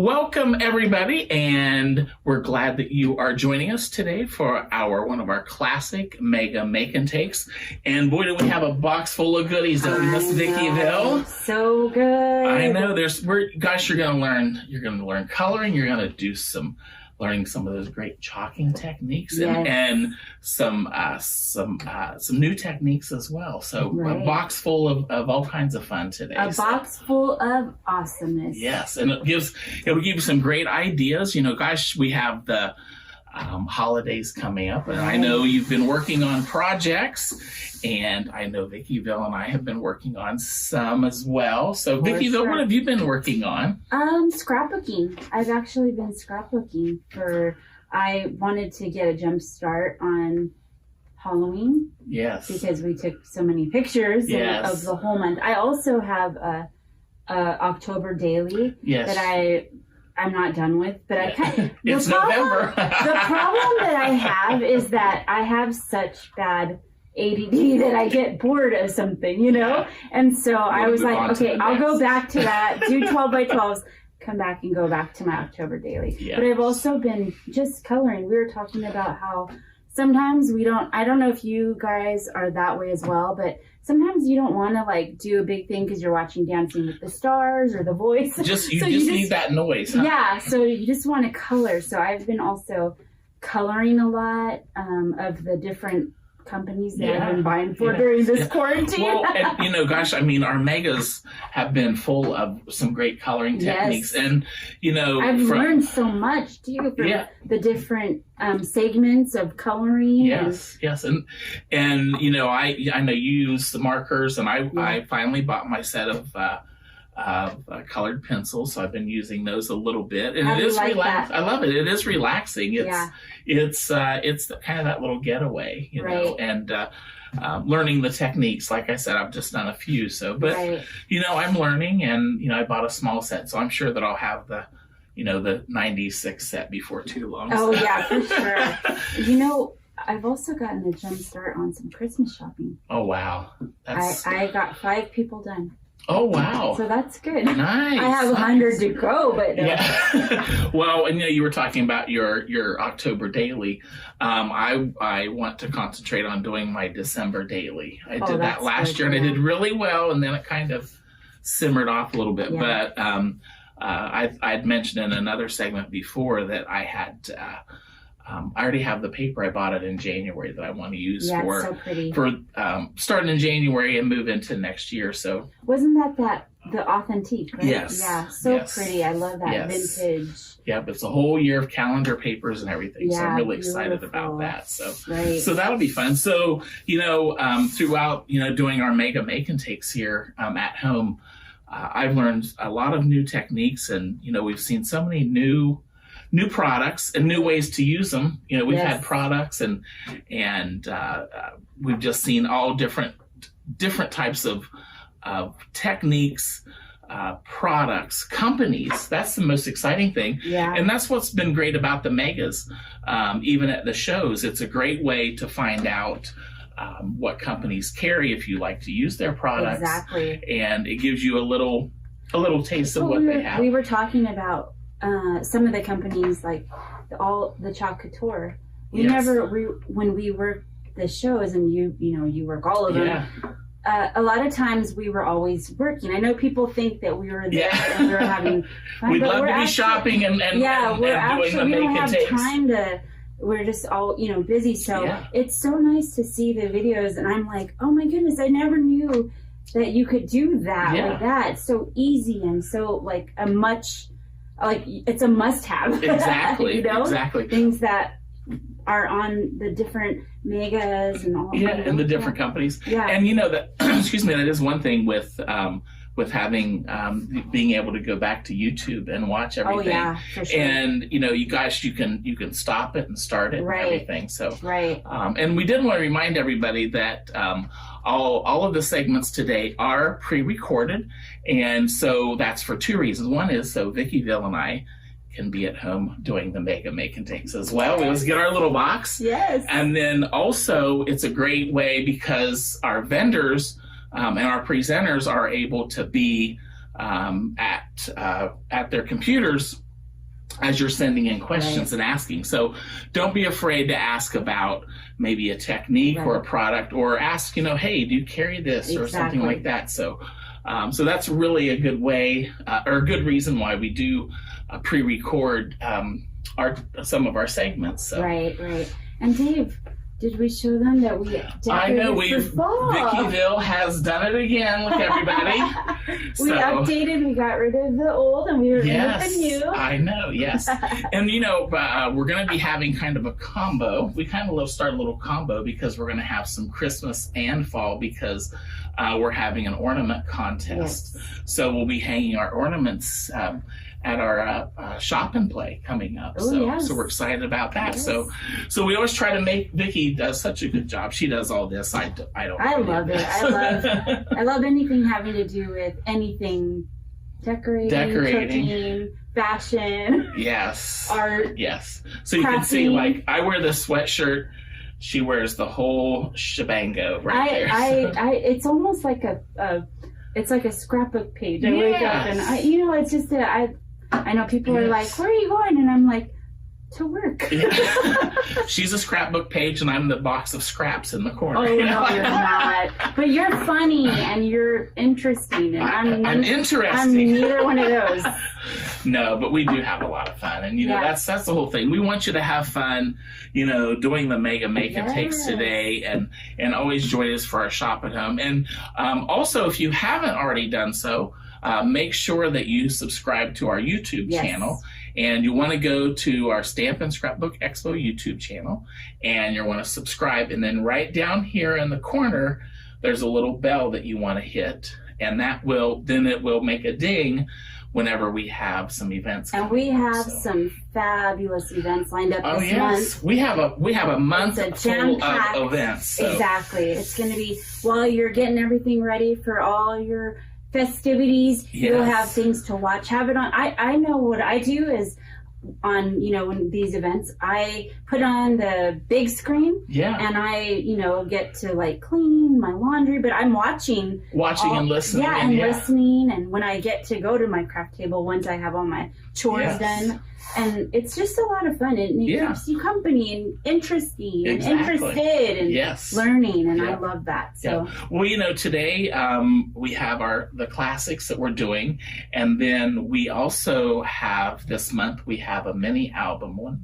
Welcome everybody, and we're glad that you are joining us today for one of our classic Mega Make and Takes. And boy, do we have a box full of goodies, don't we, Miss Vickyville? So good. I know. Guys, you're gonna learn coloring. You're gonna do learning some of those great chalking techniques, and some new techniques as well. So a box full of all kinds of fun today. A box full of awesomeness. Yes, and it'll give you some great ideas. You know, gosh, we have the holidays coming up, and I know you've been working on projects, and I know Vickyville and I have been working on some as well. So Vickyville, what have you been working on? Scrapbooking. I've actually been scrapbooking I wanted to get a jump start on Halloween. Yes. Because we took so many pictures of the whole month. I also have a October daily that I'm not done with, but I kind of... It's November. The problem that I have is that I have such bad ADD that I get bored of something, you know? And so I was like, okay, I'll go back to that, do 12 by 12s, come back and go back to my October daily. Yes. But I've also been just coloring. We were talking about how sometimes I don't know if you guys are that way as well, but sometimes you don't want to like do a big thing because you're watching Dancing with the Stars or The Voice. You just need that noise, huh? Yeah, so you just want to color. So I've been also coloring a lot of the different companies that I've been buying for during this quarantine. Well, and you know, gosh, I mean, our megas have been full of some great coloring techniques, and you know, I've learned so much too from the different segments of coloring. Yes, and you know, I know you use the markers, and I finally bought my set of colored pencils, so I've been using those a little bit, and it is relaxing. I love it. It is relaxing. It's kind of that little getaway, you know, and learning the techniques. Like I said, I've just done a few, you know, I'm learning, and you know, I bought a small set, so I'm sure that I'll have the 96 set before too long. Oh yeah, for sure. You know, I've also gotten a jump start on some Christmas shopping. Oh wow, I got 5 people done. Oh wow! So that's good. Nice. I have 100 to go, but Well, and you know, you were talking about your October daily. I want to concentrate on doing my December daily. I did that last year, and I did really well, and then it kind of simmered off a little bit. But I'd mentioned in another segment before that I had. I already have the paper. I bought it in January that I want to use for starting in January and move into next year. So wasn't that the authentique? Right? Yes. Yeah, so pretty. I love that vintage. Yeah, but it's a whole year of calendar papers and everything. So I'm really excited about that. So that'll be fun. So you know, throughout doing our Mega Make and Takes here at home, I've learned a lot of new techniques, and you know, we've seen so many new products and new ways to use them. You know, we've had products and we've just seen all different types of techniques, products, companies. That's the most exciting thing. Yeah. And that's what's been great about the megas. Even at the shows, it's a great way to find out what companies carry if you like to use their products. Exactly. And it gives you a little taste of what they have. We were talking about some of the companies, like the Chalk Couture. When we worked the shows, and you work all of them. A lot of times we were always working. I know people think that we were there and we were having fun. We'd love to be shopping and doing the Make and Takes. We don't have time to. We're just all busy. So it's so nice to see the videos, and I'm like, oh my goodness, I never knew that you could do that like that. It's so easy and so like it's a must-have. Exactly. Exactly. Things that are on the different megas and all. Yeah, and the different companies. Yeah. And you know that. Excuse me. That is one thing with having being able to go back to YouTube and watch everything. Oh yeah, for sure. And you know, you guys, you can stop it and start it and everything. So and we did want to remind everybody that all of the segments today are pre-recorded, and so that's for 2 reasons. One is so Vickyville and I can be at home doing the Mega Make and Takes as well. We always get our little box. Yes. And then also it's a great way because our vendors and our presenters are able to be at their computers as you're sending in questions and asking. So don't be afraid to ask about maybe a technique or a product, or ask, hey, do you carry this or something like that. So so that's really a good way or a good reason why we do pre-record some of our segments. So. Right. And Dave, did we show them that we decorated I know for fall? Vickyville has done it again. Look, everybody. We updated. We got rid of the old, and we were in with the new. I know. Yes, and we're going to be having kind of a combo. We kind of start a little combo because we're going to have some Christmas and fall because we're having an ornament contest. Yes. So we'll be hanging our ornaments at our shop and play coming up. So we're excited about that. Yes. So we always try to make, Vicky does such a good job. She does all this. I don't. I love it. I love anything having to do with anything decorating, cooking, fashion. Yes. Art. Yes. So you can see, like, I wear this sweatshirt. She wears the whole shebango there. It's almost like it's like a scrapbook page. I wake up and it's just I know people are like, where are you going? And I'm like, to work. She's a scrapbook page and I'm the box of scraps in the corner. Oh, no, you're not. But you're funny and you're interesting. And I'm interesting. I'm neither one of those. No, but we do have a lot of fun. And, that's the whole thing. We want you to have fun, doing the Mega Make Takes today and always join us for our shop at home. And also, if you haven't already done so, make sure that you subscribe to our YouTube channel. And you want to go to our Stamp and Scrapbook Expo YouTube channel, and you want to subscribe. And then right down here in the corner, there's a little bell that you want to hit, and it will make a ding whenever we have some events. And we have some fabulous events lined up this month. We have a month full of events. So. Exactly. It's going to be while you're getting everything ready for all your festivities, you'll have things to watch. Have it on. I know what I do is on when these events, I put on the big screen and I get to like clean my laundry, but I'm watching and listening. Listening, and when I get to go to my craft table once I have all my chores done. And it's just a lot of fun, and it keeps you company and interesting and interested and learning, and I love that. So, well, today we have the classics that we're doing, and then we also have this month we have a mini album,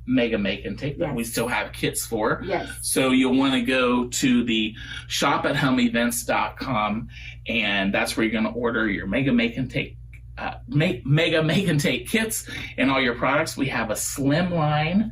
Mega Make and Take, that we still have kits for. Yes. So you'll want to go to the shop@homeevents.com, and that's where you're going to order your Mega Make and Take. Mega Make and Take kits and all your products. We have a slim line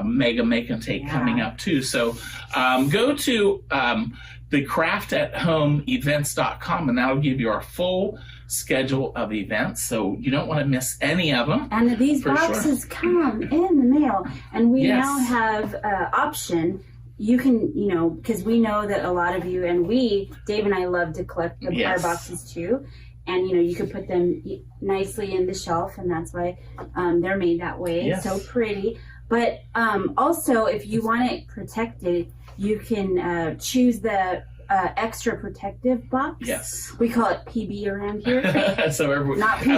Mega Make and Take coming up too. So go to the craftathomeevents.com, and that'll give you our full schedule of events. So you don't want to miss any of them. And these boxes come in the mail, and we now have an option. You can, because we know that a lot of you, and Dave and I love to collect the bar boxes too. And, you can put them nicely in the shelf, and that's why they're made that way. It's so pretty. But also, if you want it protected, you can choose the extra protective box. Yes. We call it PB around here. So as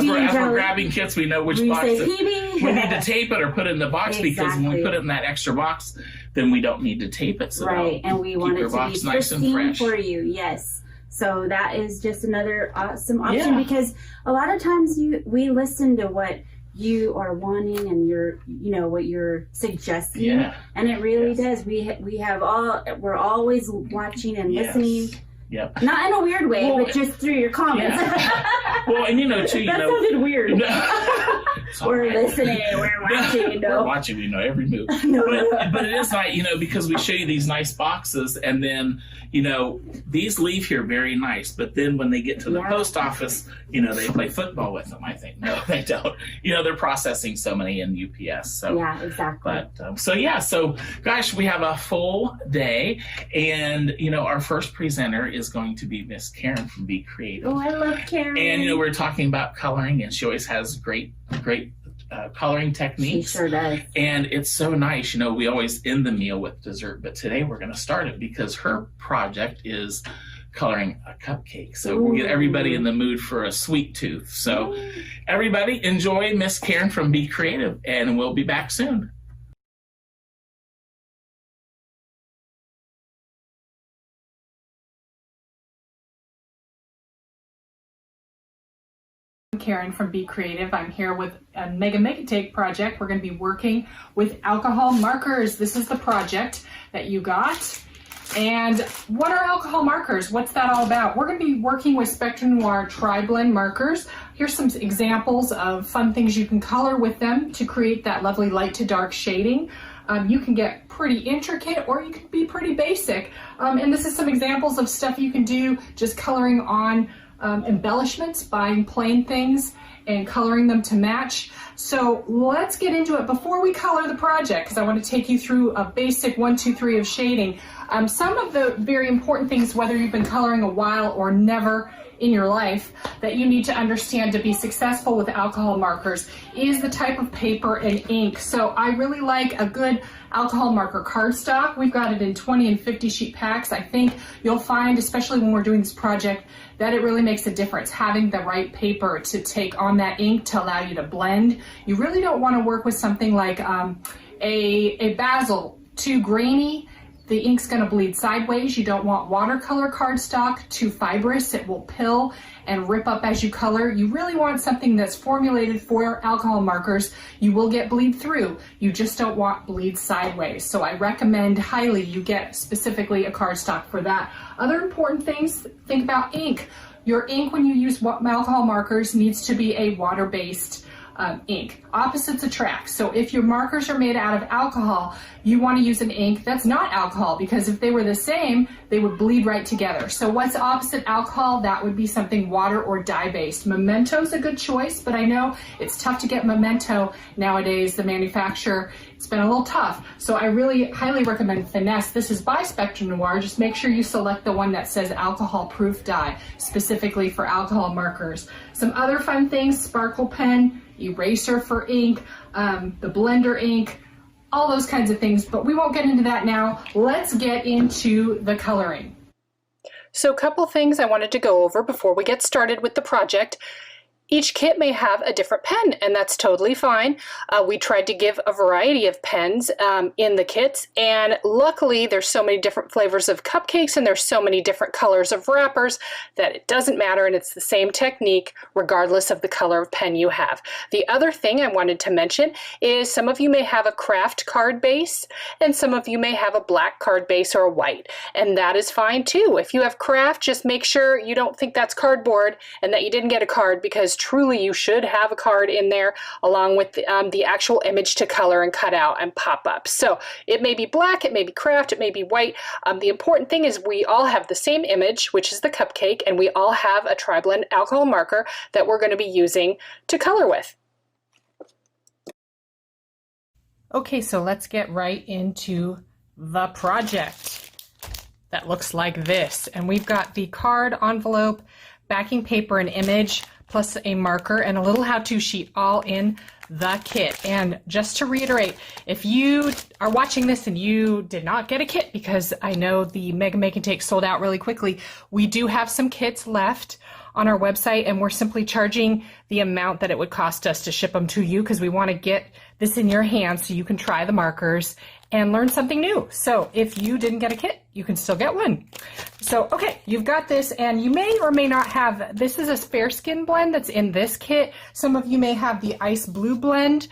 we're grabbing kits, we know which box we need to tape it or put it in the box, because when we put it in that extra box, then we don't need to tape it. So and we want it to be nice and fresh for you. Yes. So that is just another awesome option, because a lot of times we listen to what you are wanting and what you're suggesting, and it really does. We're always watching and listening. Yep. Not in a weird way, but just through your comments. Well, and too, that sounded weird. We're listening, we're watching. We're watching, we know every move. But it is nice, because we show you these nice boxes, and then, these leave here very nice, but then when they get to the post office, they play football with them, I think. No, they don't. They're processing so many in UPS. So yeah, exactly. But, so gosh, we have a full day, and, our first presenter is going to be Miss Karen from Be Creative. Oh, I love Karen. And, we're talking about coloring, and she always has great coloring techniques. She sure does. And it's so nice. We always end the meal with dessert, but today we're going to start it because her project is coloring a cupcake. So we'll get everybody in the mood for a sweet tooth. So everybody enjoy Miss Karen from Be Creative, and we'll be back soon. Karen from Be Creative. I'm here with a Mega Make Take project. We're going to be working with alcohol markers. This is the project that you got. And what are alcohol markers? What's that all about? We're going to be working with Spectrum Noir Tri-Blend markers. Here's some examples of fun things you can color with them to create that lovely light to dark shading. You can get pretty intricate or you can be pretty basic. And this is some examples of stuff you can do just coloring on embellishments, buying plain things and coloring them to match. So let's get into it before we color the project, because I want to take you through a basic 1, 2, 3 of shading. Some of the very important things, whether you've been coloring a while or never in your life, that you need to understand to be successful with alcohol markers is the type of paper and ink. So I really like a good alcohol marker cardstock. We've got it in 20 and 50 sheet packs. I think you'll find, especially when we're doing this project, that it really makes a difference having the right paper to take on that ink to allow you to blend. You really don't want to work with something like a basil, too grainy. The ink's going to bleed sideways. You don't want watercolor cardstock, too fibrous. It will pill and rip up as you color. You really want something that's formulated for alcohol markers. You will get bleed through. You just don't want bleed sideways. So I recommend highly you get specifically a cardstock for that. Other important things, think about ink. Your ink, when you use alcohol markers, needs to be a water-based ink. Opposites attract. So if your markers are made out of alcohol, you want to use an ink that's not alcohol, because if they were the same, they would bleed right together. So what's opposite alcohol? That would be something water or dye based. Memento's a good choice, but I know it's tough to get memento nowadays. The manufacturer, it's been a little tough. So I really highly recommend Finesse. This is by Spectrum Noir. Just make sure you select the one that says alcohol proof dye, specifically for alcohol markers. Some other fun things: sparkle pen, eraser for ink, the blender ink, all those kinds of things, but we won't get into that now. Let's get into the coloring. So a couple things I wanted to go over before we get started with the project. Each kit may have a different pen, and that's totally fine. We tried to give a variety of pens in the kits, and luckily there's so many different flavors of cupcakes and there's so many different colors of wrappers that it doesn't matter, and it's the same technique regardless of the color of pen you have. The other thing I wanted to mention is some of you may have a craft card base and some of you may have a black card base or a white, and that is fine too. If you have craft, just make sure you don't think that's cardboard and that you didn't get a card, because truly you should have a card in there along with the actual image to color and cut out and pop up. So it may be black, it may be craft, it may be white. The important thing is we all have the same image, which is the cupcake, and we all have a Tri-Blend alcohol marker that we're going to be using to color with. Okay, so let's get right into the project that looks like this. And we've got the card, envelope, backing paper, and image, plus a marker and a little how-to sheet all in the kit. And just to reiterate, if you are watching this and you did not get a kit, because I know the Mega Make Take sold out really quickly, we do have some kits left on our website, and we're simply charging the amount that it would cost us to ship them to you, because we want to get this in your hands so you can try the markers and learn something new. So if you didn't get a kit, you can still get one. So, okay, you've got this, and you may or may not have, this is a Fair Skin blend that's in this kit. Some of you may have the Ice Blue blend.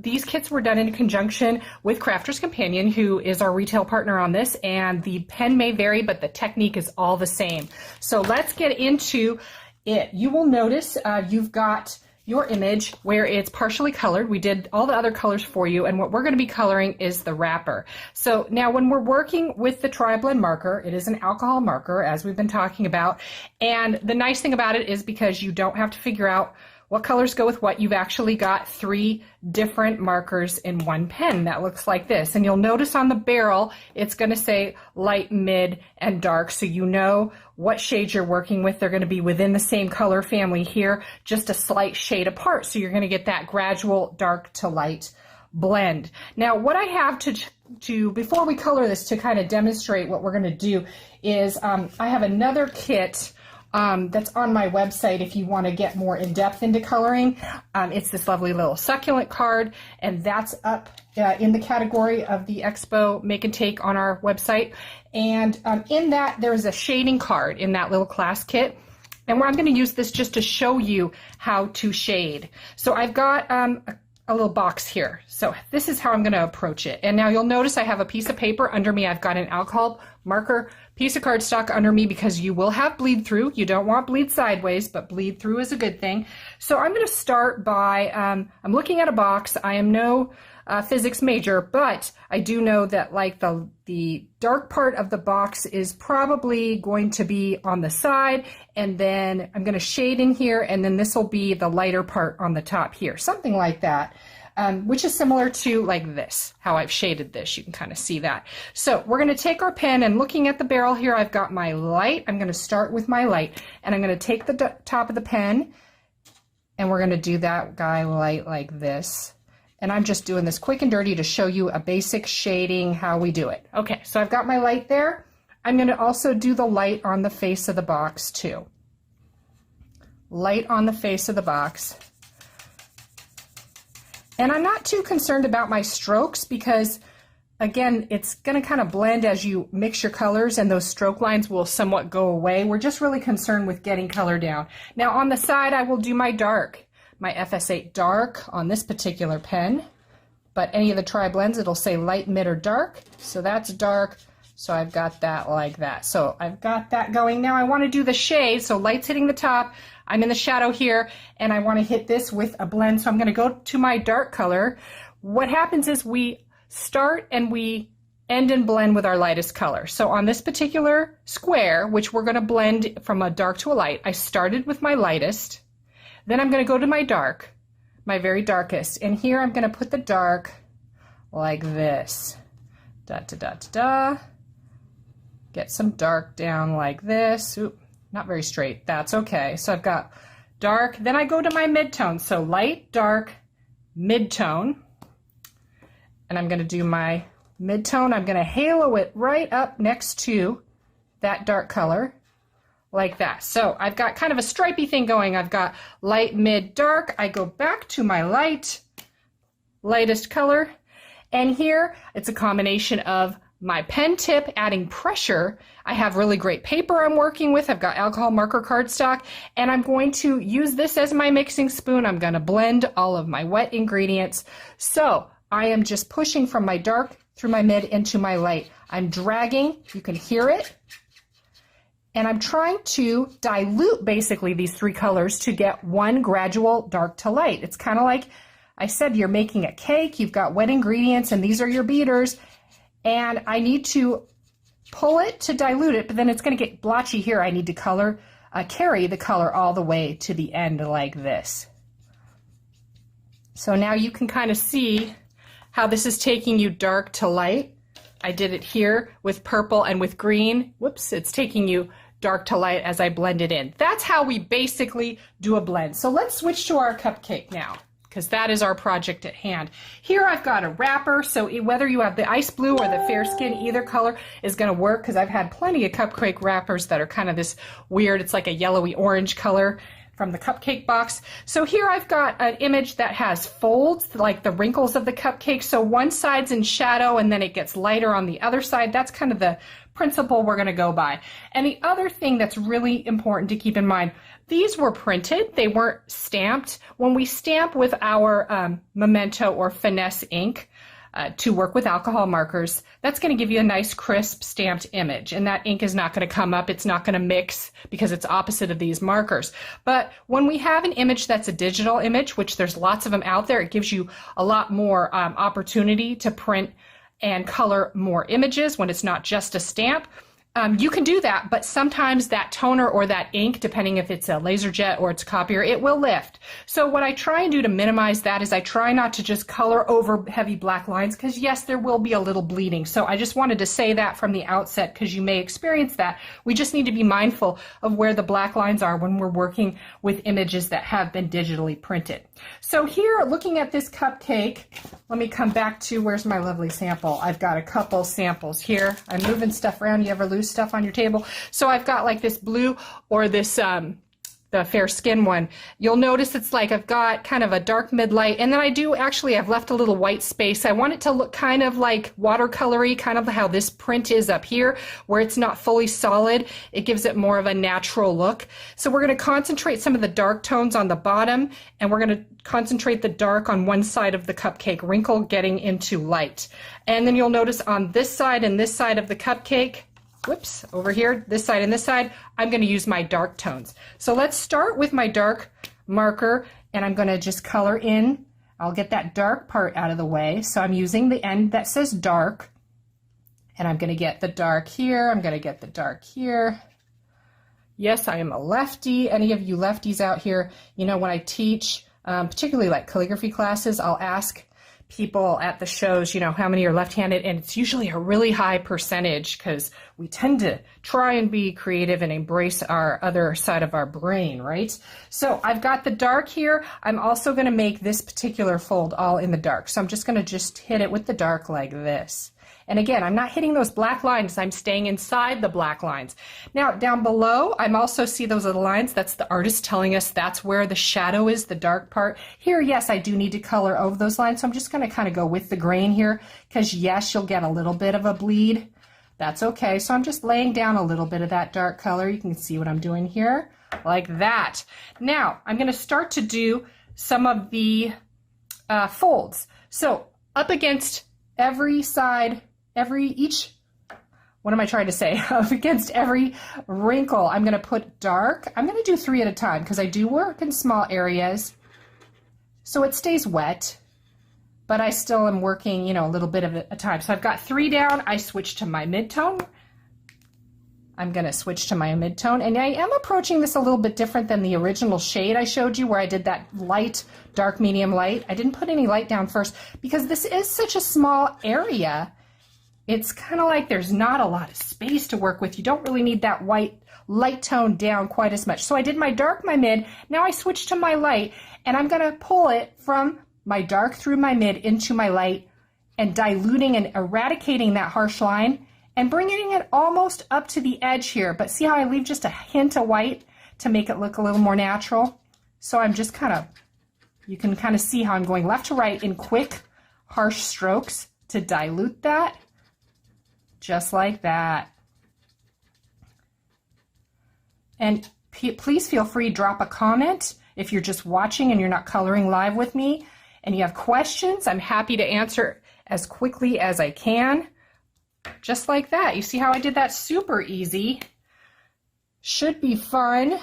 These kits were done in conjunction with Crafter's Companion, who is our retail partner on this, and the pen may vary, but the technique is all the same. So let's get into it. You will notice you've got your image where it's partially colored. We did all the other colors for you, and what we're going to be coloring is the wrapper. So now when we're working with the Tri-Blend marker, it is an alcohol marker, as we've been talking about, and the nice thing about it is because you don't have to figure out what colors go with what. You've actually got 3 different markers in one pen that looks like this. And you'll notice on the barrel, it's going to say light, mid, and dark, so you know what shades you're working with. They're going to be within the same color family here, just a slight shade apart. So you're going to get that gradual dark to light blend. Now what I have to before we color this, to kind of demonstrate what we're going to do is I have another kit that's on my website if you want to get more in depth into coloring. It's this lovely little succulent card, and that's up in the category of the Expo Make and Take on our website. And in that there's a shading card in that little class kit. And I'm going to use this just to show you how to shade. So I've got a little box here. So this is how I'm going to approach it. And now you'll notice I have a piece of paper under me. I've got an alcohol marker piece of cardstock under me because you will have bleed through. You don't want bleed sideways, but bleed through is a good thing. So I'm going to start by, I'm looking at a box. I am no physics major, but I do know that like the dark part of the box is probably going to be on the side, and then I'm going to shade in here, and then this will be the lighter part on the top here, something like that, which is similar to like this, how I've shaded this. You can kind of see that. So we're going to take our pen, and looking at the barrel here, I've got my light. I'm going to start with my light, and I'm going to take the top of the pen, and we're going to do that guy light like this. And I'm just doing this quick and dirty to show you a basic shading, how we do it. Okay, so I've got my light there. I'm going to also do the light on the face of the box too. Light on the face of the box. And I'm not too concerned about my strokes because, again, it's going to kind of blend as you mix your colors, and those stroke lines will somewhat go away. We're just really concerned with getting color down. Now on the side, I will do my dark. My FS8 dark on this particular pen, but any of the tri-blends, it'll say light, mid, or dark. So that's dark. So I've got that like that. So I've got that going. Now I want to do the shade. So light's hitting the top. I'm in the shadow here, and I want to hit this with a blend. So I'm going to go to my dark color. What happens is we start and we end and blend with our lightest color. So on this particular square, which we're going to blend from a dark to a light, I started with my lightest. Then I'm going to go to my dark, my very darkest. And here I'm going to put the dark like this. Da, da, da, da, da. Get some dark down like this. Oop, not very straight. That's okay. So I've got dark. Then I go to my midtone. So light, dark, midtone. And I'm going to do my midtone. I'm going to halo it right up next to that dark color. Like that. So I've got kind of a stripy thing going. I've got light, mid, dark. I go back to my lightest color. And here it's a combination of my pen tip adding pressure. I have really great paper I'm working with. I've got alcohol marker cardstock, and I'm going to use this as my mixing spoon. I'm going to blend all of my wet ingredients. So I am just pushing from my dark through my mid into my light. I'm dragging. You can hear it. And I'm trying to dilute basically these three colors to get one gradual dark to light. It's kind of like I said, you're making a cake, you've got wet ingredients, and these are your beaters. And I need to pull it to dilute it, but then it's going to get blotchy here. I need to carry the color all the way to the end like this. So now you can kind of see how this is taking you dark to light. I did it here with purple and with green. Whoops, it's taking you dark to light as I blend it in. That's how we basically do a blend. So let's switch to our cupcake now, because that is our project at hand. Here I've got a wrapper, so whether you have the ice blue or the fair skin, either color is going to work, because I've had plenty of cupcake wrappers that are kind of this weird, it's like a yellowy orange color from the cupcake box. So here I've got an image that has folds, like the wrinkles of the cupcake. So one side's in shadow and then it gets lighter on the other side. That's kind of the principle we're going to go by. And the other thing that's really important to keep in mind, these were printed, they weren't stamped. When we stamp with our Memento or Finesse ink to work with alcohol markers, that's going to give you a nice crisp stamped image, and that ink is not going to come up, it's not going to mix because it's opposite of these markers. But when we have an image that's a digital image, which there's lots of them out there, it gives you a lot more opportunity to print and color more images when it's not just a stamp. You can do that, but sometimes that toner or that ink, depending if it's a laser jet or it's a copier, it will lift. So what I try and do to minimize that is I try not to just color over heavy black lines, because yes, there will be a little bleeding. So I just wanted to say that from the outset, because you may experience that. We just need to be mindful of where the black lines are when we're working with images that have been digitally printed. So here, looking at this cupcake, let me come back to, where's my lovely sample? I've got a couple samples here. I'm moving stuff around. You ever lose stuff on your table? So I've got like this blue or this the fair skin one. You'll notice it's like I've got kind of a dark mid-light, and then I've left a little white space. I want it to look kind of like watercolory, kind of how this print is up here, where it's not fully solid. It gives it more of a natural look. So we're going to concentrate some of the dark tones on the bottom, and we're going to concentrate the dark on one side of the cupcake wrinkle, getting into light. And then you'll notice on this side and this side of the cupcake, whoops, over here, this side and this side, I'm going to use my dark tones. So let's start with my dark marker, and I'm going to just color in. I'll get that dark part out of the way. So I'm using the end that says dark, and I'm going to get the dark here. I'm going to get the dark here. Yes, I am a lefty. Any of you lefties out here, you know, when I teach, particularly like calligraphy classes, I'll ask people at the shows, you know, how many are left-handed, and it's usually a really high percentage, because we tend to try and be creative and embrace our other side of our brain, right? So I've got the dark here. I'm also going to make this particular fold all in the dark. So I'm just going to hit it with the dark like this. And again, I'm not hitting those black lines. I'm staying inside the black lines. Now, down below, I'm also see those little lines. That's the artist telling us that's where the shadow is, the dark part. Here, yes, I do need to color over those lines. So I'm just going to kind of go with the grain here, because yes, you'll get a little bit of a bleed. That's okay. So I'm just laying down a little bit of that dark color. You can see what I'm doing here, like that. Now, I'm going to start to do some of the folds. So up against every side, what am I trying to say? Up against every wrinkle, I'm going to put dark. I'm going to do 3 at a time, because I do work in small areas, so it stays wet, but I still am working, you know, a little bit of a time. So I've got 3 down. I switch to my mid-tone. I'm going to switch to my mid-tone, and I am approaching this a little bit different than the original shade I showed you, where I did that light, dark, medium, light. I didn't put any light down first, because this is such a small area. It's kind of like there's not a lot of space to work with. You don't really need that white light tone down quite as much. So I did my dark, my mid. Now I switched to my light, and I'm going to pull it from my dark through my mid into my light, and diluting and eradicating that harsh line and bringing it almost up to the edge here. But see how I leave just a hint of white to make it look a little more natural? So I'm just kind of, you can kind of see how I'm going left to right in quick, harsh strokes to dilute that. Just like that. And please feel free to drop a comment if you're just watching and you're not coloring live with me and you have questions. I'm happy to answer as quickly as I can. Just like that. You see how I did that? Super easy. Should be fun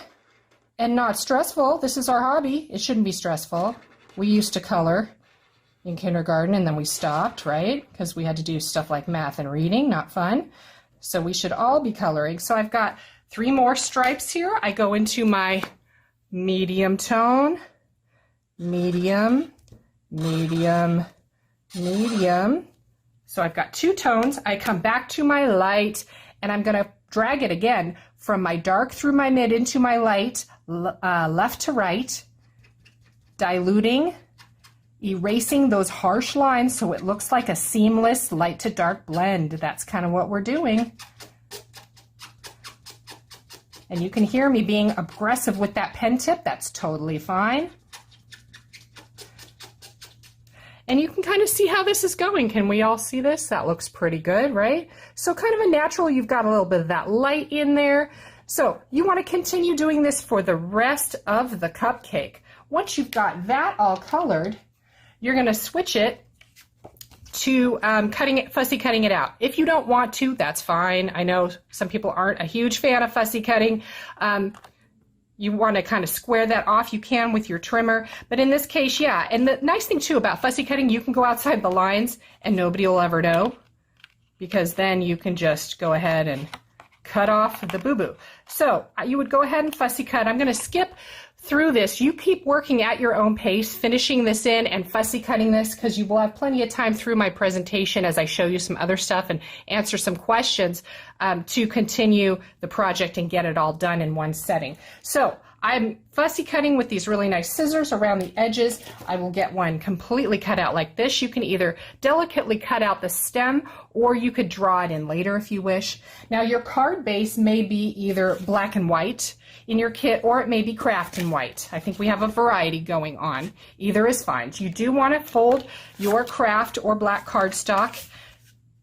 and not stressful. This is our hobby. It shouldn't be stressful. We used to color in kindergarten, and then we stopped, right? Because we had to do stuff like math and reading, not fun. So we should all be coloring. So I've got 3 more stripes here. I go into my medium tone, medium, medium, medium. So I've got 2 tones. I come back to my light, and I'm going to drag it again from my dark through my mid into my light, left to right, diluting, erasing those harsh lines so it looks like a seamless light to dark blend. That's kind of what we're doing. And you can hear me being aggressive with that pen tip. That's totally fine. And you can kind of see how this is going. Can we all see this? That looks pretty good, right? So kind of a natural, you've got a little bit of that light in there. So you want to continue doing this for the rest of the cupcake. Once you've got that all colored, you're going to switch it to fussy cutting it out. If you don't want to, that's fine. I know some people aren't a huge fan of fussy cutting. You want to kind of square that off. You can with your trimmer, but in this case, yeah. And the nice thing too about fussy cutting, you can go outside the lines and nobody will ever know, because then you can just go ahead and cut off the boo-boo. So you would go ahead and fussy cut. I'm going to skip through this. You keep working at your own pace, finishing this in and fussy cutting this, because you will have plenty of time through my presentation as I show you some other stuff and answer some questions to continue the project and get it all done in one setting. So I'm fussy cutting with these really nice scissors around the edges. I will get one completely cut out like this. You can either delicately cut out the stem or you could draw it in later if you wish. Now your card base may be either black and white in your kit or it may be craft and white. I think we have a variety going on. Either is fine. You do want to fold your craft or black cardstock,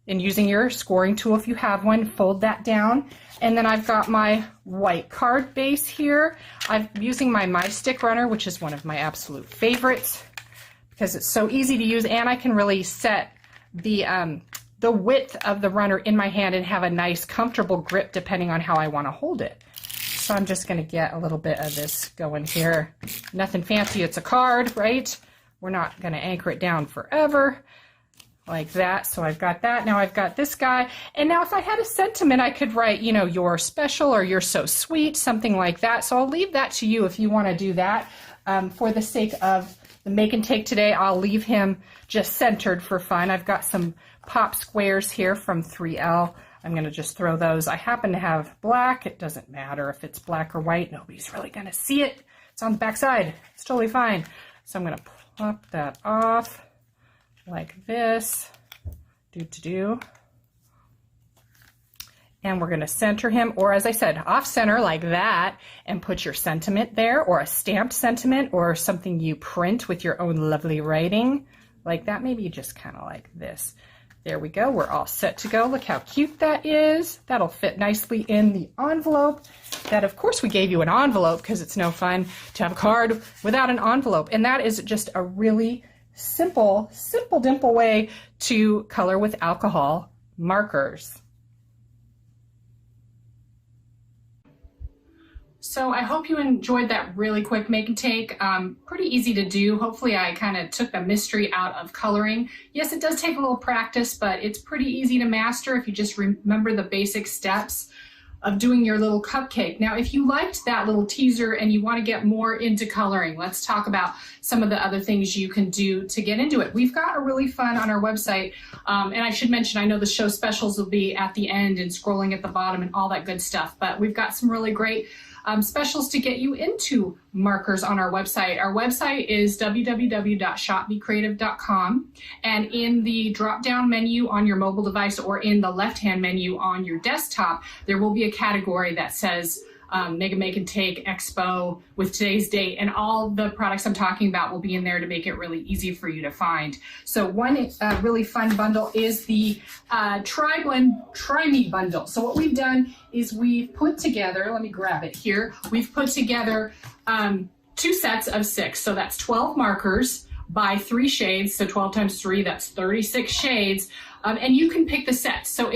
and using your scoring tool if you have one, fold that down. And then I've got my white card base here. I'm using my My Stick Runner, which is one of my absolute favorites because it's so easy to use, and I can really set the width of the runner in my hand and have a nice comfortable grip depending on how I want to hold it. So I'm just going to get a little bit of this going here. Nothing fancy, it's a card, right? We're not going to anchor it down forever. Like that. So I've got that. Now I've got this guy. And now if I had a sentiment, I could write, you know, you're special or you're so sweet, something like that. So I'll leave that to you if you want to do that. For the sake of the make and take today, I'll leave him just centered for fun. I've got some pop squares here from 3L. I'm going to just throw those. I happen to have black. It doesn't matter if it's black or white. Nobody's really going to see it. It's on the back side. It's totally fine. So I'm going to plop that off like this, and we're going to center him, or as I said, off center like that, and put your sentiment there, or a stamped sentiment, or something you print with your own lovely writing like that. Maybe just kind of like this. There we go. We're all set to go. Look how cute that is. That'll fit nicely in the envelope. That, of course, we gave you an envelope because it's no fun to have a card without an envelope, and that is just a really simple dimple way to color with alcohol markers. So I hope you enjoyed that really quick make and take. Pretty easy to do. Hopefully I kind of took the mystery out of coloring. Yes, it does take a little practice, but it's pretty easy to master if you just remember the basic steps of doing your little cupcake. Now, if you liked that little teaser and you want to get more into coloring, let's talk about some of the other things you can do to get into it. We've got a really fun on our website, and I should mention, I know the show specials will be at the end and scrolling at the bottom and all that good stuff, but we've got some really great specials to get you into markers on our website. Our website is www.shopbecreative.com, and in the drop-down menu on your mobile device or in the left-hand menu on your desktop, there will be a category that says Mega Make and Take Expo with today's date, and all the products I'm talking about will be in there to make it really easy for you to find. So one really fun bundle is the Try Blend Try Me bundle. So what we've done is we've put together, let me grab it here, we've put together 2 sets of 6. So that's 12 markers by 3 shades. So 12 times 3, that's 36 shades. And you can pick the sets. So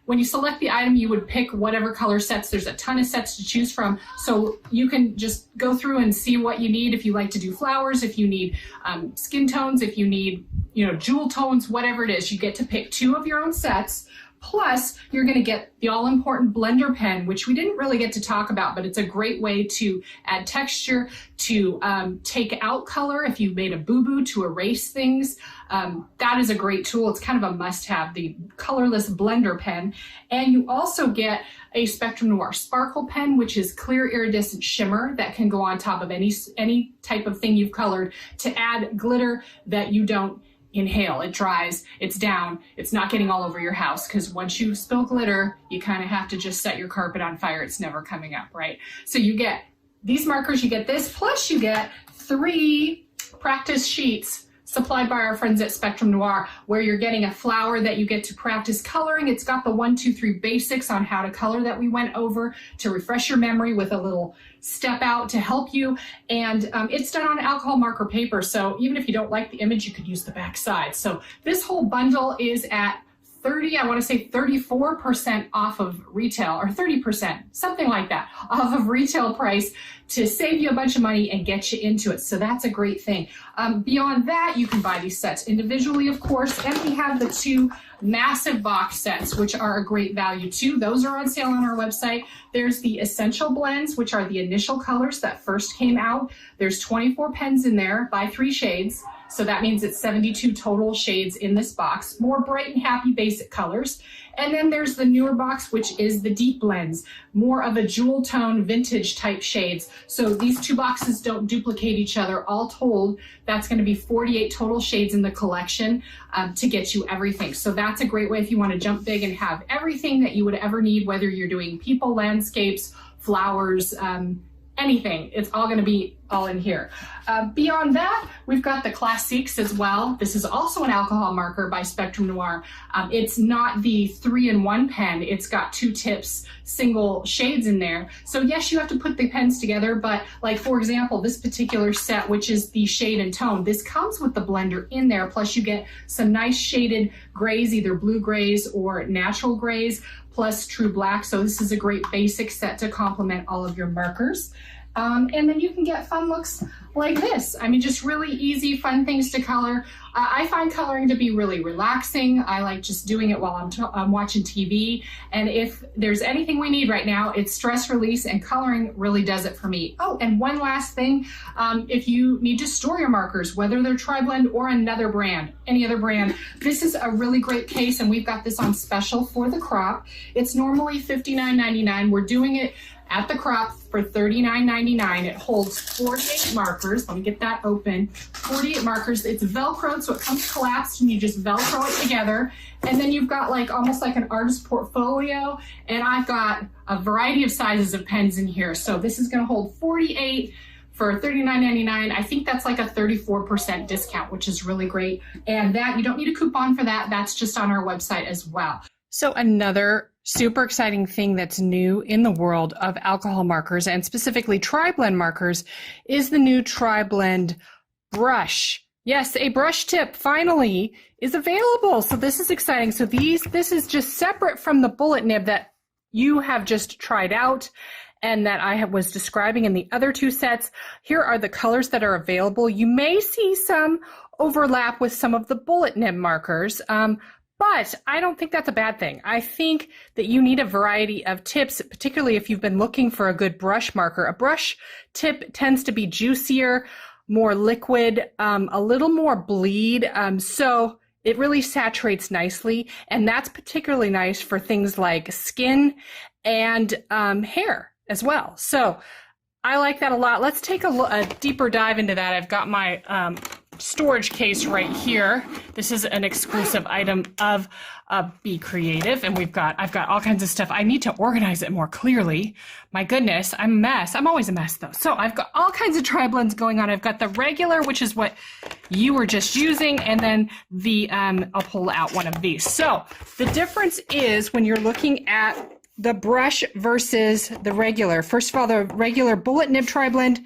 when you select the item, you would pick whatever color sets. There's a ton of sets to choose from. So you can just go through and see what you need. If you like to do flowers, if you need skin tones, if you need, jewel tones, whatever it is, you get to pick 2 of your own sets. Plus, you're going to get the all-important blender pen, which we didn't really get to talk about, but it's a great way to add texture, to take out color if you made a boo-boo, to erase things. That is a great tool. It's kind of a must-have, the colorless blender pen. And you also get a Spectrum Noir sparkle pen, which is clear iridescent shimmer that can go on top of any type of thing you've colored to add glitter that you don't inhale. It dries, it's down, it's not getting all over your house, because once you spill glitter, you kind of have to just set your carpet on fire. It's never coming up, right? So you get these markers, you get this, plus you get 3 practice sheets supplied by our friends at Spectrum Noir, where you're getting a flower that you get to practice coloring. It's got the 1, 2, 3 basics on how to color that we went over to refresh your memory with a little step out to help you. And it's done on alcohol marker paper. So even if you don't like the image, you could use the back side. So this whole bundle is at I want to say 34% off of retail, or 30%, something like that, off of retail price to save you a bunch of money and get you into it. So that's a great thing. Beyond that, you can buy these sets individually, of course, and we have the 2 massive box sets, which are a great value too. Those are on sale on our website. There's the essential blends, which are the initial colors that first came out. There's 24 pens in there by 3 shades. So that means it's 72 total shades in this box, more bright and happy basic colors. And then there's the newer box, which is the deep blends, more of a jewel tone vintage type shades. So these 2 boxes don't duplicate each other. All told, that's going to be 48 total shades in the collection to get you everything. So that's a great way if you want to jump big and have everything that you would ever need, whether you're doing people, landscapes, flowers, anything. It's all going to be all in here. Beyond that, we've got the Classiques as well. This is also an alcohol marker by Spectrum Noir. It's not the 3-in-1 pen. It's got 2 tips, single shades in there. So yes, you have to put the pens together, but like for example, this particular set, which is the shade and tone, this comes with the blender in there. Plus you get some nice shaded grays, either blue grays or natural grays, plus true black. So this is a great basic set to complement all of your markers. And then you can get fun looks like this. I mean, just really easy, fun things to color. I find coloring to be really relaxing. I like just doing it while I'm watching TV. And if there's anything we need right now, it's stress release, and coloring really does it for me. Oh, and one last thing, if you need to store your markers, whether they're Tri-Blend or another brand, any other brand, this is a really great case, and we've got this on special for the crop. It's normally $59.99. We're doing it at the crop for $39.99. It holds 48 markers. Let me get that open. 48 markers. It's Velcroed, so it comes collapsed, and you just Velcro it together. And then you've got like almost like an artist portfolio. And I've got a variety of sizes of pens in here. So this is going to hold 48 for $39.99. I think that's like a 34% discount, which is really great. And that, you don't need a coupon for that. That's just on our website as well. So another super exciting thing that's new in the world of alcohol markers, and specifically Tri-Blend markers, is the new Tri-Blend brush. Yes, a brush tip finally is available. So this is exciting. So this is just separate from the bullet nib that you have just tried out and that I was describing in the other 2 sets. Here are the colors that are available. You may see some overlap with some of the bullet nib markers, but I don't think that's a bad thing. I think that you need a variety of tips, particularly if you've been looking for a good brush marker. A brush tip tends to be juicier, more liquid, a little more bleed, so it really saturates nicely, and that's particularly nice for things like skin and hair as well. So I like that a lot. Let's take a deeper dive into that. I've got my storage case right here. This is an exclusive item of Be Creative, and I've got all kinds of stuff. I need to organize it more clearly. My goodness, I'm a mess. I'm always a mess though. So I've got all kinds of Tri-Blends going on. I've got the regular, which is what you were just using, and then the I'll pull out one of these. So the difference is when you're looking at the brush versus the regular. First of all, the regular bullet nib Tri-Blend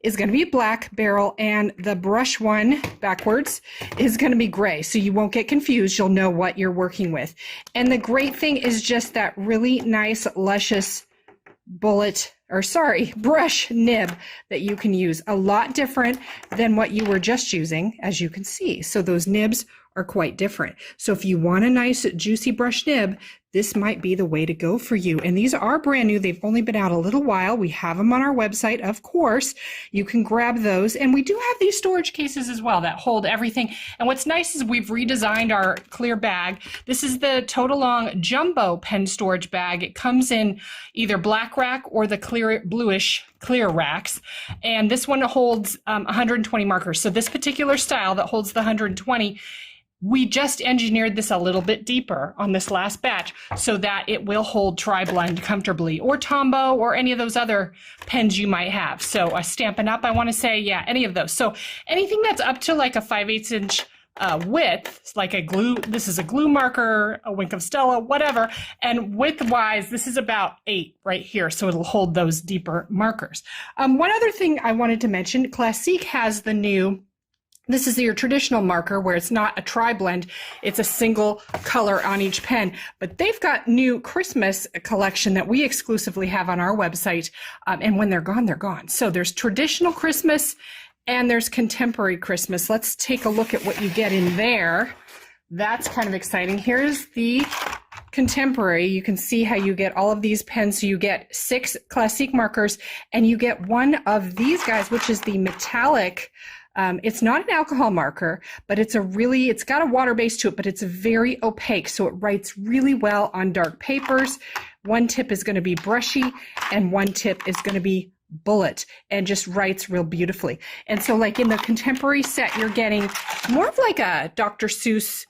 is going to be black barrel, and the brush one backwards is going to be gray. So you won't get confused. You'll know what you're working with. And the great thing is just that really nice, luscious brush nib that you can use. A lot different than what you were just using, as you can see. So those nibs are quite different. So if you want a nice juicy brush nib, this might be the way to go for you. And these are brand new. They've only been out a little while. We have them on our website, of course. You can grab those. And we do have these storage cases as well that hold everything. And what's nice is we've redesigned our clear bag. This is the Total Long Jumbo pen storage bag. It comes in either black rack or the clear bluish clear racks. And this one holds 120 markers. So this particular style that holds the 120, we just engineered this a little bit deeper on this last batch so that it will hold Tri-Blend comfortably, or Tombow, or any of those other pens you might have. So a Stampin' Up, I want to say, yeah, any of those. So anything that's up to like a 5/8 inch width, like a glue, this is a glue marker, a Wink of Stella, whatever. And width-wise, this is about 8 right here, so it'll hold those deeper markers. One other thing I wanted to mention, Classique has the new This is your traditional marker where it's not a tri-blend, it's a single color on each pen. But they've got new Christmas collection that we exclusively have on our website. And when they're gone, they're gone. So there's traditional Christmas and there's contemporary Christmas. Let's take a look at what you get in there. That's kind of exciting. Here's the contemporary. You can see how you get all of these pens. So you get 6 classique markers and you get one of these guys, which is the metallic. It's not an alcohol marker, but it's got a water base to it, but it's very opaque. So it writes really well on dark papers. One tip is going to be brushy and one tip is going to be bullet and just writes real beautifully. And so like in the contemporary set, you're getting more of like a Dr. Seuss,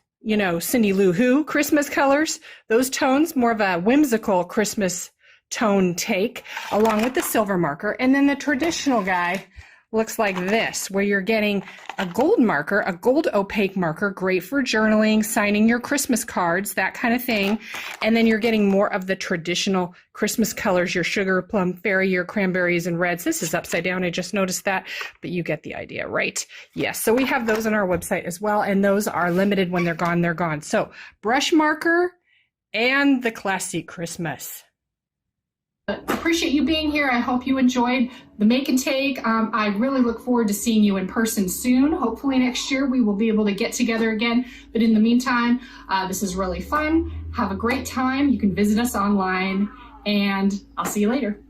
Cindy Lou Who Christmas colors, those tones, more of a whimsical Christmas tone take along with the silver marker. And then the traditional guy looks like this, where you're getting a gold marker, a gold opaque marker, great for journaling, signing your Christmas cards, that kind of thing. And then you're getting more of the traditional Christmas colors, your sugar plum fairy, your cranberries and reds. This is upside down, I just noticed that, but you get the idea, right? Yes, so we have those on our website as well, and those are limited. When they're gone, they're gone. So brush marker and the classic Christmas. Appreciate you being here. I hope you enjoyed the Make and Take. I really look forward to seeing you in person soon. Hopefully next year we will be able to get together again. But in the meantime, this is really fun. Have a great time. You can visit us online, and I'll see you later.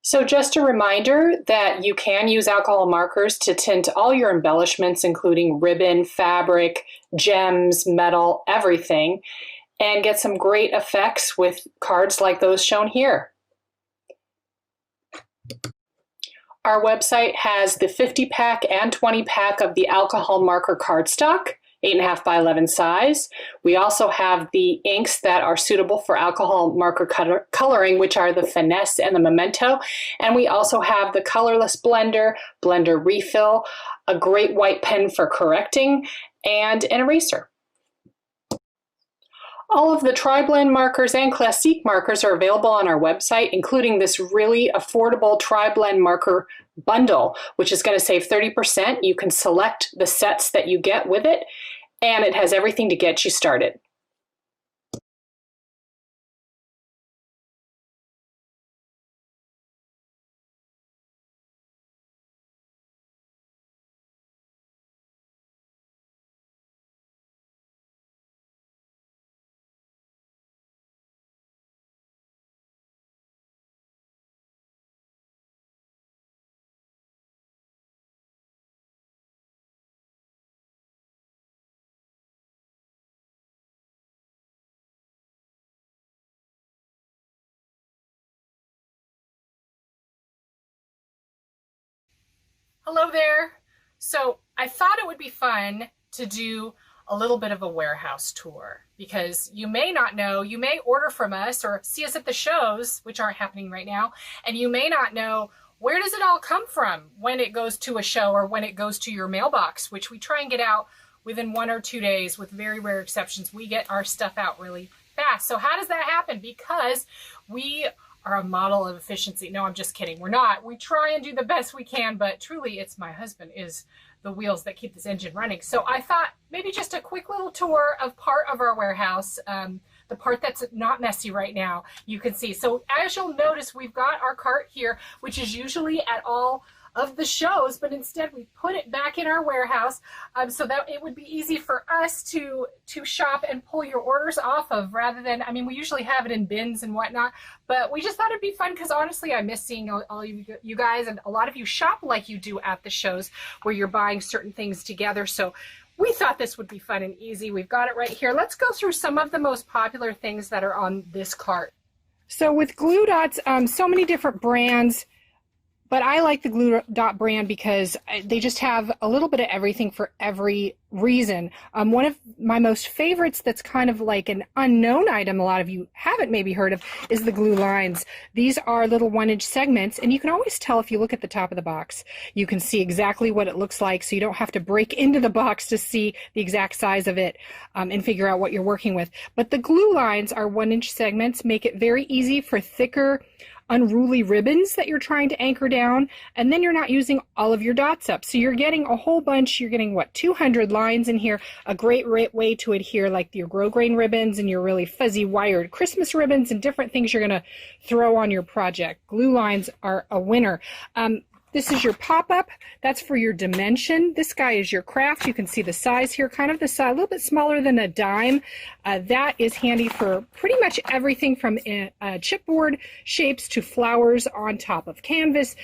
So just a reminder that you can use alcohol markers to tint all your embellishments, including ribbon, fabric, gems, metal, everything, and get some great effects with cards like those shown here. Our website has the 50-pack and 20-pack of the alcohol marker cardstock, 8.5 by 11 size. We also have the inks that are suitable for alcohol marker coloring, which are the Finesse and the Memento. And we also have the colorless blender, blender refill, a great white pen for correcting, and an eraser. All of the tri-blend markers and classique markers are available on our website, including this really affordable tri-blend marker bundle, which is going to save 30%. You can select the sets that you get with it, and it has everything to get you started. Hello there. So I thought it would be fun to do a little bit of a warehouse tour, because you may not know, you may order from us or see us at the shows, which aren't happening right now, and you may not know where does it all come from when it goes to a show or when it goes to your mailbox, which we try and get out within 1 or 2 days. With very rare exceptions, we get our stuff out really fast. So how does that happen? Because we are a model of efficiency. No, I'm just kidding. We're not. We try and do the best we can, but truly it's my husband is the wheels that keep this engine running. So I thought maybe just a quick little tour of part of our warehouse, the part that's not messy right now, you can see. So as you'll notice, we've got our cart here, which is usually at all of the shows, but instead we put it back in our warehouse so that it would be easy for us to shop and pull your orders off of, rather than, I mean, we usually have it in bins and whatnot, but we just thought it'd be fun because honestly I miss seeing all you guys, and a lot of you shop like you do at the shows where you're buying certain things together. So we thought this would be fun and easy. We've got it right here. Let's go through some of the most popular things that are on this cart. So with glue dots, so many different brands, but I like the Glue Dot brand because they just have a little bit of everything for every reason. One of my most favorites that's kind of like an unknown item a lot of you haven't maybe heard of is the glue lines. These are little 1-inch segments, and you can always tell if you look at the top of the box. You can see exactly what it looks like, so you don't have to break into the box to see the exact size of it and figure out what you're working with. But the glue lines are 1-inch segments, make it very easy for thicker, unruly ribbons that you're trying to anchor down, and then you're not using all of your dots up. So you're getting a whole bunch, you're getting what, 200 lines in here, a great way to adhere like your grosgrain ribbons and your really fuzzy wired Christmas ribbons and different things you're gonna throw on your project. Glue lines are a winner. This is your pop-up. That's for your dimension. This guy is your craft. You can see the size here, kind of the size, a little bit smaller than a dime. That is handy for pretty much everything from chipboard shapes to flowers on top of canvas.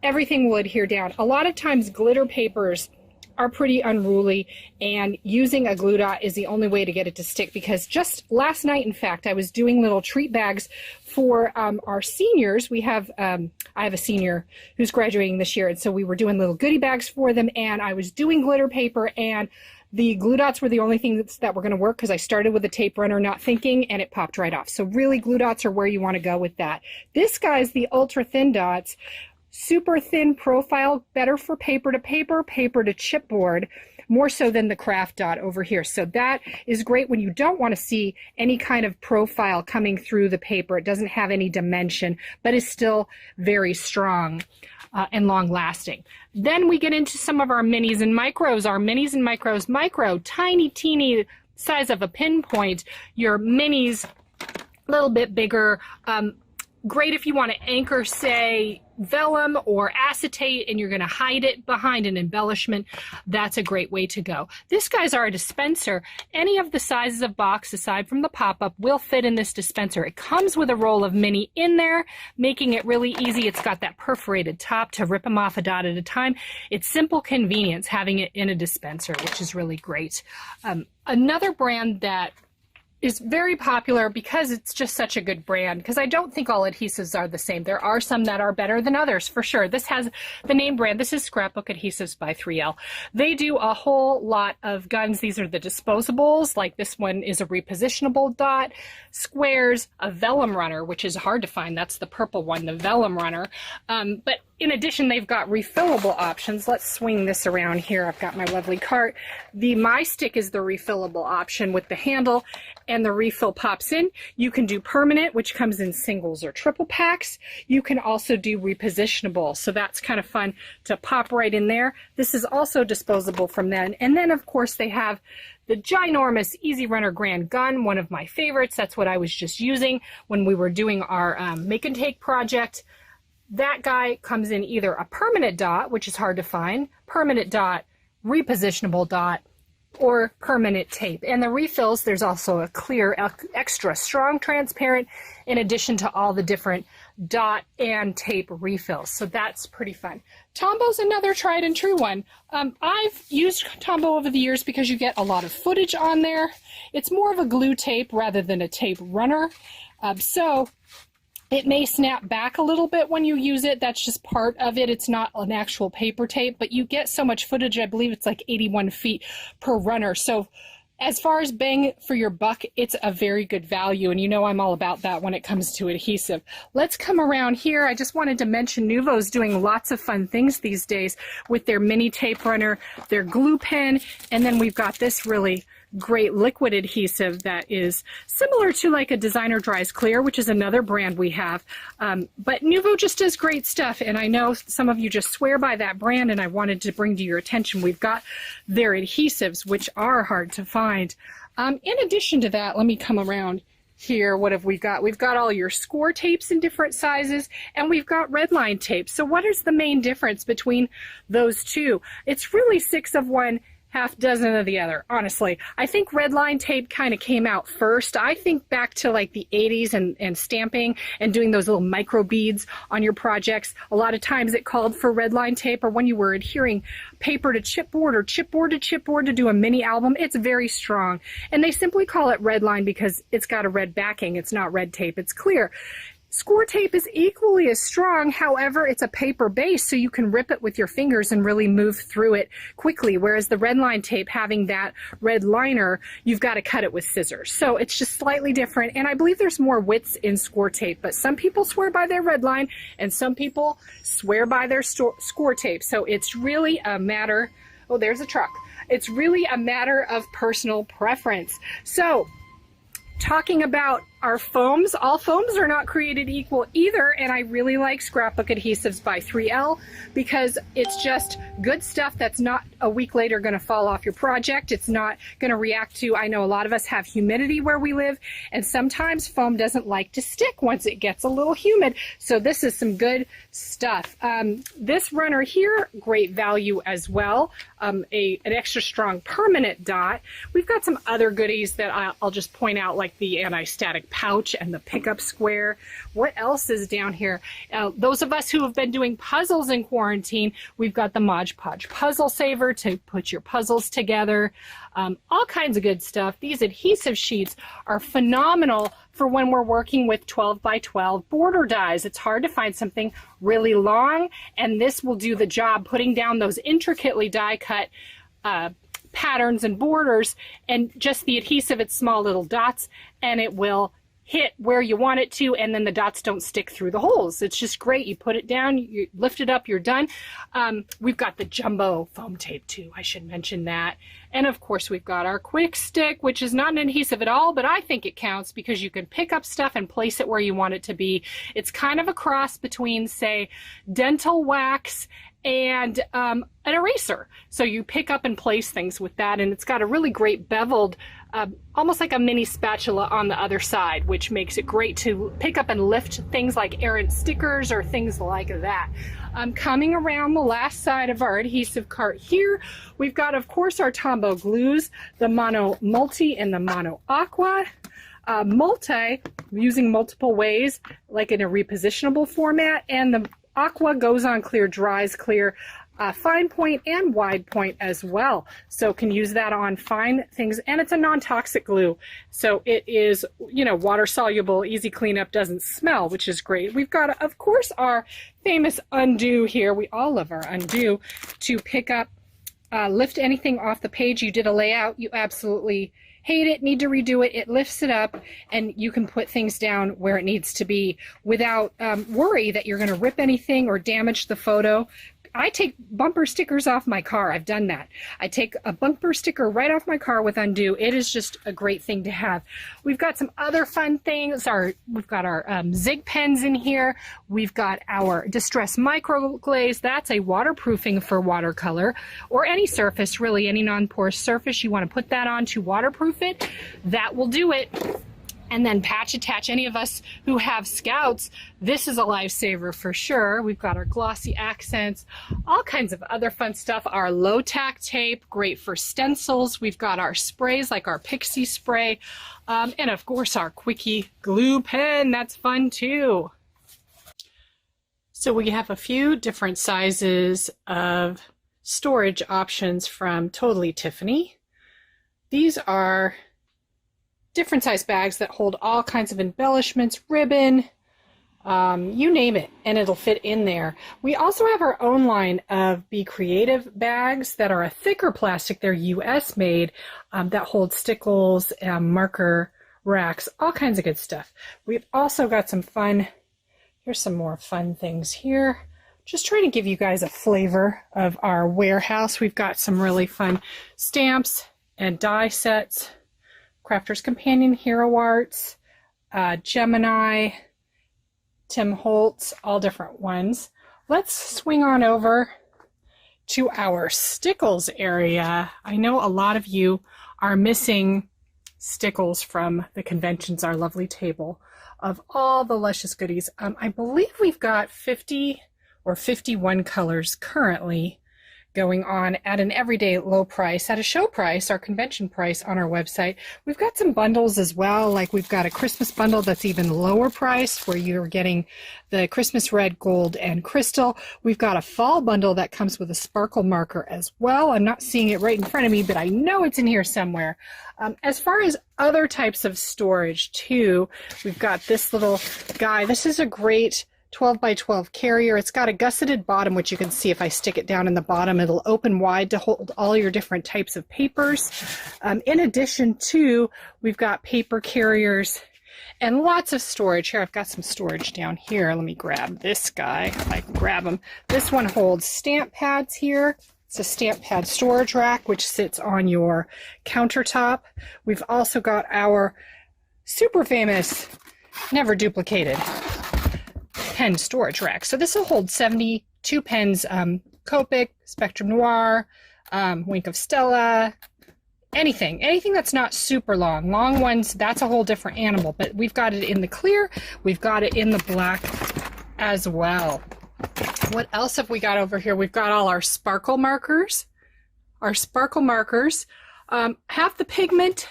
Everything will adhere down. A lot of times glitter papers are pretty unruly, and using a glue dot is the only way to get it to stick, because just last night, in fact, I was doing little treat bags for our seniors. We have I have a senior who's graduating this year, and so we were doing little goodie bags for them, and I was doing glitter paper, and the glue dots were the only thing that were going to work, because I started with a tape runner not thinking, and it popped right off. So really, glue dots are where you want to go with that. This guy's the ultra thin dots. Super thin profile, better for paper to paper, paper to chipboard, more so than the craft dot over here. So that is great when you don't want to see any kind of profile coming through the paper. It doesn't have any dimension, but is still very strong and long lasting. Then we get into some of our minis and micros. Our minis and micros, micro, tiny, teeny, size of a pinpoint. Your minis, a little bit bigger. Great if you want to anchor, say, vellum or acetate, and you're going to hide it behind an embellishment. That's a great way to go. This guy's our dispenser. Any of the sizes of box aside from the pop-up will fit in this dispenser. It comes with a roll of mini in there, making it really easy. It's got that perforated top to rip them off a dot at a time. It's simple convenience having it in a dispenser, which is really great. Another brand that is very popular because it's just such a good brand, because I don't think all adhesives are the same. There are some that are better than others, for sure. This has the name brand. This is Scrapbook Adhesives by 3L. They do a whole lot of guns. These are the disposables, like this one is a repositionable dot, squares, a vellum runner, which is hard to find. That's the purple one, the vellum runner. But in addition, they've got refillable options. Let's swing this around here. I've got my lovely cart. The My Stick is the refillable option with the handle, and the refill pops in. You can do permanent, which comes in singles or triple packs. You can also do repositionable, so that's kind of fun to pop right in there. This is also disposable from then. And then, of course, they have the ginormous Easy Runner Grand Gun, one of my favorites. That's what I was just using when we were doing our Make and Take project. That guy comes in either a permanent dot, which is hard to find, permanent dot, repositionable dot, or permanent tape. And the refills, there's also a clear, extra strong transparent, in addition to all the different dot and tape refills. So that's pretty fun. Tombo's another tried and true one. I've used Tombow over the years because you get a lot of footage on there. It's more of a glue tape rather than a tape runner. So it may snap back a little bit when you use it. That's just part of it. It's not an actual paper tape, but you get so much footage. I believe it's like 81 feet per runner. So as far as bang for your buck, it's a very good value. And you know I'm all about that when it comes to adhesive. Let's come around here. I just wanted to mention Nuvo's doing lots of fun things these days with their mini tape runner, their glue pen, and then we've got this really great liquid adhesive that is similar to like a Designer Dries Clear, which is another brand we have. But Nuvo just does great stuff, and I know some of you just swear by that brand, and I wanted to bring to your attention we've got their adhesives, which are hard to find. In addition to that, let me come around here. What have we got? We've got all your score tapes in different sizes, and we've got red line tape. So what is the main difference between those two? It's really 6 of one, half dozen of the other, honestly. I think red line tape kind of came out first. I think back to like the 80s and stamping and doing those little micro beads on your projects. A lot of times it called for red line tape, or when you were adhering paper to chipboard or chipboard to chipboard to do a mini album, it's very strong. And they simply call it red line because it's got a red backing. It's not red tape, it's clear. Score tape is equally as strong, however, it's a paper base, so you can rip it with your fingers and really move through it quickly, whereas the red line tape, having that red liner, you've got to cut it with scissors. So it's just slightly different, and I believe there's more widths in score tape, but some people swear by their red line, and some people swear by their score tape. So it's really a matter, oh, there's a truck. It's really a matter of personal preference. So, talking about our foams, all foams are not created equal either, and I really like Scrapbook Adhesives by 3L because it's just good stuff that's not a week later going to fall off your project. It's not going to react to, I know a lot of us have humidity where we live, and sometimes foam doesn't like to stick once it gets a little humid, so this is some good stuff. This runner here, great value as well, an extra strong permanent dot. We've got some other goodies that I'll just point out, like the anti-static pouch and the pickup square. What else is down here? Those of us who have been doing puzzles in quarantine, we've got the Mod Podge puzzle saver to put your puzzles together. All kinds of good stuff. These adhesive sheets are phenomenal for when we're working with 12 by 12 border dies. It's hard to find something really long, and this will do the job, putting down those intricately die cut patterns and borders, and just the adhesive, it's small little dots, and it will hit where you want it to, and then the dots don't stick through the holes. It's just great. You put it down, you lift it up, you're done. We've got the jumbo foam tape too, I should mention that. And of course we've got our quick stick, which is not an adhesive at all, but I think it counts because you can pick up stuff and place it where you want it to be. It's kind of a cross between, say, dental wax and an eraser. So you pick up and place things with that, and it's got a really great beveled, almost like a mini spatula on the other side, which makes it great to pick up and lift things like errant stickers or things like that. Coming around the last side of our adhesive cart here, we've got, of course, our Tombow glues, the Mono Multi and the Mono Aqua. Multi, using multiple ways, like in a repositionable format, and the Aqua goes on clear, dries clear, fine point and wide point as well. So can use that on fine things, and it's a non-toxic glue. So it is, you know, water soluble, easy cleanup, doesn't smell, which is great. We've got, of course, our famous undo here. We all love our undo to pick up, lift anything off the page. You did a layout, you absolutely hate it, need to redo it, it lifts it up, and you can put things down where it needs to be without worry that you're going to rip anything or damage the photo. I take bumper stickers off my car. I've done that. I take a bumper sticker right off my car with undo. It is just a great thing to have. We've got some other fun things. We've got our Zig pens in here. We've got our Distress Micro Glaze. That's a waterproofing for watercolor, or any surface, really, any non-porous surface. You want to put that on to waterproof it. That will do it. And then patch attach. Any of us who have Scouts, this is a lifesaver for sure. We've got our glossy accents, all kinds of other fun stuff. Our low tack tape, great for stencils. We've got our sprays like our Pixie spray, and of course our Quickie glue pen. That's fun too. So we have a few different sizes of storage options from Totally Tiffany. These are different size bags that hold all kinds of embellishments, ribbon, you name it, and it'll fit in there. We also have our own line of Be Creative bags that are a thicker plastic. They're US made, that hold stickles, marker racks, all kinds of good stuff. We've also got some fun, here's some more fun things here. Just trying to give you guys a flavor of our warehouse. We've got some really fun stamps and die sets. Crafter's Companion, Hero Arts, Gemini, Tim Holtz, all different ones. Let's swing on over to our stickles area. I know a lot of you are missing stickles from the conventions, our lovely table of all the luscious goodies. I believe we've got 50 or 51 colors currently, going on at an everyday low price, at a show price, our convention price on our website. We've got some bundles as well, like we've got a Christmas bundle that's even lower priced where you're getting the Christmas red, gold, and crystal. We've got a fall bundle that comes with a sparkle marker as well. I'm not seeing it right in front of me, but I know it's in here somewhere. As far as other types of storage too, we've got this little guy. This is a great 12 by 12 carrier. It's got a gusseted bottom, which you can see if I stick it down in the bottom, it'll open wide to hold all your different types of papers. In addition to, we've got paper carriers and lots of storage. Here, I've got some storage down here. Let me grab this guy, if I can grab him. This one holds stamp pads here. It's a stamp pad storage rack, which sits on your countertop. We've also got our super famous, never duplicated pen storage rack. So this will hold 72 pens, Copic, Spectrum Noir, Wink of Stella, anything that's not super long. Long ones, that's a whole different animal, but we've got it in the clear, we've got it in the black as well. What else have we got over here? We've got all our sparkle markers. Our sparkle markers have the pigment,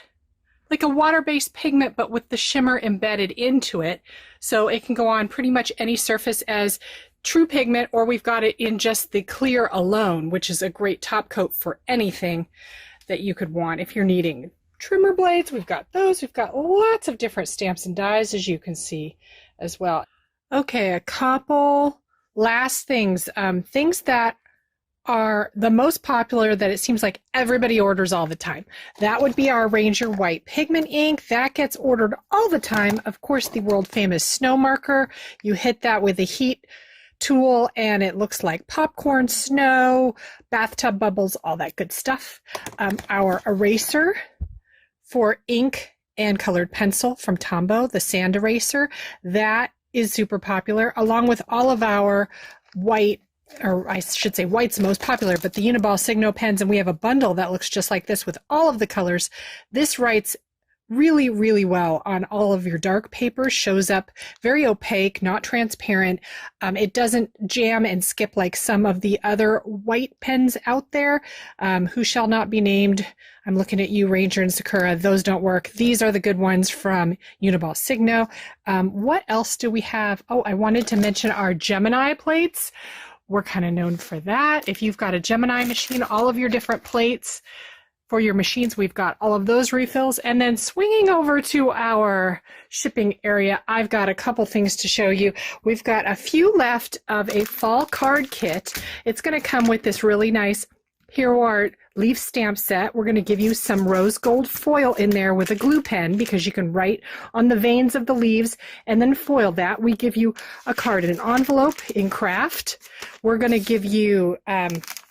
like a water-based pigment, but with the shimmer embedded into it. So it can go on pretty much any surface as true pigment, or we've got it in just the clear alone, which is a great top coat for anything that you could want. If you're needing trimmer blades, we've got those. We've got lots of different stamps and dies, as you can see as well. Okay, a couple last things, things that are the most popular that it seems like everybody orders all the time. That would be our Ranger White Pigment ink. That gets ordered all the time. Of course, the world famous snow marker. You hit that with a heat tool and it looks like popcorn, snow, bathtub bubbles, all that good stuff. Our eraser for ink and colored pencil from Tombow, the sand eraser. That is super popular, along with all of our white, or I should say white's most popular, but the Uniball Signo pens, and we have a bundle that looks just like this with all of the colors. This writes really, really well on all of your dark papers, shows up very opaque, not transparent. It doesn't jam and skip like some of the other white pens out there, who shall not be named. I'm looking at you, Ranger and Sakura. Those don't work. These are the good ones from Uniball Signo. What else do we have? Oh, I wanted to mention our Gemini plates. We're kind of known for that. If you've got a Gemini machine, all of your different plates for your machines, we've got all of those refills. And then swinging over to our shipping area, I've got a couple things to show you. We've got a few left of a fall card kit. It's going to come with this really nice Hero Art leaf stamp set. We're going to give you some rose gold foil in there with a glue pen because you can write on the veins of the leaves and then foil that. We give you a card in an envelope in craft. We're going to give you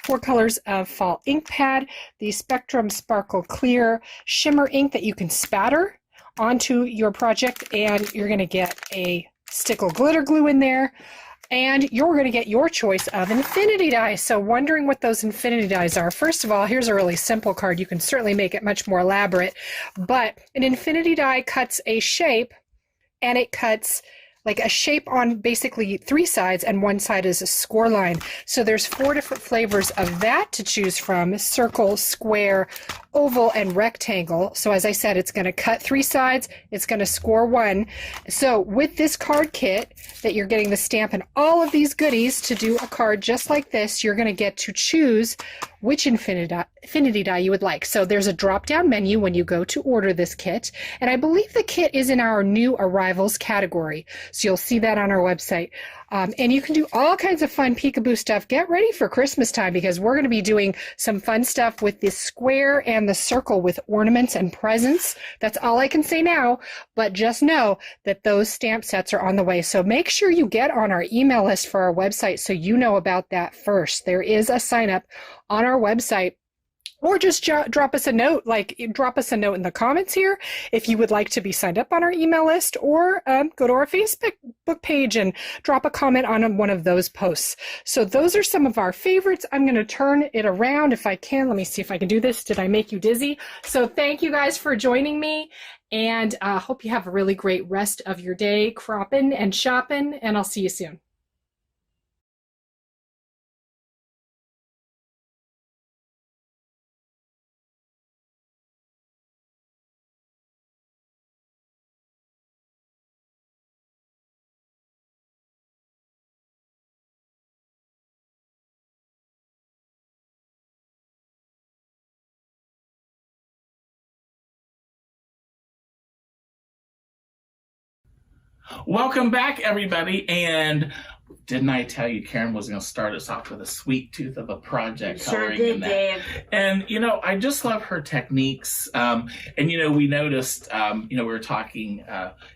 4 colors of fall ink pad, the Spectrum Sparkle Clear Shimmer ink that you can spatter onto your project, and you're going to get a stickle glitter glue in there. And you're going to get your choice of infinity dies. So wondering what those infinity dies are. First of all, here's a really simple card. You can certainly make it much more elaborate. But an infinity die cuts a shape, and it cuts like a shape on basically 3 sides, and one side is a score line. So there's 4 different flavors of that to choose from: circle, square, oval, and rectangle. So as I said, it's going to cut 3 sides, it's going to score 1. So with this card kit that you're getting the stamp and all of these goodies to do a card just like this, you're going to get to choose which infinity die you would like. So there's a drop-down menu when you go to order this kit, and I believe the kit is in our new arrivals category. So you'll see that on our website. And you can do all kinds of fun peekaboo stuff. Get ready for Christmas time because we're going to be doing some fun stuff with the square and the circle with ornaments and presents. That's all I can say now, but just know that those stamp sets are on the way. So make sure you get on our email list for our website so you know about that first. There is a sign up on our website. Or just drop us a note, drop us a note in the comments here if you would like to be signed up on our email list, or go to our Facebook page and drop a comment on one of those posts. So those are some of our favorites. I'm going to turn it around if I can. Let me see if I can do this. Did I make you dizzy? So thank you guys for joining me, and hope you have a really great rest of your day cropping and shopping, and I'll see you soon. Welcome back, everybody. And didn't I tell you Karen was going to start us off with a sweet tooth of a project? Sure did, Dave. And, you know, I just love her techniques. And, you know, we noticed, you know, we were talking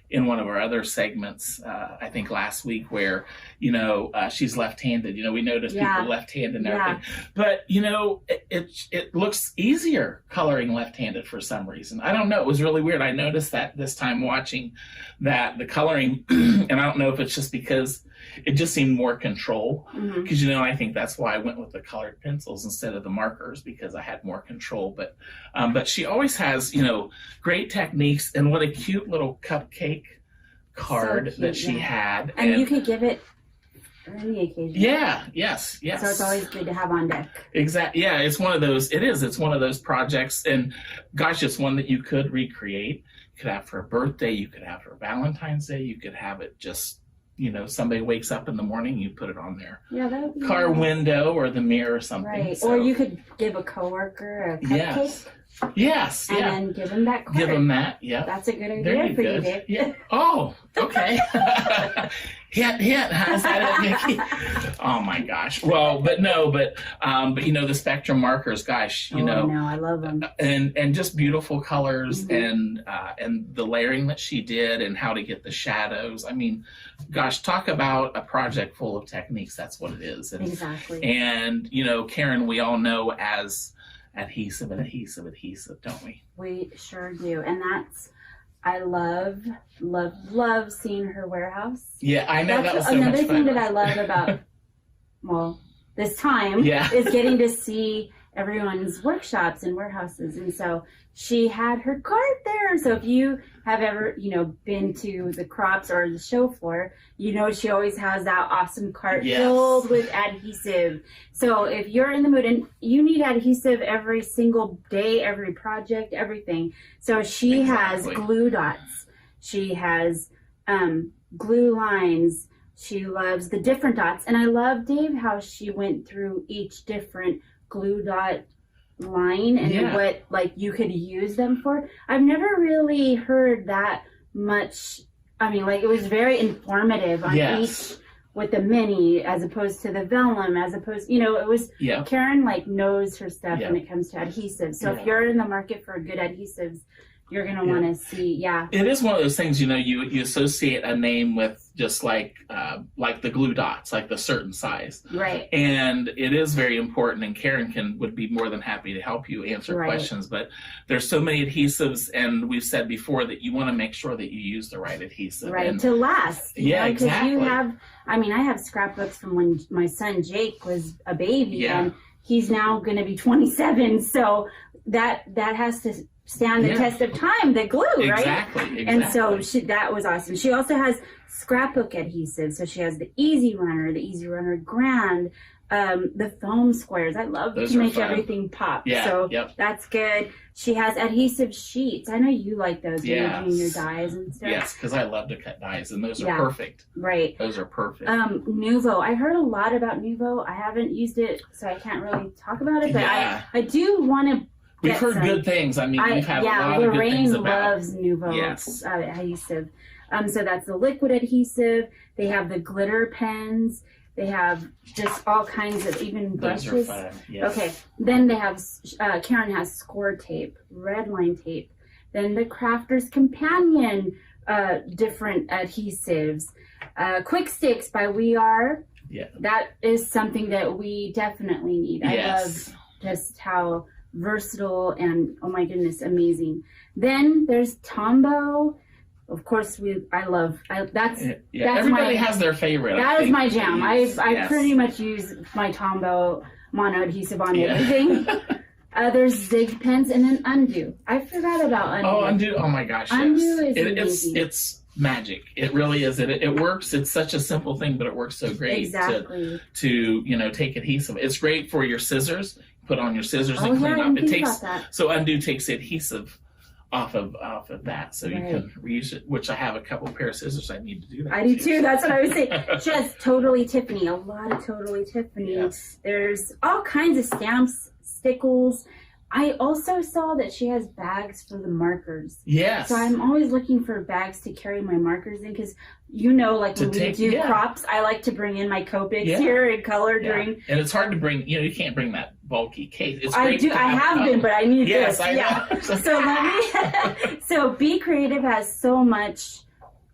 in one of our other segments, I think last week, where, you know, she's left-handed. You know, we noticed people left-handed and everything. But, you know, it looks easier coloring left-handed for some reason. I don't know. It was really weird. I noticed that this time watching that the coloring, and I don't know if it's just because it just seemed more control, because, you know, I think that's why I went with the colored pencils instead of the markers, because I had more control. But she always has, you know, great techniques, and what a cute little cupcake card that she had. And you could give it for any occasion. Yeah, yes. So it's always good to have on deck. Exactly. Yeah, it's one of those, it's one of those projects, and gosh, it's one that you could recreate. You could have for a birthday, you could have for Valentine's Day, you could have it just, you know, somebody wakes up in the morning, you put it on their that would be car window or the mirror or something. Right. So, or you could give a coworker a cupcake. Yes. And then give them that card. Give them that. Yeah. That's a good idea for you, Dave. Yeah. Oh, okay. Hint. How's that, Vicki? Oh my gosh. Well, but you know, the spectrum markers, gosh, you know. No, I love them. And just beautiful colors, and the layering that she did, and how to get the shadows. I mean, gosh, talk about a project full of techniques. That's what it is. And, exactly. And, you know, Karen, we all know as adhesive, don't we? We sure do. And that's, I love seeing her warehouse. Yeah, I know. That's that was so another much thing fun. that I love about, well, this time is getting to see everyone's workshops and warehouses. And so she had her card there. So if you have ever, you know, been to the crops or the show floor, you know, she always has that awesome cart filled with adhesive. So if you're in the mood and you need adhesive every single day, every project, everything. So she has glue dots. She has glue lines. She loves the different dots. And I love, Dave, how she went through each different glue dot line and what like you could use them for. I've never really heard that much. I mean, like, it was very informative on each with the mini as opposed to the vellum, as opposed, you know, it was Karen like knows her stuff when it comes to adhesives. So if you're in the market for good adhesives, you're going to want to see, It is one of those things, you know, you associate a name with just like the glue dots, like the certain size. Right. And it is very important, and Karen would be more than happy to help you answer questions. But there's so many adhesives, and we've said before that you want to make sure that you use the right adhesive. Right, and, to last. Yeah, know, exactly. You have, I mean, I have scrapbooks from when my son Jake was a baby, and he's now going to be 27. So that has to stand the test of time, the glue, right? Exactly. And so that was awesome. She also has scrapbook adhesive. So she has the Easy Runner Grand, the foam squares. I love to make everything pop. Yeah, so that's good. She has adhesive sheets. I know you like those when you're doing your dies and stuff. Yes, because I love to cut dies, and those are perfect. Right. Those are perfect. Nuvo. I heard a lot about Nuvo. I haven't used it, so I can't really talk about it, but I do want to. We've heard good things. I mean, we've had a lot of good things about. Lorraine loves Nuvo adhesive. So that's the liquid adhesive. They have the glitter pens. They have just all kinds of, even brushes. Those are fun. Yes. Okay. Then they have, Karen has score tape, red line tape. Then the Crafter's Companion, different adhesives. Quick Sticks by We Are. Yeah. That is something that we definitely need. I love just how versatile and, oh my goodness, amazing. Then there's Tombow. Of course, that's everybody has their favorite. That is my jam. I pretty much use my Tombow mono adhesive on everything. There's Zig pens, and then Undo. I forgot about Undo. Oh, Undo! Oh my gosh, Undo is amazing. It's magic. It really is. It works. It's such a simple thing, but it works so great. Exactly. To take adhesive. It's great for your scissors. Put on your scissors and clean up. It takes Undo takes adhesive off of that, so you can reuse it. Which I have a couple pair of scissors. I need to do that. I do too. That's what I was saying. She has Totally Tiffany. A lot of Totally Tiffany. Yes. There's all kinds of stamps, stickles. I also saw that she has bags for the markers. Yes. So I'm always looking for bags to carry my markers in because, you know, like when we do crops, I like to bring in my Copics here in color during. And it's hard to bring, you know, you can't bring that bulky case. It's I have been, but I need this. I know. So let me, so Be Creative has so much.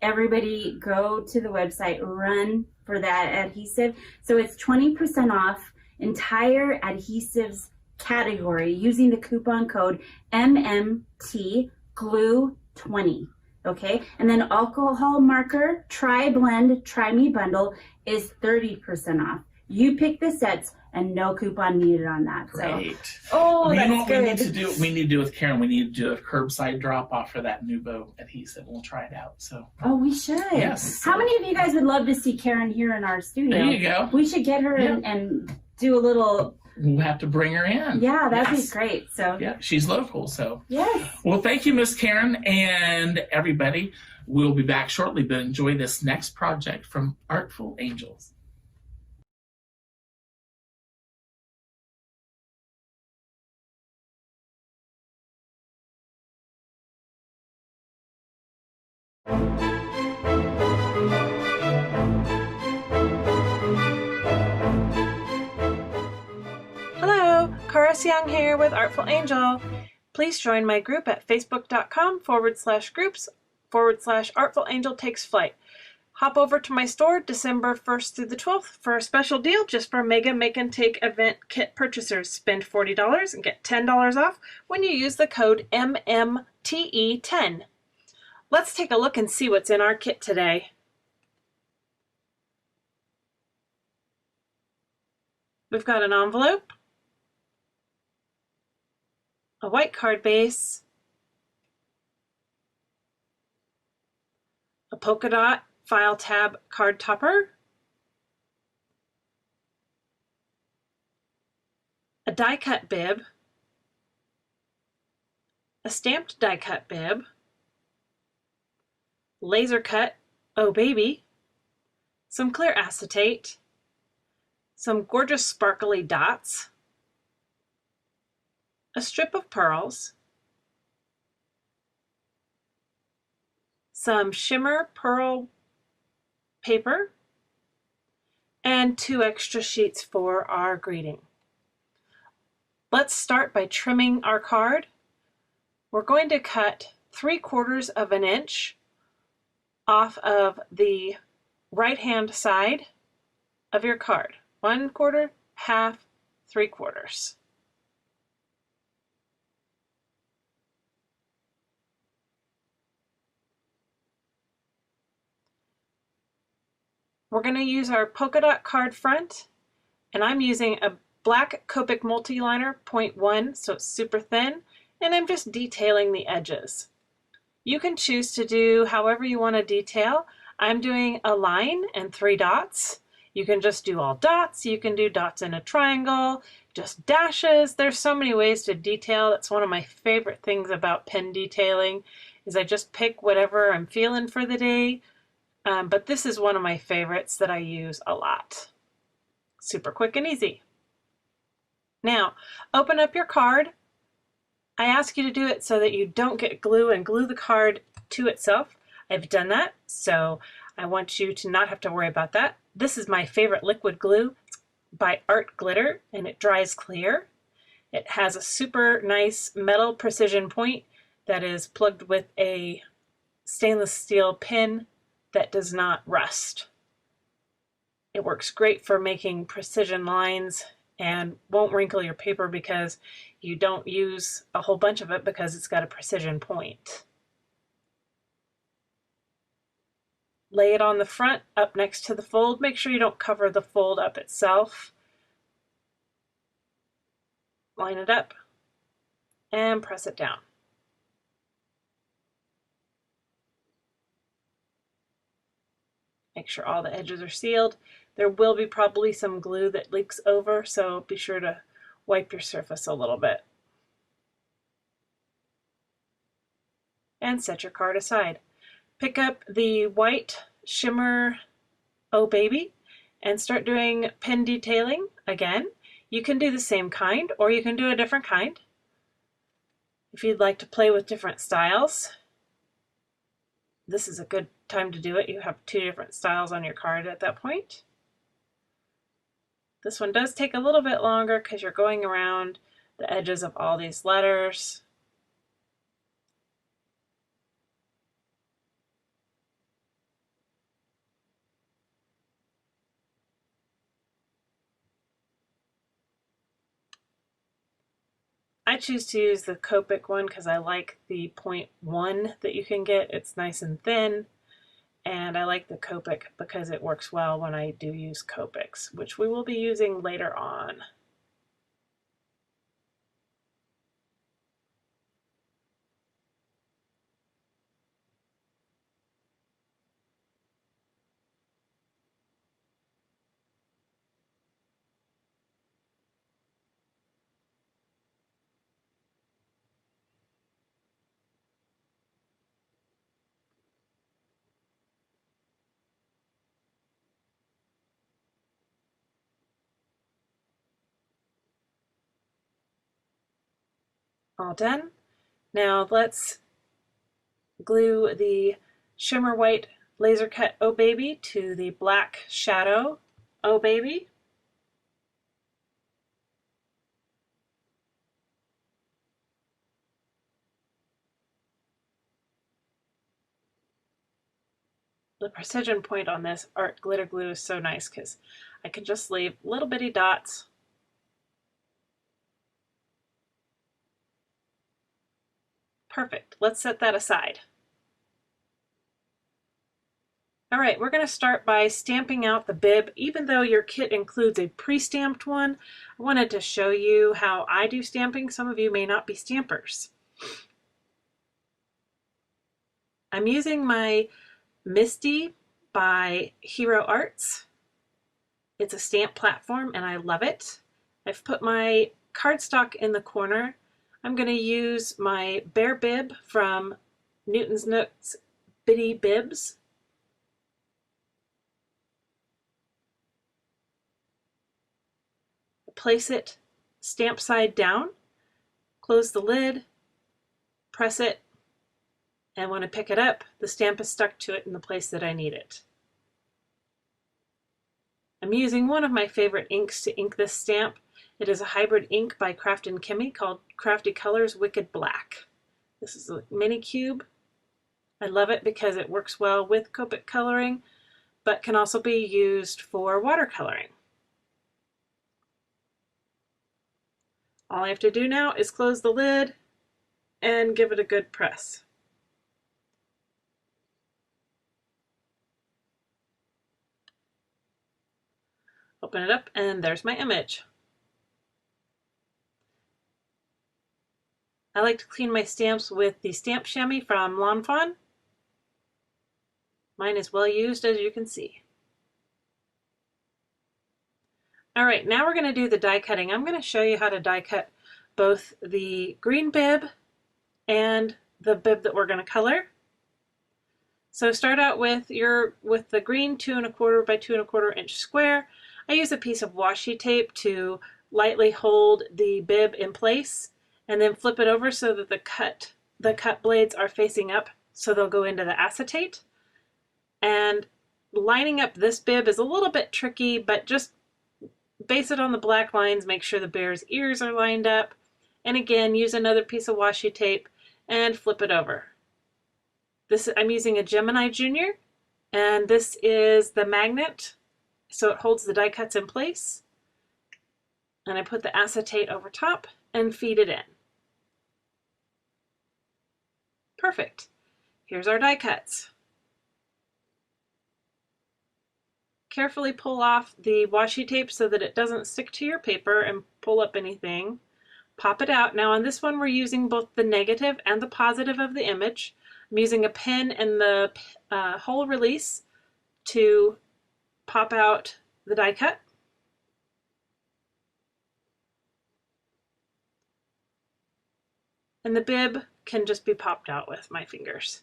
Everybody go to the website, run for that adhesive. So it's 20% off entire adhesives category using the coupon code MMT glue 20. Okay, and then alcohol marker Try Blend Try Me bundle is 30% off. You pick the sets and no coupon needed on that. Great. So, you know what good. We need to do with Karen. We need to do a curbside drop off for that Nuvo adhesive. We'll try it out. So. Oh, we should. Yes. How many of you guys would love to see Karen here in our studio? There you go. We should get her and do a little. We'll have to bring her in. Yeah, that'd be great. So yeah, she's local. So yes. Well, thank you, Miss Karen, and everybody. We'll be back shortly, but enjoy this next project from Artful Angels. Young here with Artful Angel. Please join my group at facebook.com/groups/Artful Angel Takes Flight. Hop over to my store December 1st through the 12th for a special deal just for Mega Make Take event kit purchasers. Spend $40 and get $10 off when you use the code MMTE10. Let's take a look and see what's in our kit today. We've got an envelope, a white card base, a polka dot file tab card topper, a die cut bib, a stamped die cut bib, laser cut Oh Baby, some clear acetate, some gorgeous sparkly dots, a strip of pearls, some shimmer pearl paper, and 2 extra sheets for our greeting. Let's start by trimming our card. We're going to cut 3/4 of an inch off of the right-hand side of your card. 1/4, half, 3/4. We're going to use our polka dot card front, and I'm using a black Copic multiliner 0.1, so it's super thin, and I'm just detailing the edges. You can choose to do however you want to detail. I'm doing a line and 3 dots. You can just do all dots. You can do dots in a triangle, just dashes. There's so many ways to detail. That's one of my favorite things about pen detailing, is I just pick whatever I'm feeling for the day. But this is one of my favorites that I use a lot. Super quick and easy. Now, open up your card. I ask you to do it so that you don't get glue and glue the card to itself. I've done that, so I want you to not have to worry about that. This is my favorite liquid glue. It's by Art Glitter, and it dries clear. It has a super nice metal precision point that is plugged with a stainless steel pin that does not rust. It works great for making precision lines and won't wrinkle your paper because you don't use a whole bunch of it because it's got a precision point. Lay it on the front up next to the fold. Make sure you don't cover the fold up itself. Line it up and press it down. Make sure all the edges are sealed. There will be probably some glue that leaks over, so be sure to wipe your surface a little bit. And set your card aside. Pick up the white shimmer Oh Baby and start doing pen detailing again. You can do the same kind or you can do a different kind. If you'd like to play with different styles, this is a good time to do it. You have 2 different styles on your card at that point. This one does take a little bit longer because you're going around the edges of all these letters. I choose to use the Copic one because I like the 0.1 that you can get. It's nice and thin, and I like the Copic because it works well when I do use Copics, which we will be using later on. All done. Now let's glue the shimmer white laser cut Oh Baby to the black shadow Oh Baby. The precision point on this art glitter glue is so nice because I can just leave little bitty dots. Perfect. Let's set that aside. All right, we're going to start by stamping out the bib. Even though your kit includes a pre-stamped one, I wanted to show you how I do stamping. Some of you may not be stampers. I'm using my Misty by Hero Arts. It's a stamp platform and I love it. I've put my cardstock in the corner. I'm going to use my Bear Bib from Newton's Nooks Bitty Bibs. Place it stamp side down, close the lid, press it, and when I pick it up, the stamp is stuck to it in the place that I need it. I'm using one of my favorite inks to ink this stamp. It is a hybrid ink by Craft & Kimmy called Crafty Colors Wicked Black. This is a mini cube. I love it because it works well with Copic coloring, but can also be used for watercoloring. All I have to do now is close the lid and give it a good press. Open it up and there's my image. I like to clean my stamps with the stamp chamois from Lawn Fawn. Mine is well used, as you can see. All right, now we're going to do the die cutting. I'm going to show you how to die cut both the green bib and the bib that we're going to color. So start out with the green 2 1/4 by 2 1/4 inch square. I use a piece of washi tape to lightly hold the bib in place and then flip it over so that the cut blades are facing up so they'll go into the acetate. And lining up this bib is a little bit tricky, but just base it on the black lines, make sure the bear's ears are lined up, and again use another piece of washi tape and flip it over. I'm using a Gemini Junior, and this is the magnet, so it holds the die cuts in place. And I put the acetate over top and feed it in. Perfect. Here's our die cuts. Carefully pull off the washi tape so that it doesn't stick to your paper and pull up anything. Pop it out. Now on this one we're using both the negative and the positive of the image. I'm using a pen and the hole release to pop out the die cut. And the bib can just be popped out with my fingers.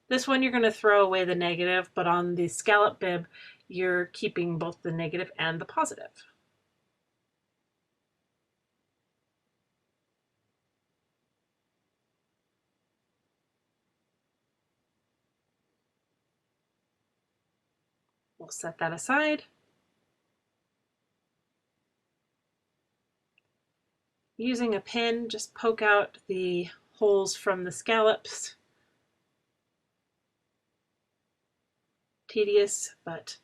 This one you're going to throw away the negative, but on the scallop bib you're keeping both the negative and the positive. We'll set that aside. Using a pin, just poke out the holes from the scallops. Tedious, but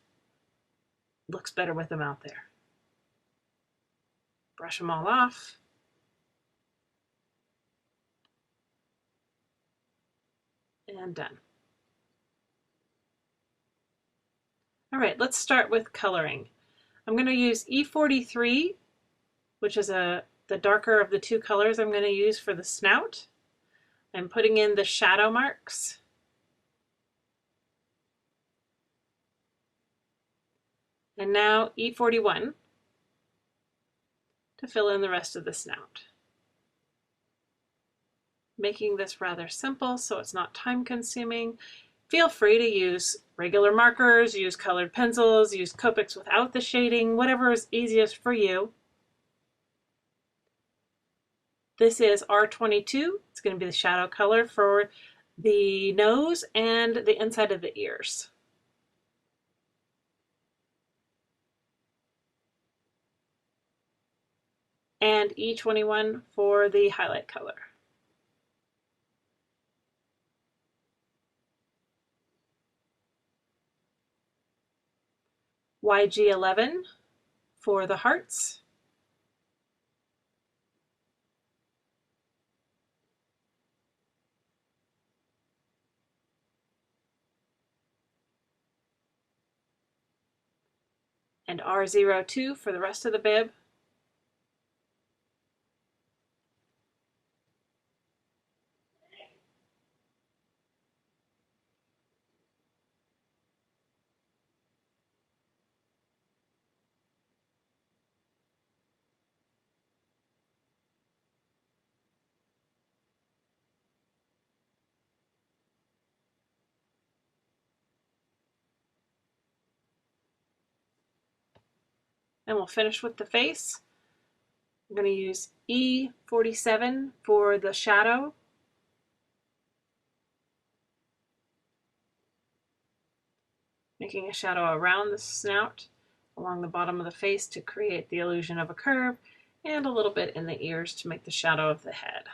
looks better with them out there. Brush them all off. And done. All right, let's start with coloring. I'm going to use E43, which is the darker of the two colors I'm going to use for the snout. I'm putting in the shadow marks. And now E41 to fill in the rest of the snout. Making this rather simple so it's not time consuming. Feel free to use regular markers, use colored pencils, use Copics without the shading, whatever is easiest for you. This is R22. It's going to be the shadow color for the nose and the inside of the ears. And E21 for the highlight color. YG11 for the hearts. And R02 for the rest of the bib. And we'll finish with the face. I'm going to use E47 for the shadow. Making a shadow around the snout, along the bottom of the face to create the illusion of a curve, and a little bit in the ears to make the shadow of the head.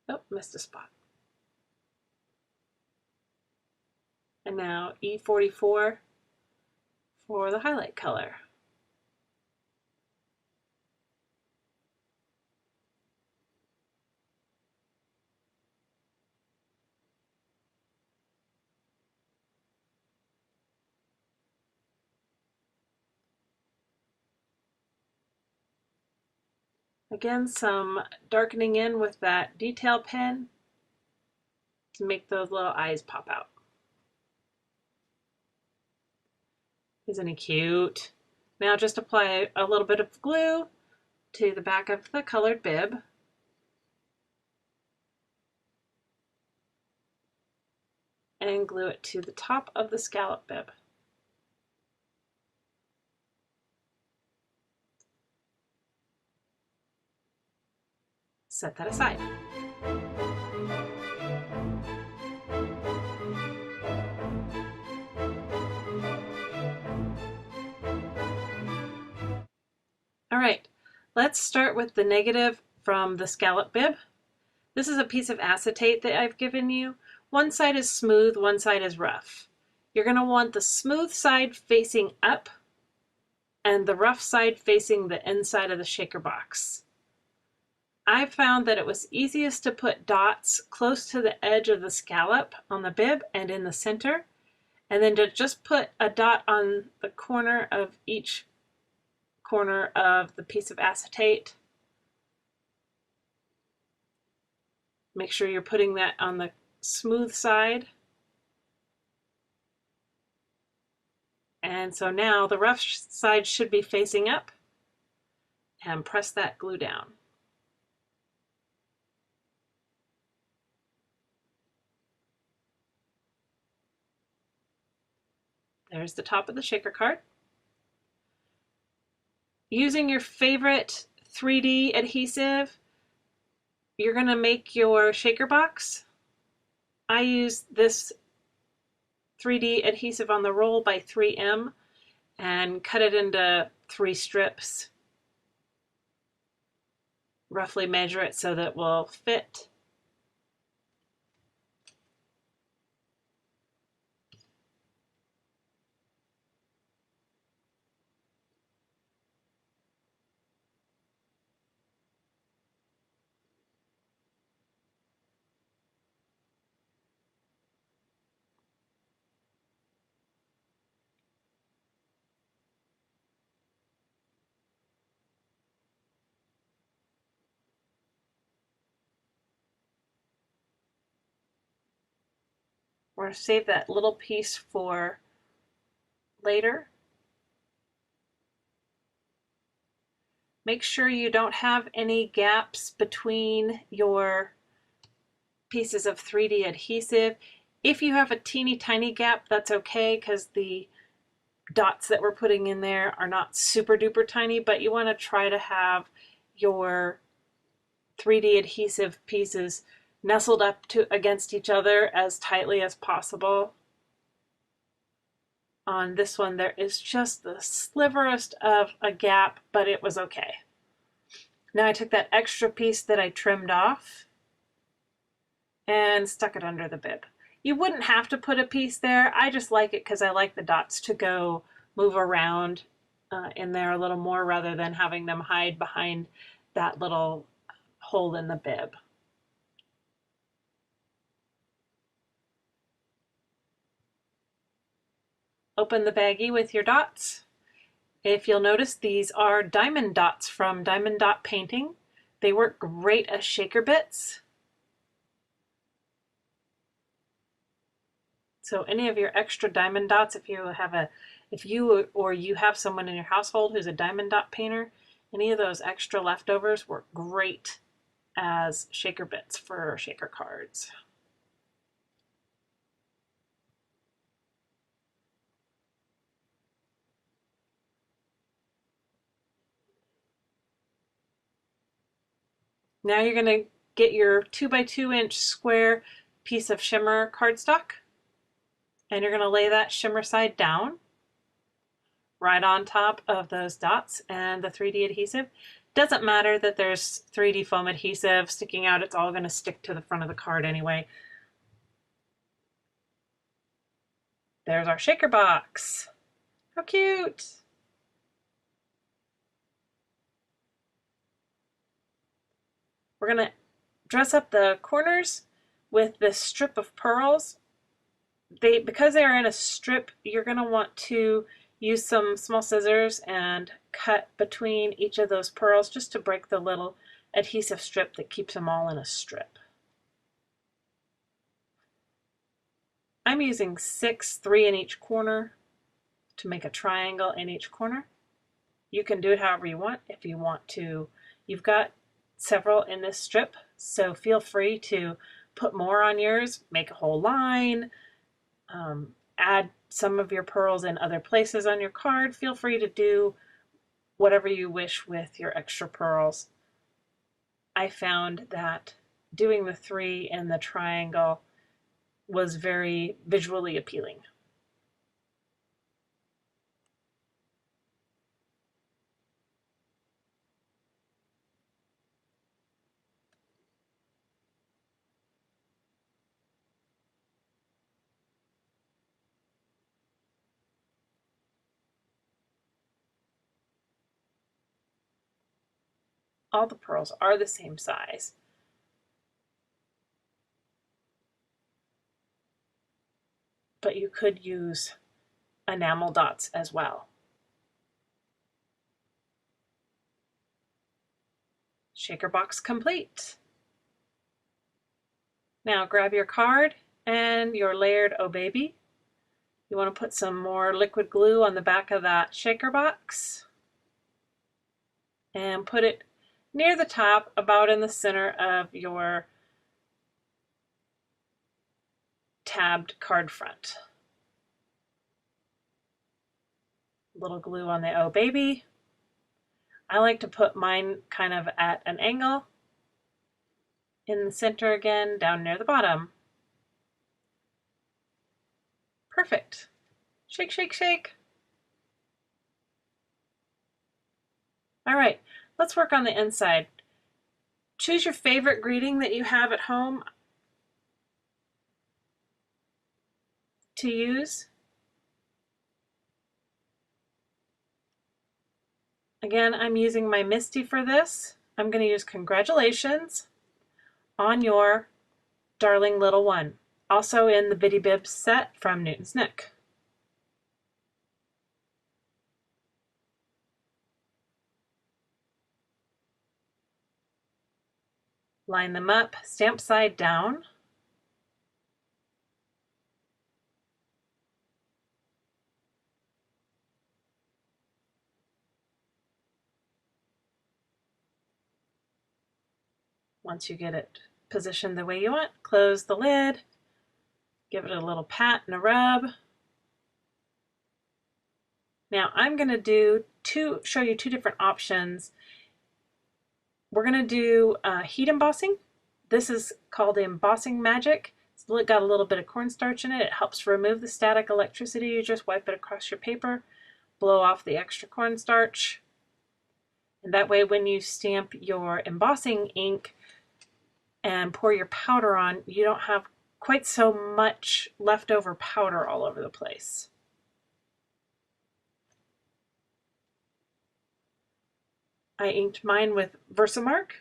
Oh, missed a spot. And now E44 for the highlight color. Again, some darkening in with that detail pen to make those little eyes pop out. Isn't he cute? Now just apply a little bit of glue to the back of the colored bib. And glue it to the top of the scallop bib. Set that aside. All right, let's start with the negative from the scallop bib. This is a piece of acetate that I've given you. One side is smooth, one side is rough. You're going to want the smooth side facing up and the rough side facing the inside of the shaker box. I found that it was easiest to put dots close to the edge of the scallop on the bib and in the center, and then to just put a dot on the corner of each corner of the piece of acetate. Make sure you're putting that on the smooth side. And so now the rough side should be facing up, and press that glue down. There's the top of the shaker card. Using your favorite 3D adhesive, you're going to make your shaker box I use this 3D adhesive on the roll by 3M and cut it into 3 strips. Roughly measure it so that it will fit. We're going to save that little piece for later. Make sure you don't have any gaps between your pieces of 3D adhesive. If you have a teeny tiny gap, that's okay, because the dots that we're putting in there are not super duper tiny, but you want to try to have your 3D adhesive pieces nestled up against each other as tightly as possible. On this one, there is just the sliverest of a gap, but it was okay. Now I took that extra piece that I trimmed off and stuck it under the bib. You wouldn't have to put a piece there. I just like it because I like the dots to move around in there a little more rather than having them hide behind that little hole in the bib. Open the baggie with your dots. If you'll notice, these are diamond dots from Diamond Dot Painting. They work great as shaker bits. So any of your extra diamond dots, if you have someone in your household who's a diamond dot painter, any of those extra leftovers work great as shaker bits for shaker cards. Now you're going to get your 2x2-inch square piece of shimmer cardstock, and you're going to lay that shimmer side down right on top of those dots and the 3D adhesive. Doesn't matter that there's 3D foam adhesive sticking out, it's all going to stick to the front of the card anyway. There's our shaker box. How cute! We're going to dress up the corners with this strip of pearls. Because they are in a strip, you're going to want to use some small scissors and cut between each of those pearls just to break the little adhesive strip that keeps them all in a strip. I'm using 6, 3 in each corner to make a triangle in each corner. You can do it however you want. If you want to, you've got several in this strip, so feel free to put more on yours, make a whole line, add some of your pearls in other places on your card. Feel free to do whatever you wish with your extra pearls. I found that doing the 3 in the triangle was very visually appealing. All the pearls are the same size. But you could use enamel dots as well. Shaker box complete. Now grab your card and your layered Oh Baby. You want to put some more liquid glue on the back of that shaker box and put it near the top, about in the center of your tabbed card front. A little glue on the Oh Baby. I like to put mine kind of at an angle in the center again, down near the bottom. Perfect. Shake, shake, shake. All right, let's work on the inside. Choose your favorite greeting that you have at home to use. Again, I'm using my Misty for this. I'm going to use congratulations on your darling little one. Also in the Bitty Bibs set from Newton's Nook. Line them up, stamp side down. Once you get it positioned the way you want, close the lid, give it a little pat and a rub. Now I'm going to show you two different options. We're going to do heat embossing. This is called Embossing Magic. It's got a little bit of cornstarch in it. It helps remove the static electricity. You just wipe it across your paper, blow off the extra cornstarch. And that way when you stamp your embossing ink and pour your powder on, you don't have quite so much leftover powder all over the place. I inked mine with Versamark.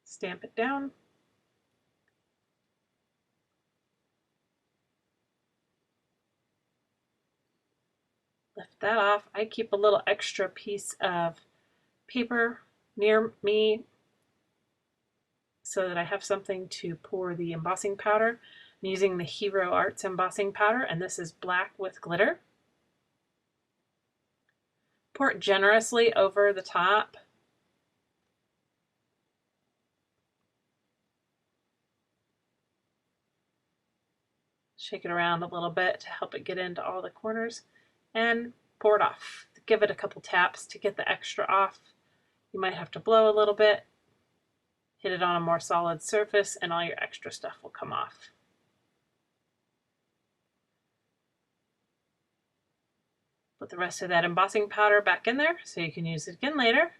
Stamp it down. Lift that off. I keep a little extra piece of paper near me so that I have something to pour the embossing powder. I'm using the Hero Arts embossing powder, and this is black with glitter. Pour it generously over the top. Shake it around a little bit to help it get into all the corners, and pour it off. Give it a couple taps to get the extra off. You might have to blow a little bit, hit it on a more solid surface, and all your extra stuff will come off. Put the rest of that embossing powder back in there so you can use it again later.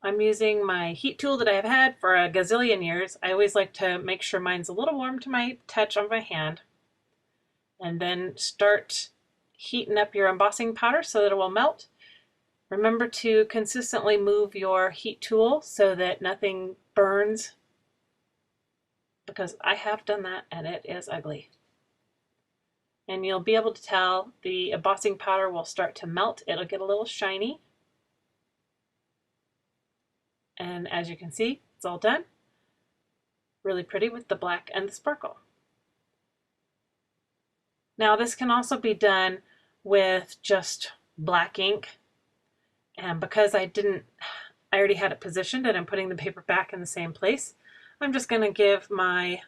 I'm using my heat tool that I've had for a gazillion years. I always like to make sure mine's a little warm to my touch on my hand. And then start heating up your embossing powder so that it will melt. Remember to consistently move your heat tool so that nothing burns, because I have done that and it is ugly. And you'll be able to tell the embossing powder will start to melt. It'll get a little shiny. And as you can see, it's all done. Really pretty with the black and the sparkle. Now this can also be done with just black ink. And because I already had it positioned and I'm putting the paper back in the same place, I'm just going to give my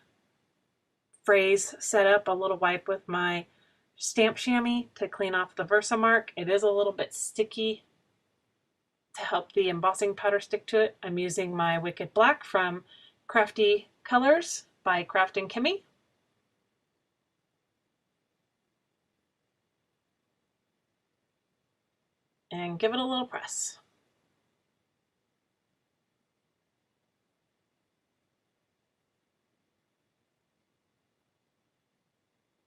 phrase set up a little wipe with my stamp chamois to clean off the Versamark. It is a little bit sticky. To help the embossing powder stick to it, I'm using my Wicked Black from Crafty Colors by Craft and Kimmy. And give it a little press.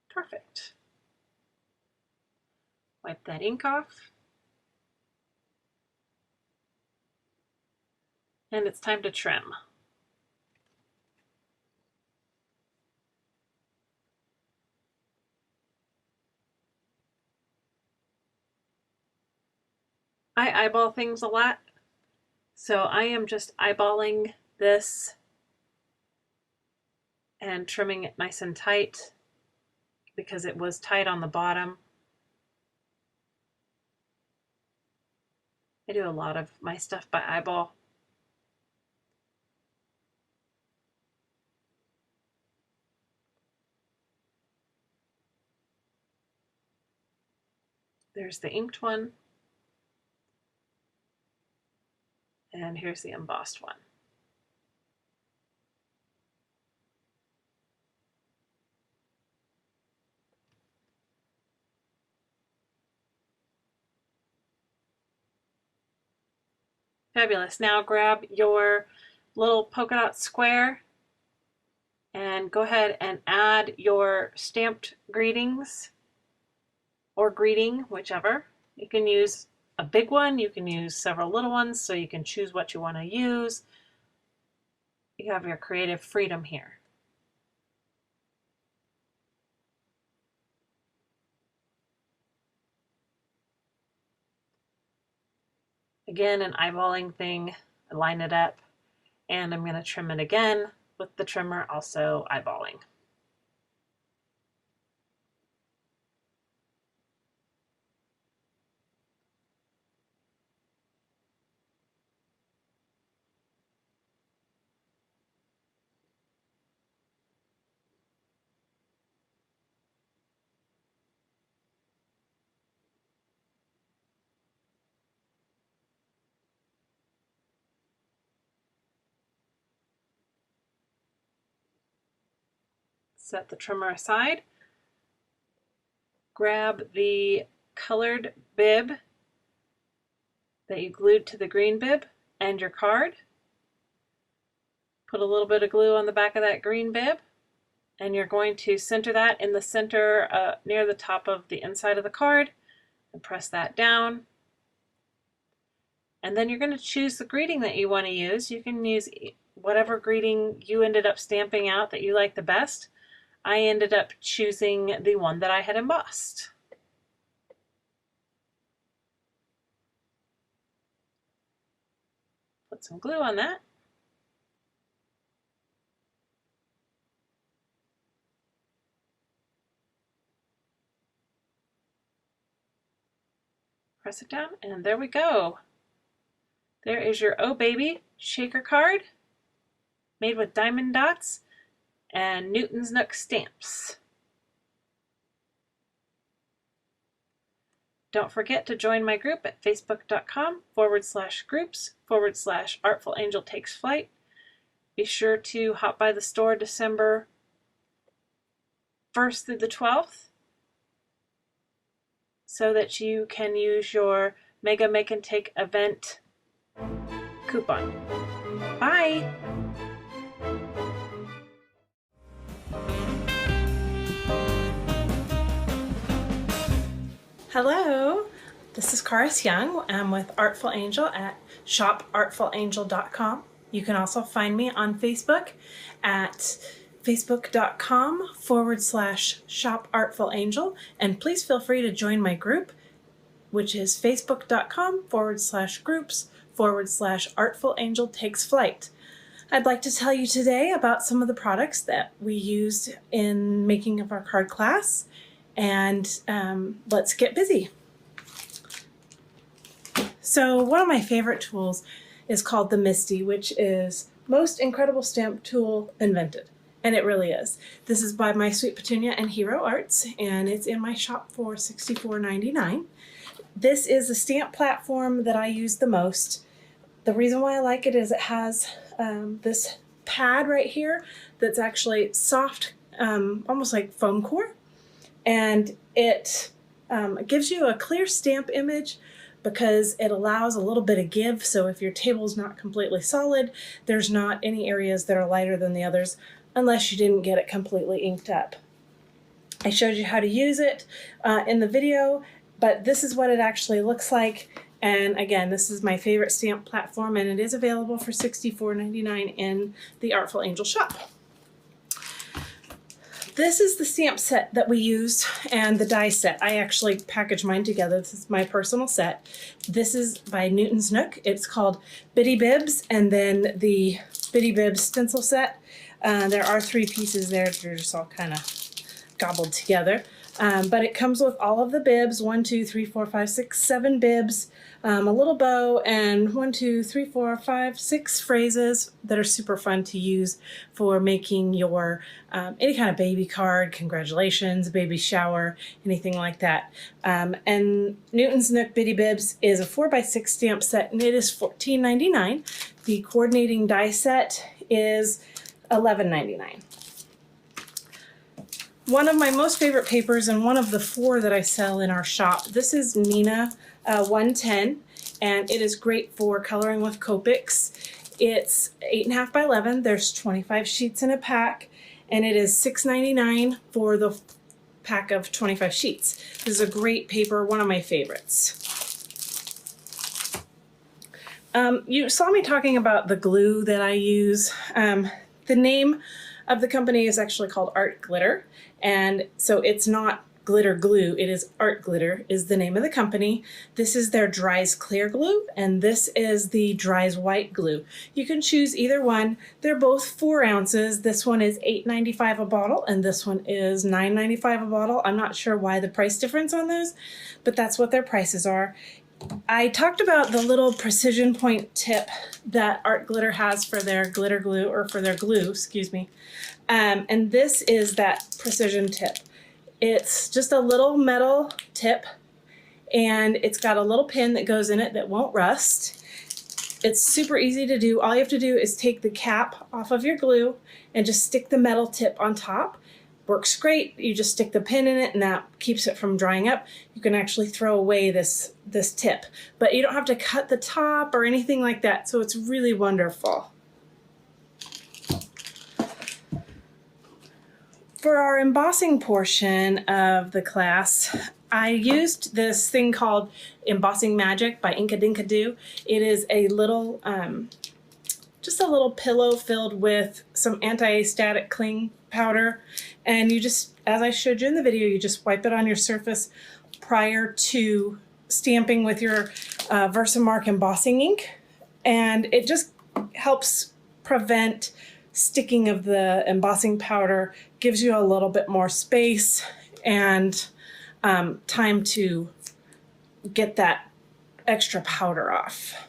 Perfect. Wipe that ink off. And it's time to trim. I eyeball things a lot, so I am just eyeballing this and trimming it nice and tight because it was tight on the bottom. I do a lot of my stuff by eyeball. There's the inked one. And here's the embossed one. Fabulous. Now grab your little polka dot square and go ahead and add your stamped greetings or greeting, whichever. You can use a big one, you can use several little ones, so you can choose what you want to use. You have your creative freedom here. Again, an eyeballing thing, I line it up, and I'm going to trim it again with the trimmer also eyeballing. Set the trimmer aside. Grab the colored bib that you glued to the green bib and your card. Put a little bit of glue on the back of that green bib, and you're going to center that in the center near the top of the inside of the card and press that down. And then you're going to choose the greeting that you want to use. You can use whatever greeting you ended up stamping out that you like the best. I ended up choosing the one that I had embossed. Put some glue on that. Press it down, and there we go. There is your Oh Baby shaker card made with diamond dots and Newton's Nook stamps. Don't forget to join my group at facebook.com/groups/Artful Angel Takes Flight. Be sure to hop by the store December 1st through the 12th so that you can use your Mega Make and Take event coupon. Bye! Hello, this is Karis Young. I'm with Artful Angel at shopartfulangel.com. You can also find me on Facebook at facebook.com/shopartfulangel, and please feel free to join my group, which is facebook.com/groups/Artful Angel Takes Flight. I'd like to tell you today about some of the products that we used in making of our card class, and let's get busy. So one of my favorite tools is called the Misty, which is most incredible stamp tool invented. And it really is. This is by My Sweet Petunia and Hero Arts, and it's in my shop for $64.99. This is the stamp platform that I use the most. The reason why I like it is it has this pad right here that's actually soft, almost like foam core, and it gives you a clear stamp image because it allows a little bit of give. So if your table's not completely solid, there's not any areas that are lighter than the others unless you didn't get it completely inked up. I showed you how to use it in the video, but this is what it actually looks like. And again, this is my favorite stamp platform, and it is available for $64.99 in the Artful Angel shop. This is the stamp set that we used and the die set. I actually packaged mine together. This is my personal set. This is by Newton's Nook. It's called Bitty Bibs, and then the Bitty Bibs stencil set. There are 3 pieces there. They're just all kind of gobbled together. But it comes with all of the bibs, 1, 2, 3, 4, 5, 6, 7 bibs, a little bow, and 1, 2, 3, 4, 5, 6 phrases that are super fun to use for making your any kind of baby card, congratulations, baby shower, anything like that. And Newton's Nook Bitty Bibs is a 4x6 stamp set, and it is $14.99. The coordinating die set is $11.99. One of my most favorite papers, and one of the 4 that I sell in our shop, this is Nina 110, and it is great for coloring with Copics. It's 8.5 by 11. There's 25 sheets in a pack, and it is $6.99 for the pack of 25 sheets. This is a great paper, one of my favorites. You saw me talking about the glue that I use. The name of the company is actually called Art Glitter, and so it's not glitter glue, it is Art Glitter is the name of the company. This is their Dries Clear Glue, and this is the Dries White Glue. You can choose either one. They're both 4 ounces. This one is $8.95 a bottle, and this one is $9.95 a bottle. I'm not sure why the price difference on those, but that's what their prices are. I talked about the little precision point tip that Art Glitter has for their glitter glue, or for their glue, excuse me. And this is that precision tip. It's just a little metal tip, and it's got a little pin that goes in it that won't rust. It's super easy to do. All you have to do is take the cap off of your glue and just stick the metal tip on top. Works great. You just stick the pin in it, and that keeps it from drying up. You can actually throw away this tip, but you don't have to cut the top or anything like that, so it's really wonderful. For our embossing portion of the class, I used this thing called Embossing Magic by Inka Dinka Doo. It is a little, just a little pillow filled with some anti-static cling powder, and you just, as I showed you in the video, you just wipe it on your surface prior to stamping with your Versamark embossing ink, and it just helps prevent sticking of the embossing powder, gives you a little bit more space and time to get that extra powder off.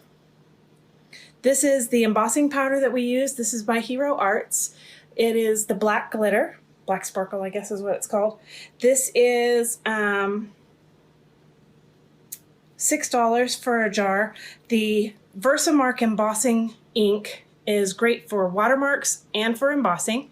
This is the embossing powder that we use. This is by Hero Arts. It is the black glitter, black sparkle, I guess is what it's called. This is $6 for a jar. The Versamark embossing ink is great for watermarks and for embossing.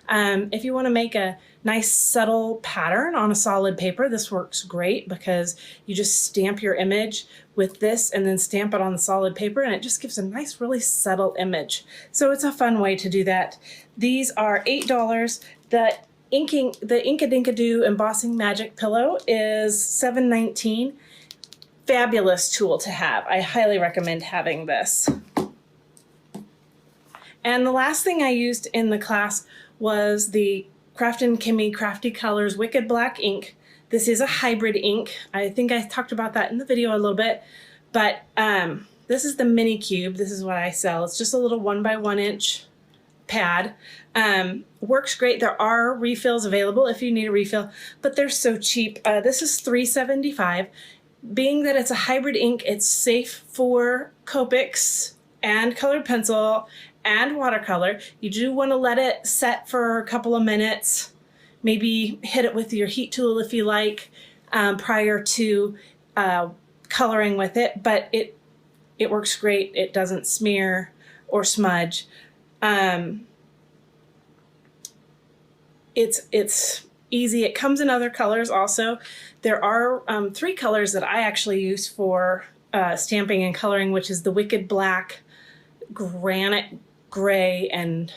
If you want to make a nice subtle pattern on a solid paper, this works great because you just stamp your image with this and then stamp it on the solid paper, and it just gives a nice, really subtle image. So it's a fun way to do that. These are $8. The Inka Dinka Doo Embossing Magic Pillow is $7.19. Fabulous tool to have. I highly recommend having this. And the last thing I used in the class was the Craft & Kimmy Crafty Colors Wicked Black ink. This is a hybrid ink. I think I talked about that in the video a little bit, but this is the mini cube. This is what I sell. It's just a little 1x1 inch pad. Works great. There are refills available if you need a refill, but they're so cheap. This is $3.75. Being that it's a hybrid ink, it's safe for Copics and colored pencil and watercolor. You do want to let it set for a couple of minutes, maybe hit it with your heat tool if you like, prior to coloring with it, but it works great. It doesn't smear or smudge. It's easy. It comes in other colors also. There are 3 colors that I actually use for stamping and coloring, which is the Wicked Black, Granite Gray, and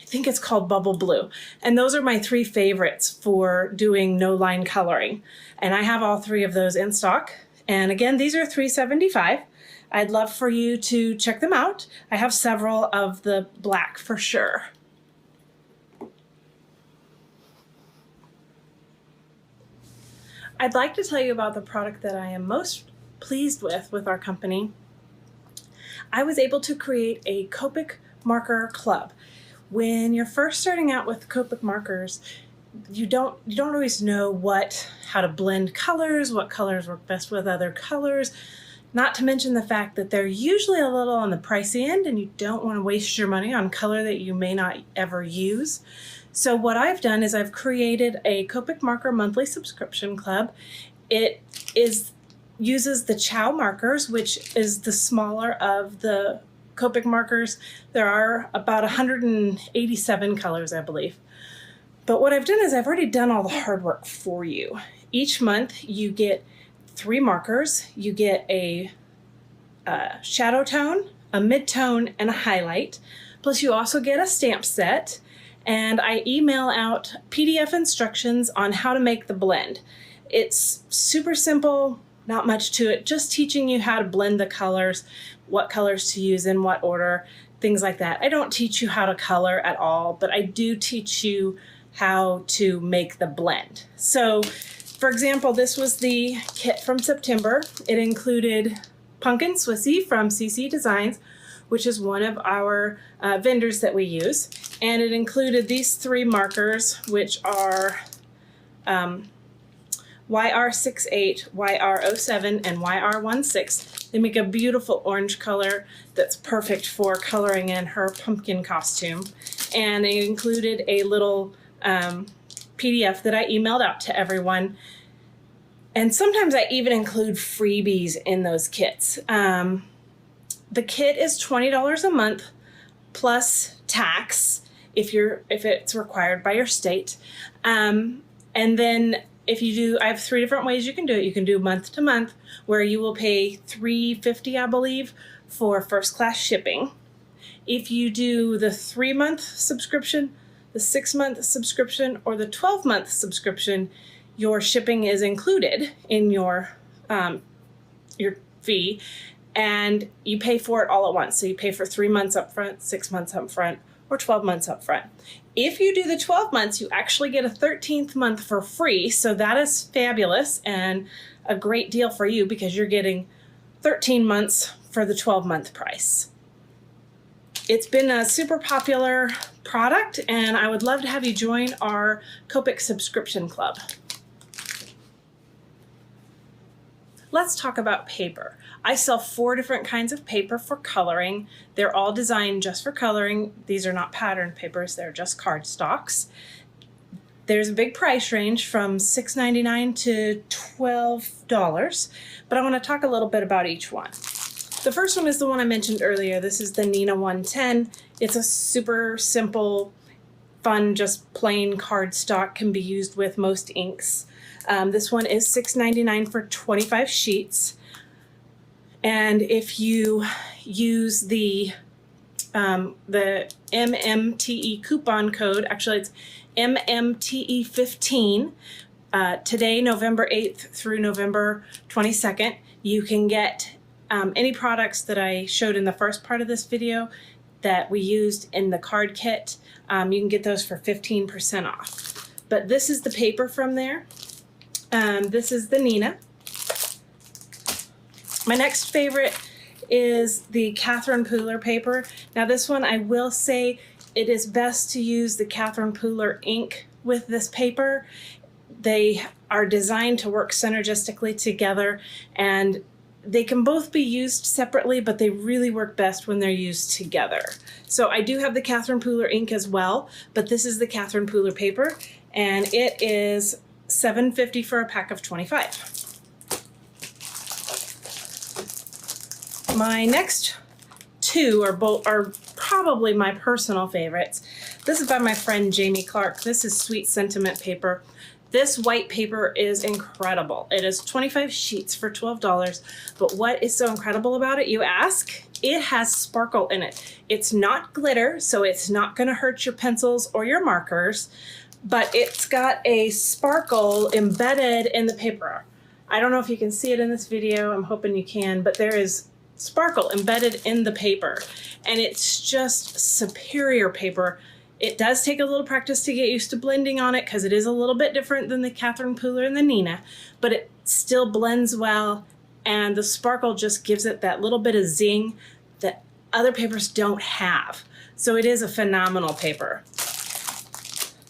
I think it's called Bubble Blue. And those are my 3 favorites for doing no line coloring. And I have all 3 of those in stock. And again, these are $3.75. I'd love for you to check them out. I have several of the black for sure. I'd like to tell you about the product that I am most pleased with our company. I was able to create a Copic marker club. When you're first starting out with Copic markers, you don't always know how to blend colors, what colors work best with other colors, not to mention the fact that they're usually a little on the pricey end and you don't want to waste your money on color that you may not ever use. So what I've done is I've created a Copic marker monthly subscription club. It uses the Chow markers, which is the smaller of the Copic markers. There are about 187 colors, I believe. But what I've done is I've already done all the hard work for you. Each month you get 3 markers. You get a shadow tone, a mid-tone, and a highlight. Plus you also get a stamp set. And I email out PDF instructions on how to make the blend. It's super simple, not much to it, just teaching you how to blend the colors, what colors to use in what order, things like that. I don't teach you how to color at all, but I do teach you how to make the blend. So, for example, this was the kit from September. It included Pumpkin Swissy from CC Designs, which is one of our vendors that we use. And it included these 3 markers, which are YR68, YR07, and YR16. They make a beautiful orange color that's perfect for coloring in her pumpkin costume. And it included a little PDF that I emailed out to everyone. And sometimes I even include freebies in those kits. The kit is $20 a month plus tax if it's required by your state. And then if you do, I have 3 different ways you can do it. You can do month to month, where you will pay $3.50, I believe, for first class shipping. If you do the 3-month subscription, the 6-month subscription, or the 12-month subscription, your shipping is included in your fee, and you pay for it all at once. So you pay for 3 months up front, 6 months up front, or 12 months up front. If you do the 12 months, you actually get a 13th month for free. So that is fabulous and a great deal for you because you're getting 13 months for the 12-month price. It's been a super popular product, and I would love to have you join our Copic subscription club. Let's talk about paper. I sell 4 different kinds of paper for coloring. They're all designed just for coloring. These are not patterned papers, they're just cardstocks. There's a big price range from $6.99 to $12, but I want to talk a little bit about each one. The first one is the one I mentioned earlier. This is the Nina 110. It's a super simple, fun, just plain cardstock, can be used with most inks. This one is $6.99 for 25 sheets. And if you use the MMTE coupon code, actually it's MMTE15, today, November 8th through November 22nd, you can get any products that I showed in the first part of this video that we used in the card kit. You can get those for 15% off. But this is the paper from there. This is the Nina. My next favorite is the Catherine Pooler paper. Now this one, I will say it is best to use the Catherine Pooler ink with this paper. They are designed to work synergistically together, and they can both be used separately, but they really work best when they're used together. So I do have the Catherine Pooler ink as well, but this is the Catherine Pooler paper, and it is $7.50 for a pack of 25. My next 2 are probably my personal favorites. This is by my friend Jamie Clark. This is Sweet Sentiment paper. This white paper is incredible. It is 25 sheets for $12, but what is so incredible about it, you ask? It has sparkle in it. It's not glitter, so it's not gonna hurt your pencils or your markers, but it's got a sparkle embedded in the paper. I don't know if you can see it in this video, I'm hoping you can, but there is sparkle embedded in the paper, and it's just superior paper. It does take a little practice to get used to blending on it because it is a little bit different than the Catherine Pooler and the Nina, but it still blends well, and the sparkle just gives it that little bit of zing that other papers don't have. So it is a phenomenal paper.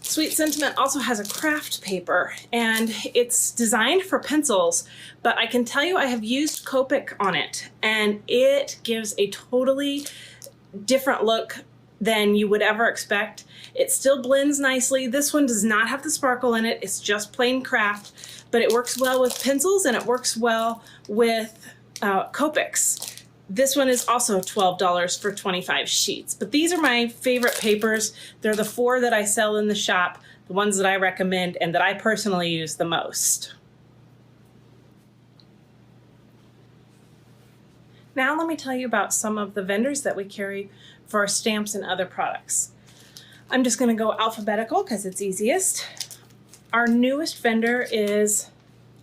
As Sweet Sentiment also has a craft paper, and it's designed for pencils, but I can tell you I have used Copic on it, and it gives a totally different look than you would ever expect. It still blends nicely. This one does not have the sparkle in it. It's just plain craft, but it works well with pencils and it works well with Copics. This one is also $12 for 25 sheets, but these are my favorite papers. They're the 4 that I sell in the shop, the ones that I recommend and that I personally use the most. Now let me tell you about some of the vendors that we carry for our stamps and other products. I'm just going to go alphabetical because it's easiest. Our newest vendor is,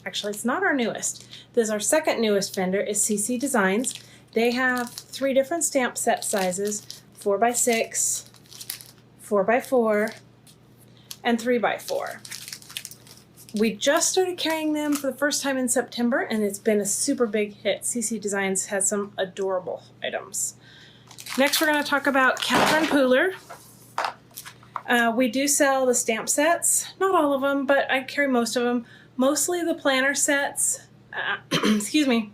actually it's not our newest, this is our second newest vendor, is CC Designs. They have 3 different stamp set sizes, 4x6, 4x4, and 3x4. We just started carrying them for the first time in September, and it's been a super big hit. CC Designs has some adorable items. Next, we're going to talk about Catherine Pooler. We do sell the stamp sets, not all of them, but I carry most of them. Mostly the planner sets, excuse me,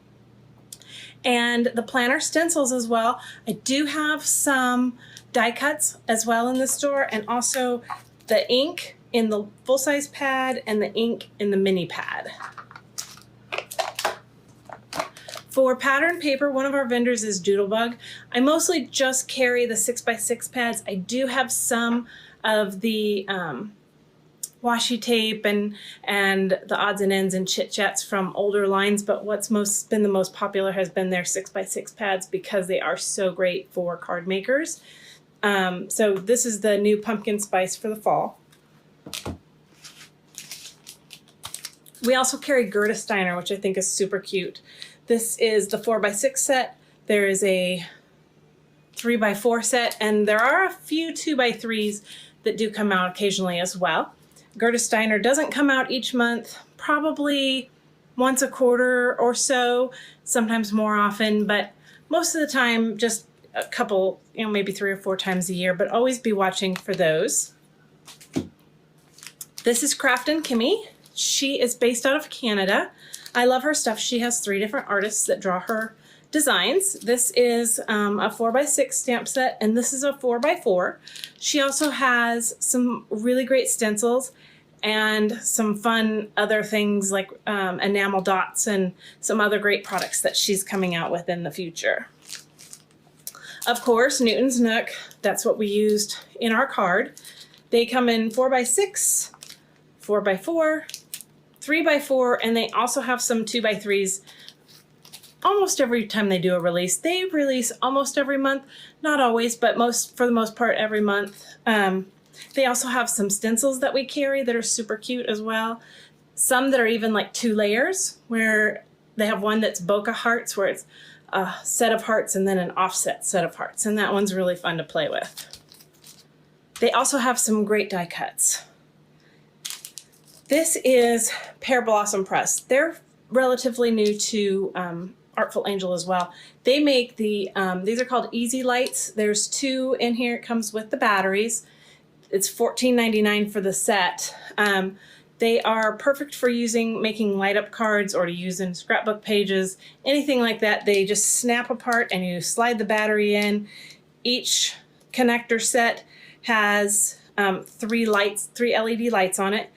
and the planner stencils as well. I do have some die cuts as well in the store, and also the ink in the full-size pad and the ink in the mini pad. For pattern paper, one of our vendors is Doodlebug. I mostly just carry the 6x6 pads. I do have some of the washi tape and the odds and ends and chit chats from older lines, but what's been the most popular has been their 6x6 pads because they are so great for card makers. So this is the new pumpkin spice for the fall. We also carry Gerda Steiner, which I think is super cute. This is the 4x6 set. There is a 3x4 set, and there are a few 2x3s that do come out occasionally as well. Gerda Steiner doesn't come out each month, probably once a quarter or so, sometimes more often, but most of the time just a couple, maybe 3 or 4 times a year, but always be watching for those. This is Craftin' Kimmy. She is based out of Canada. I love her stuff. She has 3 different artists that draw her designs. This is a 4x6 stamp set, and this is a 4x4. She also has some really great stencils and some fun other things like enamel dots and some other great products that she's coming out with in the future. Of course, Newton's Nook, that's what we used in our card. They come in 4x6, 4x4, 3x4, and they also have some 2x3s almost every time they do a release. They release almost every month, not always, but for the most part every month. They also have some stencils that we carry that are super cute as well. Some that are even like 2 layers, where they have one that's bokeh hearts, where it's a set of hearts and then an offset set of hearts, and that one's really fun to play with. They also have some great die cuts. This is Pear Blossom Press. They're relatively new to Artful Angel as well. They make these are called Easy Lights. There's 2 in here. It comes with the batteries. It's $14.99 for the set. They are perfect for making light up cards or to use in scrapbook pages, anything like that. They just snap apart and you slide the battery in. Each connector set has 3 LED lights on it.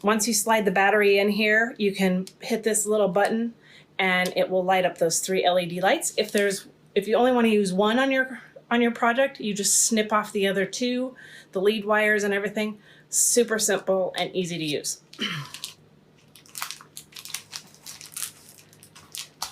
Once you slide the battery in here, you can hit this little button and it will light up those 3 LED lights. If you only want to use one on your project, you just snip off the other 2, the lead wires and everything. Super simple and easy to use.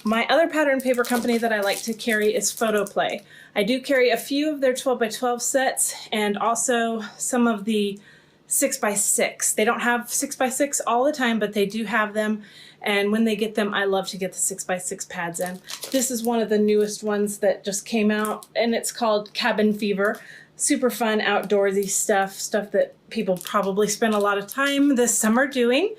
My other pattern paper company that I like to carry is Photoplay. I do carry a few of their 12x12 sets and also some of the 6x6. They don't have 6x6 all the time, but they do have them. And when they get them, I love to get the 6x6 pads in. This is one of the newest ones that just came out, and it's called Cabin Fever. Super fun, outdoorsy stuff that people probably spend a lot of time this summer doing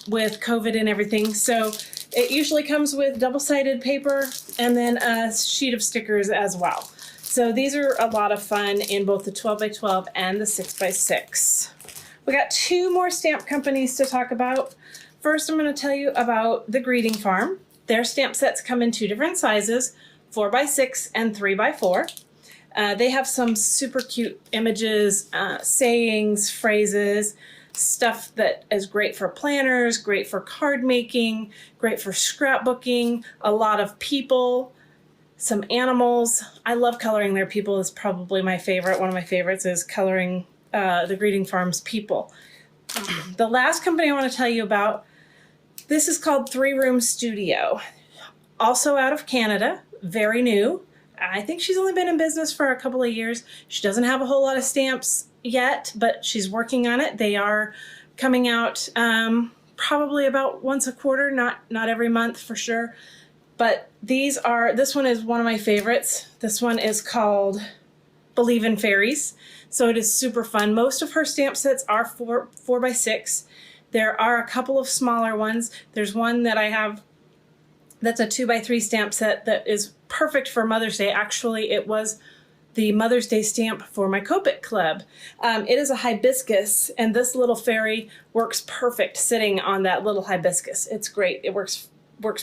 with COVID and everything. So it usually comes with double-sided paper and then a sheet of stickers as well. So these are a lot of fun in both the 12x12 and the 6x6. We got 2 more stamp companies to talk about. First, I'm going to tell you about the Greeting Farm. Their stamp sets come in 2 different sizes, 4x6 and 3x4. They have some super cute images, sayings, phrases, stuff that is great for planners, great for card making, great for scrapbooking, a lot of people, some animals. I love coloring their people. It's probably my favorite. One of my favorites is coloring the Greeting Farm's people. The last company I want to tell you about, this is called 3 Room Studio. Also out of Canada, very new. I think she's only been in business for a couple of years. She doesn't have a whole lot of stamps yet, but she's working on it. They are coming out probably about once a quarter, not every month for sure. But this one is one of my favorites. This one is called Believe in Fairies. So it is super fun. Most of her stamp sets are 4x6. There are a couple of smaller ones. There's one that I have that's a 2x3 stamp set that is perfect for Mother's Day. Actually, it was the Mother's Day stamp for my Copic Club. It is a hibiscus, and this little fairy works perfect sitting on that little hibiscus. It's great. It works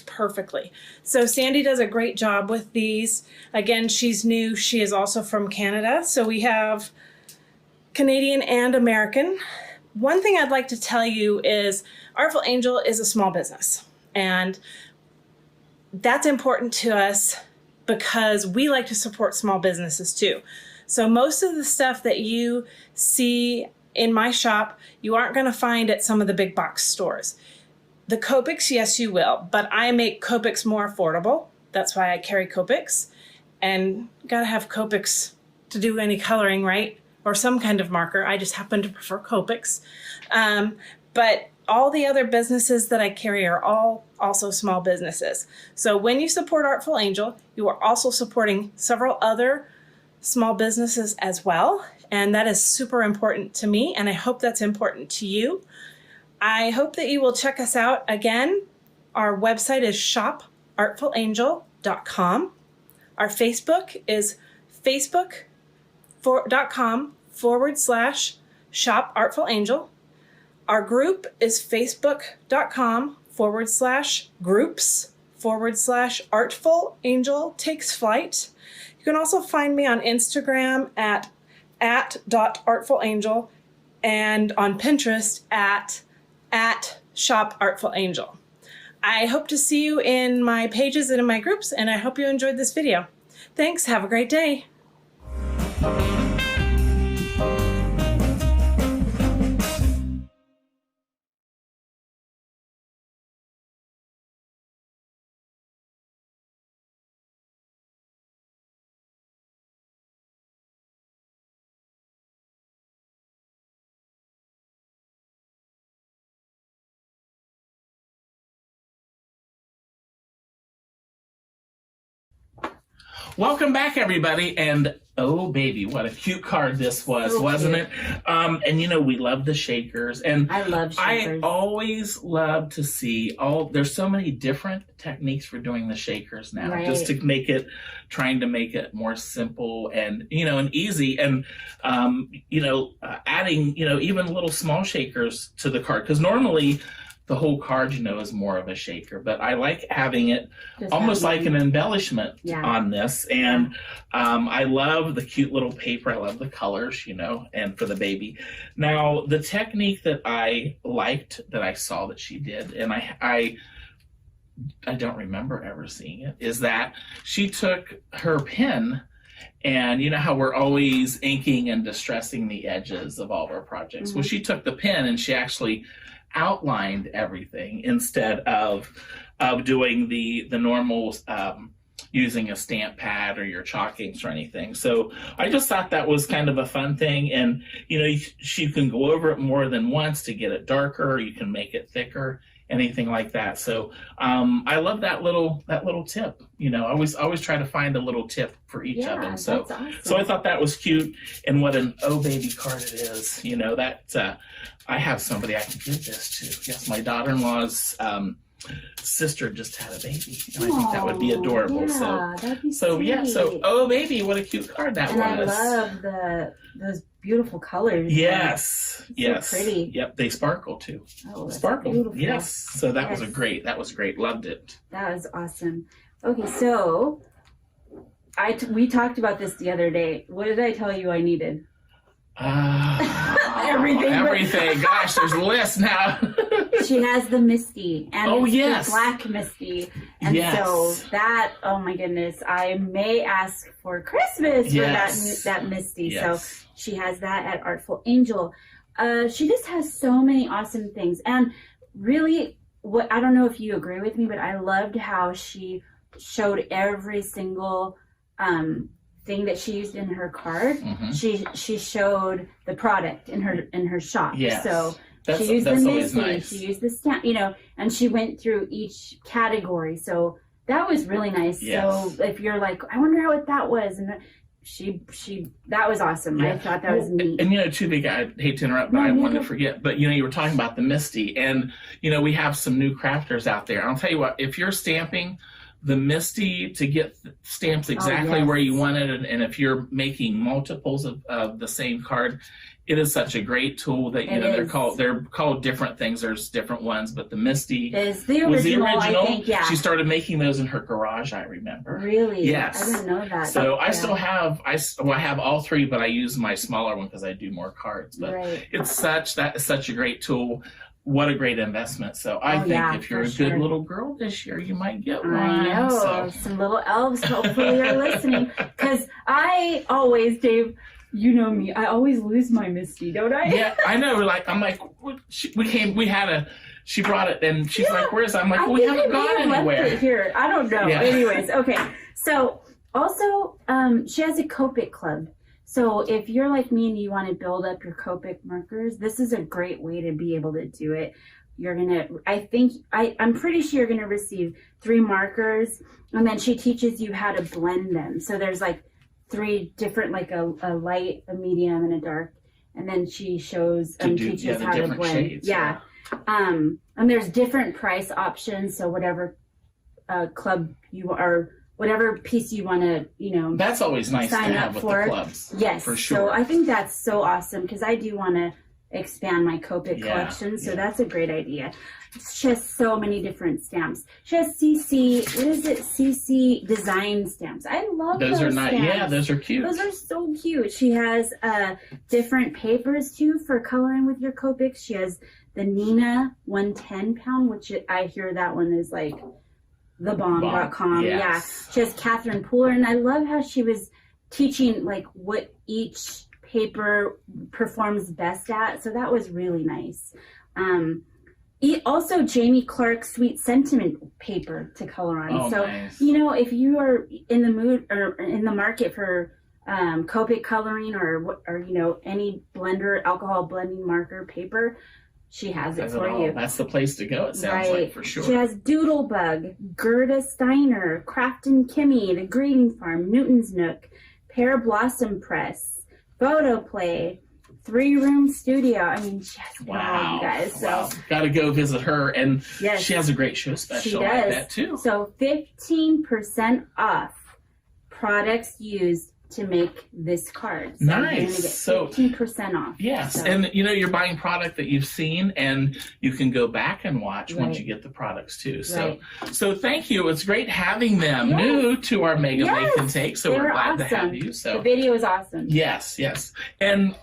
perfectly. So Sandy does a great job with these. Again, she's new. She is also from Canada. So we have Canadian and American. One thing I'd like to tell you is Artful Angel is a small business, and that's important to us because we like to support small businesses too. So most of the stuff that you see in my shop, you aren't going to find at some of the big box stores. The Copics, yes, you will, but I make Copics more affordable. That's why I carry Copics, and gotta have Copics to do any coloring, right? Or some kind of marker. I just happen to prefer Copics. But all the other businesses that I carry are all also small businesses. So when you support Artful Angel, you are also supporting several other small businesses as well. And that is super important to me, and I hope that's important to you. I hope that you will check us out. Again, our website is shopartfulangel.com. Our Facebook is facebook.com/shopartfulangel. Our group is facebook.com/groups/Artful Angel Takes Flight. You can also find me on Instagram at @.artfulangel and on Pinterest at @shopartfulangel. I hope to see you in my pages and in my groups, and I hope you enjoyed this video. Thanks. Have a great day. Welcome back, everybody, and oh baby, what a cute card this was, wasn't it? And you know, we love the shakers, and I love shakers. I always love to see there's so many different techniques for doing the shakers now, right, just to make it, trying to make it more simple and, you know, and easy, and adding, you know, even little small shakers to the card, because normally the whole card, you know, is more of a shaker, but I like having it just almost like an embellishment on this. And I love the cute little paper. I love the colors, you know, and for the baby. Now, the technique that I liked that I saw that she did, and I don't remember ever seeing it, is that she took her pen, and you know how we're always inking and distressing the edges of all of our projects. Mm-hmm. Well, she took the pen and she actually outlined everything instead of doing the normal using a stamp pad or your chalk inks or anything. So I just thought that was kind of a fun thing, and you know, you can go over it more than once to get it darker, you can make it thicker, anything like that. So I love that little tip. You know, I always try to find a little tip for each of them. So awesome. So I thought that was cute, and what an oh baby card it is. You know, that I have somebody I can give this to. Yes, my daughter-in-law's sister just had a baby, and I think that would be adorable. Yeah, that'd be so sweet. Yeah, so oh baby, what a cute card that and was. I love those beautiful colors. Yes, yes, pretty. Yep, they sparkle too. Oh, that's Sparkle. beautiful. Yes. So that was that was great. Loved it. That was awesome. Okay, so we talked about this the other day. What did I tell you I needed? Everything. Gosh, there's a list now. She has the Misty, and it's the black Misty, and so that, oh my goodness, I may ask for Christmas for that Misty. Yes. So she has that at Artful Angel. She just has so many awesome things, and really, I don't know if you agree with me, but I loved how she showed every single thing that she used in her card. Mm-hmm. She showed the product in her shop. Yes. So she used the Misty, nice. She used the stamp, and she went through each category. So that was really nice. Yes. So if you're like, I wonder what that was, and that was awesome. Yeah. I thought that was neat. And too big, I hate to interrupt, but I wanted to forget. But you were talking about the Misty, and we have some new crafters out there. I'll tell you what, if you're stamping the Misty to get stamps exactly where you want it, and if you're making multiples of the same card, it is such a great tool that they're called different things. There's different ones, but the Misty was the original. I think, yeah. She started making those in her garage, I remember. Really? Yes. I didn't know that. So I still have I have all three, but I use my smaller one because I do more cards. But it's such a great tool. What a great investment. So I think if you're a good little girl this year, you might get one. I know. So. Some little elves hopefully are listening. Because I always, Dave, you know me, I always lose my Misty, don't I? Yeah, I know. She brought it and she's like, where's it? I'm like, we haven't gone anywhere. Left it here. I don't know. Yeah. Anyways, okay. So also, she has a Copic club. So if you're like me and you want to build up your Copic markers, this is a great way to be able to do it. I'm pretty sure you're going to receive 3 markers, and then she teaches you how to blend them. So there's like 3 different, like a light, a medium, and a dark. And then she teaches how to blend. Shades, yeah. And there's different price options. So whatever club you are, whatever piece you want to, that's always nice to have with the clubs. Yes, for sure. So I think that's so awesome because I do want to expand my Copic collection. So that's a great idea. She has so many different stamps. She has CC design stamps. I love those. Those are nice. Yeah, those are cute. Those are so cute. She has different papers too for coloring with your Copics. She has the Nina 110 pound, which I hear that one is like thebomb.com. Yes. Yeah. She has Catherine Pooler, and I love how she was teaching like what each paper performs best at. So that was really nice. Also Jamie Clark's Sweet Sentiment paper to color on. Oh, so nice. If you are in the mood or in the market for Copic coloring or any blender, alcohol blending marker paper, she has it for you. That's the place to go, it sounds like, for sure. She has Doodlebug, Gerda Steiner, Craft and Kimmy, The Greeting Farm, Newton's Nook, Pear Blossom Press, Photo Play, 3-room studio. I mean, she has wow, you guys. So got to go visit her, and she has a great show special like that too. So 15% off products used to make this card. So nice. So 15% off. Yes, so. And you're buying product that you've seen, and you can go back and watch once you get the products too. So, so thank you. It's great having them new to our Mega Make and Take. So we're glad to have you. So the video is awesome. Yes, and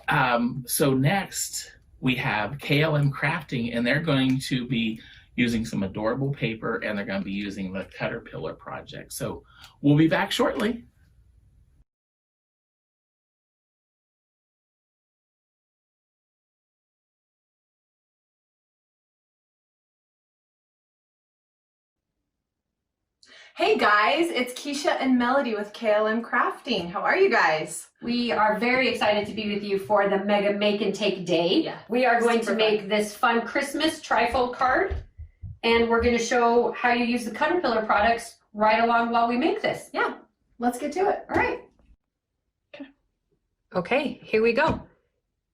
so next we have KLM Crafting, and they're going to be using some adorable paper, and they're going to be using the Caterpillar project. So we'll be back shortly. Hey guys, it's Keisha and Melody with KLM Crafting. How are you guys? We are very excited to be with you for the Mega Make and Take Day. Yeah, we are going to make this fun Christmas trifold card, and we're going to show how you use the Caterpillar products right along while we make this. Yeah, let's get to it. All right. Okay, here we go.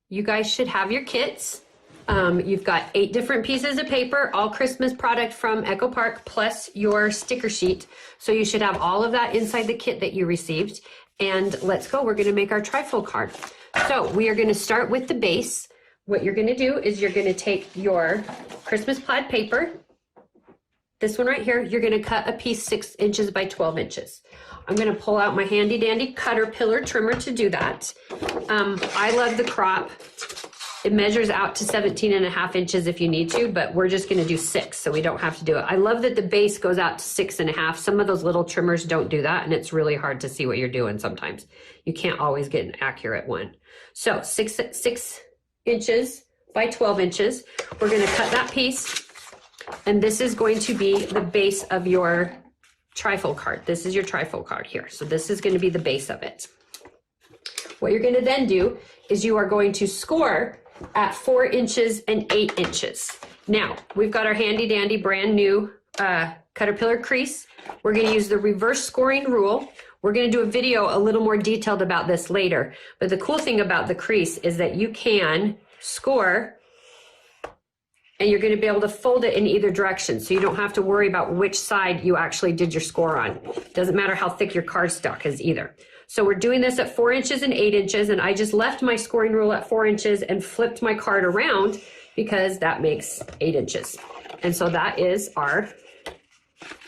You guys should have your kits. You've got 8 different pieces of paper, all Christmas product from Echo Park, plus your sticker sheet. So you should have all of that inside the kit that you received. And let's go. We're going to make our trifold card. So we are going to start with the base. What you're going to do is you're going to take your Christmas plaid paper, this one right here, you're going to cut a piece 6 inches by 12 inches. I'm going to pull out my handy dandy Caterpillar trimmer to do that. I love the crop. It measures out to 17.5 inches if you need to, but we're just going to do 6, so we don't have to do it. I love that the base goes out to 6.5. Some of those little trimmers don't do that, and it's really hard to see what you're doing sometimes. You can't always get an accurate one. So 6 inches by 12 inches. We're going to cut that piece, and this is going to be the base of your trifold card. This is your trifold card here. So this is going to be the base of it. What you're going to then do is you are going to score at 4 inches and 8 inches. Now, we've got our handy dandy brand new Caterpillar crease. We're going to use the reverse scoring rule. We're going to do a video a little more detailed about this later. But the cool thing about the crease is that you can score and you're going to be able to fold it in either direction. So you don't have to worry about which side you actually did your score on. Doesn't matter how thick your cardstock is either. So we're doing this at 4 inches and 8 inches, and I just left my scoring rule at 4 inches and flipped my card around because that makes 8 inches. And so that is our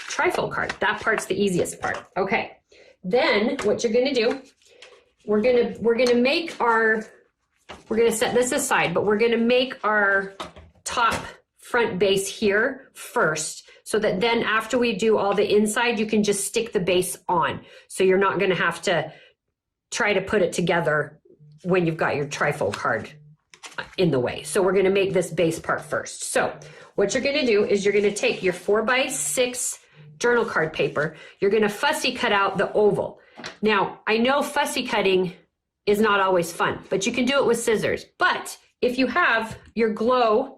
trifold card. That part's the easiest part. Okay. Then what you're going to do, we're going to set this aside, but we're going to make our top front base here first, so that then after we do all the inside, you can just stick the base on. So you're not going to have to try to put it together when you've got your trifold card in the way. So we're going to make this base part first. So what you're going to do is you're going to take your 4x6 journal card paper. You're going to fussy cut out the oval. Now, I know fussy cutting is not always fun, but you can do it with scissors. But if you have your glow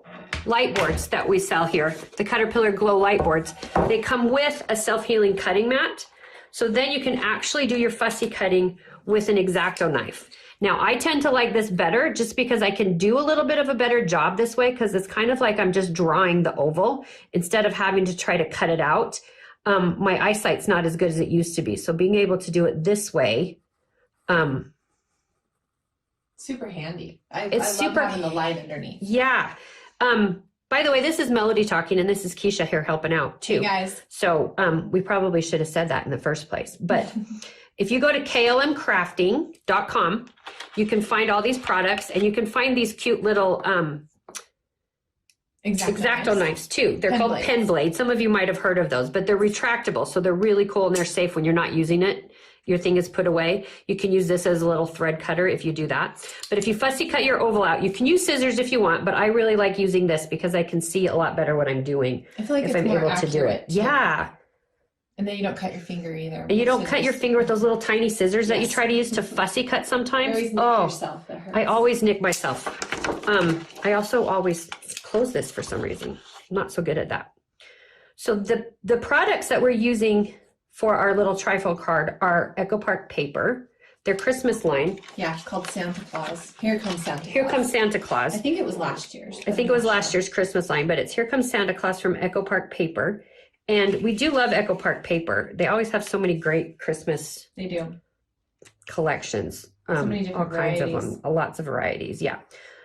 light boards that we sell here, the Caterpillar glow light boards, they come with a self-healing cutting mat. So then you can actually do your fussy cutting with an X-Acto knife. Now, I tend to like this better just because I can do a little bit of a better job this way, because it's kind of like I'm just drawing the oval instead of having to try to cut it out. My eyesight's not as good as it used to be. So being able to do it this way, super handy. I love having the light underneath. Yeah. By the way, this is Melody talking, and this is Keisha here helping out too. Hey guys. So we probably should have said that in the first place. But if you go to klmcrafting.com, you can find all these products, and you can find these cute little X-Acto knives too. They're called pen blades. Some of you might have heard of those, but they're retractable, so they're really cool and they're safe when you're not using it. Your thing is put away. You can use this as a little thread cutter if you do that. But if you fussy cut your oval out, you can use scissors if you want, but I really like using this because I can see a lot better what I'm doing. I feel like if it's I'm more able to do it. too. Yeah. And then you don't cut your finger either. And you don't cut your finger with those little tiny scissors that you try to use to fussy cut sometimes. You always nick yourself. That hurts. I always nick myself. I also always close this for some reason. I'm not so good at that. So the products that we're using for our little trifold card are Echo Park paper. Their Christmas line. Yeah, called Santa Claus. Here Comes Santa Claus. Here Comes Santa Claus. I think it was last year's. I think it was last year's Christmas line, but it's Here Comes Santa Claus from Echo Park paper. And we do love Echo Park paper. They always have so many great Christmas collections. So many different all kinds of them. Lots of varieties, yeah.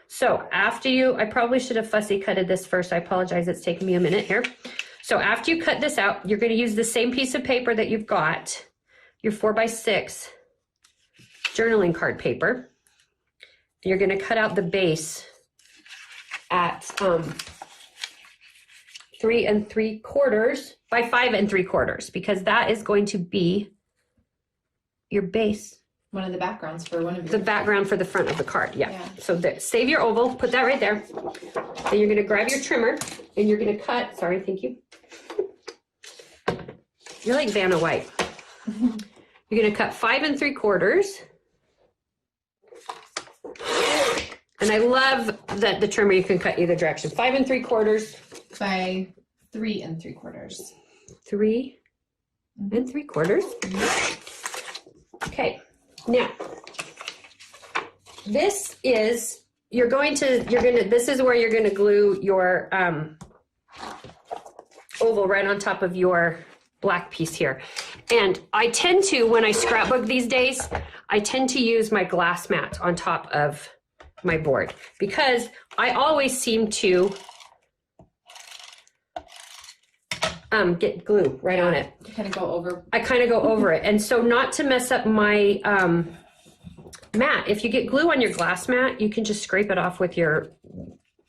So after I probably should have fussy cutted this first. I apologize, it's taking me a minute here. So after you cut this out, you're going to use the same piece of paper that you've got, your 4x6 journaling card paper. You're going to cut out the base at 3 3/4 by 5 3/4, because that is going to be your base. One of the backgrounds for one of your the background for the front of the card. Yeah. So save your oval, put that right there. Then you're going to grab your trimmer and you're going to cut. Sorry, thank you. You're like Vanna White. You're going to cut 5 3/4. And I love that the trimmer, you can cut either direction. 5 3/4 by 3 3/4. 3 3/4. Okay. Now, this is this is where you're going to glue your oval right on top of your black piece here. And I tend to, when I scrapbook these days, I tend to use my glass mat on top of my board because I always seem to get glue right on it. You kind of go over. I kind of go over it. And so not to mess up my mat, if you get glue on your glass mat, you can just scrape it off with your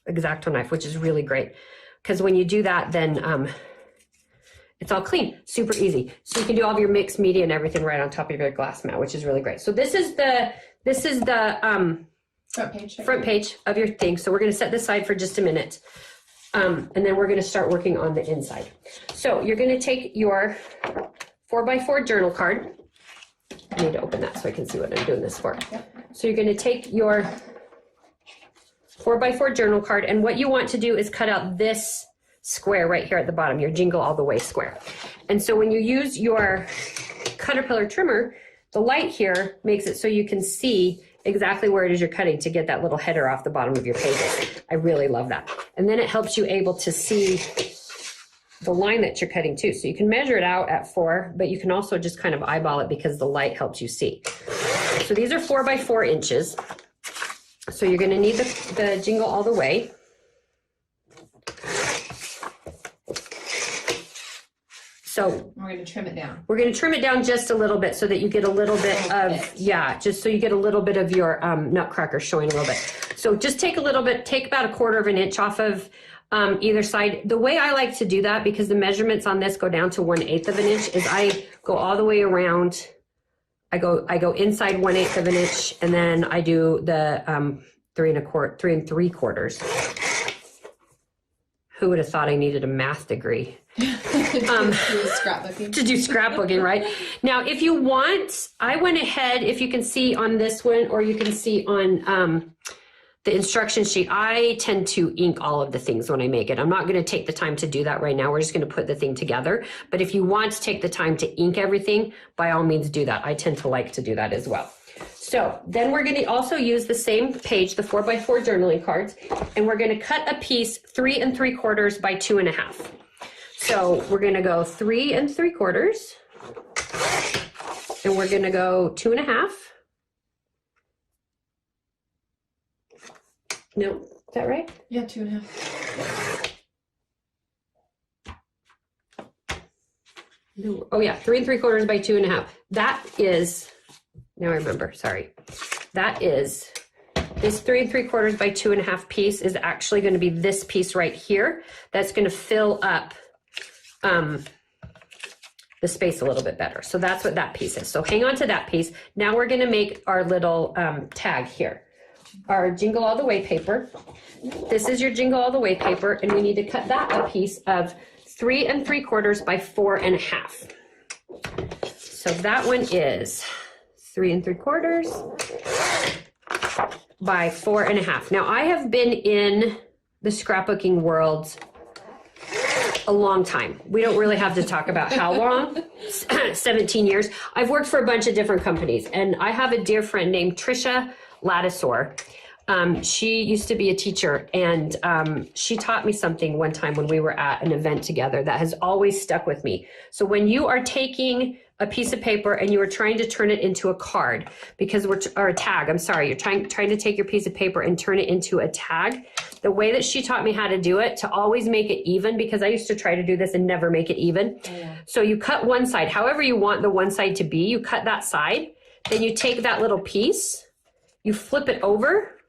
X-Acto knife, which is really great. Because when you do that, then it's all clean, super easy. So you can do all of your mixed media and everything right on top of your glass mat, which is really great. So this is the front page of your thing. So we're going to set this aside for just a minute. And then we're going to start working on the inside. So you're going to take your 4x4 journal card. I need to open that so I can see what I'm doing this for. So you're going to take your 4x4 journal card, and what you want to do is cut out this square right here at the bottom, your Jingle All the Way square. And so when you use your Caterpillar trimmer, the light here makes it so you can see exactly where it is you're cutting to get that little header off the bottom of your pages. I really love that. And then it helps you able to see the line that you're cutting too. So you can measure it out at 4, but you can also just kind of eyeball it because the light helps you see. So these are 4x4 inches. So you're going to need the Jingle All the Way. So we're going to trim it down. We're going to trim it down just a little bit so that you get a little bit of, just so you get a little bit of your nutcracker showing a little bit. So just take a little bit, take about 1/4 inch off of either side. The way I like to do that, because the measurements on this go down to 1/8 inch, is I go all the way around. I go inside 1/8 inch, and then I do the 3 3/4. Who would have thought I needed a math degree? To do scrapbooking, right? Now, if you want, I went ahead, if you can see on this one, or you can see on the instruction sheet, I tend to ink all of the things when I make it. I'm not going to take the time to do that right now. We're just going to put the thing together. But if you want to take the time to ink everything, by all means do that. I tend to like to do that as well. So then we're going to also use the same page, the 4x4 journaling cards, and we're going to cut a piece 3 3/4 by 2.5. So we're going to go 3 3/4, and we're going to go 2.5. No, is that right? Yeah, 2.5. No. Oh yeah, 3 3/4 by 2.5. That is, now I remember, sorry. That is, this 3 3/4 by 2.5 piece is actually going to be this piece right here. That's going to fill up the space a little bit better. So that's what that piece is. So hang on to that piece. Now we're going to make our little tag here. Our Jingle All the Way paper. This is your Jingle All the Way paper, and we need to cut that a piece of 3 3/4 by 4.5. So that one is 3 3/4 by 4.5. Now I have been in the scrapbooking world a long time. We don't really have to talk about how long, 17 years. I've worked for a bunch of different companies, and I have a dear friend named Trisha Ladisor. She used to be a teacher, and she taught me something one time when we were at an event together that has always stuck with me. So when you are taking a piece of paper and you are trying to turn it into a card, or a tag, I'm sorry, you're trying to take your piece of paper and turn it into a tag, the way that she taught me how to do it, to always make it even, because I used to try to do this and never make it even. Yeah. So you cut one side, however you want the one side to be, you cut that side, then you take that little piece, you flip it over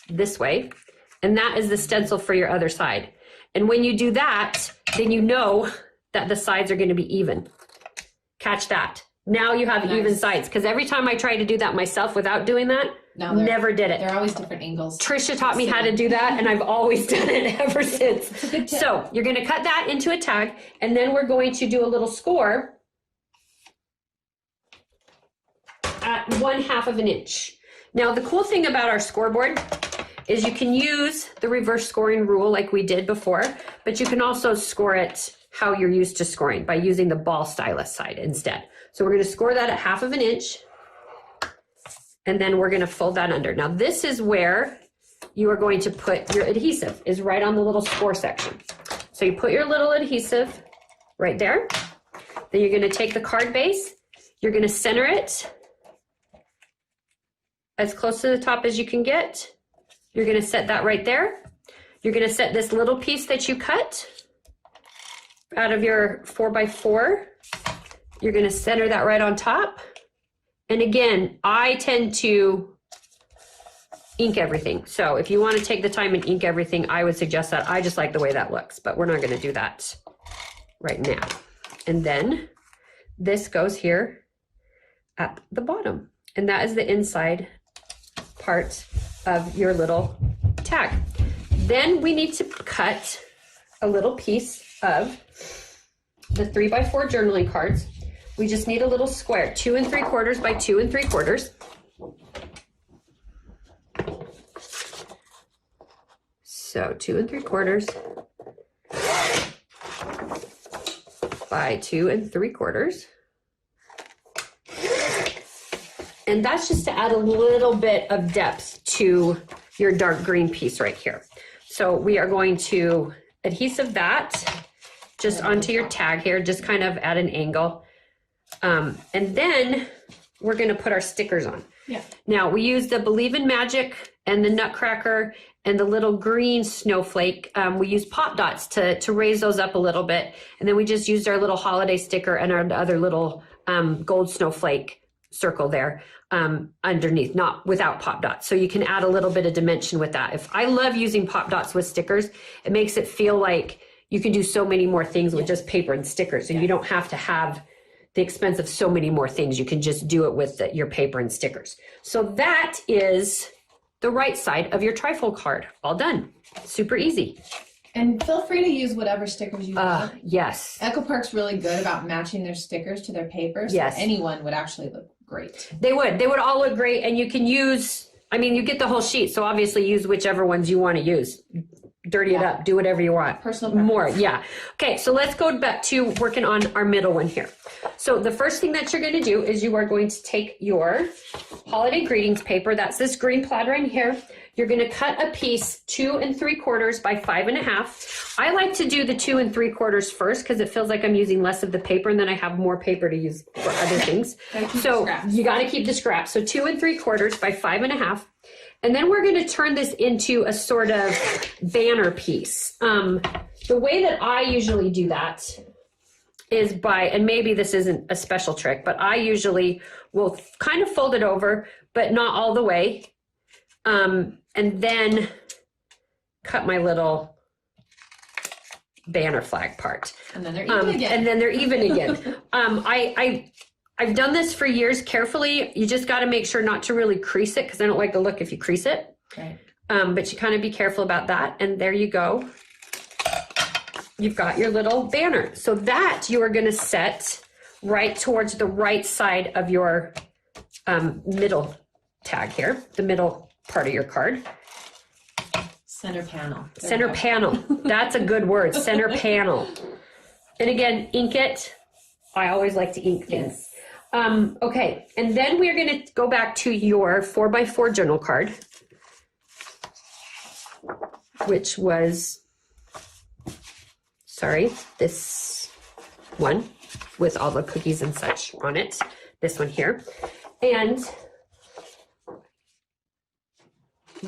this way, and that is the stencil for your other side. And when you do that, then you know that the sides are going to be even. Catch that. Now you have even sides, because every time I try to do that myself without doing that, never did it. They're always different angles. Trisha taught me how to do that, and I've always done it ever since. So you're going to cut that into a tag, and then we're going to do a little score at 1/2 inch. Now the cool thing about our scoreboard is you can use the reverse scoring rule like we did before, but you can also score it how you're used to scoring by using the ball stylus side instead. So we're going to score that at 1/2 inch, and then we're going to fold that under. Now this is where you are going to put your adhesive, is right on the little score section. So you put your little adhesive right there. Then you're going to take the card base, you're going to center it as close to the top as you can get. You're going to set that right there. You're going to set this little piece that you cut out of your 4x4. You're going to center that right on top. And again, I tend to ink everything. So if you want to take the time and ink everything, I would suggest that. I just like the way that looks, but we're not going to do that right now. And then this goes here at the bottom. And that is the inside part of your little tag. Then we need to cut a little piece of the 3x4 journaling cards. We just need a little square, 2 3/4 by 2 3/4. So 2 3/4 by 2 3/4. And that's just to add a little bit of depth to your dark green piece right here. So we are going to adhesive that just onto your tag here, just kind of at an angle. And then we're going to put our stickers on. Yeah. Now we use the Believe in Magic and the Nutcracker and the little green snowflake. We use pop dots to raise those up a little bit. And then we just used our little holiday sticker and our other little gold snowflake circle there underneath, not without pop dots. So you can add a little bit of dimension with that. I love using pop dots with stickers. It makes it feel like you can do so many more things with just paper and stickers, and you don't have to have the expense of so many more things. You can just do it with your paper and stickers. So that is the right side of your trifold card. All done. Super easy. And feel free to use whatever stickers you want. Yes. Echo Park's really good about matching their stickers to their paper. So yes. Anyone would actually look great. They would all look great. And you can use, I mean, you get the whole sheet. So obviously use whichever ones you want to use. Dirty it up, do whatever you want. Personal preference. More, yeah. Okay, so let's go back to working on our middle one here. So the first thing that you're going to do is you are going to take your holiday greetings paper. That's this green plaid right here. You're going to cut a piece 2 3/4 by 5 1/2. I like to do the 2 3/4 first because it feels like I'm using less of the paper and then I have more paper to use for other things. So you got to keep the scraps. So 2 3/4 by 5 1/2. And then we're going to turn this into a sort of banner piece. The way that I usually do that is by, and maybe this isn't a special trick, but I usually will kind of fold it over, but not all the way. And then cut my little banner flag part. And then they're even again. And then they're even again. I've done this for years carefully. You just got to make sure not to really crease it because I don't like the look if you crease it. Right. But you kind of be careful about that. And there you go. You've got your little banner. So that you are going to set right towards the right side of your middle tag here, the middle part of your card. Center panel. Center panel. That's a good word. Center panel. And again, ink it. I always like to ink things. Yes. Okay, and then we're going to go back to your 4x4 journal card, which was, sorry, this one with all the cookies and such on it, this one here. And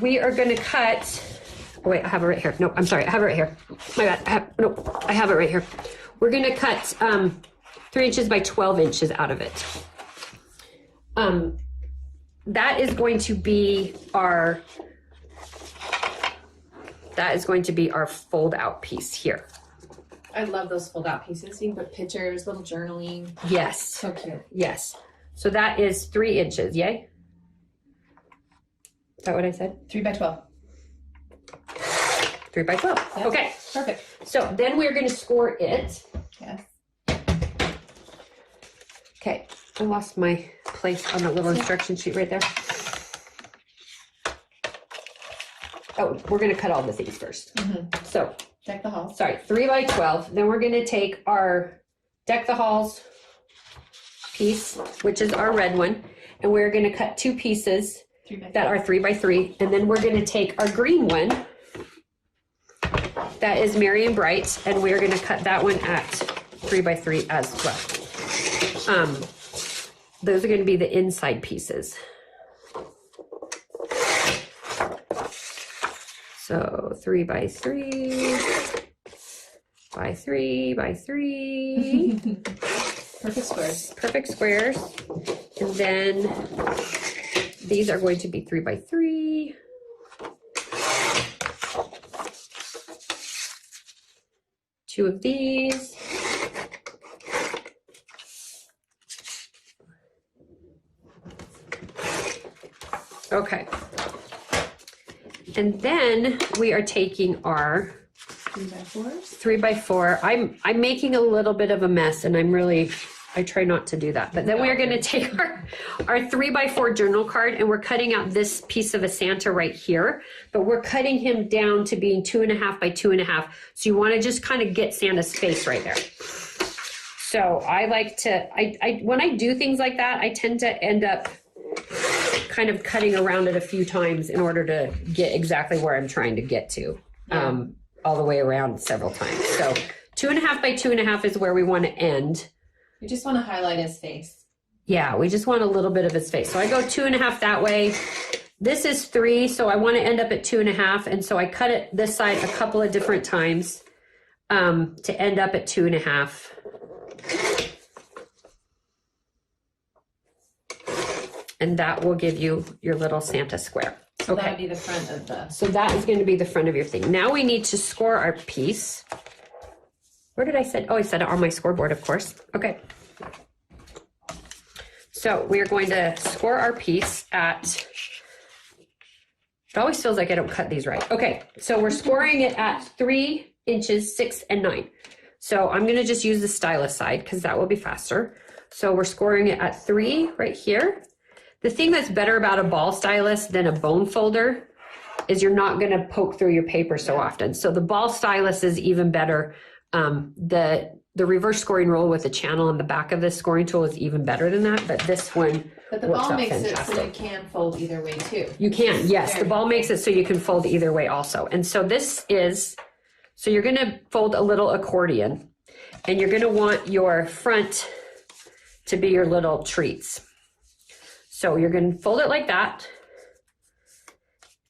we are going to cut, oh wait, I have it right here. No, I'm sorry, I have it right here. My bad, I have it right here. We're going to cut 3 inches by 12 inches out of it. That is going to be our fold out piece here. I love those fold out pieces. You can put pictures, little journaling. Yes. So cute. Yes. So that is 3 inches. Yay? Is that what I said? 3 by 12. 3 by 12. Yep. Okay. Perfect. So then we're going to score it. Yes. Okay. I lost my place on that little instruction sheet right there. Oh, we're going to cut all the things first. Mm-hmm. So, Deck the halls. sorry, 3 by 12. Then we're going to take our Deck the Halls piece, which is our red one, and we're going to cut 2 pieces that are 3 by 3. And then we're going to take our green one, that is Merry and Bright, and we're going to cut that one at 3 by 3 as well. Those are going to be the inside pieces. So 3 by 3 by 3 by 3. Perfect squares. Perfect squares. And then these are going to be 3 by 3. Two of these. Okay. And then we are taking our 3 by 4. I'm making a little bit of a mess, and I try not to do that. But then we're going to take our 3 by 4 journal card, and we're cutting out this piece of a Santa right here, but we're cutting him down to being 2.5 by 2.5. So you want to just kind of get Santa's face right there. So I like to, when I do things like that, I tend to end up kind of cutting around it a few times in order to get exactly where I'm trying to get to, all the way around several times. So 2.5 by 2.5 is where we want to end. We just want to highlight his face. Yeah, we just want a little bit of his face. So I go 2.5 that way. This is 3, so I want to end up at 2.5. And so I cut it this side a couple of different times to end up at 2.5. And that will give you your little Santa square. So okay. That would be the front of the... So that is going to be the front of your thing. Now we need to score our piece. Where did I set? Oh, I set it on my scoreboard, of course. Okay. So we are going to score our piece at... It always feels like I don't cut these right. Okay, so we're scoring it at 3 inches, 6 and 9. So I'm going to just use the stylus side because that will be faster. So we're scoring it at 3 right here. The thing that's better about a ball stylus than a bone folder is you're not going to poke through your paper so often. So the ball stylus is even better. The reverse scoring rule with the channel on the back of this scoring tool is even better than that. But this one But the ball makes it so you can fold either way too. You can, yes. The ball makes it so you can fold either way also. And so this is, so you're going to fold a little accordion. And you're going to want your front to be your little treats. So you're going to fold it like that.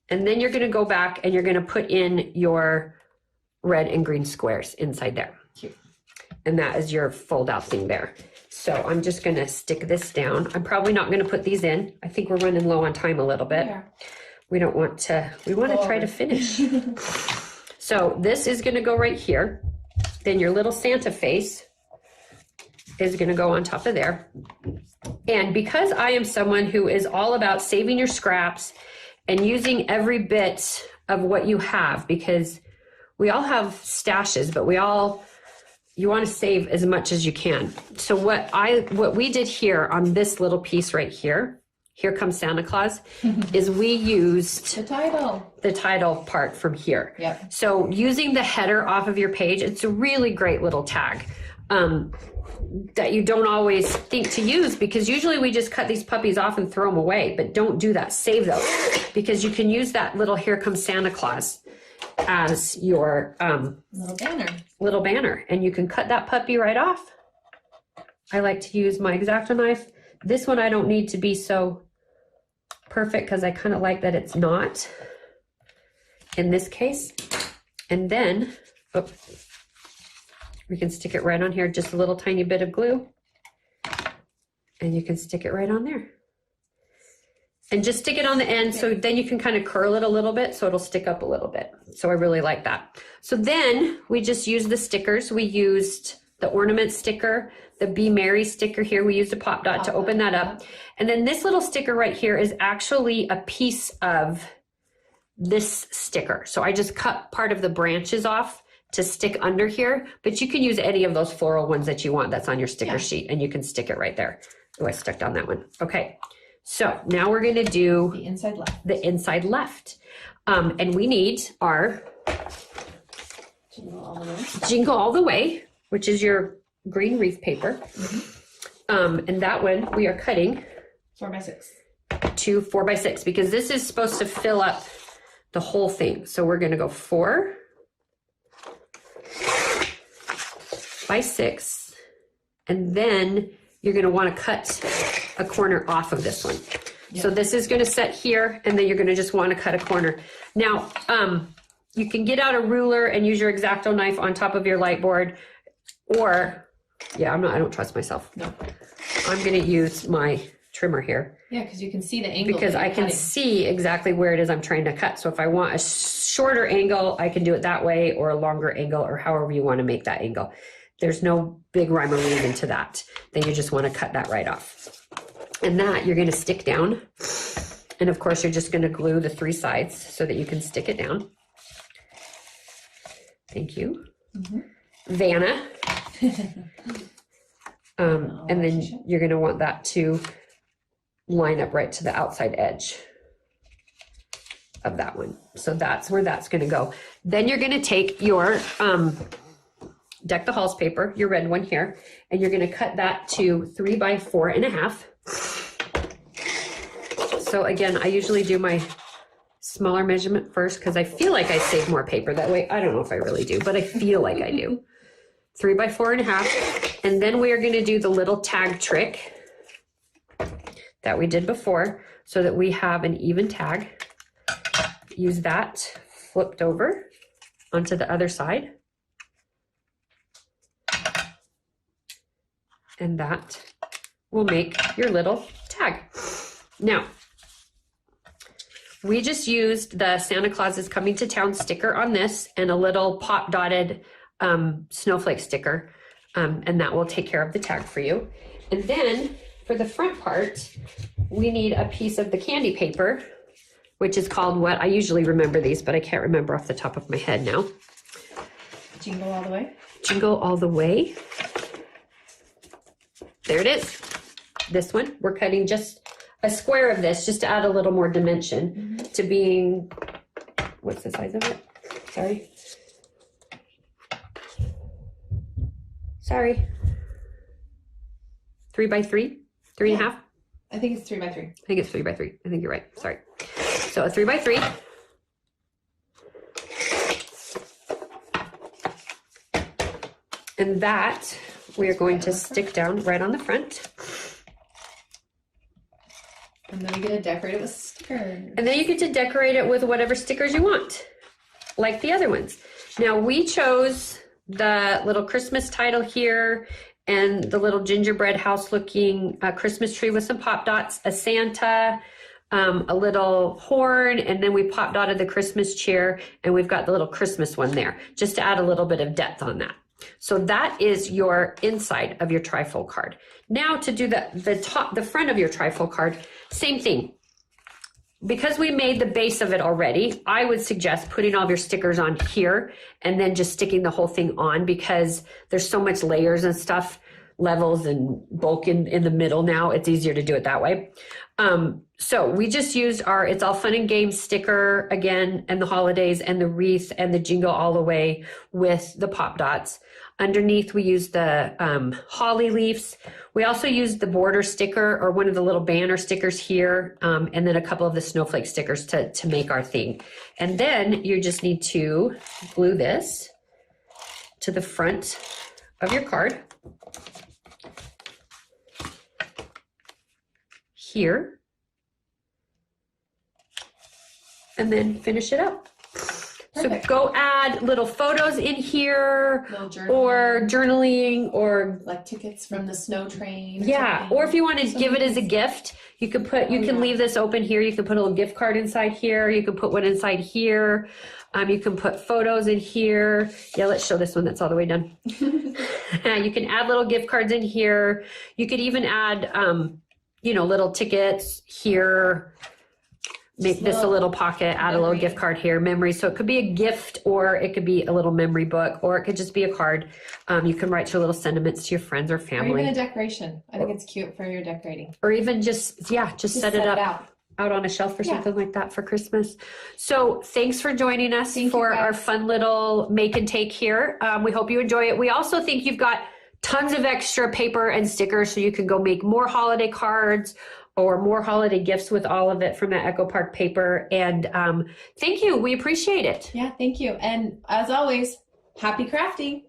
And then you're going to go back and you're going to put in your red and green squares inside there. Cute. And that is your fold out thing there. So I'm just going to stick this down. I'm probably not going to put these in. I think we're running low on time a little bit. Yeah. We don't want to, we want to try to finish. So this is going to go right here. Then your little Santa face is going to go on top of there. And because I am someone who is all about saving your scraps and using every bit of what you have, because we all have stashes, but you want to save as much as you can. So what we did here on this little piece right here, Here Comes Santa Claus, is we used the title part from here. Yep. So using the header off of your page, it's a really great little tag that you don't always think to use, because usually we just cut these puppies off and throw them away, but don't do that. Save those, because you can use that little Here Comes Santa Claus as your little banner, and you can cut that puppy right off. I like to use my X-Acto knife. This one I don't need to be so perfect because I kind of like that it's not in this case. And then we can stick it right on here, just a little tiny bit of glue, and you can stick it right on there. And just stick it on the end, so then you can kind of curl it a little bit so it'll stick up a little bit. So I really like that. So then we just used the stickers. We used the ornament sticker, the Be Merry sticker here. We used a pop dot to open that up. And then this little sticker right here is actually a piece of this sticker. So I just cut part of the branches off to stick under here, but you can use any of those floral ones that you want that's on your sticker sheet, and you can stick it right there. Oh, I stuck on that one. Okay. So now we're going to do the inside left. The inside left. And we need our Jingle All the Way, which is your green wreath paper. And that one we are cutting 4x6 to 4x6, because this is supposed to fill up the whole thing. So we're going to go 4x6, and then you're going to want to cut a corner off of this one. Yeah. So this is going to set here, and then you're going to just want to cut a corner. Now, you can get out a ruler and use your X-Acto knife on top of your light board, or, yeah, I don't trust myself. No. I'm going to use my trimmer here. Yeah, because you can see the angle. Because I can see exactly where it is I'm trying to cut. So if I want a shorter angle, I can do it that way, or a longer angle, or however you want to make that angle. There's no big rhyme or reason to that. Then you just want to cut that right off. And that you're going to stick down. And of course, you're just going to glue the 3 sides so that you can stick it down. Thank you. Mm-hmm. Vanna. And then you're going to want that to line up right to the outside edge of that one. So that's where that's going to go. Then you're going to take your Deck the Halls paper, your red one here, and you're going to cut that to 3 by 4.5. So again, I usually do my smaller measurement first because I feel like I save more paper that way. I don't know if I really do, but I feel like I do. 3 by 4.5. And then we are going to do the little tag trick that we did before so that we have an even tag. Use that flipped over onto the other side. And that will make your little tag. Now, we just used the Santa Claus is Coming to Town sticker on this and a little pop dotted snowflake sticker, and that will take care of the tag for you. And then for the front part, we need a piece of the candy paper, which is called what? I usually remember these, but I can't remember off the top of my head now. Jingle All the Way. Jingle All the Way. There it is. This one, we're cutting just a square of this just to add a little more dimension to being, what's the size of it? Sorry. 3 by 3, 3.5. I think it's 3 by 3. I think it's 3 by 3. I think you're right. Sorry. So a 3 by 3. And that we are going to stick down right on the front. And then we get to decorate it with stickers. And then you get to decorate it with whatever stickers you want, like the other ones. Now we chose the little Christmas title here and the little gingerbread house looking Christmas tree with some pop dots, a Santa, a little horn, and then we pop dotted the Christmas chair, and we've got the little Christmas one there just to add a little bit of depth on that. So that is your inside of your trifold card. Now to do the front of your trifold card, same thing. Because we made the base of it already, I would suggest putting all of your stickers on here and then just sticking the whole thing on, because there's so much layers and stuff, levels and bulk in the middle now. It's easier to do it that way. So we just used our It's All Fun and Games sticker again, and the holidays and the wreath and the Jingle All the Way with the pop dots. Underneath, we used the holly leaves. We also used the border sticker, or one of the little banner stickers here, and then a couple of the snowflake stickers to make our thing. And then you just need to glue this to the front of your card. Here. And then finish it up. Perfect. So go add little photos in here, or journaling, or like tickets from the snow train. Yeah, or if you want to give it as a gift, you could put. You can leave this open here. You can put a little gift card inside here. You can put one inside here. You can put photos in here. Yeah, let's show this one that's all the way done. You can add little gift cards in here. You could even add, little tickets here. Make this a little pocket, add a little gift card here, memories. So it could be a gift, or it could be a little memory book, or it could just be a card. You can write your little sentiments to your friends or family. Or even a decoration. I think it's cute for your decorating. Or even just set it up out on a shelf or something like that for Christmas. So thanks for joining us for our fun little make and take here. We hope you enjoy it. We also think you've got tons of extra paper and stickers, so you can go make more holiday cards or more holiday gifts with all of it from that Echo Park paper. And thank you. We appreciate it. Yeah, thank you. And as always, happy crafting.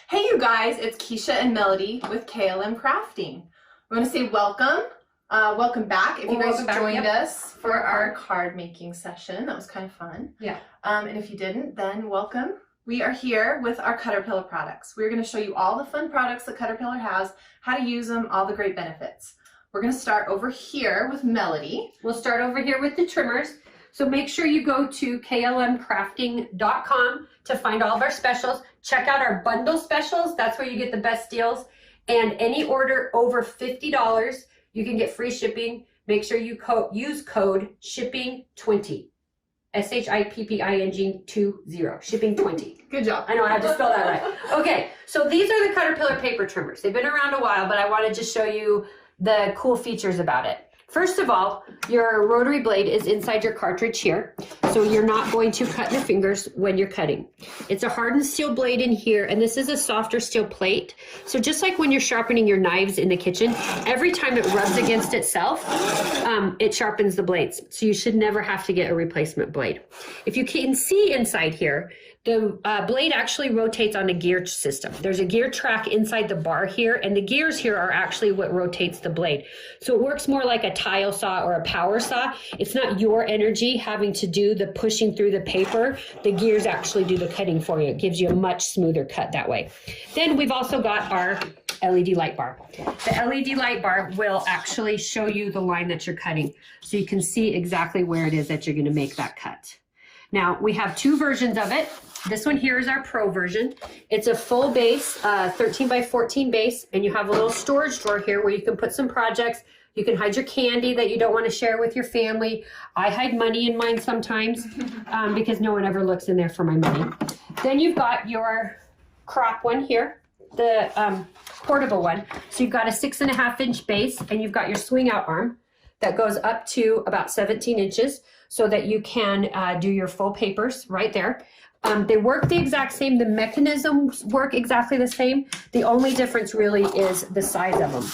Hey you guys, it's Keisha and Melody with KLM Crafting. I want to say welcome. Welcome back. If you guys joined us for our card making session, that was kind of fun. Yeah. And if you didn't, then welcome. We are here with our Caterpillar products. We're going to show you all the fun products that Caterpillar has, how to use them, all the great benefits. We're going to start over here with Melody. We'll start over here with the trimmers. So make sure you go to klmcrafting.com to find all of our specials. Check out our bundle specials. That's where you get the best deals. And any order over $50, you can get free shipping. Make sure you use code SHIPPING20. SHIPPING 20. Shipping 20. Good job. I know I had to spell that right. Okay, so these are the Caterpillar paper trimmers. They've been around a while, but I wanted to show you the cool features about it. First of all, your rotary blade is inside your cartridge here, so you're not going to cut your fingers when you're cutting. It's a hardened steel blade in here, and this is a softer steel plate. So just like when you're sharpening your knives in the kitchen, every time it rubs against itself, it sharpens the blades. So you should never have to get a replacement blade. If you can see inside here, the blade actually rotates on a gear system. There's a gear track inside the bar here, and the gears here are actually what rotates the blade. So it works more like a tile saw or a power saw. It's not your energy having to do the pushing through the paper. The gears actually do the cutting for you. It gives you a much smoother cut that way. Then we've also got our LED light bar. The LED light bar will actually show you the line that you're cutting, so you can see exactly where it is that you're going to make that cut. Now, we have two versions of it. This one here is our Pro version. It's a full base, 13 by 14 base, and you have a little storage drawer here where you can put some projects. You can hide your candy that you don't want to share with your family. I hide money in mine sometimes because no one ever looks in there for my money. Then you've got your crop one here, the portable one. So you've got a 6.5-inch base, and you've got your swing out arm that goes up to about 17 inches so that you can do your full papers right there. They work the exact same. The mechanisms work exactly the same. The only difference really is the size of them.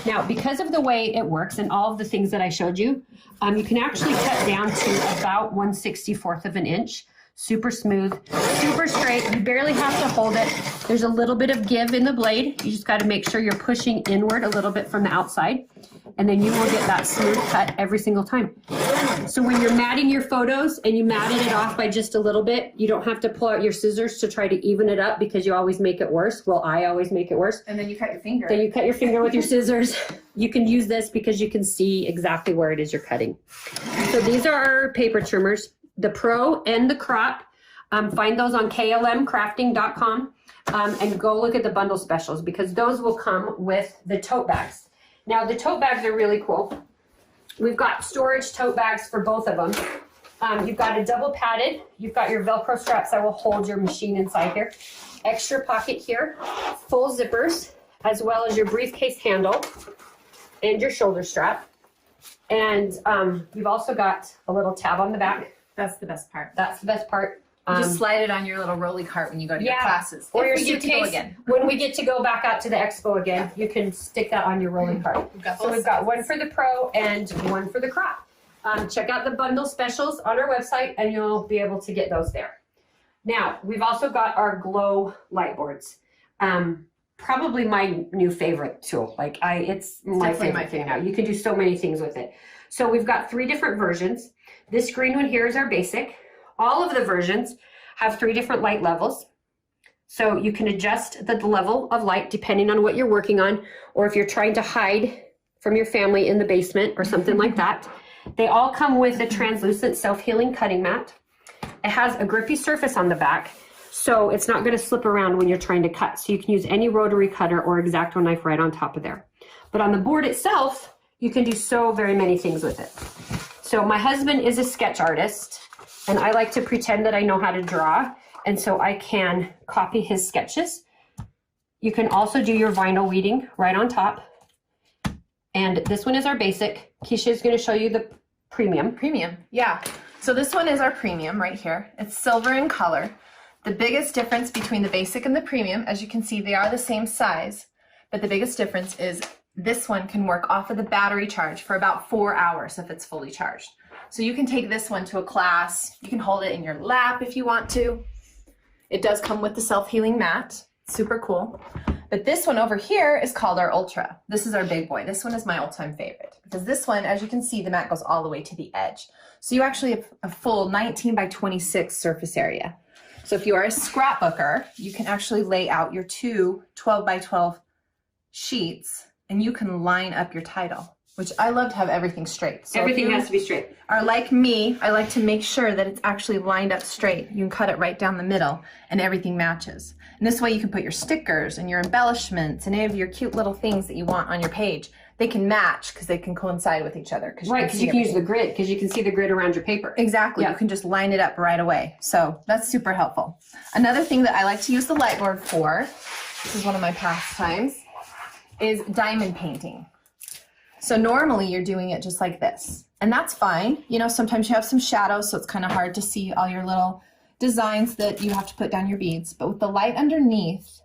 Now, because of the way it works and all of the things that I showed you, you can actually cut down to about 1/64 of an inch. Super smooth, super straight. You barely have to hold it. There's a little bit of give in the blade. You just got to make sure you're pushing inward a little bit from the outside, and then you will get that smooth cut every single time. So when you're matting your photos and you matted it off by just a little bit, you don't have to pull out your scissors to try to even it up because you always make it worse. Well, I always make it worse. And then you cut your finger. Then you cut your finger with your scissors. You can use this because you can see exactly where it is you're cutting. So these are our paper trimmers, the Pro and the Crop. Find those on klmcrafting.com and go look at the bundle specials because those will come with the tote bags. Now, the tote bags are really cool. We've got storage tote bags for both of them. You've got a double padded. You've got your Velcro straps that will hold your machine inside here. Extra pocket here, full zippers, as well as your briefcase handle and your shoulder strap. And you've also got a little tab on the back. That's the best part. That's the best part. You just slide it on your little rolly cart when you go to your classes. Or your suitcase. When we get to go back out to the expo again, you can stick that on your rolling cart. So we've got one for the Pro and one for the Crop. Check out the bundle specials on our website and you'll be able to get those there. Now, we've also got our glow light boards. Probably my new favorite tool. It's my favorite thing now. You can do so many things with it. So we've got 3 different versions. This green one here is our basic. All of the versions have 3 different light levels. So you can adjust the level of light depending on what you're working on, or if you're trying to hide from your family in the basement or something like that. They all come with a translucent self-healing cutting mat. It has a grippy surface on the back, so it's not going to slip around when you're trying to cut. So you can use any rotary cutter or X-Acto knife right on top of there. But on the board itself, you can do so very many things with it. So my husband is a sketch artist, and I like to pretend that I know how to draw, and so I can copy his sketches. You can also do your vinyl weeding right on top. And this one is our basic. Keisha is going to show you the premium. Premium, yeah. So this one is our premium right here. It's silver in color. The biggest difference between the basic and the premium, as you can see, they are the same size, but the biggest difference is this one can work off of the battery charge for about 4 hours if it's fully charged. So you can take this one to a class. You can hold it in your lap if you want to. It does come with the self-healing mat. Super cool. But this one over here is called our Ultra. This is our big boy. This one is my all-time favorite because this one, as you can see, the mat goes all the way to the edge. So you actually have a full 19 by 26 surface area. So if you are a scrapbooker, you can actually lay out your two 12 by 12 sheets and you can line up your title, which I love to have everything straight. So everything has to be straight. Are like me, I like to make sure that it's actually lined up straight. You can cut it right down the middle and everything matches. And this way you can put your stickers and your embellishments and any of your cute little things that you want on your page. They can match because they can coincide with each other. Right, because you can use the grid, because you can see the grid around your paper. Exactly, you can just line it up right away. So that's super helpful. Another thing that I like to use the light board for, this is one of my pastimes, is diamond painting. So normally you're doing it just like this, and that's fine. You know, sometimes you have some shadows, so it's kind of hard to see all your little designs that you have to put down your beads. But with the light underneath,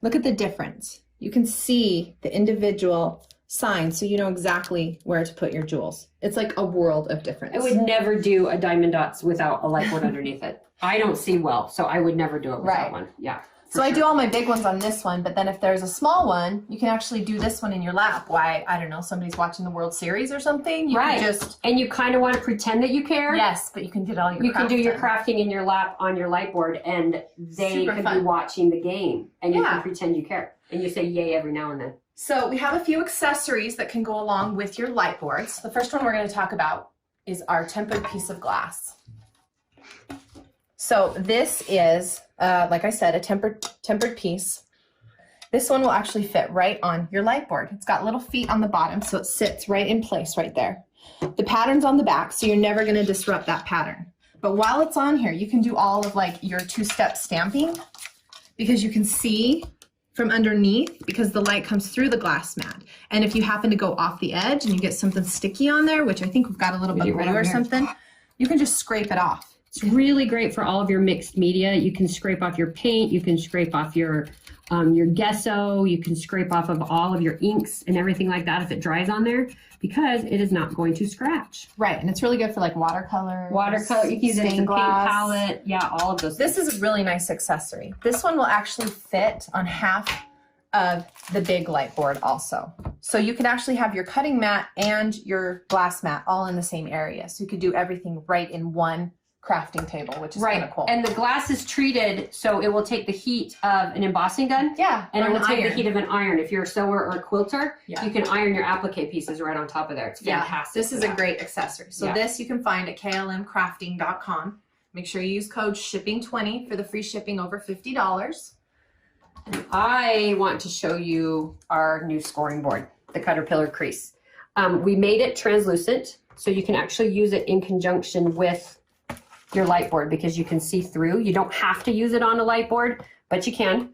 look at the difference. You can see the individual signs, so you know exactly where to put your jewels. It's like a world of difference. I would never do a diamond dots without a light board underneath it. I don't see well, so I would never do it without one. Yeah. So I do all my big ones on this one, but then if there's a small one, you can actually do this one in your lap. Why, I don't know, somebody's watching the World Series or something. You can just, and you kind of want to pretend that you care. Yes, but you can get all your You can do your crafting in your lap on your light board, and they could be watching the game, and you can pretend you care. And you say yay every now and then. So we have a few accessories that can go along with your light boards. The first one we're going to talk about is our tempered piece of glass. So this is, like I said, a tempered piece. This one will actually fit right on your light board. It's got little feet on the bottom, so it sits right in place right there. The pattern's on the back, so you're never going to disrupt that pattern. But while it's on here, you can do all of like your two-step stamping because you can see from underneath because the light comes through the glass mat. And if you happen to go off the edge and you get something sticky on there, which I think we've got a little bit of glue or something, you can just scrape it off. It's really great for all of your mixed media. You can scrape off your paint, you can scrape off your gesso, you can scrape off of all of your inks and everything like that if it dries on there, because it is not going to scratch. Right, and it's really good for like watercolor. Watercolor, you can use it as a paint palette, yeah, all of those things. This is a really nice accessory. This one will actually fit on half of the big light board also. So you can actually have your cutting mat and your glass mat all in the same area. So you could do everything right in one crafting table, which is kind of cool. And the glass is treated so it will take the heat of an embossing gun. Yeah. And it will take the heat of an iron. If you're a sewer or a quilter, you can iron your applique pieces right on top of there. It's fantastic. This is a great accessory. So this you can find at klmcrafting.com. Make sure you use code SHIPPING20 for the free shipping over $50. And I want to show you our new scoring board, the Caterpillar Crease. We made it translucent, so you can actually use it in conjunction with your light board because you can see through. You don't have to use it on a light board, but you can.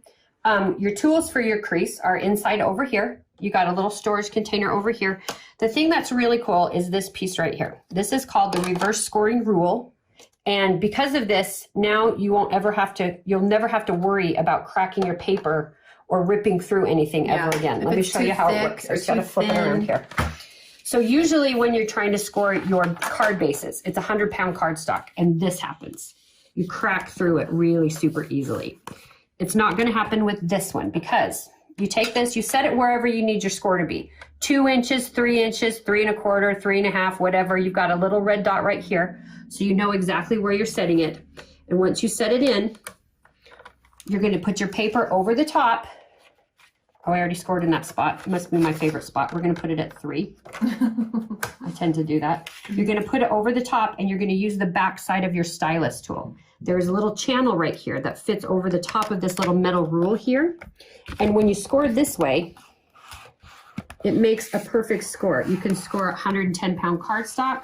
Your tools for your crease are inside over here. You got a little storage container over here. The thing that's really cool is this piece right here. This is called the reverse scoring rule. And because of this, now you won't ever have to, you'll never have to worry about cracking your paper or ripping through anything ever again. Let me show you how it works. I just gotta flip it around here. So usually when you're trying to score your card bases, it's 100-pound cardstock, and this happens. You crack through it really super easily. It's not going to happen with this one because you take this, you set it wherever you need your score to be. 2 inches, 3 inches, 3 1/4, 3 1/2, whatever. You've got a little red dot right here, so you know exactly where you're setting it. And once you set it in, you're going to put your paper over the top. Oh, I already scored in that spot. It must be my favorite spot. We're going to put it at 3. I tend to do that. You're going to put it over the top, and you're going to use the back side of your stylus tool. There's a little channel right here that fits over the top of this little metal rule here. And when you score this way, it makes a perfect score. You can score 110-pound cardstock.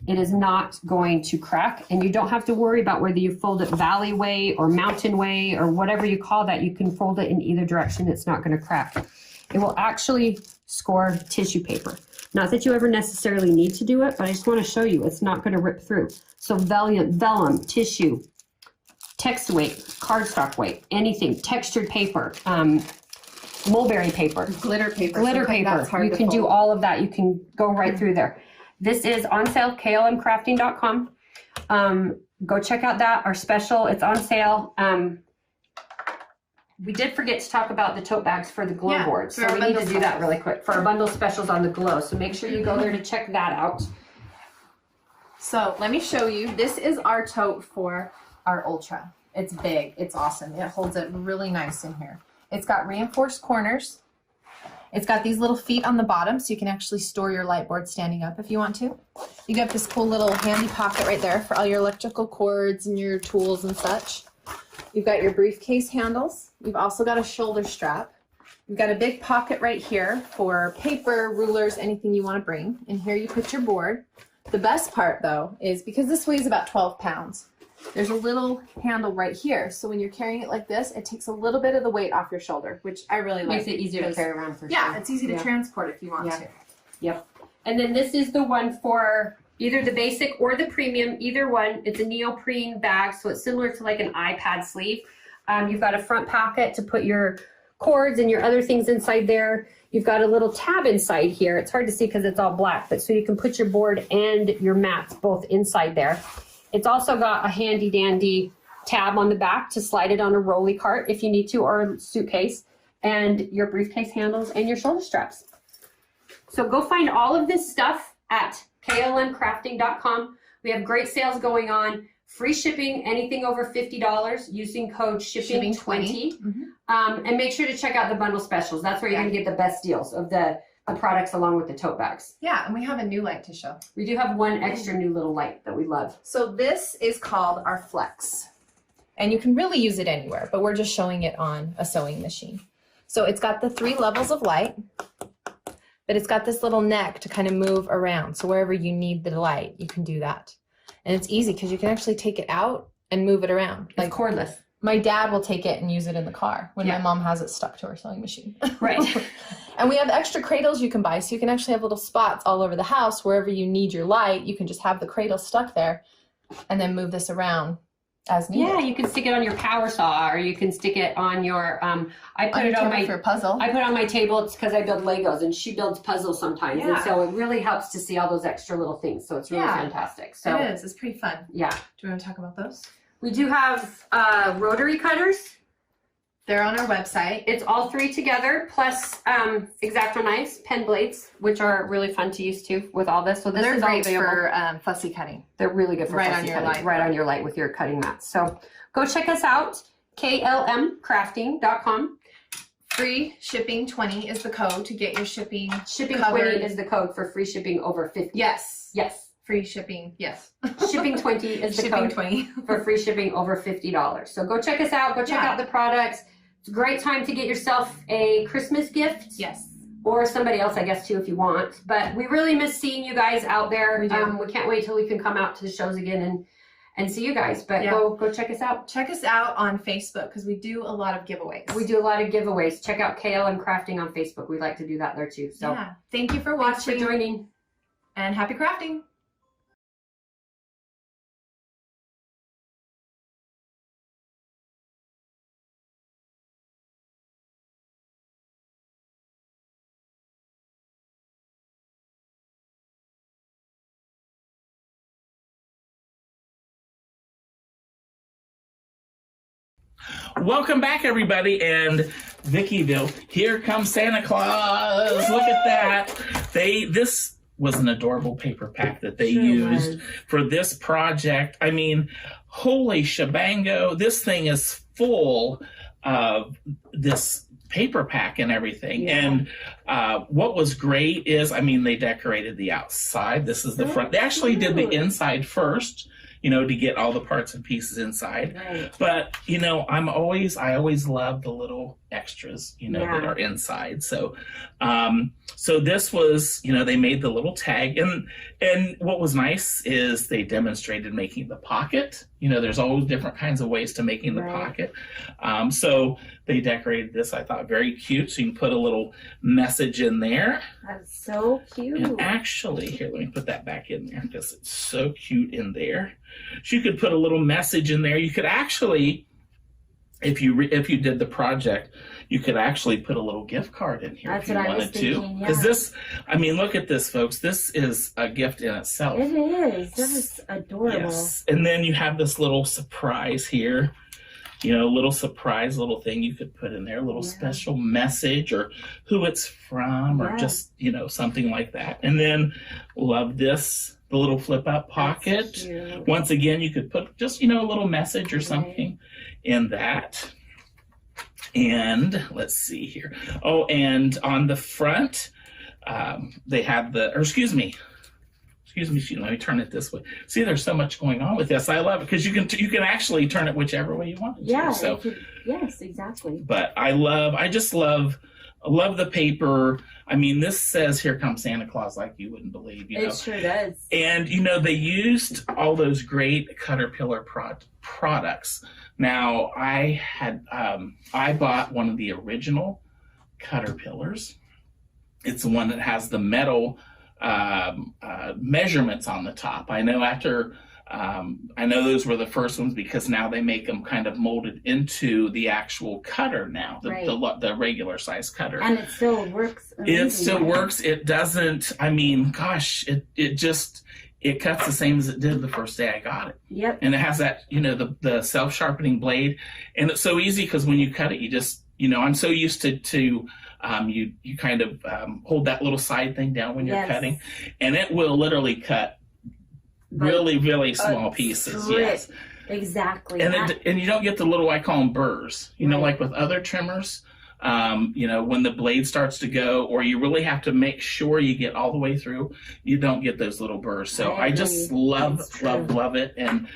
It is not going to crack, and you don't have to worry about whether you fold it valley way or mountain way or whatever you call that. You can fold it in either direction. It's not going to crack. It will actually score tissue paper. Not that you ever necessarily need to do it, but I just want to show you it's not going to rip through. So vellum, tissue, text weight, cardstock weight, anything, textured paper, mulberry paper, glitter paper. Glitter paper. You can do all of that. You can go right through there. This is on sale, klmcrafting.com. Go check out that, our special. It's on sale. we did forget to talk about the tote bags for the glow board. So we need to do that really quick for our bundle specials on the glow. So make sure you go there to check that out. So let me show you. This is our tote for our Ultra. It's big. It's awesome. It holds it really nice in here. It's got reinforced corners. It's got these little feet on the bottom, so you can actually store your light board standing up if you want to. You got this cool little handy pocket right there for all your electrical cords and your tools and such. You've got your briefcase handles. You've also got a shoulder strap. You've got a big pocket right here for paper, rulers, anything you want to bring. And here you put your board. The best part, though, is because this weighs about 12 pounds, there's a little handle right here. So when you're carrying it like this, it takes a little bit of the weight off your shoulder, which I really like. Makes it easier to carry around for sure. Yeah, it's easy to transport if you want to. Yep. And then this is the one for either the basic or the premium, either one. It's a neoprene bag, so it's similar to like an iPad sleeve. You've got a front pocket to put your cords and your other things inside there. You've got a little tab inside here. It's hard to see because it's all black, but so you can put your board and your mats both inside there. It's also got a handy dandy tab on the back to slide it on a rolly cart if you need to, or a suitcase, and your briefcase handles and your shoulder straps. So go find all of this stuff at klmcrafting.com. We have great sales going on. Free shipping, anything over $50 using code shipping20. And make sure to check out the bundle specials. That's where you're going to get the best deals of the products along with the tote bags. Yeah, and we have a new light to show. We do have one extra new little light that we love. So this is called our Flex. And you can really use it anywhere, but we're just showing it on a sewing machine. So it's got the 3 levels of light, but it's got this little neck to kind of move around. So wherever you need the light, you can do that. And it's easy because you can actually take it out and move it around. Like cordless. My dad will take it and use it in the car when my mom has it stuck to her sewing machine. Right. And we have extra cradles you can buy, so you can actually have little spots all over the house. Wherever you need your light, you can just have the cradle stuck there and then move this around as needed. Yeah, you can stick it on your power saw, or you can stick it on your, I put it on my, for a puzzle. I put it on my table. It's because I build Legos and she builds puzzles sometimes. And so it really helps to see all those extra little things. So it's really fantastic. So it is. It's pretty fun. Yeah. Do you want to talk about those? We do have rotary cutters. They're on our website. It's all 3 together, plus X-Acto knives, pen blades, which are really fun to use too with all this. So this they're is great all for fussy cutting. They're really good for right fussy on your cutting, light. right on your light with your cutting mats. So go check us out, klmcrafting.com. Free shipping 20 is the code to get your shipping. Shipping covered. 20 is the code for free shipping over 50. Yes. Yes. Free shipping. Yes. Shipping 20 is the shipping code 20 for free shipping over $50. So go check us out. Go check out the products. It's a great time to get yourself a Christmas gift. Yes. Or somebody else, I guess, too, if you want. But we really miss seeing you guys out there. We do. We can't wait till we can come out to the shows again and see you guys. But go check us out. Check us out on Facebook because we do a lot of giveaways. We do a lot of giveaways. Check out KLM Crafting on Facebook. We like to do that there too. So thank you for watching. Thanks for joining. And happy crafting. Welcome back, everybody, and Vickyville. Here comes Santa Claus. Look at that. This was an adorable paper pack that they used for this project. I mean, holy shebango. This thing is full of this paper pack and everything. And what was great is, I mean, they decorated the outside. This is the front. They actually did the inside first, you know, to get all the parts and pieces inside. Right. But, you know, I always love the little extras, you know, that are inside. So, so this was, you know, they made the little tag, and what was nice is they demonstrated making the pocket. You know, there's always different kinds of ways to making the pocket. So they decorated this, I thought, very cute. So you can put a little message in there. That's so cute. And actually, here, let me put that back in there because it's so cute in there. So you could put a little message in there. You could actually, if you did the project, you could actually put a little gift card in here if you wanted to. Because this, I mean, look at this, folks. This is a gift in itself. It is. That is adorable. Yes. And then you have this little surprise here. little surprise little thing you could put in there, a little special message or who it's from or just, something like that. And then love this, the little flip out pocket. Once again, you could put just, a little message or something in that. And let's see here. Oh, and on the front, they have excuse me, let me turn it this way. See, there's so much going on with this. I love it because you can actually turn it whichever way you want. Yeah. So, yes, exactly. But I just love the paper. I mean, this says "Here comes Santa Claus" like you wouldn't believe. It sure does. And they used all those great Caterpillar products. Now, I bought one of the original Caterpillars. It's the one that has the metal measurements on the top. I know I know those were the first ones because now they make them kind of molded into the actual cutter now, the regular size cutter. And it still works amazing. It still works. It doesn't, it cuts the same as it did the first day I got it. Yep. And it has that, the self-sharpening blade. And it's so easy because when you cut it, you just, I'm so used to you kind of hold that little side thing down when you're cutting. And it will literally cut really, really small pieces. Yes. Exactly. And you don't get the little, I call them burrs. Like with other trimmers, when the blade starts to go, or you really have to make sure you get all the way through, you don't get those little burrs. So I just love it. And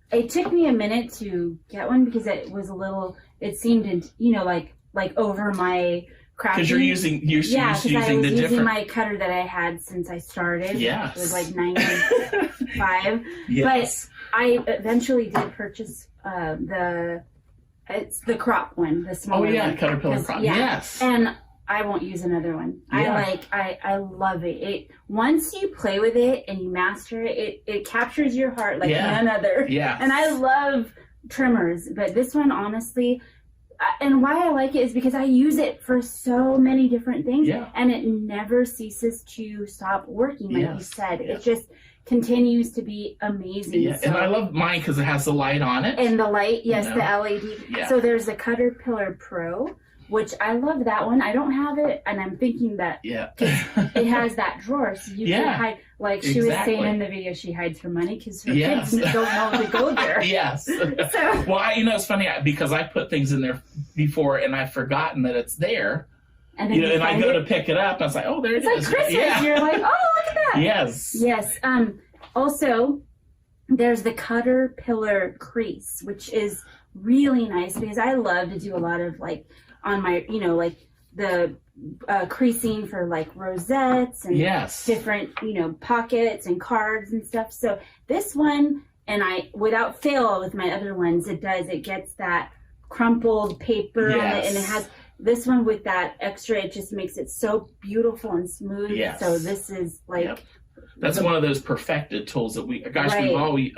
it took me a minute to get one because it seemed, like over my crafting. Because you're using using my cutter that I had since I started. Yes. It was like 95. Yes. But I eventually did purchase it's the crop one, the smaller one. Oh yeah, Caterpillar crop. Yeah. Yes. And I won't use another one. Yeah. I love it. Once you play with it and you master it, it captures your heart like none other. Yeah. And I love trimmers, but this one honestly, and why I like it is because I use it for so many different things, and it never ceases to stop working. Like you said, it just continues to be amazing. Yeah, and I love mine because it has the light on it. And the light, the LED. Yeah. So there's a Caterpillar Pro, which I love that one. I don't have it, and I'm thinking that it has that drawer, so you can hide. Like she was saying in the video, she hides her money because her kids don't know to go there. Yes. Well, it's funny because I put things in there before, and I've forgotten that it's there. And then and I go to pick it up, and I was like, "Oh, there it is!" It's like Christmas. Yeah. You're like, "Oh, look at that!" Yes. Yes. Also, there's the Caterpillar crease, which is really nice because I love to do a lot of on my, the creasing for rosettes and different, pockets and cards and stuff. So this one, and without fail with my other ones, it gets that crumpled paper on it, and it has this one with that extra. It just makes it so beautiful and smooth. Yes. So this is that's one of those perfected tools that we've always,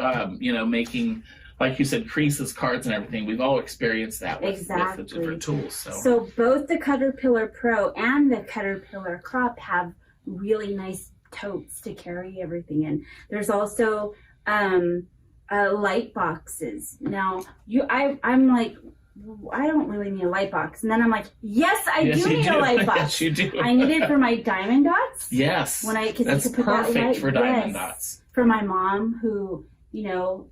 making, like you said, creases, cards, and everything. We've all experienced that with the different tools. So both the Caterpillar Pro and the Caterpillar Crop have really nice totes to carry everything in. There's also light boxes. Now, I'm like, I don't really need a light box. And then I'm like, yes, I do need a light box. Yes, you do. I need it for my diamond dots. Yes. That's perfect for diamond dots. For my mom who, it'll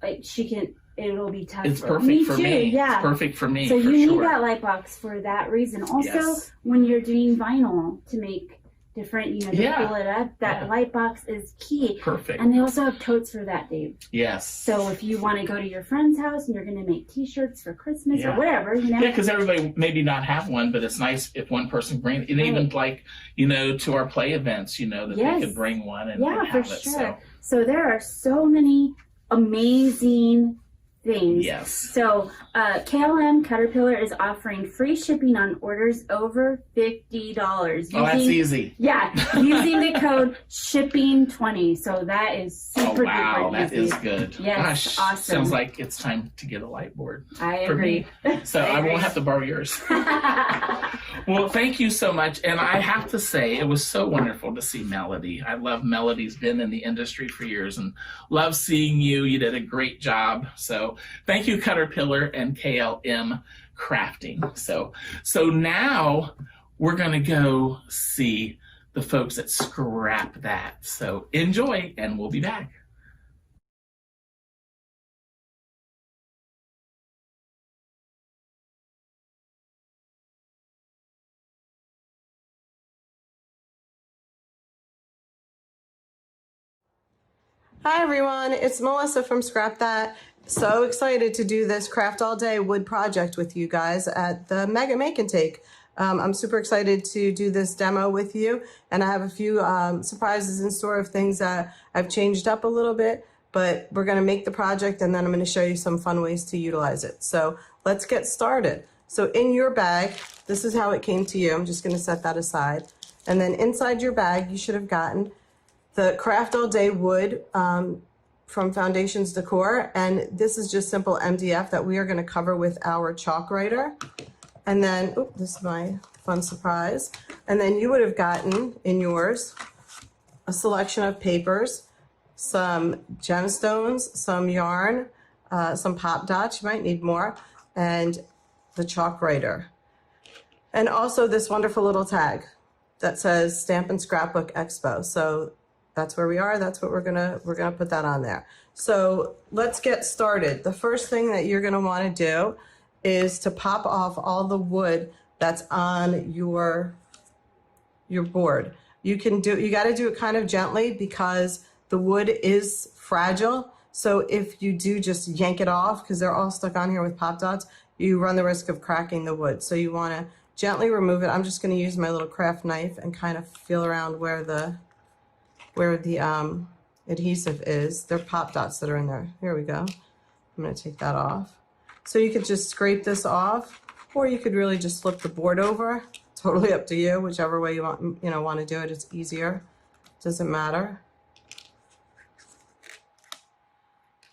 be tough. It's perfect for me. Yeah. It's perfect for me. So you need that light box for that reason. Also, when you're doing vinyl to make different, to pull it up, that light box is key. Perfect. And they also have totes for that, Dave. Yes. So if you want to go to your friend's house and you're going to make t-shirts for Christmas or whatever, Yeah, because everybody maybe not have one, but it's nice if one person brings it. And even to our play events, that they could bring one and have for it. Sure. So there are so many amazing things. Yes. So KLM Caterpillar is offering free shipping on orders over $50. Oh, that's easy. Yeah, using the code shipping20. So that is super duper that easy. is good. Yes, Gosh, awesome. Sounds like it's time to get a light board. I agree. For me. So I won't have to borrow yours. Well, thank you so much. And I have to say, it was so wonderful to see Melody. I love Melody's been in the industry for years and love seeing you. You did a great job. So thank you, Caterpillar and KLM Crafting. So now we're going to go see the folks at Scrap That. So enjoy, and we'll be back. Hi everyone, it's Melissa from Scrap That. So excited to do this craft all day wood project with you guys at the Mega Make Take. I'm super excited to do this demo with you, and I have a few surprises in store of things that I've changed up a little bit, but we're going to make the project and then I'm going to show you some fun ways to utilize it. So let's get started. So in your bag, this is how it came to you. I'm just going to set that aside. And then inside your bag, you should have gotten the Craft All Day wood from Foundations Decor, and this is just simple MDF that we are going to cover with our chalk writer. And then, this is my fun surprise. And then you would have gotten in yours a selection of papers, some gemstones, some yarn, some pop dots, you might need more, and the chalk writer. And also this wonderful little tag that says Stampin' Scrapbook Expo. So that's where we are. That's what we're gonna put that on there. So let's get started. The first thing that you're gonna want to do is to pop off all the wood that's on your board. You got to do it kind of gently because the wood is fragile. So if you do just yank it off, because they're all stuck on here with pop dots, you run the risk of cracking the wood. So you want to gently remove it. I'm just going to use my little craft knife and kind of feel around where the adhesive is. There are pop dots that are in there. Here we go. I'm going to take that off. So you could just scrape this off, or you could really just flip the board over. Totally up to you, whichever way you want to do it. It's easier. Doesn't matter.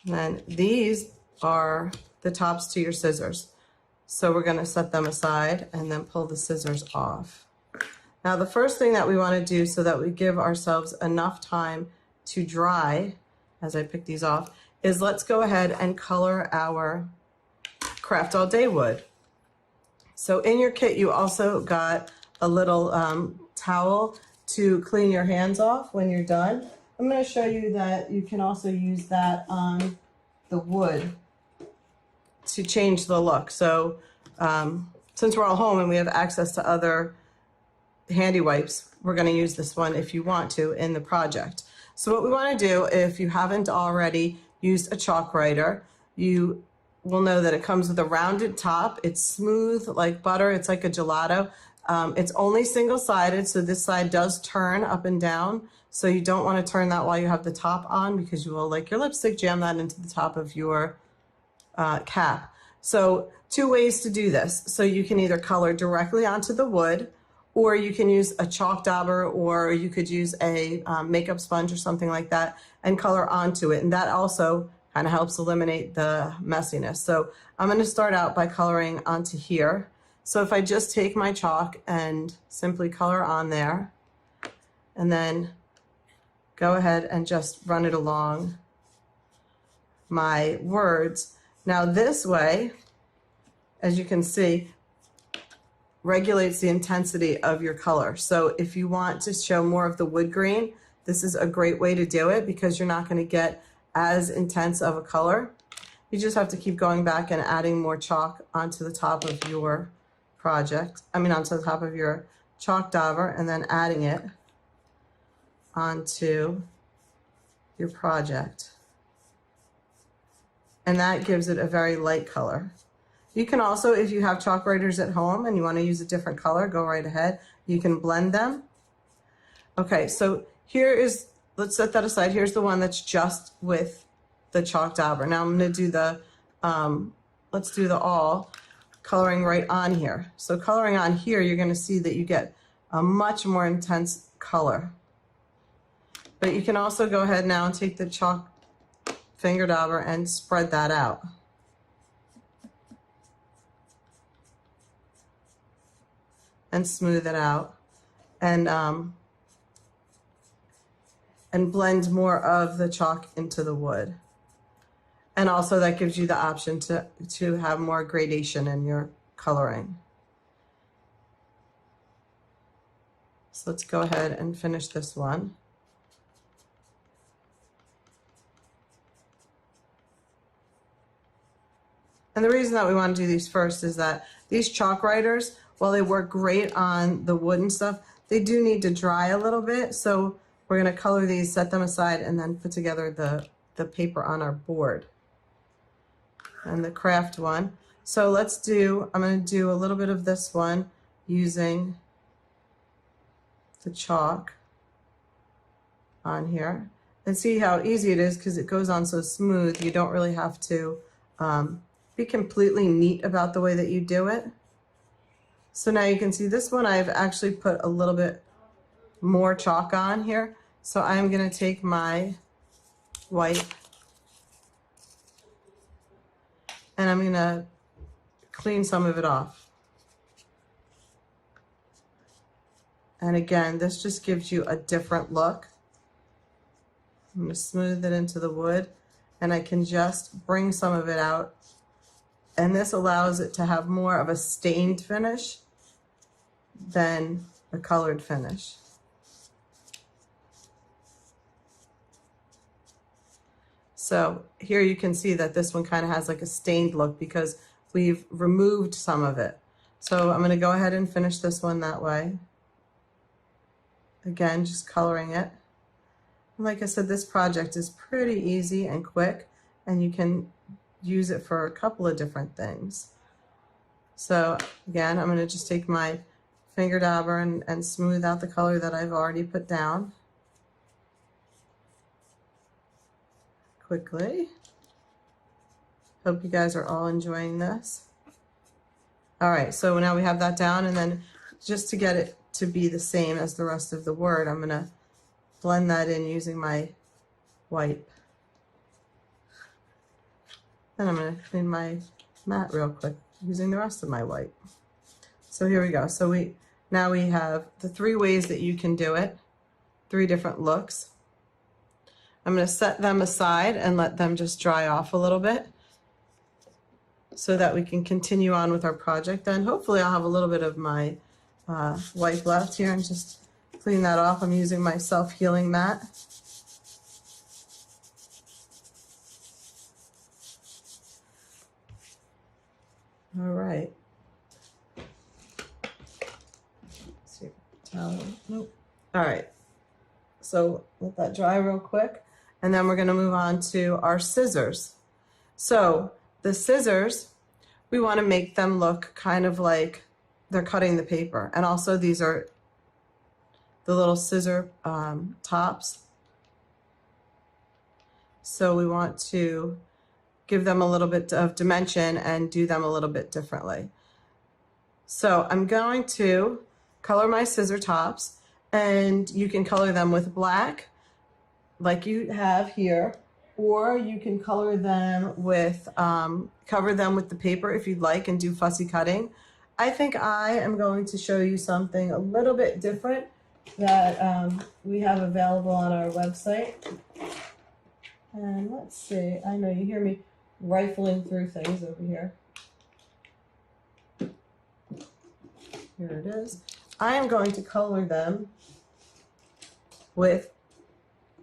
And then these are the tops to your scissors. So we're going to set them aside and then pull the scissors off. Now the first thing that we want to do so that we give ourselves enough time to dry, as I pick these off, is let's go ahead and color our Craft All Day wood. So in your kit you also got a little towel to clean your hands off when you're done. I'm going to show you that you can also use that on the wood to change the look. So since we're all home and we have access to other handy wipes, we're going to use this one if you want to in the project. So what we want to do, if you haven't already used a chalk writer, you will know that it comes with a rounded top. It's smooth like butter. It's like a gelato. It's only single-sided, so this side does turn up and down. So you don't want to turn that while you have the top on because you will, like your lipstick, jam that into the top of your cap. So two ways to do this. So you can either color directly onto the wood, or you can use a chalk dauber, or you could use a makeup sponge or something like that and color onto it. And that also kind of helps eliminate the messiness. So I'm going to start out by coloring onto here. So if I just take my chalk and simply color on there, and then go ahead and just run it along my words. Now this way, as you can see, regulates the intensity of your color. So if you want to show more of the wood grain, this is a great way to do it because you're not going to get as intense of a color. You just have to keep going back and adding more chalk onto the top of your project. Onto the top of your chalk dauber, and then adding it onto your project. And that gives it a very light color. You can also, if you have chalk writers at home and you want to use a different color, go right ahead. You can blend them. Okay, so here is, let's set that aside. Here's the one that's just with the chalk dauber. Now I'm going to do the, let's do the all coloring right on here. So coloring on here, you're going to see that you get a much more intense color. But you can also go ahead now and take the chalk finger dauber and spread that out. and smooth it out and blend more of the chalk into the wood. And also that gives you the option to have more gradation in your coloring. So let's go ahead and finish this one. And the reason that we want to do these first is that these chalk writers, while they work great on the wood and stuff, they do need to dry a little bit. So we're going to color these, set them aside, and then put together the paper on our board. And the craft one. So I'm going to do a little bit of this one using the chalk on here. And see how easy it is because it goes on so smooth. You don't really have to be completely neat about the way that you do it. So now you can see this one I've actually put a little bit more chalk on here. So I'm going to take my white and I'm going to clean some of it off. And again, this just gives you a different look. I'm going to smooth it into the wood and I can just bring some of it out. And this allows it to have more of a stained finish than a colored finish. So here you can see that this one kind of has like a stained look because we've removed some of it. So I'm going to go ahead and finish this one that way. Again, just coloring it. And like I said, this project is pretty easy and quick, and you can use it for a couple of different things. So again, I'm going to just take my finger dabber and smooth out the color that I've already put down quickly. Hope you guys are all enjoying this. All right, so now we have that down, and then just to get it to be the same as the rest of the word, I'm going to blend that in using my white. Then I'm going to clean my mat real quick using the rest of my white. So here we go. So now we have the 3 ways that you can do it, 3 different looks. I'm going to set them aside and let them just dry off a little bit so that we can continue on with our project. Then hopefully I'll have a little bit of my white left here and just clean that off. I'm using my self-healing mat. All right. Let's see. Towel. Nope. All right. So let that dry real quick. And then we're going to move on to our scissors. So the scissors, we want to make them look kind of like they're cutting the paper. And also these are the little scissor tops. So we want to give them a little bit of dimension and do them a little bit differently. So I'm going to color my scissor tops, and you can color them with black like you have here, or you can color them with, cover them with the paper if you'd like and do fussy cutting. I think I am going to show you something a little bit different that we have available on our website. And let's see, I know you hear me rifling through things over here. Here it is. I am going to color them with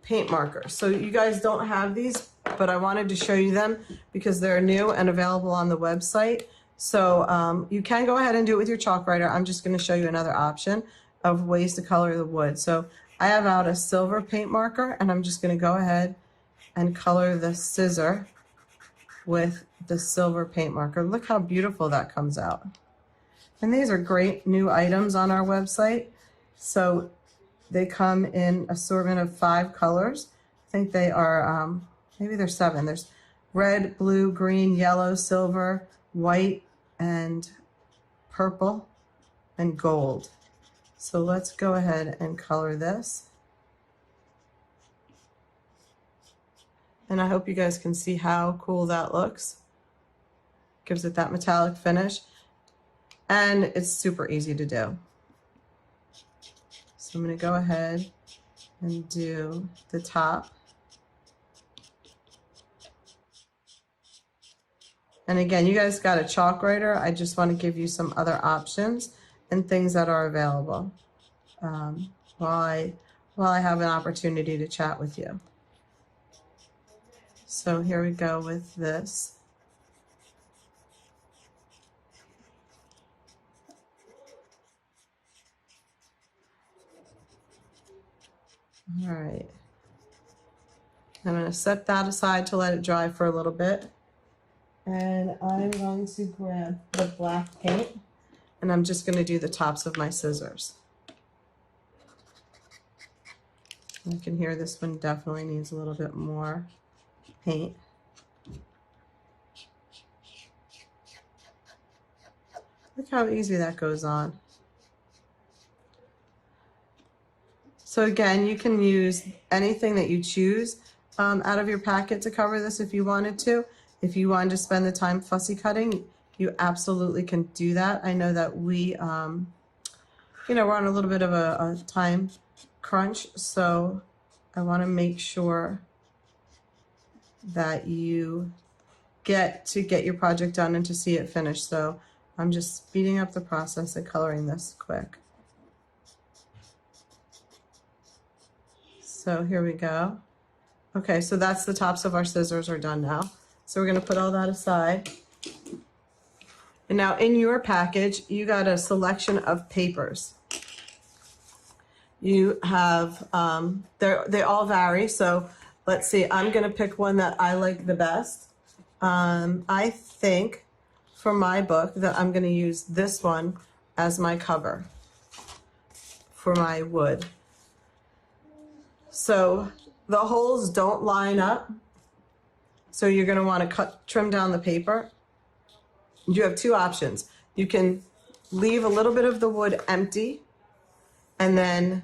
paint markers. So you guys don't have these, but I wanted to show you them because they're new and available on the website. So you can go ahead and do it with your chalk writer. I'm just going to show you another option of ways to color the wood. So I have out a silver paint marker, and I'm just going to go ahead and color the scissor with the silver paint marker. Look how beautiful that comes out. And these are great new items on our website. So they come in assortment of 5 colors. I think they are, maybe there's 7. There's red, blue, green, yellow, silver, white, and purple, and gold. So let's go ahead and color this. And I hope you guys can see how cool that looks. Gives it that metallic finish. And it's super easy to do. So I'm going to go ahead and do the top. And again, you guys got a chalk writer. I just want to give you some other options and things that are available while I have an opportunity to chat with you. So here we go with this. All right. I'm going to set that aside to let it dry for a little bit. And I'm going to grab the black paint, and I'm just going to do the tops of my scissors. You can hear this one definitely needs a little bit more paint. Look how easy that goes on. So again, you can use anything that you choose out of your packet to cover this if you wanted to. If you wanted to spend the time fussy cutting, you absolutely can do that. I know that we, we're on a little bit of a time crunch, so I want to make sure that you get your project done and to see it finished. So I'm just speeding up the process of coloring this quick. So here we go. Okay, so that's the tops of our scissors are done now. So we're going to put all that aside. And now in your package, you got a selection of papers. You have, they all vary. So let's see, I'm going to pick one that I like the best. I think for my book that I'm going to use this one as my cover for my wood. So the holes don't line up. So you're going to want to trim down the paper. You have two options. You can leave a little bit of the wood empty and then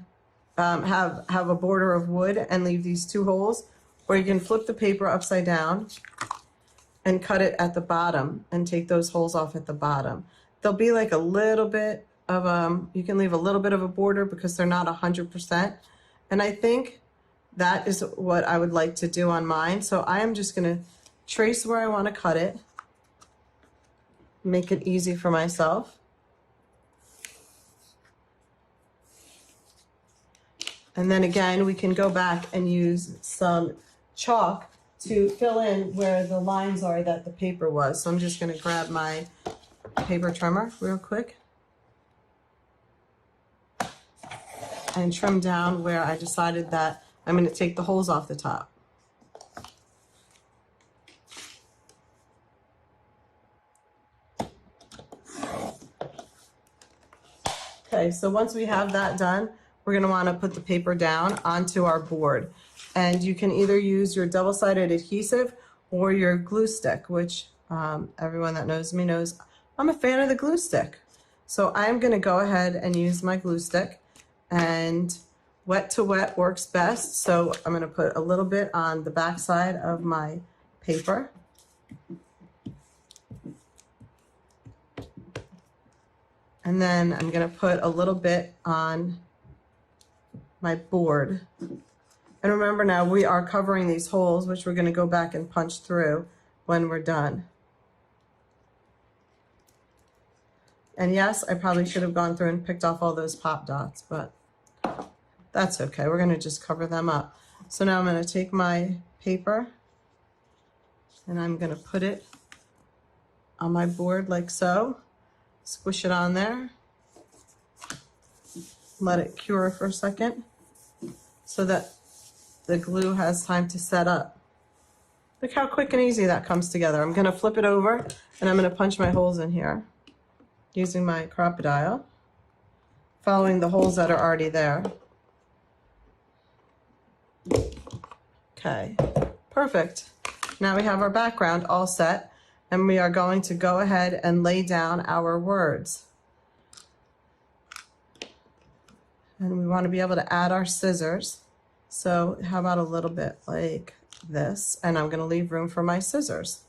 have a border of wood and leave these two holes, or you can flip the paper upside down and cut it at the bottom and take those holes off at the bottom. There'll be like a little bit of, you can leave a little bit of a border because they're not 100%. And I think that is what I would like to do on mine. So I am just going to trace where I want to cut it, make it easy for myself. And then again, we can go back and use some chalk to fill in where the lines are that the paper was. So I'm just going to grab my paper trimmer real quick and trim down where I decided that I'm going to take the holes off the top. Okay, so once we have that done, we're going to want to put the paper down onto our board. And you can either use your double-sided adhesive or your glue stick, which everyone that knows me knows I'm a fan of the glue stick. So I'm going to go ahead and use my glue stick, and wet to wet works best. So I'm going to put a little bit on the back side of my paper. And then I'm going to put a little bit on my board. And remember now, we are covering these holes, which we're going to go back and punch through when we're done. And yes, I probably should have gone through and picked off all those pop dots, but that's okay. We're going to just cover them up. So now I'm going to take my paper and I'm going to put it on my board like so. Squish it on there. Let it cure for a second so that the glue has time to set up. Look how quick and easy that comes together. I'm going to flip it over and I'm going to punch my holes in here using my crocodile, following the holes that are already there. Okay, perfect. Now we have our background all set, and we are going to go ahead and lay down our words. And we want to be able to add our scissors. So how about a little bit like this? And I'm going to leave room for my scissors.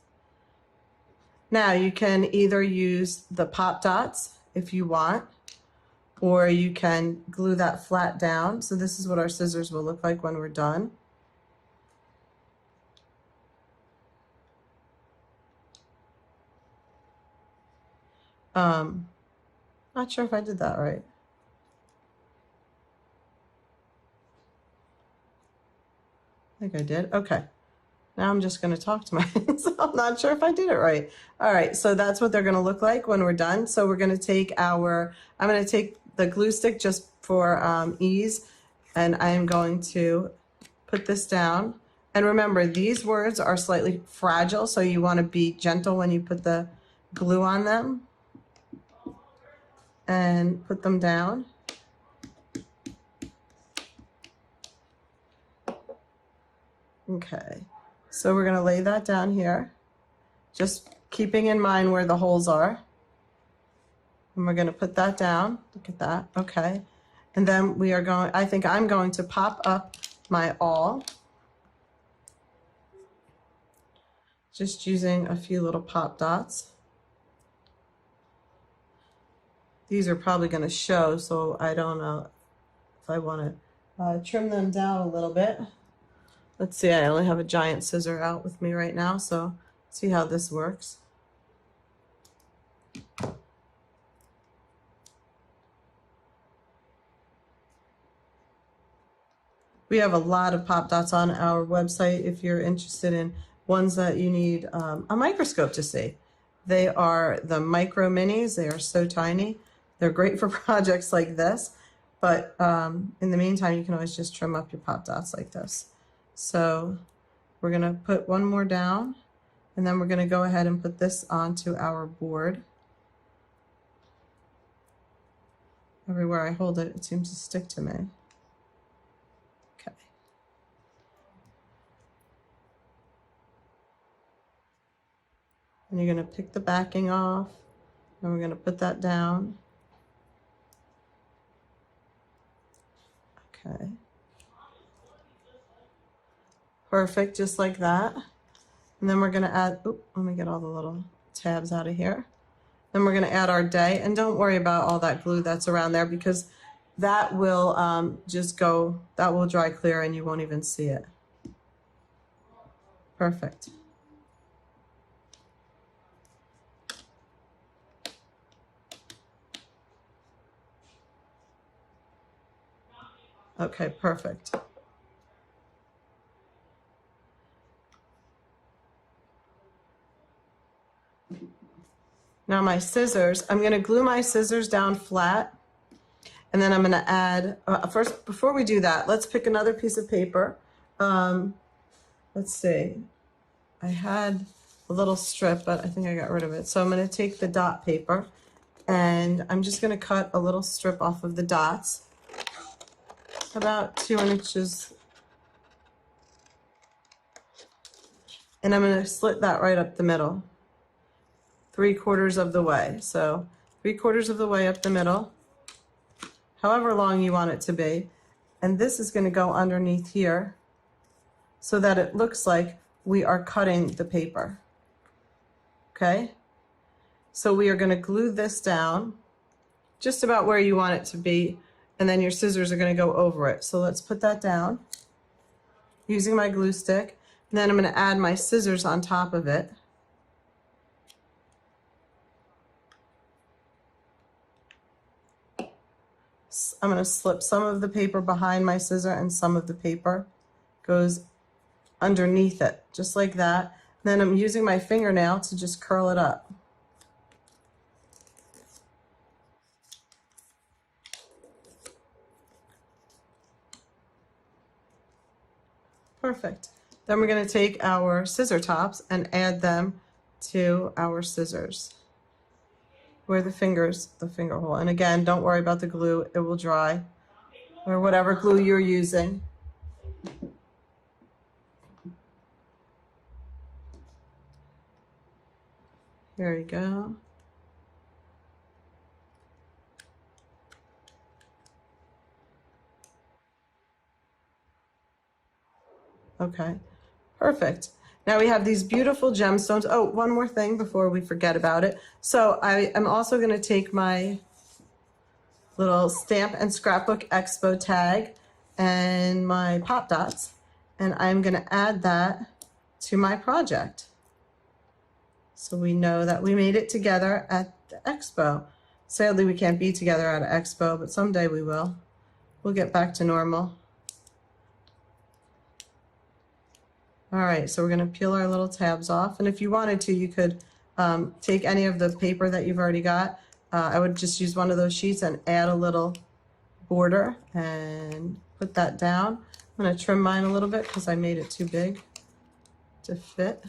Now you can either use the pop dots if you want, or you can glue that flat down. So this is what our scissors will look like when we're done. Not sure if I did that right. I think I did. Okay. Now I'm just going to talk to myself. I'm not sure if I did it right. All right. So that's what they're going to look like when we're done. So we're going to take I'm going to take the glue stick just for ease, and I am going to put this down. And remember, these words are slightly fragile, so you want to be gentle when you put the glue on them. And put them down. Okay, so we're going to lay that down here, just keeping in mind where the holes are. And we're going to put that down. Look at that. Okay, and then we are going, I think I'm going to pop up my awl, just using a few little pop dots. These are probably going to show, so I don't know if I want to trim them down a little bit. Let's see, I only have a giant scissor out with me right now, so see how this works. We have a lot of pop dots on our website if you're interested in ones that you need a microscope to see. They are the micro minis. They are so tiny. They're great for projects like this, but in the meantime, you can always just trim up your pop dots like this. So we're going to put one more down, and then we're going to go ahead and put this onto our board. Everywhere I hold it, it seems to stick to me. Okay. And you're going to pick the backing off, and we're going to put that down. Okay. Perfect, just like that. And then we're going to add, let me get all the little tabs out of here. Then we're going to add our day, and don't worry about all that glue that's around there, because that will just go, that will dry clear and you won't even see it. Perfect. Okay, perfect. Now my scissors, I'm going to glue my scissors down flat, and then I'm going to add, first, before we do that, let's pick another piece of paper. Let's see, I had a little strip, but I think I got rid of it. So I'm going to take the dot paper, and I'm just going to cut a little strip off of the dots, about 2 inches, and I'm going to slit that right up the middle, 3/4 of the way. So 3/4 of the way up the middle, however long you want it to be. And this is going to go underneath here so that it looks like we are cutting the paper. Okay? So we are going to glue this down just about where you want it to be, and then your scissors are going to go over it. So let's put that down using my glue stick. And then I'm going to add my scissors on top of it. I'm going to slip some of the paper behind my scissor, and some of the paper goes underneath it, just like that. Then I'm using my fingernail to just curl it up. Perfect. Then we're going to take our scissor tops and add them to our scissors where the finger hole. And again, don't worry about the glue, it will dry, or whatever glue you're using. There you go. Okay, perfect. Now we have these beautiful gemstones. Oh, one more thing before we forget about it. So I am also going to take my little stamp and scrapbook expo tag and my pop dots, and I'm going to add that to my project. So we know that we made it together at the expo. Sadly, we can't be together at an expo, but someday we will. We'll get back to normal. All right, so we're going to peel our little tabs off. And if you wanted to, you could take any of the paper that you've already got. I would just use one of those sheets and add a little border and put that down. I'm going to trim mine a little bit because I made it too big to fit.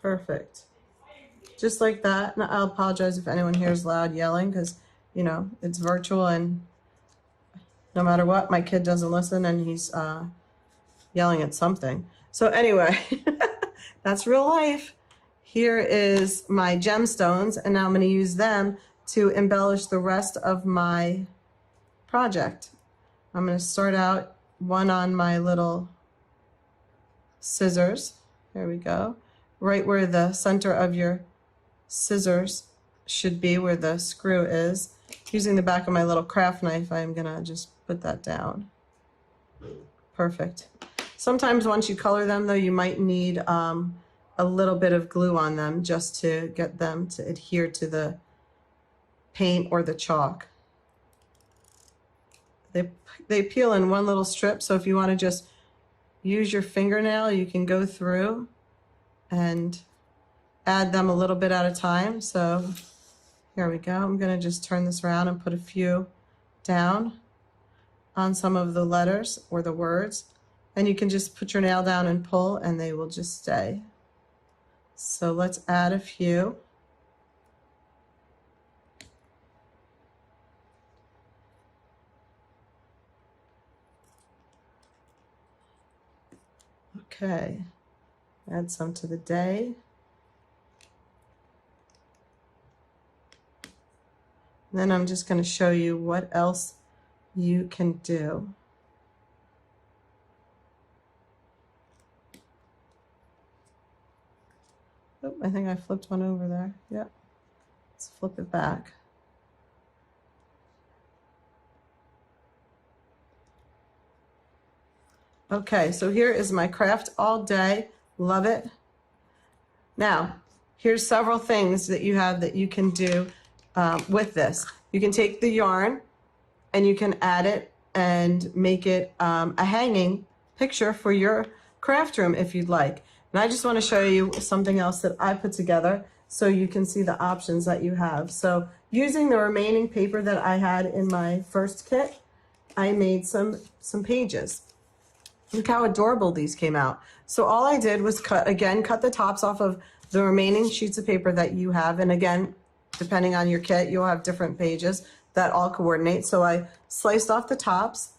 Perfect. Just like that. And I'll apologize if anyone hears loud yelling because, you know, it's virtual and no matter what, my kid doesn't listen and he's yelling at something. So anyway, that's real life. Here is my gemstones, and now I'm going to use them to embellish the rest of my project. I'm going to start out one on my little scissors. There we go. Right where the center of your scissors should be, where the screw is. Using the back of my little craft knife, I'm going to just put that down. Perfect. Sometimes once you color them, though, you might need a little bit of glue on them just to get them to adhere to the paint or the chalk. They peel in one little strip, so if you want to just use your fingernail, you can go through and add them a little bit at a time. So here we go. I'm going to just turn this around and put a few down on some of the letters or the words. And you can just put your nail down and pull and they will just stay. So let's add a few. Okay, add some to the day. And then I'm just going to show you what else you can do. Oh, I think I flipped one over there. Yep. Let's flip it back. Okay, so here is my craft all day. Love it. Now, here's several things that you have that you can do with this. You can take the yarn and you can add it and make it a hanging picture for your craft room if you'd like. And I just want to show you something else that I put together so you can see the options that you have. So using the remaining paper that I had in my first kit, I made some pages. Look how adorable these came out. So all I did was cut the tops off of the remaining sheets of paper that you have. And again, depending on your kit, you'll have different pages that all coordinate. So I sliced off the tops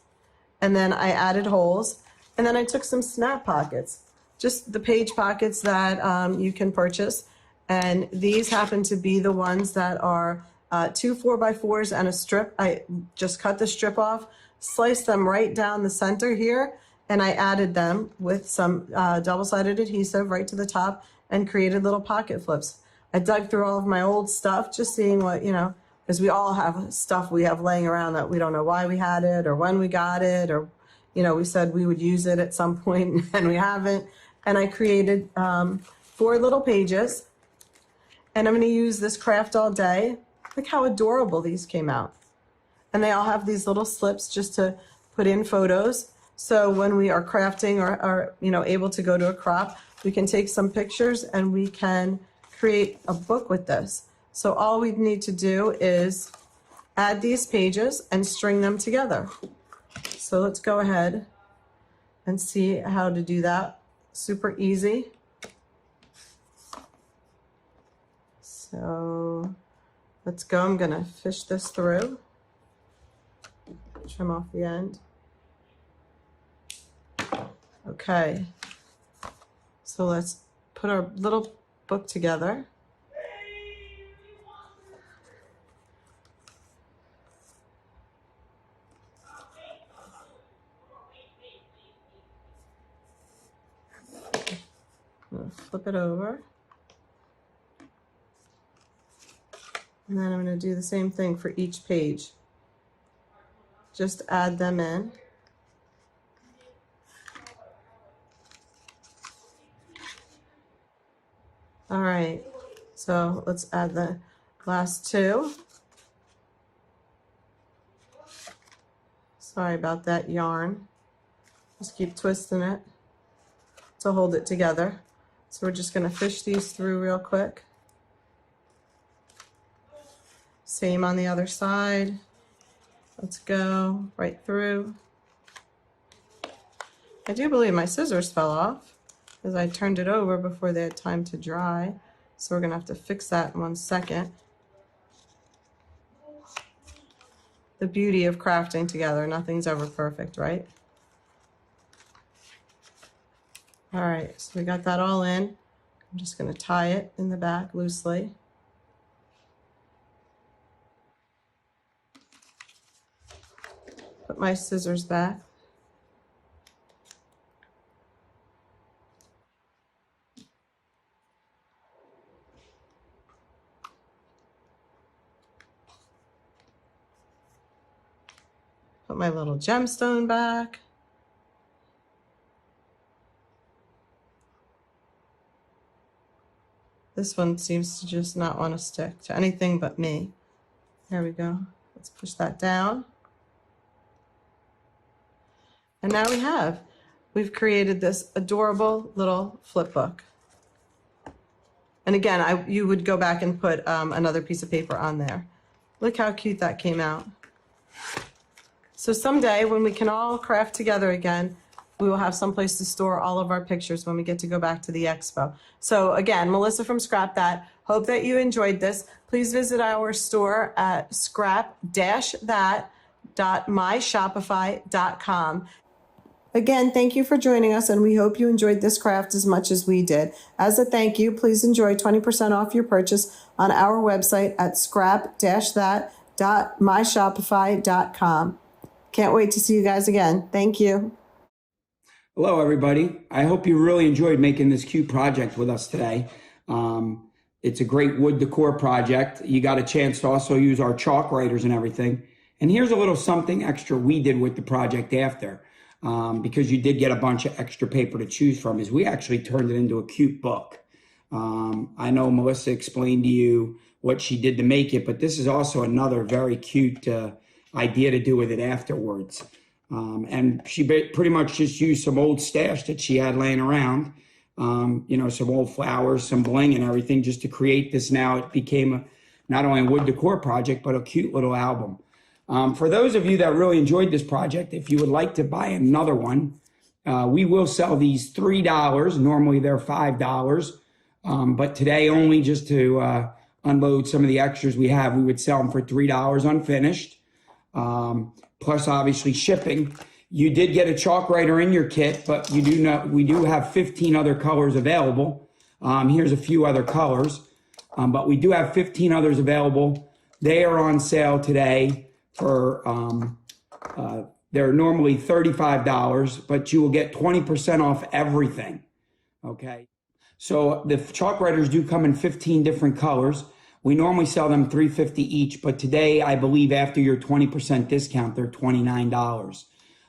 and then I added holes. And then I took some snap pockets, just the page pockets that you can purchase. And these happen to be the ones that are 2 4x4s and a strip. I just cut the strip off, sliced them right down the center here, and I added them with some double-sided adhesive right to the top and created little pocket flips. I dug through all of my old stuff, just seeing what, you know, because we all have stuff we have laying around that we don't know why we had it or when we got it, or, you know, we said we would use it at some point and we haven't. And I created 4 little pages, and I'm going to use this craft all day. Look how adorable these came out. And they all have these little slips just to put in photos. So when we are crafting or are, you know, able to go to a crop, we can take some pictures and we can create a book with this. So all we need to do is add these pages and string them together. So let's go ahead and see how to do that. Super easy. So let's go. I'm going to fish this through. Trim off the end. Okay, so let's put our little book together. I'm gonna flip it over. And then I'm going to do the same thing for each page. Just add them in. All right, so let's add the last two. Sorry about that yarn. Just keep twisting it to hold it together. So we're just going to fish these through real quick. Same on the other side. Let's go right through. I do believe my scissors fell off because I turned it over before they had time to dry. So we're going to have to fix that in 1 second. The beauty of crafting together, nothing's ever perfect, right? All right, so we got that all in. I'm just going to tie it in the back loosely. Put my scissors back. Put my little gemstone back. This one seems to just not want to stick to anything but me. There we go. Let's push that down. And now we've created this adorable little flip book. And again, you would go back and put another piece of paper on there. Look how cute that came out. So someday when we can all craft together again, we will have someplace to store all of our pictures when we get to go back to the expo. So again, Melissa from Scrap That. Hope that you enjoyed this. Please visit our store at scrap-that.myshopify.com. Again, thank you for joining us, and we hope you enjoyed this craft as much as we did. As a thank you, please enjoy 20% off your purchase on our website at scrap-that.myshopify.com. Can't wait to see you guys again. Thank you. Hello, everybody. I hope you really enjoyed making this cute project with us today. It's a great wood decor project. You got a chance to also use our chalk writers and everything. And here's a little something extra we did with the project after. Because you did get a bunch of extra paper to choose from, is we actually turned it into a cute book. I know Melissa explained to you what she did to make it, but this is also another very cute idea to do with it afterwards. And she pretty much just used some old stash that she had laying around, some old flowers, some bling and everything, just to create this. Now it became not only a wood decor project, but a cute little album. For those of you that really enjoyed this project, if you would like to buy another one, we will sell these $3. Normally they're $5. But today, only just to unload some of the extras we have, we would sell them for $3 unfinished. Plus obviously shipping. You did get a chalk writer in your kit, but we do have 15 other colors available. Here's a few other colors, but we do have 15 others available. They are on sale today. They're normally $35, but you will get 20% off everything. Okay. So the chalk writers do come in 15 different colors. We normally sell them $3.50 each, but today I believe after your 20% discount, they're $29.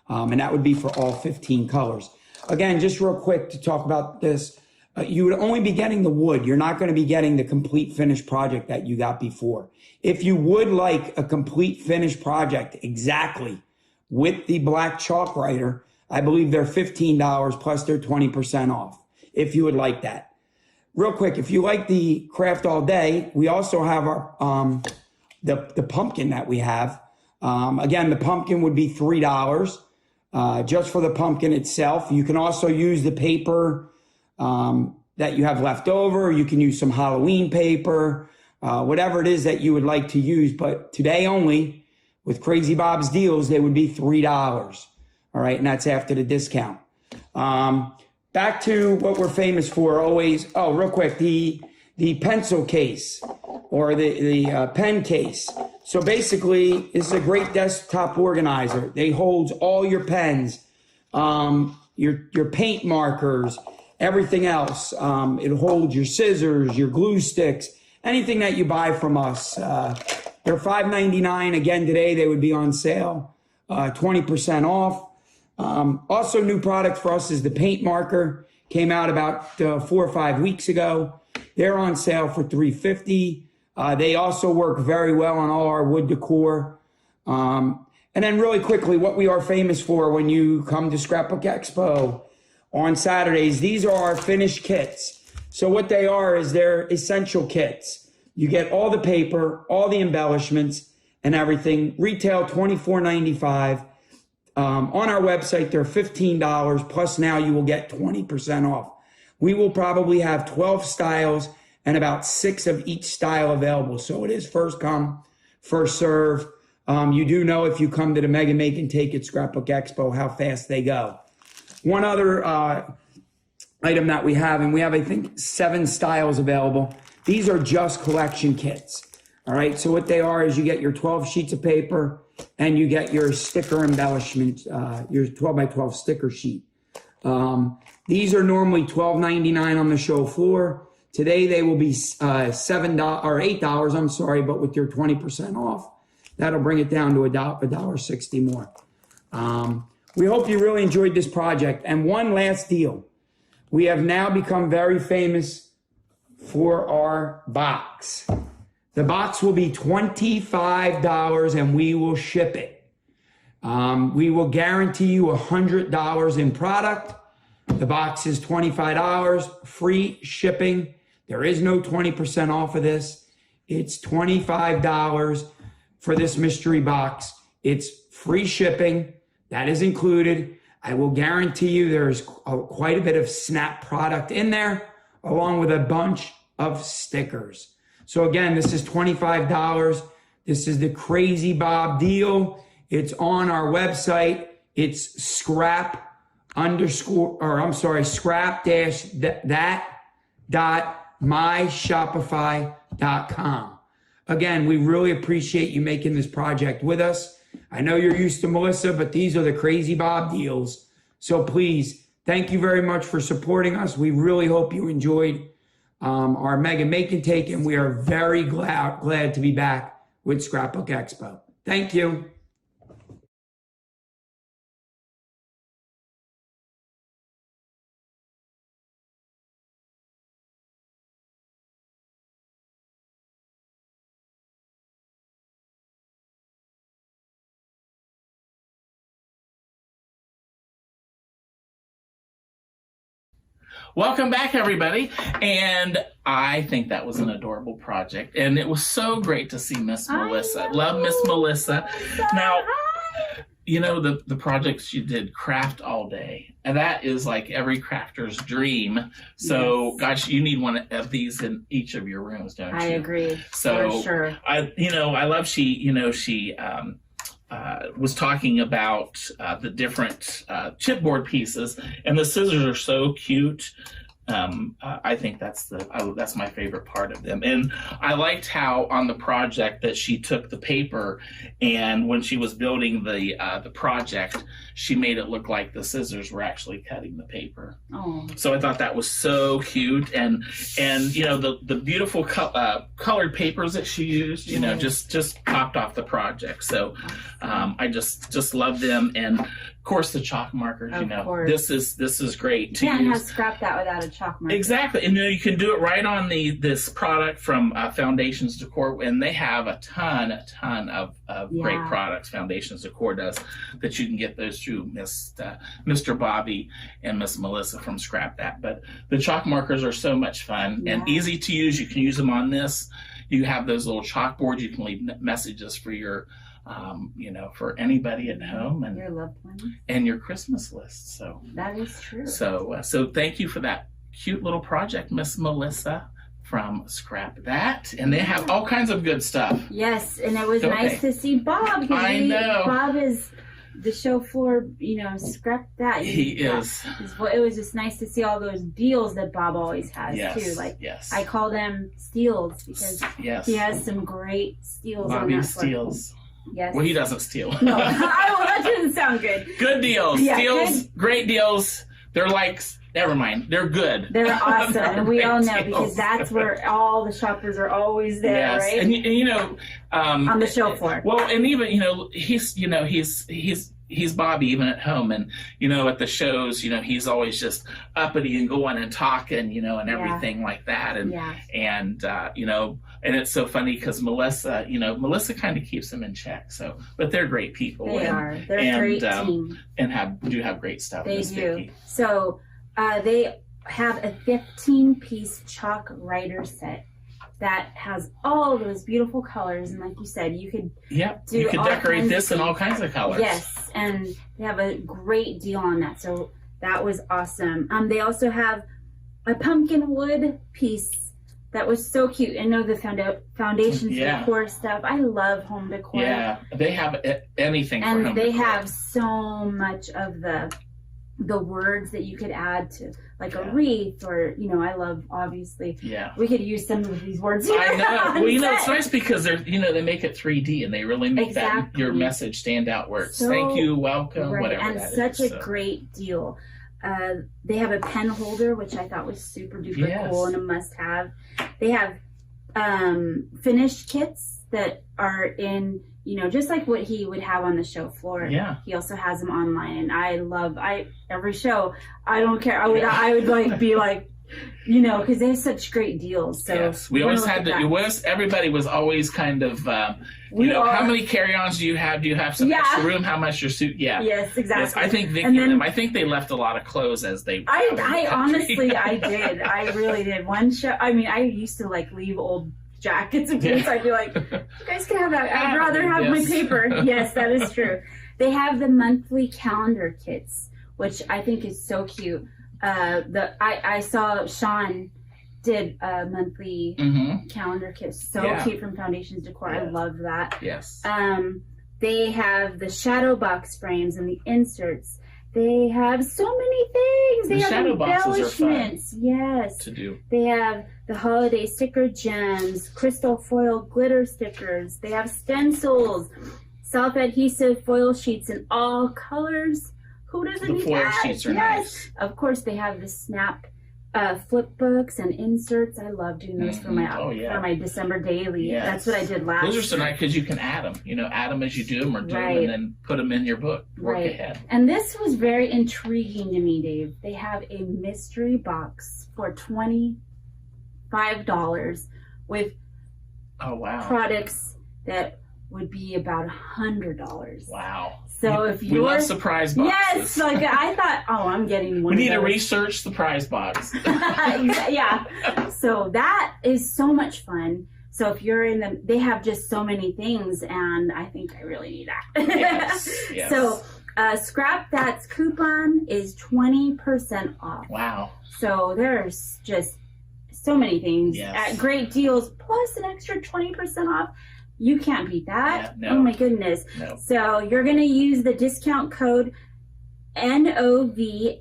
And that would be for all 15 colors. Again, just real quick to talk about this. You would only be getting the wood. You're not going to be getting the complete finished project that you got before. If you would like a complete finished project exactly with the black chalk writer, I believe they're $15 plus they're 20% off if you would like that. Real quick, if you like the craft all day, we also have our the pumpkin that we have. Again, the pumpkin would be $3 just for the pumpkin itself. You can also use the paper that you have left over. You can use some Halloween paper, whatever it is that you would like to use. But today only, with Crazy Bob's deals, they would be $3. All right, and that's after the discount. Back to what we're famous for always. Oh, real quick, the pencil case or the pen case. So basically, this is a great desktop organizer. They hold all your pens, your paint markers, everything else. It holds your scissors, your glue sticks, anything that you buy from us. They're $5.99. Again, today they would be on sale, 20% off. Also, new product for us is the paint marker. Came out about 4 or 5 weeks ago. They're on sale for $3.50. They also work very well on all our wood decor. And then really quickly, what we are famous for when you come to Scrapbook Expo on Saturdays, these are our finished kits. So what they are is they're essential kits. You get all the paper, all the embellishments and everything. Retail $24.95. On our website, they're $15, plus now you will get 20% off. We will probably have 12 styles and about 6 of each style available. So it is first come, first serve. You do know if you come to the Mega Make and Take at Scrapbook Expo how fast they go. One other item that we have, and we have, I think, 7 styles available. These are just collection kits. All right, so what they are is you get your 12 sheets of paper and you get your sticker embellishment, your 12 by 12 sticker sheet. These are normally $12.99 on the show floor. Today they will be $7 or $8, I'm sorry, but with your 20% off, that'll bring it down to $1.60 more. We hope you really enjoyed this project. And one last deal. We have now become very famous for our box. The box will be $25 and we will ship it. We will guarantee you $100 in product. The box is $25, free shipping. There is no 20% off of this. It's $25 for this mystery box. It's free shipping. That is included. I will guarantee you there's quite a bit of Snap product in there, along with a bunch of stickers. So again, this is $25. This is the Crazy Bob deal. It's on our website. It's scrap-that.myshopify.com. Again, we really appreciate you making this project with us. I know you're used to Melissa, but these are the Crazy Bob deals. So please, thank you very much for supporting us. We really hope you enjoyed our Mega Make and Take, and we are very glad to be back with Scrapbook Expo. Thank you. Welcome back, everybody. And I think that was an adorable project. And it was so great to see Miss Melissa. Love Miss Melissa. Now, you know, the projects you did, craft all day. And that is like every crafter's dream. So, yes. Gosh, you need one of these in each of your rooms, don't you? I agree. So, for sure. I love she was talking about the different chipboard pieces, and the scissors are so cute. I think that's my favorite part of them. And I liked how on the project that she took the paper, and when she was building the project, she made it look like the scissors were actually cutting the paper. Oh. So I thought that was so cute, and you know, the beautiful colored papers that she used, you know, just popped off the project. So I just love them, and of course the chalk markers. Of course. This is great to use. You can't have scrap that without a chalk marker. Exactly, and you can do it right on this product from Foundations Decor, and they have a ton of great products. Foundations Decor does, that you can get those through Mr. Bobby and Miss Melissa from Scrap That. But the chalk markers are so much fun and easy to use. You can use them on this. You have those little chalkboards. You can leave messages for your for anybody at home and your loved ones and your Christmas list. So that is true. So thank you for that cute little project, Miss Melissa from Scrap That. And they have all kinds of good stuff. Yes, and it was nice to see Bob. I know. Bob is the show floor, Scrap That. He is. It was just nice to see all those deals that Bob always has too. Like I call them steals because he has some great steals. Bobby on that steals. Yes. Well, he doesn't steal. No, that doesn't sound good. Good deals. Steals, great deals. they're like, never mind, they're good. They're awesome, and we all know because that's where all the shoppers are always there, right? And you know, on the show floor. Well, and even he's Bobby even at home, and at the shows, he's always just uppity and going and talking, and everything like that, and and it's so funny because Melissa kind of keeps them in check. So, but they're great people. They're a great team, and do have great stuff. They do. Vicky. So they have a 15-piece chalk writer set that has all those beautiful colors, and like you said, you could you could decorate this in all kinds of colors. Yes, and they have a great deal on that, so that was awesome. They also have a pumpkin wood piece that was so cute. I know the foundations decor stuff. I love home decor. Yeah, they have anything for home decor. And they have so much of the words that you could add to like a wreath, or I love, obviously we could use some of these words here. I know. Well, it's nice because they're they make it 3D and they really make that your message stand out, where it's thank you, welcome, whatever and that such is. A great deal. They have a pen holder, which I thought was super duper cool and a must have. They have finished kits that are in just like what he would have on the show floor. Yeah. He also has them online, and every show, I don't care. I would like be like, because they have such great deals. So yes, we always had to. Everybody was always kind of, how many carry-ons do you have? Do you have some extra room? How much your suit? Yeah. Yes, exactly. Yes, I think Vicky I think they left a lot of clothes as they. I honestly, I did. I really did. One show. I mean, I used to like leave old jackets and boots. I'd be like, you guys can have that. I'd rather have my paper. Yes, that is true. They have the monthly calendar kits, which I think is so cute. I saw Sean did a monthly calendar kit. So cute from Foundations Decor. I love that. Yes. They have the shadow box frames and the inserts. They have so many things. They have embellishments. Yes. To do. They have the holiday sticker gems, crystal foil glitter stickers. They have stencils, self-adhesive foil sheets in all colors. Who doesn't need that? The foil sheets are nice. Of course, they have the snap flip books and inserts. I love doing those for my December daily. Yes. That's what I did last year. Those are so nice because you can add them. Add them as you do them or do them and then put them in your book. Work ahead. And this was very intriguing to me, Dave. They have a mystery box for $25 with products that would be about $100. Wow. So if we love surprise boxes. Yes, like I thought, I'm getting one. We need to research the prize box. Yeah. So that is so much fun. So if you're in they have just so many things, and I think I really need that. Yes. So Scrap That's coupon is 20% off. Wow. So there's just so many things at great deals, plus an extra 20% off. You can't beat that. Yeah, no. Oh my goodness. No. So you're going to use the discount code NOVMMTE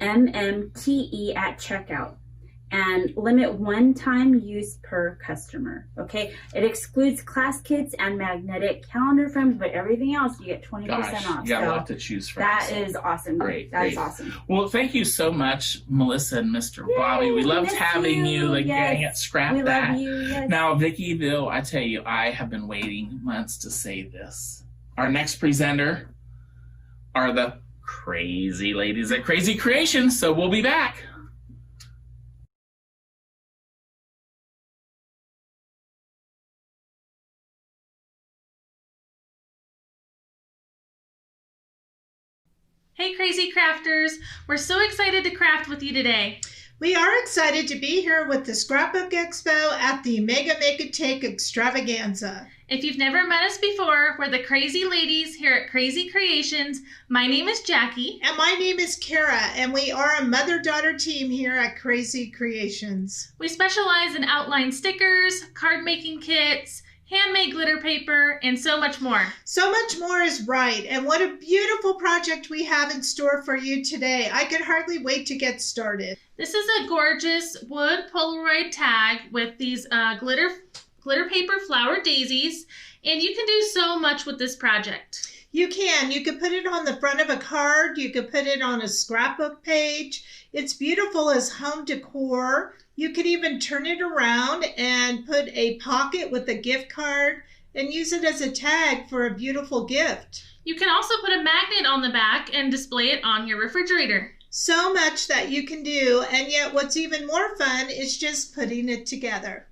at checkout and limit one-time use per customer. Okay. It excludes class kits and magnetic calendar frames, but everything else you get 20% off. You got a lot to choose from. That is awesome. Great. That is awesome. Well, thank you so much, Melissa and Mr. Bobby. We loved having you, the gang at Scrap That. Love you. Yes. Now, Vickyville, I tell you, I have been waiting months to say this. Our next presenter are the crazy ladies at Crazy Creations, so we'll be back. Hey Crazy Crafters! We're so excited to craft with you today. We are excited to be here with the Scrapbook Expo at the Mega Make Take Extravaganza. If you've never met us before, we're the crazy ladies here at Crazy Creations. My name is Jackie. And my name is Kara, and we are a mother-daughter team here at Crazy Creations. We specialize in outline stickers, card making kits, handmade glitter paper, and so much more. So much more is right, and what a beautiful project we have in store for you today. I can hardly wait to get started. This is a gorgeous wood Polaroid tag with these glitter paper flower daisies, and you can do so much with this project. You can. You could put it on the front of a card. You could put it on a scrapbook page. It's beautiful as home decor. You could even turn it around and put a pocket with a gift card and use it as a tag for a beautiful gift. You can also put a magnet on the back and display it on your refrigerator. So much that you can do, and yet what's even more fun is just putting it together.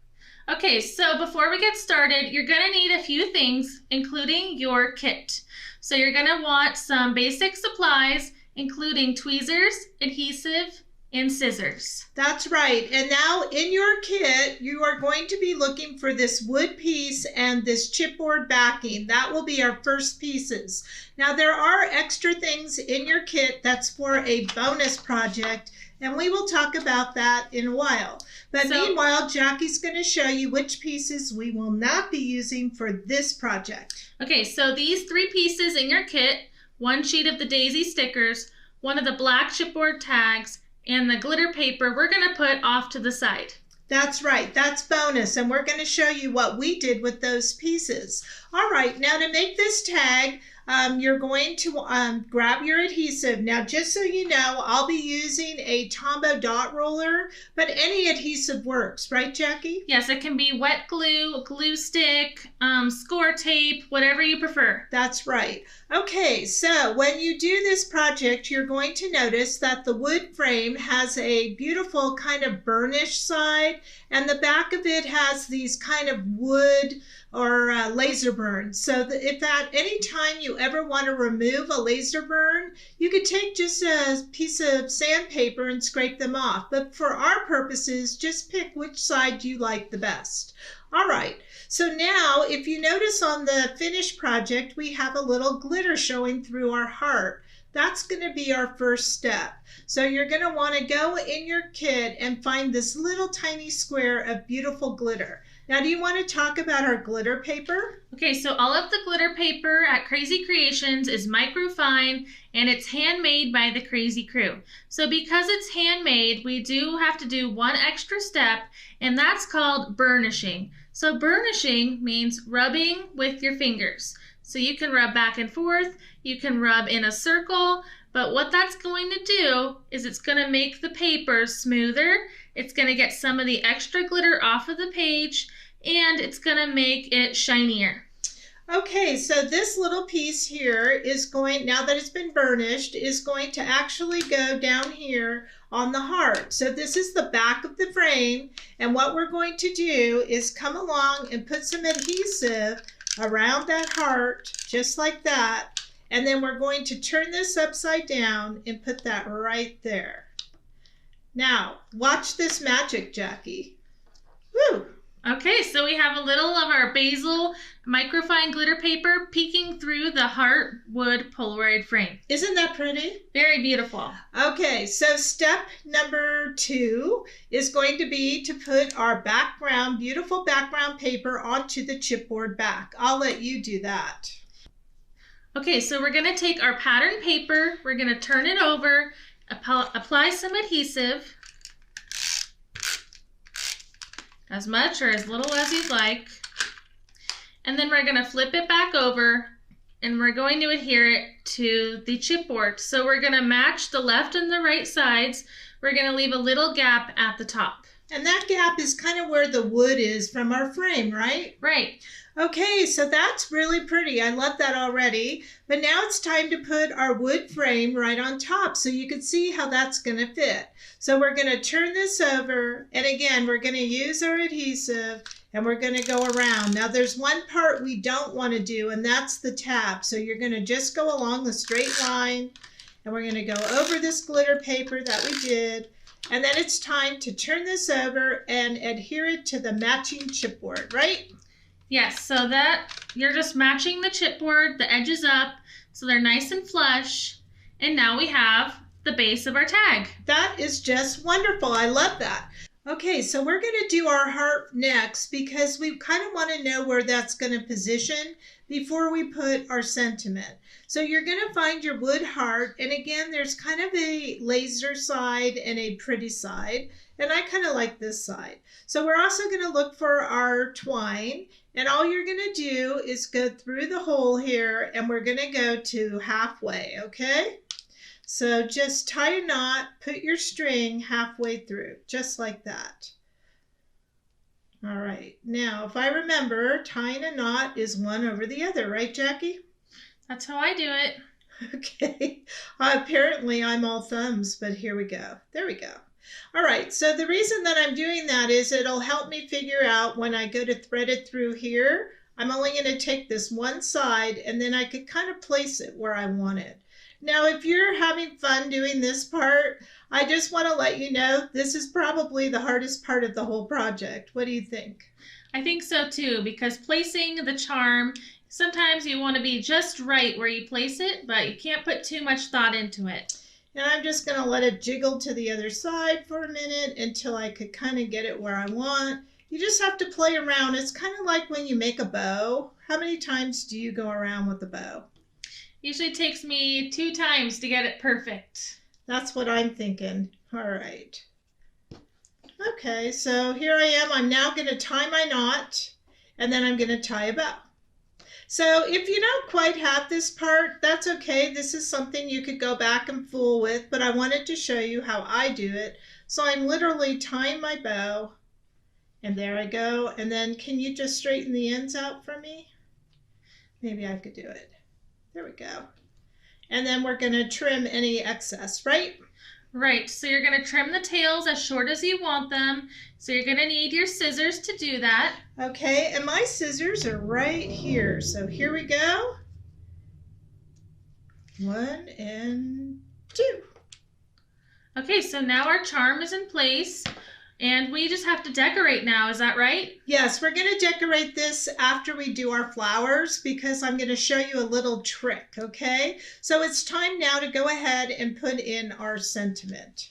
Okay, so before we get started, you're going to need a few things, including your kit. So you're going to want some basic supplies, including tweezers, adhesive, and scissors. That's right. And now in your kit, you are going to be looking for this wood piece and this chipboard backing. That will be our first pieces. Now there are extra things in your kit that's for a bonus project, and we will talk about that in a while. But meanwhile, Jackie's going to show you which pieces we will not be using for this project. Okay, so these 3 pieces in your kit, 1 sheet of the daisy stickers, 1 of the black chipboard tags, and the glitter paper we're going to put off to the side. That's right. That's bonus. And we're going to show you what we did with those pieces. All right. Now to make this tag, you're going to grab your adhesive. Now, just so you know, I'll be using a Tombow dot roller, but any adhesive works, right, Jackie? Yes, it can be wet glue, glue stick, score tape, whatever you prefer. That's right. Okay, so when you do this project, you're going to notice that the wood frame has a beautiful kind of burnish side, and the back of it has these kind of wood or laser burns. So if at any time you ever want to remove a laser burn, you could take just a piece of sandpaper and scrape them off. But for our purposes, just pick which side you like the best. All right, so now if you notice on the finished project, we have a little glitter showing through our heart. That's going to be our first step. So you're going to want to go in your kit and find this little tiny square of beautiful glitter. Now, do you want to talk about our glitter paper? Okay, so all of the glitter paper at Crazy Creations is microfine, and it's handmade by the Crazy Crew. So because it's handmade, we do have to do one extra step, and that's called burnishing. So burnishing means rubbing with your fingers. So you can rub back and forth, you can rub in a circle, but what that's going to do is it's going to make the paper smoother, it's going to get some of the extra glitter off of the page, and it's going to make it shinier. Okay, so this little piece here is going, now that it's been burnished, is going to actually go down here on the heart. So this is the back of the frame, and what we're going to do is come along and put some adhesive around that heart, just like that, and then we're going to turn this upside down and put that right there. Now, watch this magic, Jackie. Woo! Okay, so we have a little of our basil microfine glitter paper peeking through the heart wood Polaroid frame. Isn't that pretty? Very beautiful. Okay, so step number 2 is going to be to put our background, beautiful background paper onto the chipboard back. I'll let you do that. Okay, so we're going to take our pattern paper, we're going to turn it over, apply some adhesive, as much or as little as you'd like, and then we're going to flip it back over and we're going to adhere it to the chipboard. So we're going to match the left and the right sides. We're going to leave a little gap at the top. And that gap is kind of where the wood is from our frame, right? Right. Okay, so that's really pretty. I love that already. But now it's time to put our wood frame right on top so you can see how that's going to fit. So we're going to turn this over, and again, we're going to use our adhesive, and we're going to go around. Now there's one part we don't want to do, and that's the tab. So you're going to just go along the straight line, and we're going to go over this glitter paper that we did, and then it's time to turn this over and adhere it to the matching chipboard, right? Yes, so that you're just matching the chipboard, the edges up, so they're nice and flush. And now we have the base of our tag. That is just wonderful. I love that. Okay, so we're going to do our heart next because we kind of want to know where that's going to position before we put our sentiment. So you're going to find your wood heart, and again, there's kind of a laser side and a pretty side, and I kind of like this side. So we're also going to look for our twine, And all you're going to do is go through the hole here, and we're going to go to halfway, okay? So just tie a knot, put your string halfway through, just like that. All right, now if I remember, tying a knot is one over the other, right, Jackie? That's how I do it. Okay, apparently I'm all thumbs, but here we go. There we go. All right, so the reason that I'm doing that is it'll help me figure out when I go to thread it through here, I'm only going to take this one side and then I could kind of place it where I want it. Now, if you're having fun doing this part, I just want to let you know this is probably the hardest part of the whole project. What do you think? I think so too, because placing the charm, sometimes you want to be just right where you place it, but you can't put too much thought into it. And I'm just going to let it jiggle to the other side for a minute until I could kind of get it where I want. You just have to play around. It's kind of like when you make a bow. How many times do you go around with the bow? Usually takes me 2 times to get it perfect. That's what I'm thinking. All right. Okay, so here I am. I'm now going to tie my knot, and then I'm going to tie a bow. So if you don't quite have this part, that's okay. This is something you could go back and fool with, but I wanted to show you how I do it. So I'm literally tying my bow, and there I go. And then can you just straighten the ends out for me? Maybe I could do it. There we go. And then we're going to trim any excess, right? Right, so you're going to trim the tails as short as you want them. So you're going to need your scissors to do that. Okay, and my scissors are right here. So here we go. 1 and 2. Okay, so now our charm is in place. And we just have to decorate now, is that right? Yes, we're going to decorate this after we do our flowers because I'm going to show you a little trick, okay? So it's time now to go ahead and put in our sentiment.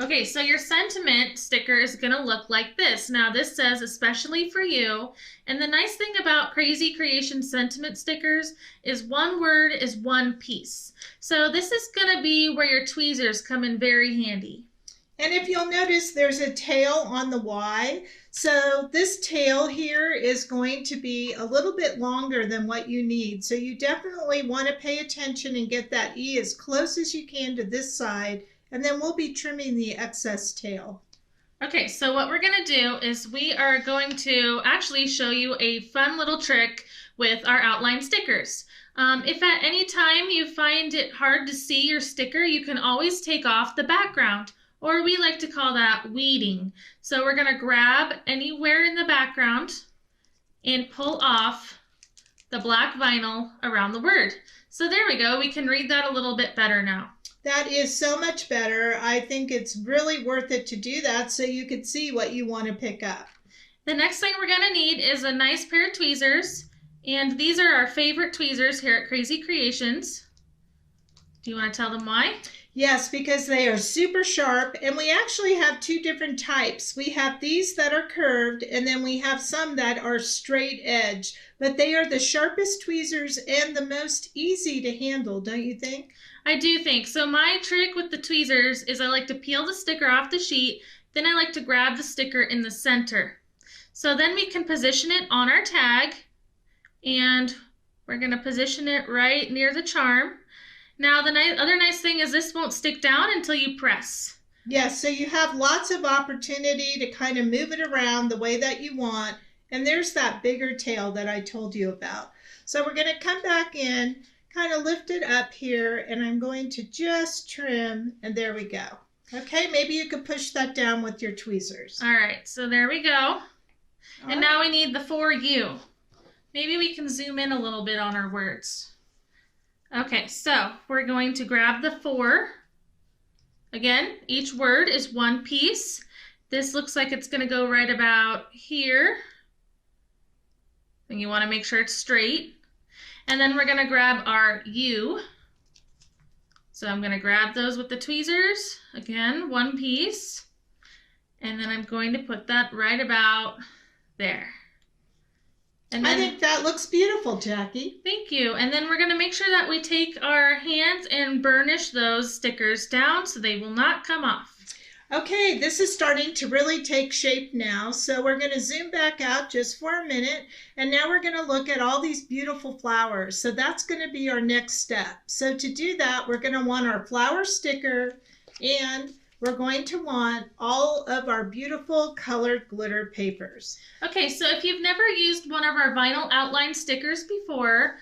Okay, so your sentiment sticker is going to look like this. Now this says especially for you. And the nice thing about Crazy Creation sentiment stickers is one word is one piece. So this is going to be where your tweezers come in very handy. And if you'll notice, there's a tail on the Y. So this tail here is going to be a little bit longer than what you need. So you definitely want to pay attention and get that E as close as you can to this side. And then we'll be trimming the excess tail. Okay, so what we're going to do is we are going to actually show you a fun little trick with our outline stickers. If at any time you find it hard to see your sticker, you can always take off the background. Or we like to call that weeding. So we're going to grab anywhere in the background and pull off the black vinyl around the word. So there we go. We can read that a little bit better now. That is so much better. I think it's really worth it to do that so you can see what you want to pick up. The next thing we're going to need is a nice pair of tweezers. And these are our favorite tweezers here at Crazy Creations. Do you want to tell them why? Yes, because they are super sharp, and we actually have 2 different types. We have these that are curved, and then we have some that are straight edge, but they are the sharpest tweezers and the most easy to handle, don't you think? I do think. So my trick with the tweezers is I like to peel the sticker off the sheet, then I like to grab the sticker in the center. So then we can position it on our tag, and we're going to position it right near the charm. Now, the other nice thing is this won't stick down until you press. Yes, so you have lots of opportunity to kind of move it around the way that you want. And there's that bigger tail that I told you about. So we're going to come back in, kind of lift it up here, and I'm going to just trim, and there we go. Okay, maybe you could push that down with your tweezers. All right, so there we go. And now we need the for you. Maybe we can zoom in a little bit on our words. Okay, so we're going to grab the for. Again, each word is one piece. This looks like it's going to go right about here. And you want to make sure it's straight. And then we're going to grab our you. So I'm going to grab those with the tweezers. Again, one piece. And then I'm going to put that right about there. And then, I think that looks beautiful, Jackie. Thank you. And then we're going to make sure that we take our hands and burnish those stickers down so they will not come off. Okay, this is starting to really take shape now. So we're going to zoom back out just for a minute. And now we're going to look at all these beautiful flowers. So that's going to be our next step. So to do that, we're going to want our flower sticker, and we're going to want all of our beautiful colored glitter papers. Okay, so if you've never used one of our vinyl outline stickers before,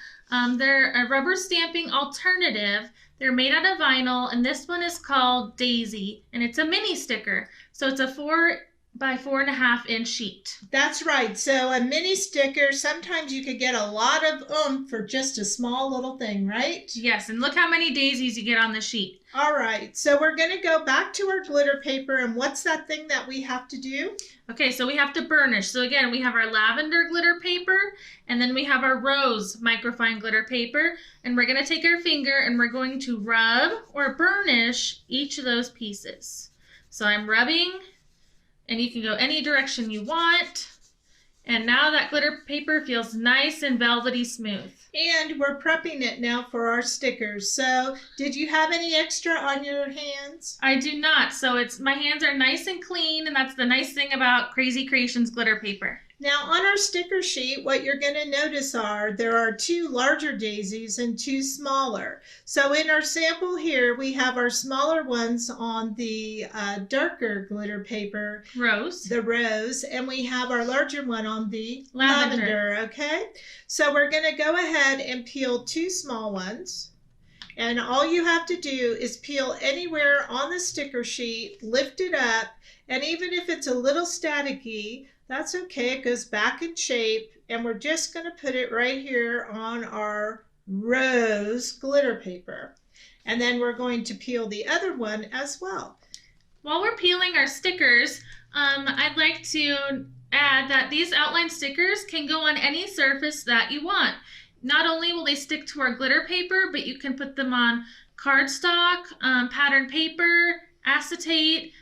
they're a rubber stamping alternative. They're made out of vinyl, and this one is called Daisy, and it's a mini sticker. So it's a 4 by 4.5 inch sheet. That's right. So a mini sticker, sometimes you could get a lot of oomph for just a small little thing, right? Yes, and look how many daisies you get on the sheet. All right, so we're going to go back to our glitter paper, and what's that thing that we have to do? Okay, so we have to burnish. So again, we have our lavender glitter paper, and then we have our rose microfine glitter paper, and we're going to take our finger and we're going to rub or burnish each of those pieces. So I'm rubbing, and you can go any direction you want. And now that glitter paper feels nice and velvety smooth. And we're prepping it now for our stickers. So did you have any extra on your hands? I do not. So my hands are nice and clean, and that's the nice thing about Crazy Creations glitter paper. Now on our sticker sheet, what you're going to notice there are 2 larger daisies and 2 smaller. So in our sample here, we have our smaller ones on the darker glitter paper. The rose. And we have our larger one on the lavender. Okay. So we're going to go ahead and peel 2 small ones. And all you have to do is peel anywhere on the sticker sheet, lift it up, and even if it's a little staticky, that's okay. It goes back in shape, and we're just going to put it right here on our rose glitter paper. And then we're going to peel the other one as well. While we're peeling our stickers, I'd like to add that these outline stickers can go on any surface that you want. Not only will they stick to our glitter paper, but you can put them on cardstock, patterned paper, acetate,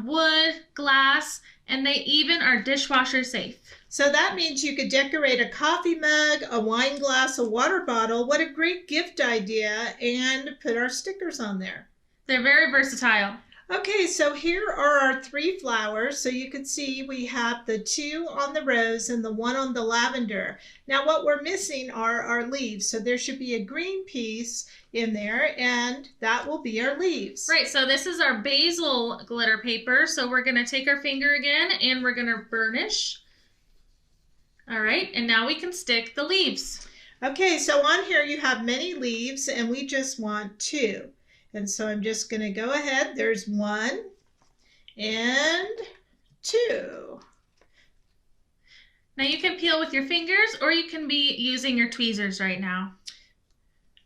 wood, glass, and they even are dishwasher safe. So that means you could decorate a coffee mug, a wine glass, a water bottle. What a great gift idea, and put our stickers on there. They're very versatile. Okay, so here are our 3 flowers. So you can see we have the 2 on the rose and the 1 on the lavender. Now what we're missing are our leaves. So there should be a green piece in there, and that will be our leaves. Right, so this is our basil glitter paper. So we're going to take our finger again and we're going to burnish. All right, and now we can stick the leaves. Okay, so on here you have many leaves, and we just want 2. And so I'm just going to go ahead. There's 1 and 2. Now you can peel with your fingers, or you can be using your tweezers right now.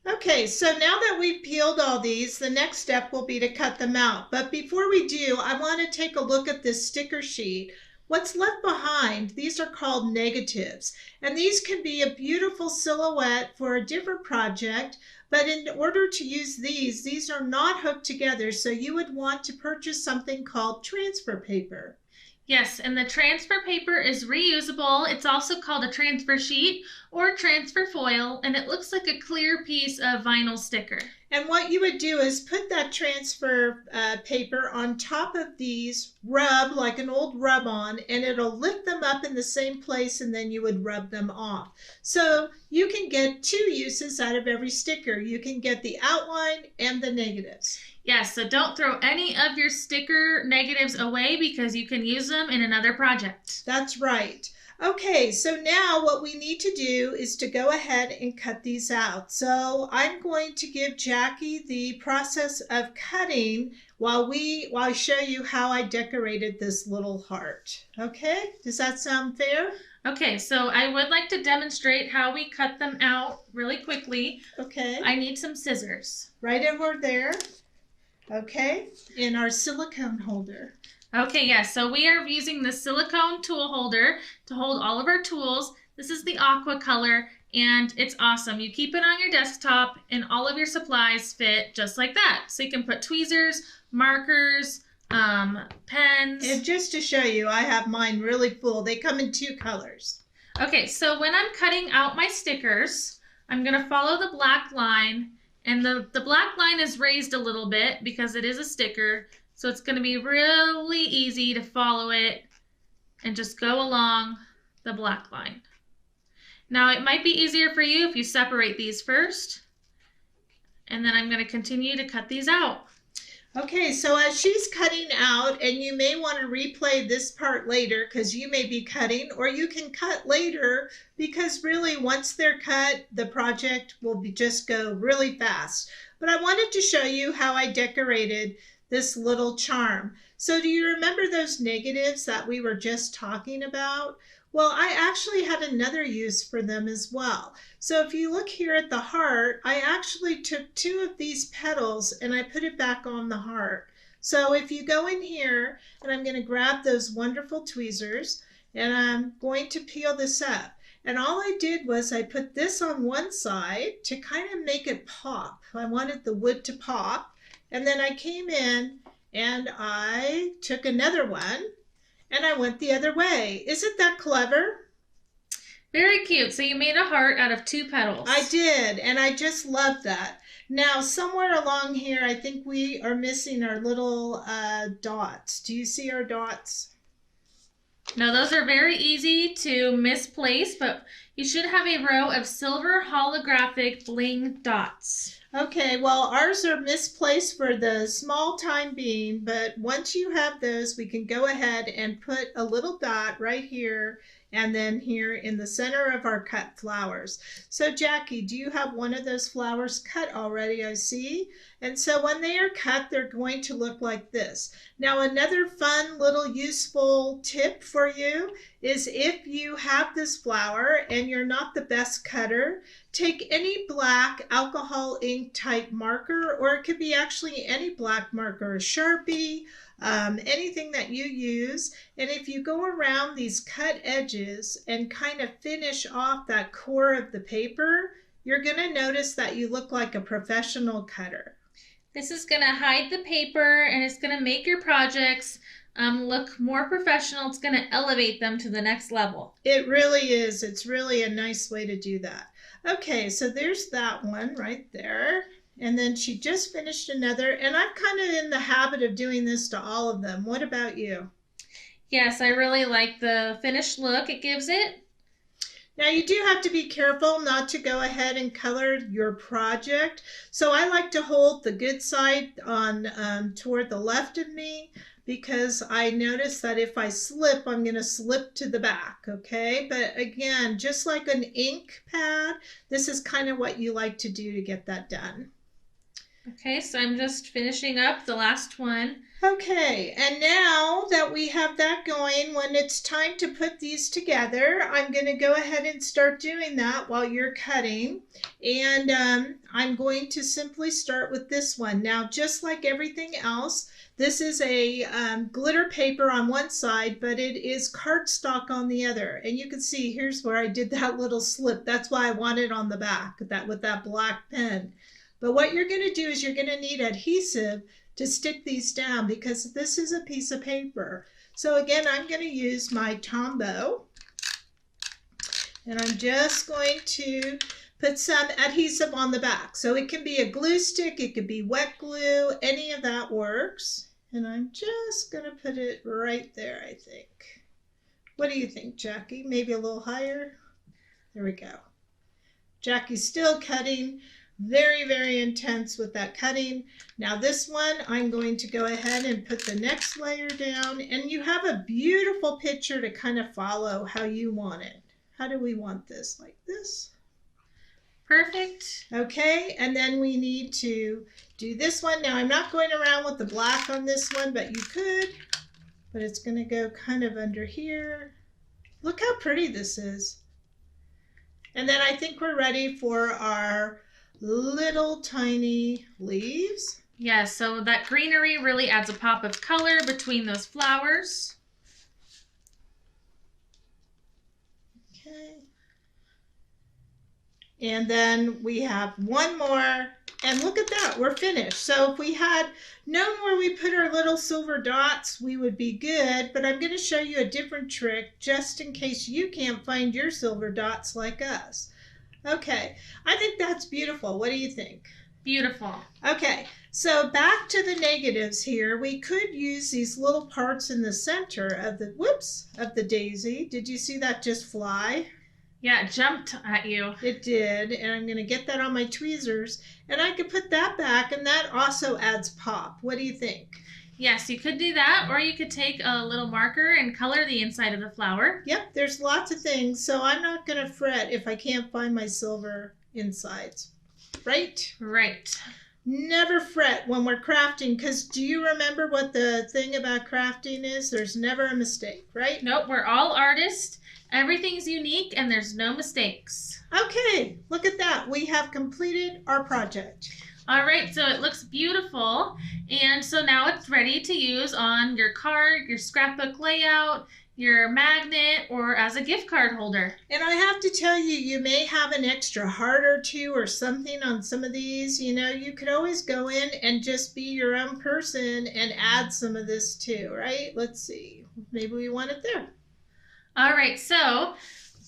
Okay, so now that we've peeled all these, the next step will be to cut them out. But before we do, I want to take a look at this sticker sheet. What's left behind, these are called negatives. And these can be a beautiful silhouette for a different project. But in order to use these are not hooked together. So you would want to purchase something called transfer paper. Yes, and the transfer paper is reusable. It's also called a transfer sheet or transfer foil, and it looks like a clear piece of vinyl sticker. And what you would do is put that transfer paper on top of these, rub like an old rub-on, and it'll lift them up in the same place, and then you would rub them off. So you can get 2 uses out of every sticker. You can get the outline and the negatives. Yes, so don't throw any of your sticker negatives away because you can use them in another project. That's right. Okay, so now what we need to do is to go ahead and cut these out. So I'm going to give Jackie the process of cutting while I show you how I decorated this little heart. Okay, does that sound fair? Okay, so I would like to demonstrate how we cut them out really quickly. Okay. I need some scissors. Right over there. Okay, in our silicone holder. Okay, yes, so we are using the silicone tool holder to hold all of our tools. This is the aqua color, and it's awesome. You keep it on your desktop, and all of your supplies fit just like that. So you can put tweezers, markers, pens. And just to show you, I have mine really full. They come in 2 colors. Okay, so when I'm cutting out my stickers, I'm going to follow the black line. And the black line is raised a little bit because it is a sticker. So it's going to be really easy to follow it and just go along the black line. Now it might be easier for you if you separate these first, and then I'm going to continue to cut these out. Okay, so as she's cutting out, and you may want to replay this part later because you may be cutting, or you can cut later because really once they're cut, the project will just go really fast. But I wanted to show you how I decorated this little charm. So do you remember those negatives that we were just talking about? Well, I actually had another use for them as well. So if you look here at the heart, I actually took 2 of these petals and I put it back on the heart. So if you go in here, and I'm going to grab those wonderful tweezers, and I'm going to peel this up. And all I did was I put this on one side to kind of make it pop. I wanted the wood to pop. And then I came in and I took another one and I went the other way. Isn't that clever? Very cute. So you made a heart out of 2 petals. I did, and I just love that. Now, somewhere along here, I think we are missing our little dots. Do you see our dots? No, those are very easy to misplace, but you should have a row of silver holographic bling dots. Okay, well, ours are misplaced for the small time being, but once you have those, we can go ahead and put a little dot right here and then here in the center of our cut flowers. So Jackie, do you have one of those flowers cut already? I see. And so when they are cut, they're going to look like this. Now, another fun little useful tip for you is if you have this flower and you're not the best cutter, take any black alcohol ink type marker, or it could be actually any black marker, a Sharpie, anything that you use. And if you go around these cut edges and kind of finish off that core of the paper, you're going to notice that you look like a professional cutter. This is going to hide the paper and it's going to make your projects look more professional. It's going to elevate them to the next level. It really is. It's really a nice way to do that. Okay, so there's that one right there. And then she just finished another, and I'm kind of in the habit of doing this to all of them. What about you? Yes, I really like the finished look it gives it. Now you do have to be careful not to go ahead and color your project. So I like to hold the good side on toward the left of me, because I notice that if I slip, I'm going to slip to the back, okay? But again, just like an ink pad, this is kind of what you like to do to get that done. Okay, so I'm just finishing up the last one. Okay, and now that we have that going, when it's time to put these together, I'm going to go ahead and start doing that while you're cutting. And I'm going to simply start with this one. Now, just like everything else, this is a glitter paper on one side, but it is cardstock on the other. And you can see here's where I did that little slip. That's why I want it on the back, that with that black pen. But what you're going to do is you're going to need adhesive to stick these down, because this is a piece of paper. So again, I'm going to use my Tombow, and I'm just going to put some adhesive on the back. So it can be a glue stick, it could be wet glue, any of that works. And I'm just going to put it right there, I think. What do you think, Jackie? Maybe a little higher? There we go. Jackie's still cutting. Very, very intense with that cutting. Now this one, I'm going to go ahead and put the next layer down, and you have a beautiful picture to kind of follow how you want it. How do we want this? Like this? Perfect. Okay, and then we need to do this one. Now I'm not going around with the black on this one, but you could, but it's going to go kind of under here. Look how pretty this is. And then I think we're ready for our little tiny leaves. Yes, so that greenery really adds a pop of color between those flowers. Okay. And then we have one more, and look at that, we're finished. So if we had known where we put our little silver dots, we would be good, but I'm going to show you a different trick just in case you can't find your silver dots like us. Okay, I think that's beautiful. What do you think? Beautiful. Okay, so back to the negatives here. We could use these little parts in the center of the, of the daisy. Did you see that just fly? Yeah, it jumped at you. It did, and I'm going to get that on my tweezers, and I could put that back, and that also adds pop. What do you think? Yes, you could do that, or you could take a little marker and color the inside of the flower. Yep, there's lots of things, so I'm not going to fret if I can't find my silver insides. Right? Right. Never fret when we're crafting, because do you remember what the thing about crafting is? There's never a mistake, right? Nope, we're all artists. Everything's unique and there's no mistakes. Okay, look at that. We have completed our project. All right, so it looks beautiful. And so now it's ready to use on your card, your scrapbook layout, your magnet, or as a gift card holder. And I have to tell you, you may have an extra heart or two or something on some of these. You know, you could always go in and just be your own person and add some of this too, right? Let's see. Maybe we want it there. All right, so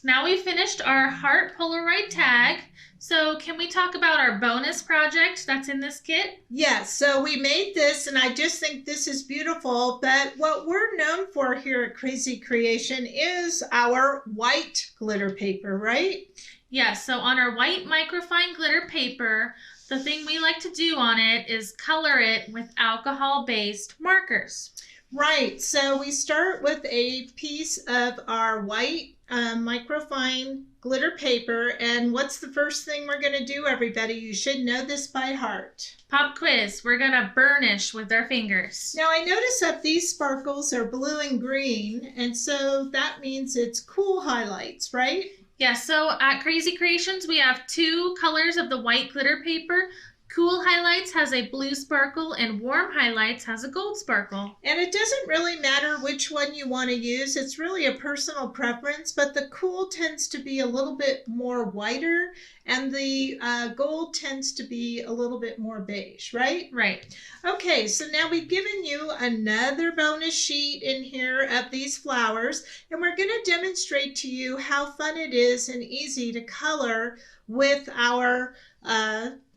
now we've finished our heart Polaroid tag. So can we talk about our bonus project that's in this kit? Yes, so we made this and I just think this is beautiful, but what we're known for here at Crazy Creation is our white glitter paper, right? Yes, so on our white microfine glitter paper, the thing we like to do on it is color it with alcohol-based markers. Right, so we start with a piece of our white microfine glitter paper, and what's the first thing we're going to do, everybody? You should know this by heart. Pop quiz, we're going to burnish with our fingers. Now I notice that these sparkles are blue and green, and so that means it's cool highlights, right? Yeah, so at Crazy Creations we have two colors of the white glitter paper. Cool Highlights has a blue sparkle and Warm Highlights has a gold sparkle. And it doesn't really matter which one you want to use. It's really a personal preference, but the Cool tends to be a little bit more whiter and the gold tends to be a little bit more beige, right? Right. Okay, so now we've given you another bonus sheet in here of these flowers, and we're going to demonstrate to you how fun it is and easy to color with our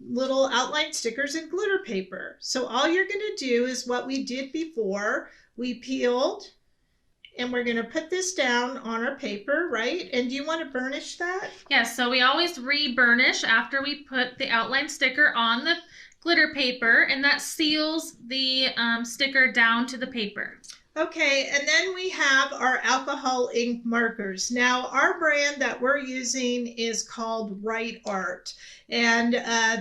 little outline stickers and glitter paper. So all you're going to do is what we did before. We peeled and we're going to put this down on our paper, right? And do you want to burnish that? Yes, so we always re-burnish after we put the outline sticker on the glitter paper, and that seals the sticker down to the paper. Okay, and then we have our alcohol ink markers. Now, our brand that we're using is called Right Art, and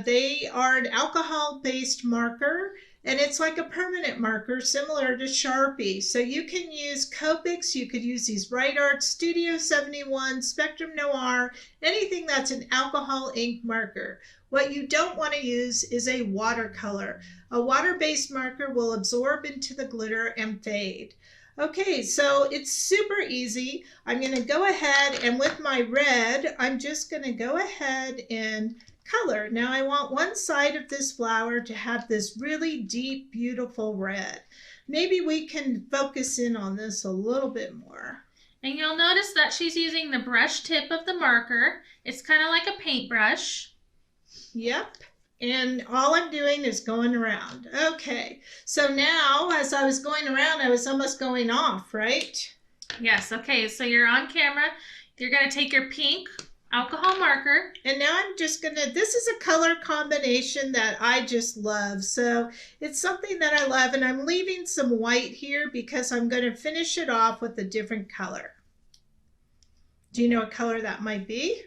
they are an alcohol-based marker, and it's like a permanent marker similar to Sharpie. So you can use Copics, you could use these Right Art, Studio 71, Spectrum Noir, anything that's an alcohol ink marker. What you don't want to use is a watercolor. A water-based marker will absorb into the glitter and fade. Okay, so it's super easy. I'm going to go ahead and with my red, I'm just going to go ahead and color. Now I want one side of this flower to have this really deep, beautiful red. Maybe we can focus in on this a little bit more. And you'll notice that she's using the brush tip of the marker. It's kind of like a paintbrush. Yep. And all I'm doing is going around. Okay. So now, as I was going around, I was almost going off, right? Yes. Okay. So you're on camera. You're going to take your pink alcohol marker. And now I'm just going to, this is a color combination that I just love. So it's something that I love. And I'm leaving some white here because I'm going to finish it off with a different color. Do you know what color that might be?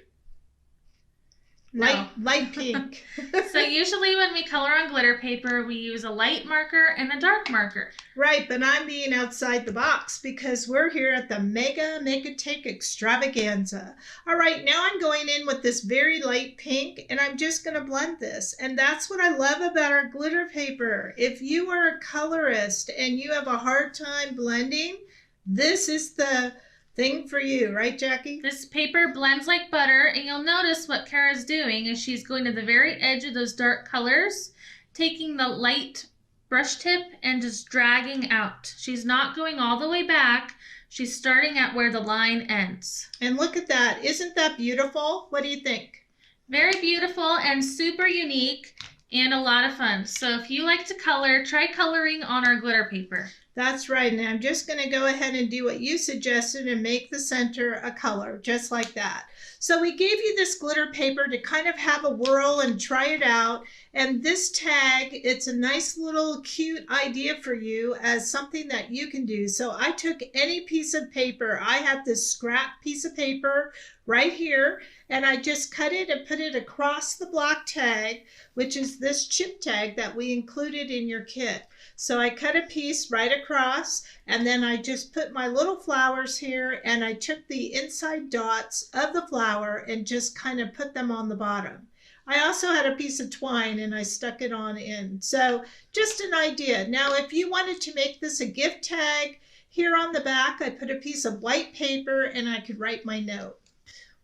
No. Light pink. So usually when we color on glitter paper, we use a light marker and a dark marker. Right, but I'm being outside the box because we're here at the Mega Make Take Extravaganza. All right, now I'm going in with this very light pink and I'm just going to blend this. And that's what I love about our glitter paper. If you are a colorist and you have a hard time blending, this is the thing for you, right, Jackie? This paper blends like butter, and you'll notice what Kara's doing is she's going to the very edge of those dark colors, taking the light brush tip and just dragging out. She's not going all the way back. She's starting at where the line ends. And look at that. Isn't that beautiful? What do you think? Very beautiful and super unique. and a lot of fun. So if you like to color, try coloring on our glitter paper. That's right, and I'm just going to go ahead and do what you suggested and make the center a color, just like that. So we gave you this glitter paper to kind of have a whirl and try it out. And this tag, it's a nice little cute idea for you as something that you can do. So I took any piece of paper. I have this scrap piece of paper right here, and I just cut it and put it across the block tag, which is this chip tag that we included in your kit. So I cut a piece right across, and then I just put my little flowers here, and I took the inside dots of the flower and just kind of put them on the bottom. I also had a piece of twine and I stuck it on in. So just an idea. Now, if you wanted to make this a gift tag, here on the back, I put a piece of white paper and I could write my note.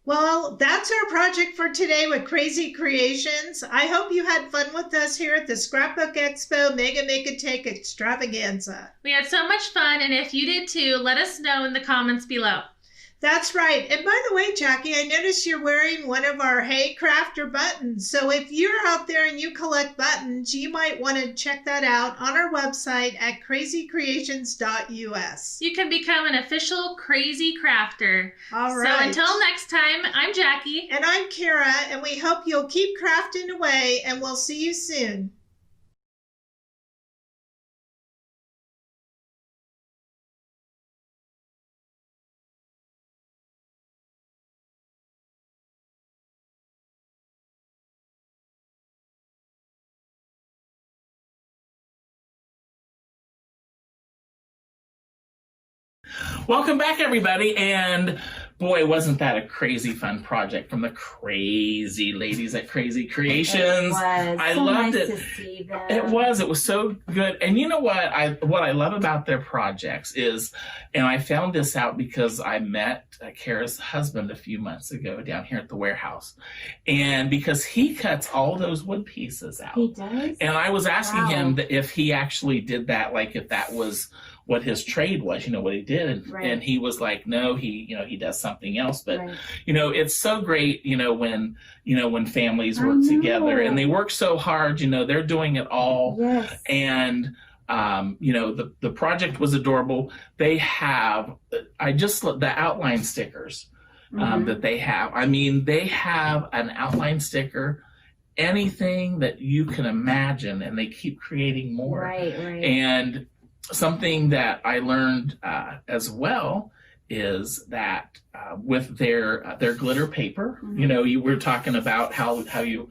Well, that's our project for today with Crazy Creations. I hope you had fun with us here at the Scrapbook Expo Mega Make Take Extravaganza. We had so much fun, and if you did too, let us know in the comments below. That's right. And by the way, Jackie, I noticed you're wearing one of our Hey Crafter buttons. So if you're out there and you collect buttons, you might want to check that out on our website at crazycreations.us. You can become an official Crazy Crafter. All right. So until next time, I'm Jackie. And I'm Kara, and we hope you'll keep crafting away, and we'll see you soon. Welcome back, everybody, and boy, wasn't that a crazy fun project from the crazy ladies at Crazy Creations. It was. I so loved nice it. To see them. It was so good. And you know what I love about their projects is, and I found this out because I met Kara's husband a few months ago down here at the warehouse, and because he cuts all those wood pieces out. He does? And I was asking him that if he actually did that, like if that was what his trade was, what he did. And he was like, no, he does something else. But, it's so great, when families work together, and they work so hard, they're doing it all. Yes. And, the project was adorable. They have, the outline stickers that they have. I mean, they have an outline sticker, anything that you can imagine, and they keep creating more. Right. And something that I learned as well is that with their glitter paper, you were talking about how you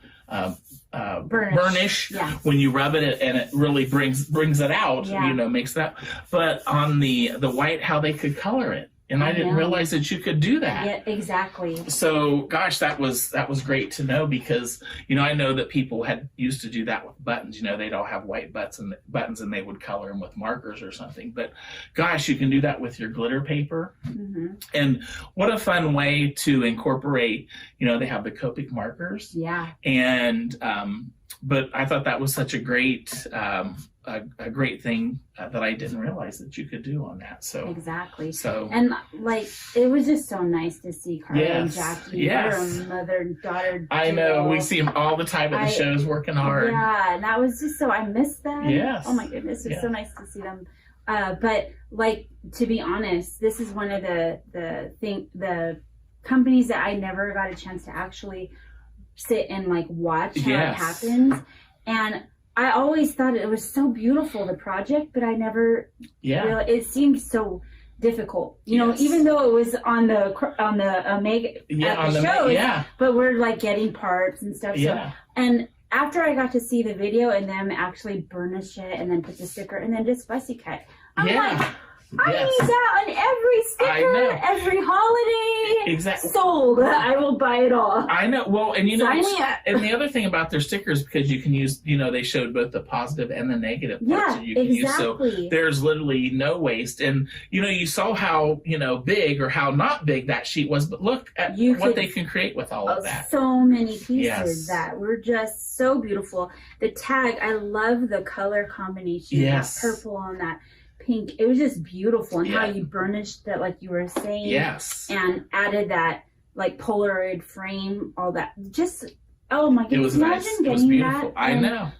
burnish when you rub it, and it really brings it out, makes that. But on the white, how they could color it. And I didn't realize that you could do that. Yeah, exactly. So, gosh, that was great to know, because, I know that people used to do that with buttons. They'd all have white buttons and they would color them with markers or something. But, gosh, you can do that with your glitter paper. And what a fun way to incorporate, they have the Copic markers. Yeah. And, but I thought that was such a great a great thing that I didn't realize that you could do on that. So exactly. So and it was just so nice to see Carla and Jackie, their mother and daughter. I know, we see them all the time at the shows working hard. Yeah, and that was just so I missed them. Yes. Oh my goodness, it's so nice to see them. But to be honest, this is one of the companies that I never got a chance to actually sit and watch how it happens. And I always thought it was so beautiful, the project, but I never realized it seemed so difficult. You know, even though it was on the Mega shows, but we're getting parts and stuff. Yeah. So, and after I got to see the video and them actually burnish it and then put the sticker and then just fussy cut, I'm like, I need that on every sticker, every holiday. Exactly. Sold. I will buy it all. I know. Well, and and the other thing about their stickers, because you can use, they showed both the positive and the negative parts that you can use. So there's literally no waste. And, you saw how, big or how not big that sheet was, but look at what they can create with all of that. So many pieces that were just so beautiful. The tag, I love the color combination. That purple and that pink. It was just beautiful, and how you burnished that, like you were saying, and added that Polaroid frame, all that. Just Oh my goodness! It was Imagine nice. It was getting beautiful. that. I know.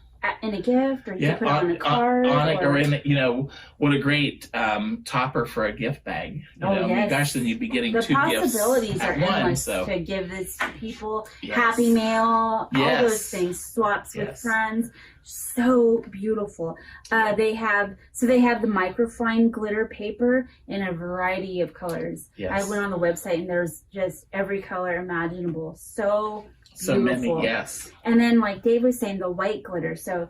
In a gift, or you put it on a card, or in, you know, what a great topper for a gift bag. You know, yes. Gosh, then you'd be getting the 2 gifts possibilities are at once. endless So to give this to people. Yes. Happy Mail, all Yes. those things, swaps with friends. So beautiful. They have the microfine glitter paper in a variety of colors. Yes. I went on the website and there's just every color imaginable. So many, beautiful. yes. And then, like Dave was saying, the white glitter. So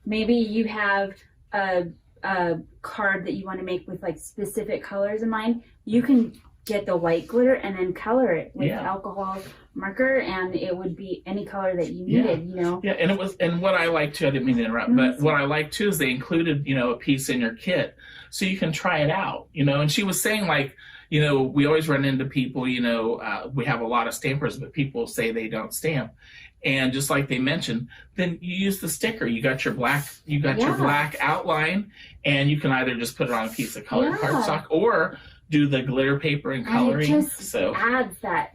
maybe you have a card that you want to make with like specific colors in mind. You can get the white glitter and then color it with alcohol marker, and it would be any color that you needed, you know. Yeah, and what I like too, I didn't mean to interrupt, but what I like too is they included, you know, a piece in your kit so you can try it out, you know. And she was saying, like, you know, we always run into people, you know, we have a lot of stampers, but people say they don't stamp. And just like they mentioned, then you use the sticker. You got your black, your black outline, and you can either just put it on a piece of colored cardstock or do the glitter paper and coloring. And it just adds that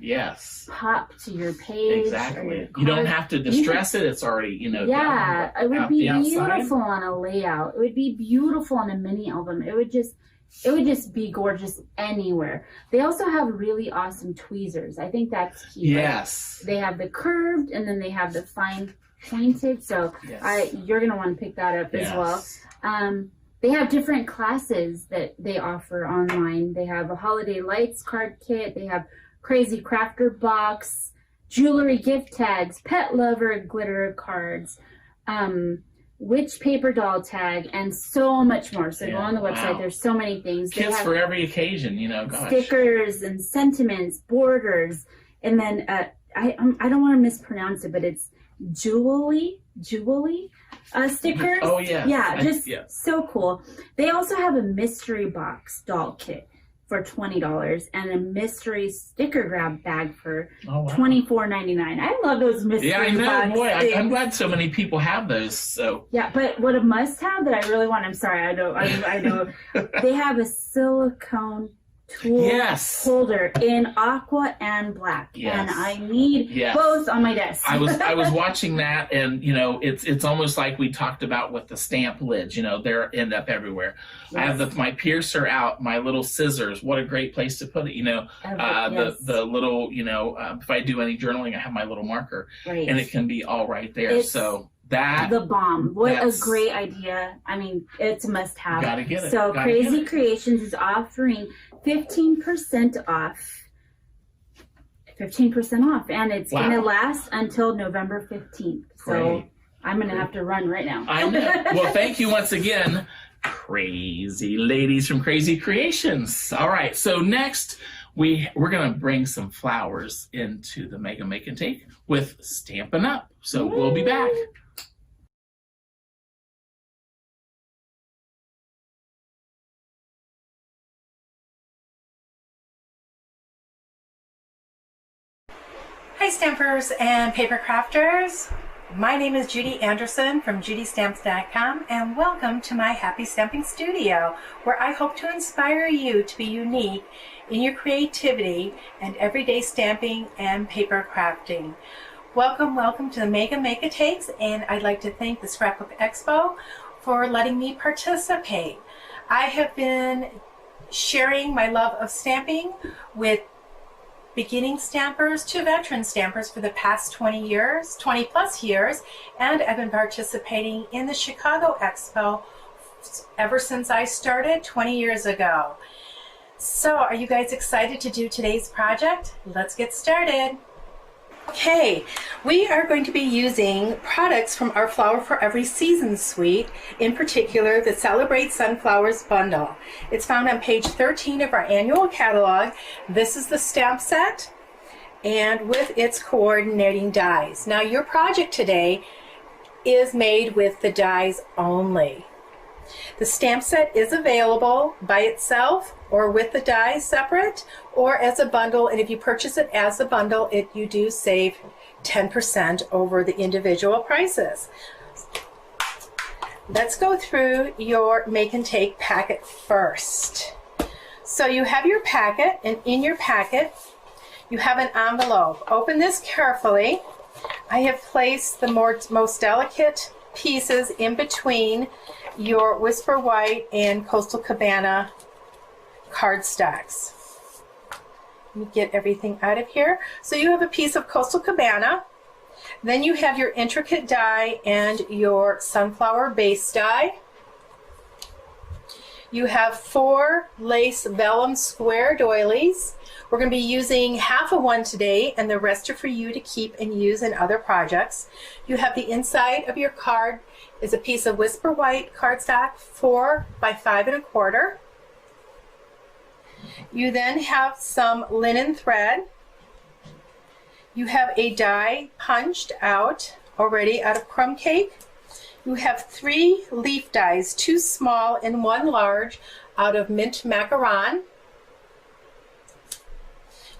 pop to your page. Exactly. You don't have to distress it. It's already, you know. Yeah, it would be beautiful on a layout. It would be beautiful on a mini album. It would just be gorgeous anywhere. They also have really awesome tweezers. I think that's key. Yes. Right? They have the curved and then they have the fine pointed. So you're going to want to pick that up as well. They have different classes that they offer online. They have a Holiday Lights card kit. They have Crazy Crafter box, jewelry gift tags, pet lover glitter cards, witch paper doll tag, and so much more. So go on the website. There's so many things. Kits for every occasion, you know. Gosh. Stickers and sentiments, borders, and then I don't want to mispronounce it, but it's jewelry stickers. Oh yeah. Yeah, so cool. They also have a mystery box doll kit for $20 and a mystery sticker grab bag for $24.99. I love those mystery box. Yeah, I know. Boy, I'm glad so many people have those. So yeah, but what a must-have that I really want. I'm sorry, I know. They have a silicone tool holder in aqua and black, and I need both on my desk. I was watching that, and you know, it's almost like we talked about with the stamp lids. You know, they end up everywhere. I have my piercer out, my little scissors. What a great place to put it. You know, the little, you know, if I do any journaling, I have my little marker, and it can be all right there. So the bomb. What a great idea. I mean, it's a must-have. Gotta get it. So Crazy Creations is offering 15% off. 15% off, and it's going to last until November 15th. So I'm going to have to run right now. I know. Well, thank you once again, crazy ladies from Crazy Creations. All right, so next we're going to bring some flowers into the Mega Make and Take with Stampin' Up. So we'll be back. Hi Stampers and Paper Crafters. My name is Judy Anderson from judystamps.com, and welcome to my Happy Stamping Studio, where I hope to inspire you to be unique in your creativity and everyday stamping and paper crafting. Welcome to the Mega Make Takes, and I'd like to thank the Scrapbook Expo for letting me participate. I have been sharing my love of stamping with beginning stampers to veteran stampers for the past 20 plus years, and I've been participating in the Chicago Expo ever since I started 20 years ago. So are you guys excited to do today's project? Let's get started. Okay, we are going to be using products from our Flower for Every Season suite, in particular the Celebrate Sunflowers bundle. It's found on page 13 of our annual catalog. This is the stamp set and with its coordinating dies. Now your project today is made with the dies only. The stamp set is available by itself or with the dies separate or as a bundle, and if you purchase it as a bundle, you do save 10% over the individual prices. Let's go through your Make and Take packet first. So you have your packet, and in your packet you have an envelope. Open this carefully. I have placed the most delicate pieces in between your Whisper White and Coastal Cabana cardstocks. Let me get everything out of here. So you have a piece of Coastal Cabana. Then you have your intricate die and your sunflower base die. You have 4 lace vellum square doilies. We're going to be using half of one today, and the rest are for you to keep and use in other projects. You have the inside of your card is a piece of Whisper White cardstock, 4 by 5 1/4. You then have some linen thread. You have a die punched out already out of crumb cake. You have 3 leaf dies, 2 small and 1 large, out of mint macaron.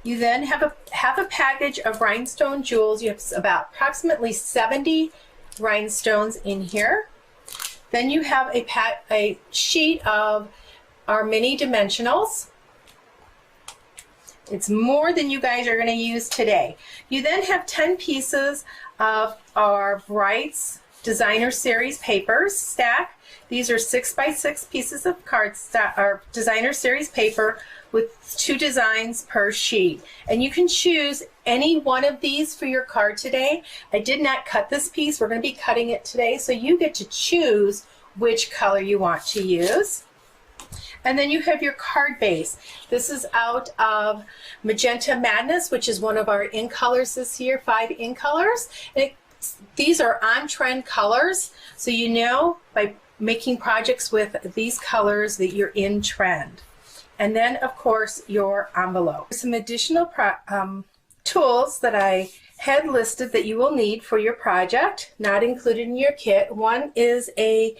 You then have a package of rhinestone jewels. You have about approximately 70 rhinestones in here. Then you have a sheet of our mini dimensionals. It's more than you guys are going to use today. You then have 10 pieces of our Brights Designer Series papers stack. These are 6 by 6 pieces of cardstock or Designer Series paper with 2 designs per sheet. And you can choose any one of these for your card today. I did not cut this piece. We're going to be cutting it today, so you get to choose which color you want to use. And then you have your card base. This is out of Magenta Madness, which is one of our in colors this year, 5 in colors. And these are on-trend colors, so you know by making projects with these colors that you're in trend. And then, of course, your envelope. Some additional tools that I had listed that you will need for your project, not included in your kit. One is a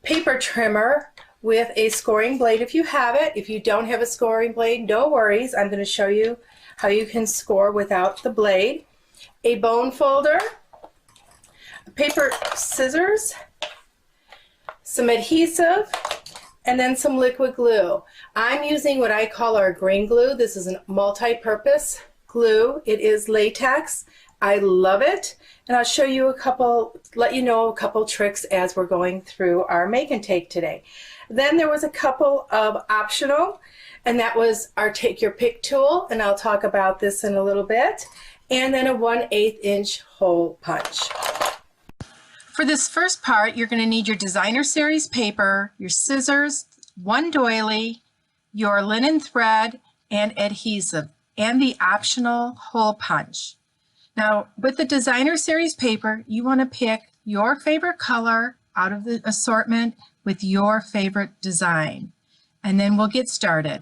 paper trimmer with a scoring blade if you have it. If you don't have a scoring blade, no worries. I'm going to show you how you can score without the blade. A bone folder, paper scissors, some adhesive, and then some liquid glue. I'm using what I call our green glue. This is a multi-purpose glue. It is latex. I love it. And I'll show you let you know a couple tricks as we're going through our make and take today. Then there was a couple of optional, and that was our take your pick tool, and I'll talk about this in a little bit. And then a 1/8 inch hole punch. For this first part, you're going to need your Designer Series paper, your scissors, 1 doily, your linen thread, and adhesive, and the optional hole punch. Now, with the Designer Series paper, you want to pick your favorite color out of the assortment with your favorite design, and then we'll get started.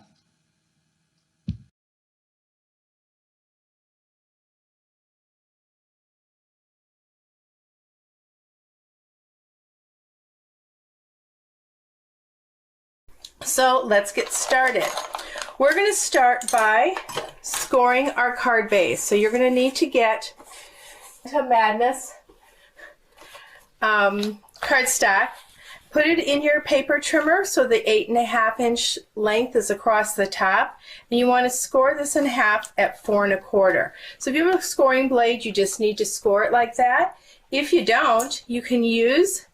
So let's get started. We're going to start by scoring our card base. So you're going to need to get to Madness cardstock. Put it in your paper trimmer so the 8.5 inch length is across the top. And you want to score this in half at 4 1/4. So if you have a scoring blade, you just need to score it like that. If you don't, you can use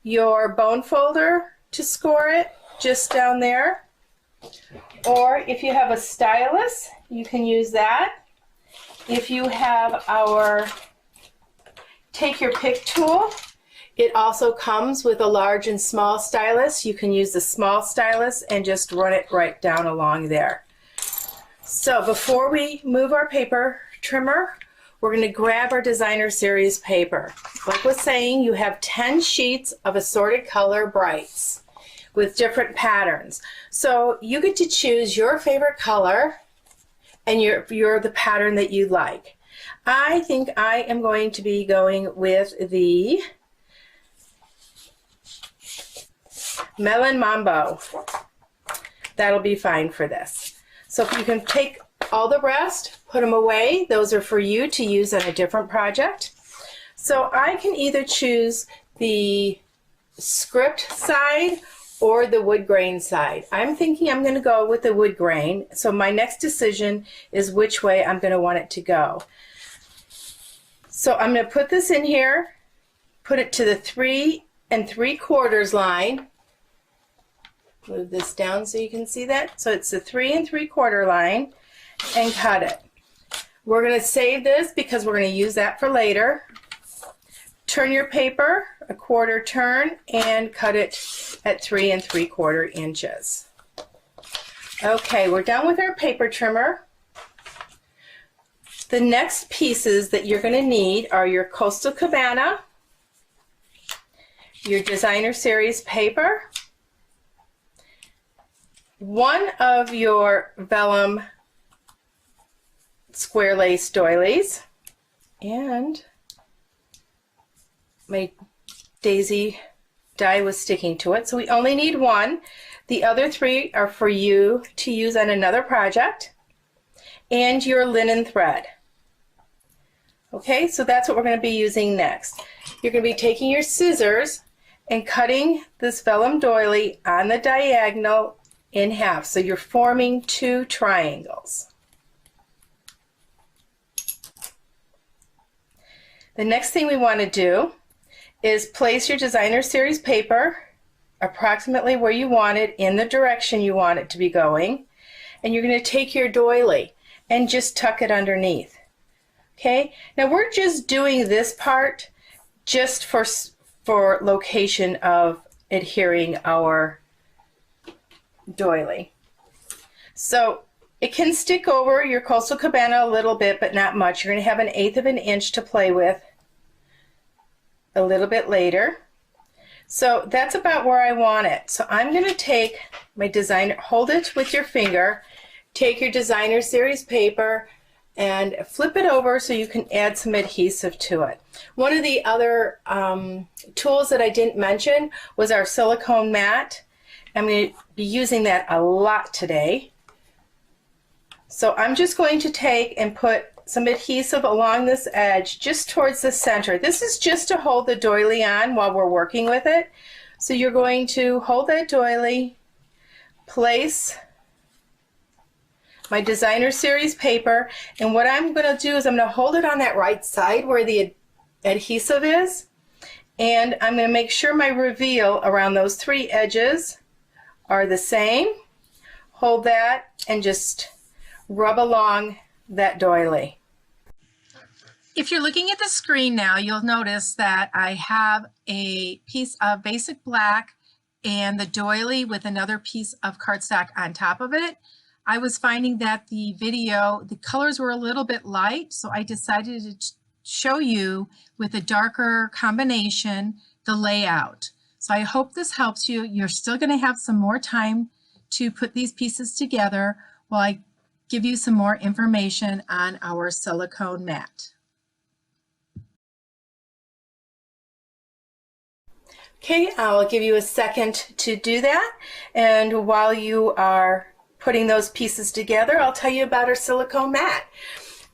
your bone folder to score it just down there. Or if you have a stylus, you can use that. If you have our take your pick tool, it also comes with a large and small stylus. You can use the small stylus and just run it right down along there. So before we move our paper trimmer, we're going to grab our Designer Series paper. Like I was saying, you have 10 sheets of assorted color Brights with different patterns. So you get to choose your favorite color and you're the pattern that you like. I think I am going to be going with the Melon Mambo. That'll be fine for this. So if you can take all the rest, put them away. Those are for you to use on a different project. So I can either choose the script side or the wood grain side. I'm thinking I'm going to go with the wood grain. So my next decision is which way I'm going to want it to go. So I'm going to put this in here, put it to the 3 3/4 line. Move this down so you can see that. So it's the 3 3/4 line, and cut it. We're going to save this because we're going to use that for later. Turn your paper a 1/4 turn and cut it at 3 3/4 inches. Okay, we're done with our paper trimmer. The next pieces that you're going to need are your Coastal Cabana, your Designer Series paper, one of your vellum square lace doilies, and my daisy die was sticking to it, so we only need one. The other 3 are for you to use on another project, and your linen thread. Okay, so that's what we're going to be using next. You're going to be taking your scissors and cutting this vellum doily on the diagonal in half, so you're forming 2 triangles. The next thing we want to do is place your Designer Series paper approximately where you want it, in the direction you want it to be going, and you're going to take your doily and just tuck it underneath. Okay, now we're just doing this part just for location of adhering our doily. So it can stick over your Coastal Cabana a little bit, but not much. You're going to have 1/8 of an inch to play with a little bit later. So that's about where I want it. So I'm going to take my designer, hold it with your finger, take your Designer Series paper and flip it over so you can add some adhesive to it. One of the other tools that I didn't mention was our silicone mat. I'm going to be using that a lot today. So I'm just going to take and put some adhesive along this edge just towards the center. This is just to hold the doily on while we're working with it. So you're going to hold that doily, place my Designer Series paper, and what I'm going to do is I'm going to hold it on that right side where the adhesive is, and I'm going to make sure my reveal around those 3 edges are the same. Hold that and just rub along that doily. If you're looking at the screen now, you'll notice that I have a piece of basic black and the doily with another piece of cardstock on top of it. I was finding that the colors were a little bit light, so I decided to show you with a darker combination the layout. So I hope this helps you. You're still going to have some more time to put these pieces together while I give you some more information on our silicone mat. Okay, I'll give you a second to do that, and while you are putting those pieces together, I'll tell you about our silicone mat.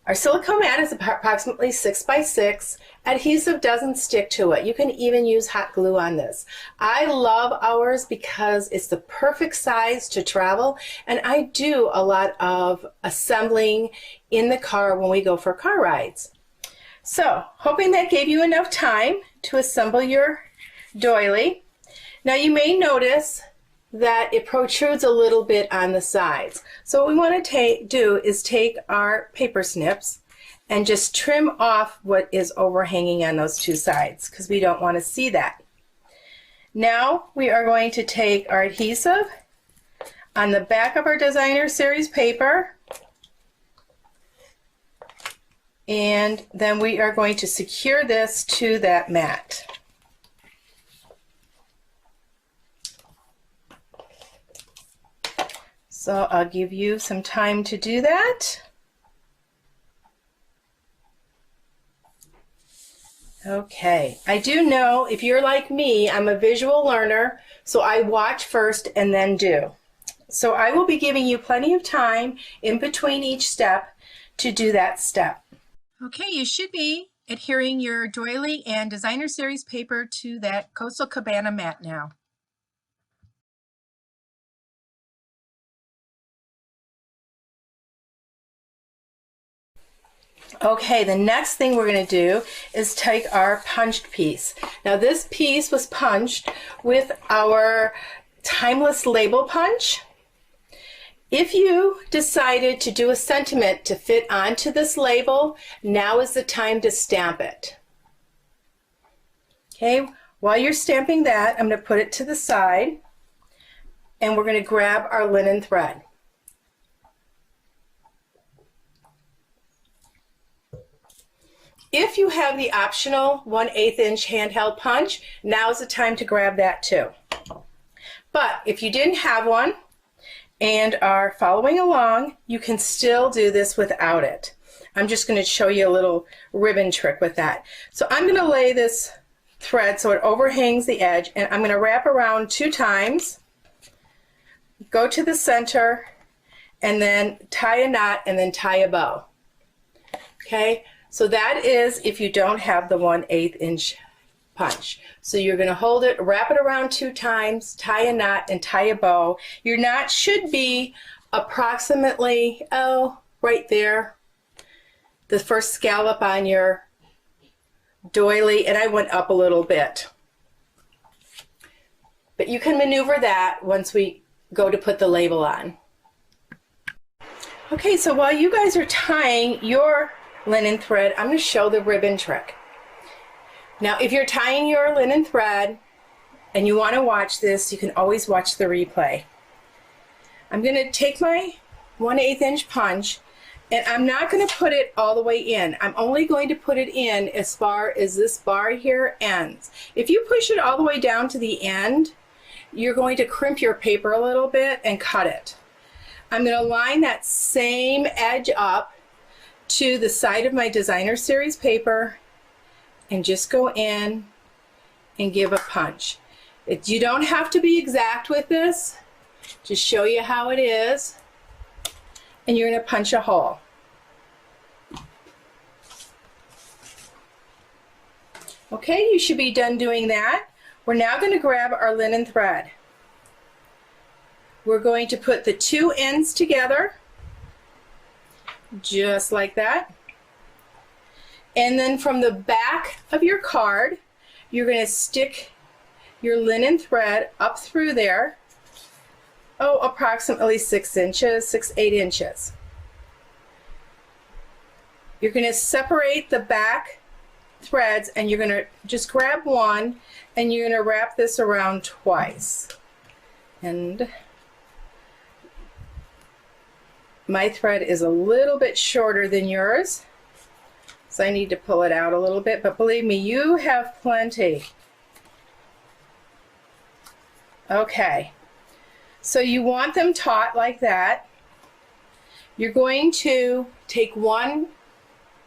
Our silicone mat is approximately 6 by 6. Adhesive doesn't stick to it. You can even use hot glue on this. I love ours because it's the perfect size to travel, and I do a lot of assembling in the car when we go for car rides. So, hoping that gave you enough time to assemble your doily. Now you may notice that it protrudes a little bit on the sides. So what we want to do is take our paper snips and just trim off what is overhanging on those 2 sides, because we don't want to see that. Now we are going to take our adhesive on the back of our Designer Series paper, and then we are going to secure this to that mat. So I'll give you some time to do that. Okay, I do know if you're like me, I'm a visual learner, so I watch first and then do. So I will be giving you plenty of time in between each step to do that step. Okay, you should be adhering your doily and Designer Series paper to that Coastal Cabana mat now. Okay, the next thing we're going to do is take our punched piece. Now this piece was punched with our timeless label punch. If you decided to do a sentiment to fit onto this label, now is the time to stamp it. Okay, while you're stamping that, I'm going to put it to the side and we're going to grab our linen thread. If you have the optional 1/8 inch handheld punch, now is the time to grab that too. But if you didn't have one and are following along, you can still do this without it. I'm just going to show you a little ribbon trick with that. So I'm going to lay this thread so it overhangs the edge, and I'm going to wrap around 2 times, go to the center, and then tie a knot and then tie a bow. Okay? So that is if you don't have the 1/8 inch punch. So you're going to hold it, wrap it around 2 times, tie a knot, and tie a bow. Your knot should be approximately, right there, the first scallop on your doily, and I went up a little bit. But you can maneuver that once we go to put the label on. Okay, so while you guys are tying your linen thread, I'm going to show the ribbon trick. Now, if you're tying your linen thread and you want to watch this, you can always watch the replay. I'm going to take my 1/8 inch punch, and I'm not going to put it all the way in. I'm only going to put it in as far as this bar here ends. If you push it all the way down to the end, you're going to crimp your paper a little bit and cut it. I'm going to line that same edge up to the side of my designer series paper and just go in and give a punch. You don't have to be exact with this, just show you how it is, and you're going to punch a hole. Okay, you should be done doing that. We're now going to grab our linen thread. We're going to put the 2 ends together, just like that. And then from the back of your card, you're going to stick your linen thread up through there, approximately 6 inches, 6-8 inches. You're going to separate the back threads, and you're going to just grab one, and you're going to wrap this around twice. And my thread is a little bit shorter than yours, so I need to pull it out a little bit, but believe me, you have plenty. Okay, so you want them taut like that. You're going to take one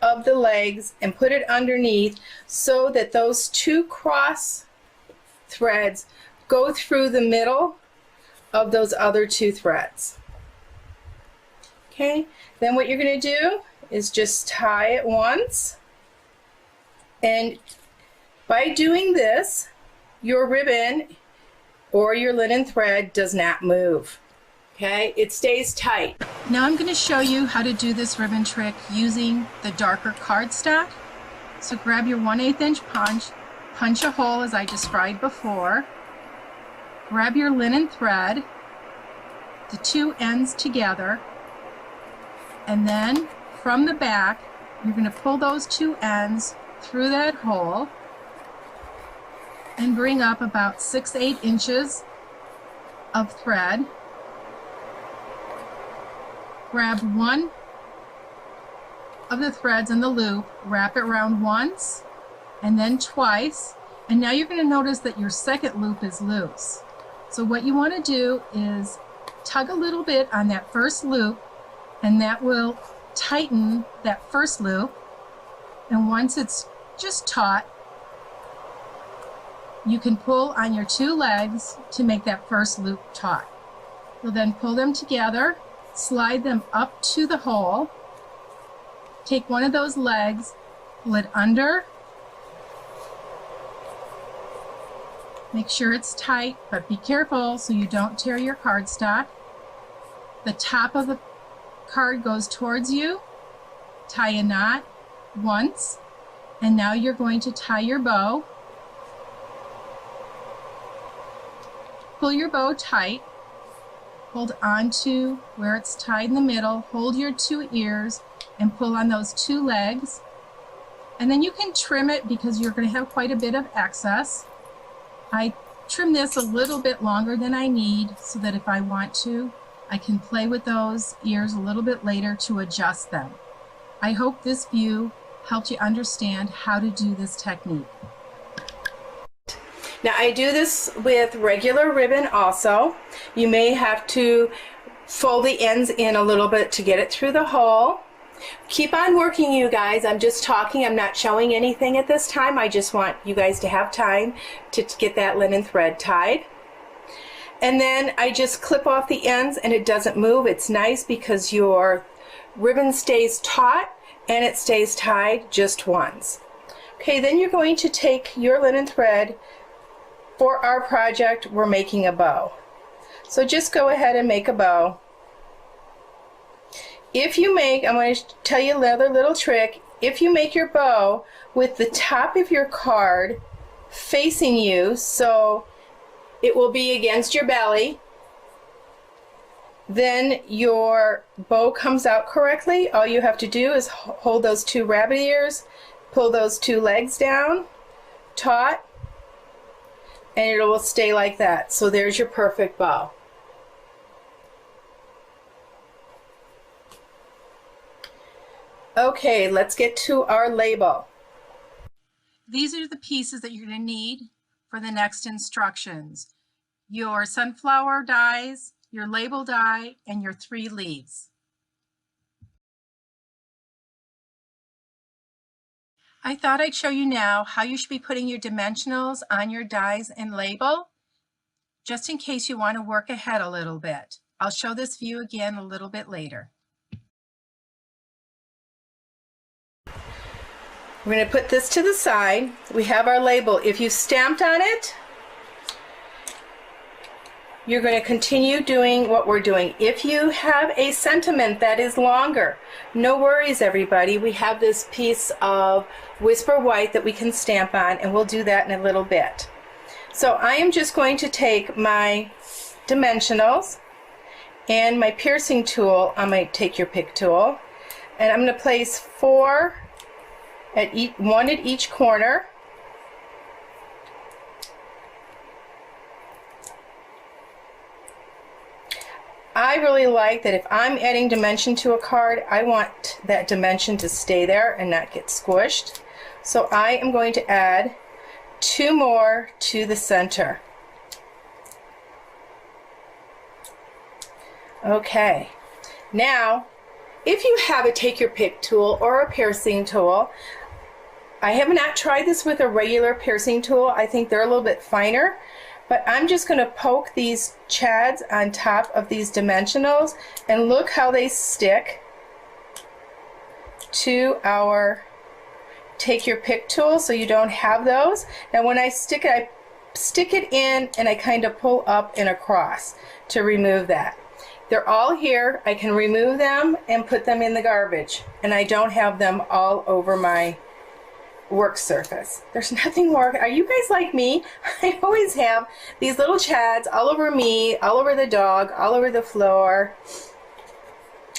of the legs and put it underneath so that those 2 cross threads go through the middle of those other 2 threads. Okay, then what you're going to do is just tie it once, and by doing this, your ribbon or your linen thread does not move. Okay, it stays tight. Now I'm going to show you how to do this ribbon trick using the darker cardstock. So grab your 1/8 inch punch, punch a hole as I described before, grab your linen thread, the 2 ends together, and then from the back, you're going to pull those 2 ends through that hole and bring up about 6-8 inches of thread. Grab one of the threads in the loop, wrap it around once and then twice, and now you're going to notice that your second loop is loose. So what you want to do is tug a little bit on that first loop, and that will tighten that first loop, and once it's just taut, you can pull on your 2 legs to make that first loop taut. You'll then pull them together, slide them up to the hole, take one of those legs, pull it under, make sure it's tight, but be careful so you don't tear your cardstock. The top of the card goes towards you, tie a knot once, and now you're going to tie your bow. Pull your bow tight, hold on to where it's tied in the middle, hold your 2 ears and pull on those 2 legs. And then you can trim it because you're going to have quite a bit of excess. I trim this a little bit longer than I need so that if I want to, I can play with those ears a little bit later to adjust them. I hope this view helped you understand how to do this technique. Now I do this with regular ribbon also. You may have to fold the ends in a little bit to get it through the hole. Keep on working, you guys. I'm just talking. I'm not showing anything at this time. I just want you guys to have time to get that linen thread tied. And then I just clip off the ends and it doesn't move. It's nice because your ribbon stays taut and it stays tied just once. Okay, then you're going to take your linen thread. For our project, we're making a bow. So just go ahead and make a bow. If you make, I'm going to tell you another little trick. If you make your bow with the top of your card facing you, so it will be against your belly, then your bow comes out correctly. All you have to do is hold those 2 rabbit ears, pull those 2 legs down, taut, and it will stay like that. So there's your perfect bow. Okay, let's get to our label. These are the pieces that you're going to need for the next instructions. Your sunflower dies, your label die, and your 3 leaves. I thought I'd show you now how you should be putting your dimensionals on your dies and label, just in case you want to work ahead a little bit. I'll show this view again a little bit later. We're going to put this to the side. We have our label. If you stamped on it, you're going to continue doing what we're doing. If you have a sentiment that is longer, no worries everybody. We have this piece of Whisper White that we can stamp on, and we'll do that in a little bit. So I am just going to take my dimensionals and my piercing tool on my Take Your Pick tool, and I'm going to place 4 at one at each corner. I really like that if I'm adding dimension to a card, I want that dimension to stay there and not get squished. So I am going to add 2 more to the center. Okay, now if you have a Take Your Pick tool or a piercing tool, I have not tried this with a regular piercing tool. I think they're a little bit finer. But I'm just going to poke these chads on top of these dimensionals, and look how they stick to our Take Your Pick tool, so you don't have those. Now when I stick it in and I kind of pull up and across to remove that. They're all here. I can remove them and put them in the garbage, and I don't have them all over my work surface. There's nothing more. Are you guys like me? I always have these little chads all over me, all over the dog, all over the floor.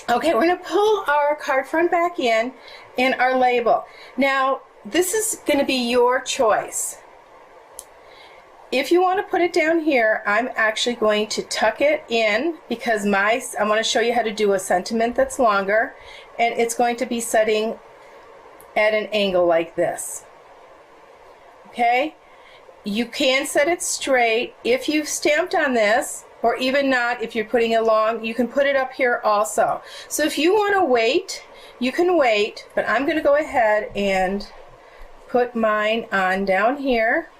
Okay, we're going to pull our card front back in and our label. Now, this is going to be your choice. If you want to put it down here, I'm actually going to tuck it in because I want to show you how to do a sentiment that's longer, and it's going to be setting at an angle like this. Okay, you can set it straight if you've stamped on this, or even not. If you're putting it long, you can put it up here also. So if you want to wait, you can wait, but I'm going to go ahead and put mine on down here,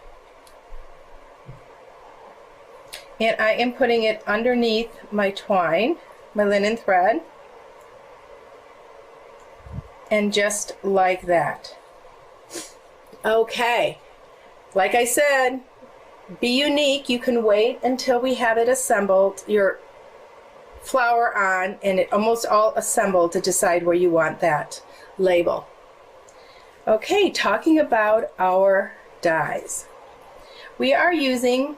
and I am putting it underneath my twine, my linen thread. And just like that. Okay, like I said, be unique. You can wait until we have it assembled, your flower on and it almost all assembled to decide where you want that label. Okay, talking about our dies. We are using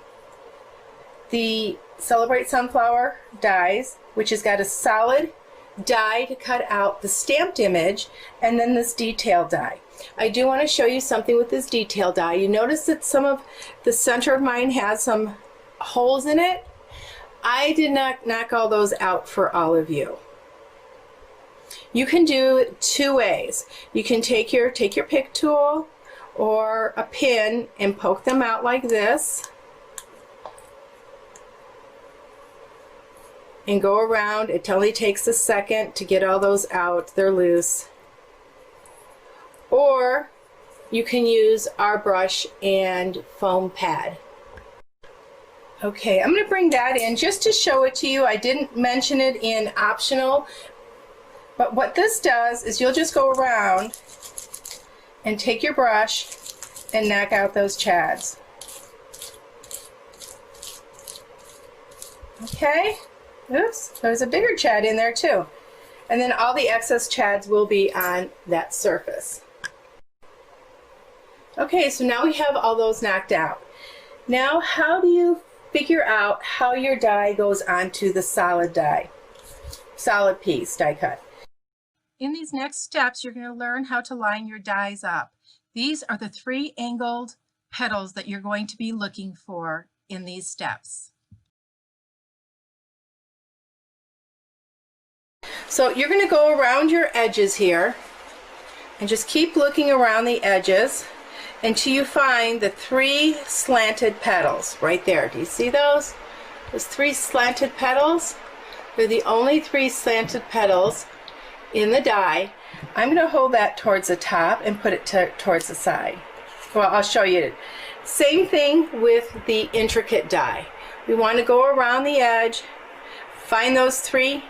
the Celebrate Sunflower dies, which has got a solid die to cut out the stamped image and then this detail die. I do want to show you something with this detail die. You notice that some of the center of mine has some holes in it. I did not knock all those out for all of you. You can do it two ways. You can take your pick tool or a pin and poke them out like this and go around. It only takes a second to get all those out. They're loose. Or you can use our brush and foam pad. Okay, I'm going to bring that in just to show it to you. I didn't mention it in optional, but what this does is you'll just go around and take your brush and knock out those chads. Okay, oops, there's a bigger chad in there too. And then all the excess chads will be on that surface. Okay, so now we have all those knocked out. Now, how do you figure out how your die goes onto the solid die, solid piece die cut? In these next steps, you're going to learn how to line your dies up. These are the 3 angled petals that you're going to be looking for in these steps. So you're going to go around your edges here and just keep looking around the edges until you find the 3 slanted petals right there. Do you see those? Those 3 slanted petals? They're the only 3 slanted petals in the die. I'm going to hold that towards the top and put it towards the side. Well, I'll show you. Same thing with the intricate die. We want to go around the edge, find those 3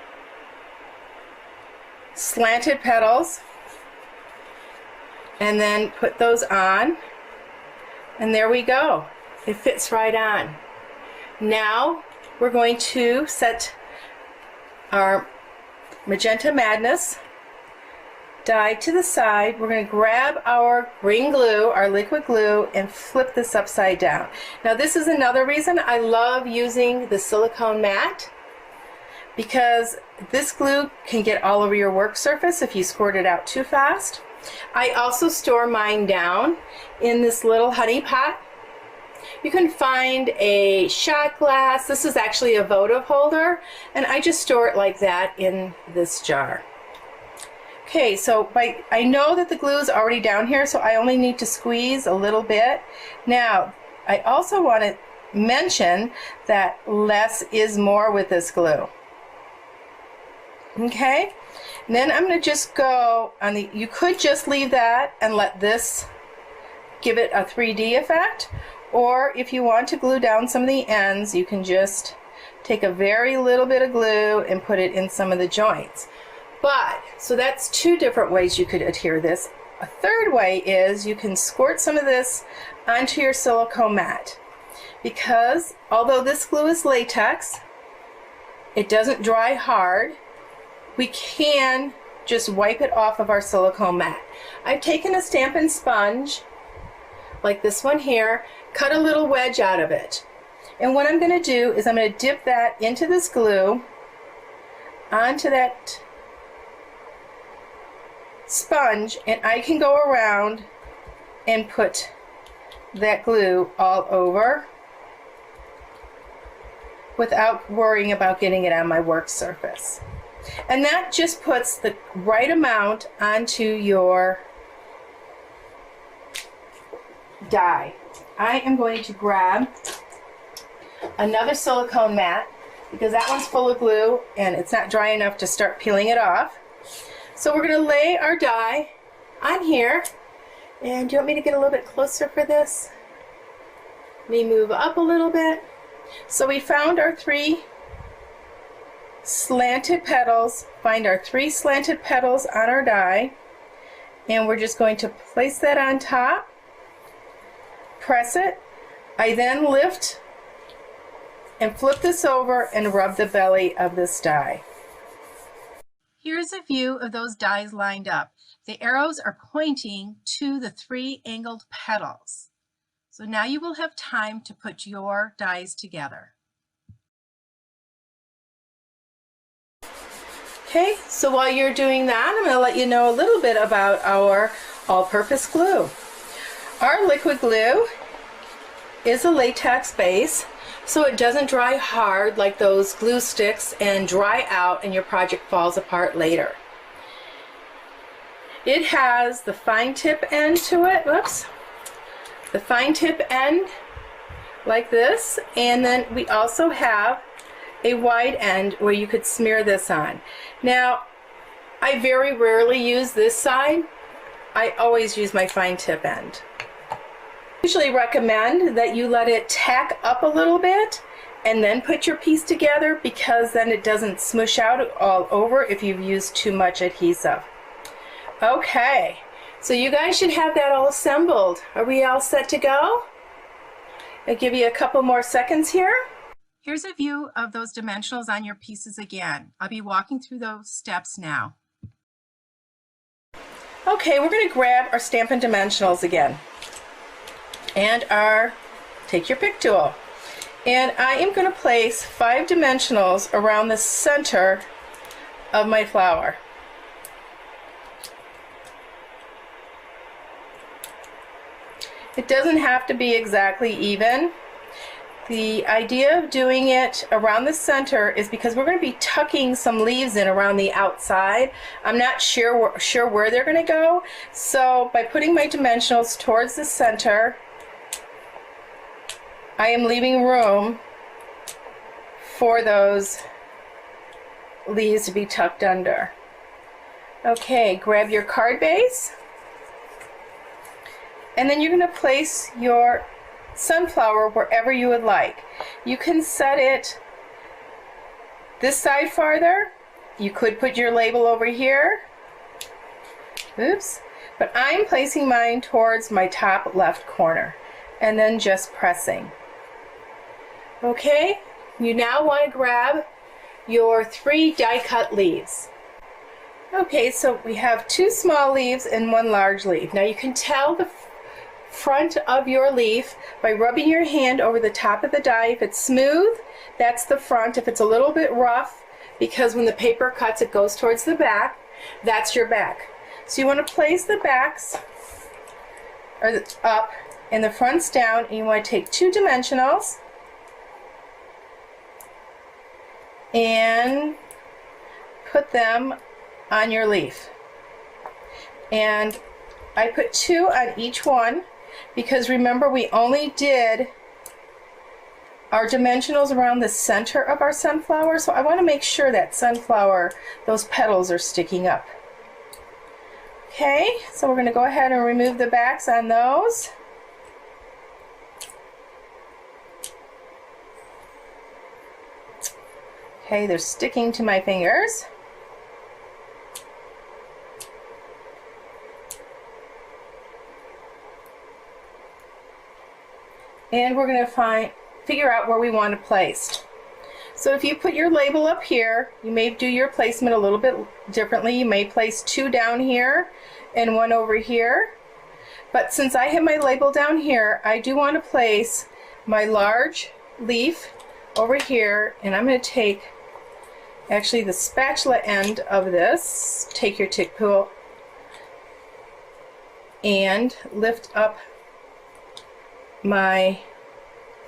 slanted petals, and then put those on, and there we go. It fits right on. Now we're going to set our Magenta Madness die to the side. We're going to grab our green glue, our liquid glue, and flip this upside down. Now this is another reason I love using the silicone mat, because this glue can get all over your work surface if you squirt it out too fast. I also store mine down in this little honey pot. You can find a shot glass. This is actually a votive holder, and I just store it like that in this jar. Okay, so I know that the glue is already down here, so I only need to squeeze a little bit. Now, I also want to mention that less is more with this glue. Okay, and then I'm going to just go on the, you could just leave that and let this give it a 3D effect, or if you want to glue down some of the ends, you can just take a very little bit of glue and put it in some of the joints. But, so that's 2 different ways you could adhere this. A third way is you can squirt some of this onto your silicone mat, because although this glue is latex, it doesn't dry hard. We can just wipe it off of our silicone mat. I've taken a Stampin' Sponge, like this one here, cut a little wedge out of it. And what I'm going to do is I'm going to dip that into this glue, onto that sponge, and I can go around and put that glue all over without worrying about getting it on my work surface. And that just puts the right amount onto your die. I am going to grab another silicone mat, because that one's full of glue and it's not dry enough to start peeling it off. So we're going to lay our die on here. And do you want me to get a little bit closer for this? Let me move up a little bit. So we found our 3 slanted petals. Find our 3 slanted petals on our die, and we're just going to place that on top, press it. I then lift and flip this over and rub the belly of this die. Here's a view of those dies lined up. The arrows are pointing to the 3 angled petals. So now you will have time to put your dies together. Okay, so while you're doing that, I'm going to let you know a little bit about our all-purpose glue. Our liquid glue is a latex base, so it doesn't dry hard like those glue sticks and dry out and your project falls apart later. It has the fine tip end to it, whoops, the fine tip end like this, and then we also have a wide end where you could smear this on. Now, I very rarely use this side. I always use my fine tip end. I usually recommend that you let it tack up a little bit and then put your piece together, because then it doesn't smush out all over if you've used too much adhesive. Okay, so you guys should have that all assembled. Are we all set to go? I'll give you a couple more seconds here. Here's a view of those dimensionals on your pieces again. I'll be walking through those steps now. Okay, we're going to grab our Stampin' Dimensionals again and our Take Your Pick tool. And I am going to place 5 dimensionals around the center of my flower. It doesn't have to be exactly even. The idea of doing it around the center is because we're going to be tucking some leaves in around the outside. I'm not sure where they're going to go, so by putting my dimensionals towards the center, I am leaving room for those leaves to be tucked under. Okay, grab your card base, and then you're going to place your sunflower wherever you would like. You can set it this side farther. You could put your label over here. Oops. But I'm placing mine towards my top left corner and then just pressing. Okay, you now want to grab your 3 die cut leaves. Okay, so we have 2 small leaves and 1 large leaf. Now you can tell the front of your leaf by rubbing your hand over the top of the die. If it's smooth, that's the front. If it's a little bit rough, because when the paper cuts it goes towards the back, that's your back. So you want to place the backs up and the fronts down, and you want to take 2 dimensionals and put them on your leaf. And I put 2 on each one, because remember, we only did our dimensionals around the center of our sunflower, so I want to make sure that sunflower, those petals are sticking up. Okay, so we're going to go ahead and remove the backs on those. Okay, they're sticking to my fingers. And we're going to figure out where we want it placed. So if you put your label up here, you may do your placement a little bit differently. You may place 2 down here and 1 over here. But since I have my label down here, I do want to place my large leaf over here, and I'm going to take actually the spatula end of this, take your tick tool, and lift up my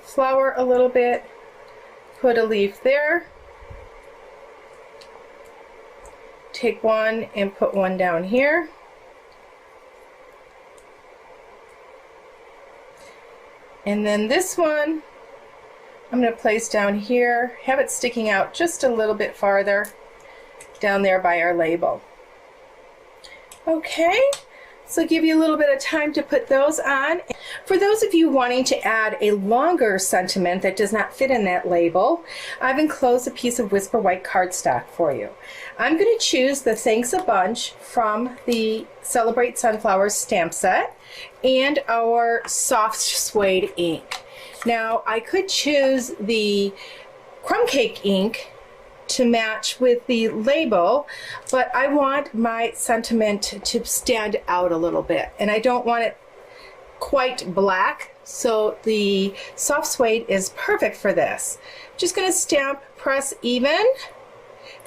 flower a little bit, put a leaf there, take 1 and put 1 down here, and then this one I'm going to place down here, have it sticking out just a little bit farther down there by our label. Okay, so give you a little bit of time to put those on. For those of you wanting to add a longer sentiment that does not fit in that label, I've enclosed a piece of Whisper White cardstock for you. I'm going to choose the Thanks a Bunch from the Celebrate Sunflowers stamp set and our soft suede ink. Now, I could choose the crumb cake ink to match with the label, but I want my sentiment to stand out a little bit, and I don't want it quite black, so the soft suede is perfect for this. Just going to stamp, press even,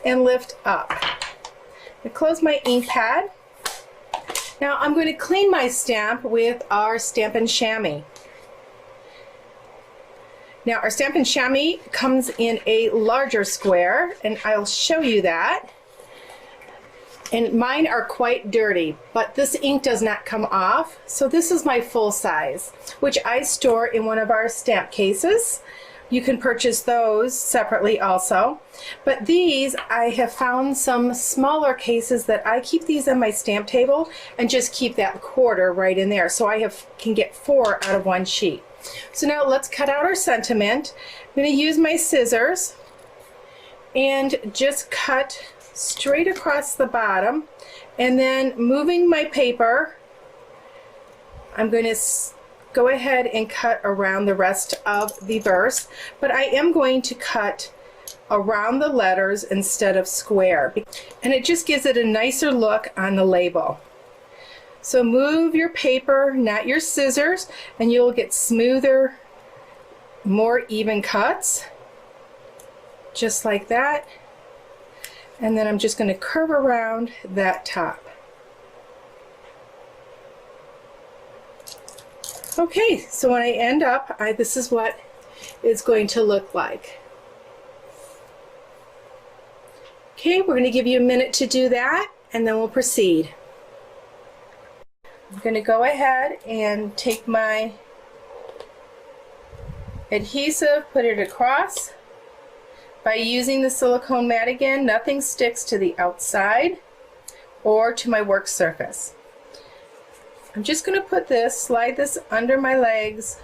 and lift up. I close my ink pad. Now I'm going to clean my stamp with our Stampin' Chamois. Now our Stampin' Chamois comes in a larger square, and I'll show you that. And mine are quite dirty, but this ink does not come off. So this is my full size, which I store in one of our stamp cases. You can purchase those separately also. But these, I have found some smaller cases that I keep these on my stamp table and just keep that quarter right in there. So I can get 4 out of 1 sheet. So now let's cut out our sentiment. I'm going to use my scissors and just cut straight across the bottom, and then moving my paper, I'm going to go ahead and cut around the rest of the verse, but I am going to cut around the letters instead of square, and it just gives it a nicer look on the label. So move your paper, not your scissors, and you'll get smoother, more even cuts, just like that. And then I'm just going to curve around that top. Okay, so when I end up, this is what it's going to look like. Okay, we're going to give you a minute to do that, and then we'll proceed. I'm going to go ahead and take my adhesive, put it across. By using the silicone mat again, nothing sticks to the outside or to my work surface. I'm just going to put this, slide this under my legs,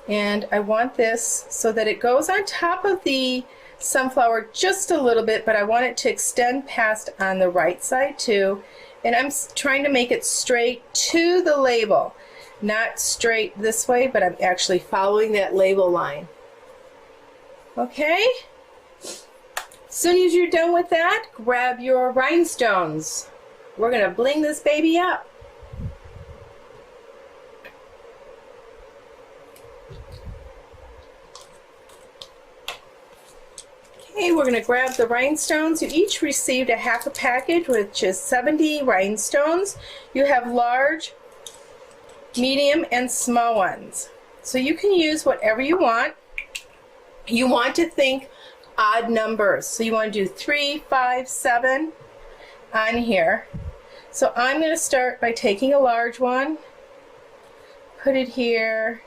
and I want this so that it goes on top of the sunflower just a little bit, but I want it to extend past on the right side too, and I'm trying to make it straight to the label, not straight this way, but I'm actually following that label line. Okay, as soon as you're done with that, grab your rhinestones. We're going to bling this baby up. Okay, we're going to grab the rhinestones. You each received a half a package, which is 70 rhinestones. You have large, medium, and small ones. So you can use whatever you want. You want to think odd numbers. So you want to do 3, 5, 7 on here. So I'm going to start by taking a large one, put it here,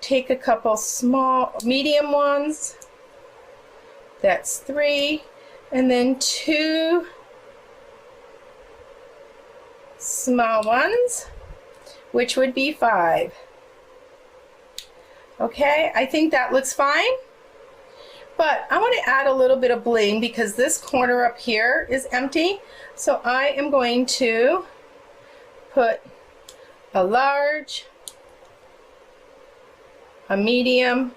take a couple small, medium ones, that's 3, and then 2 small ones, which would be 5. Okay, I think that looks fine. But I want to add a little bit of bling because this corner up here is empty. So I am going to put a large, a medium,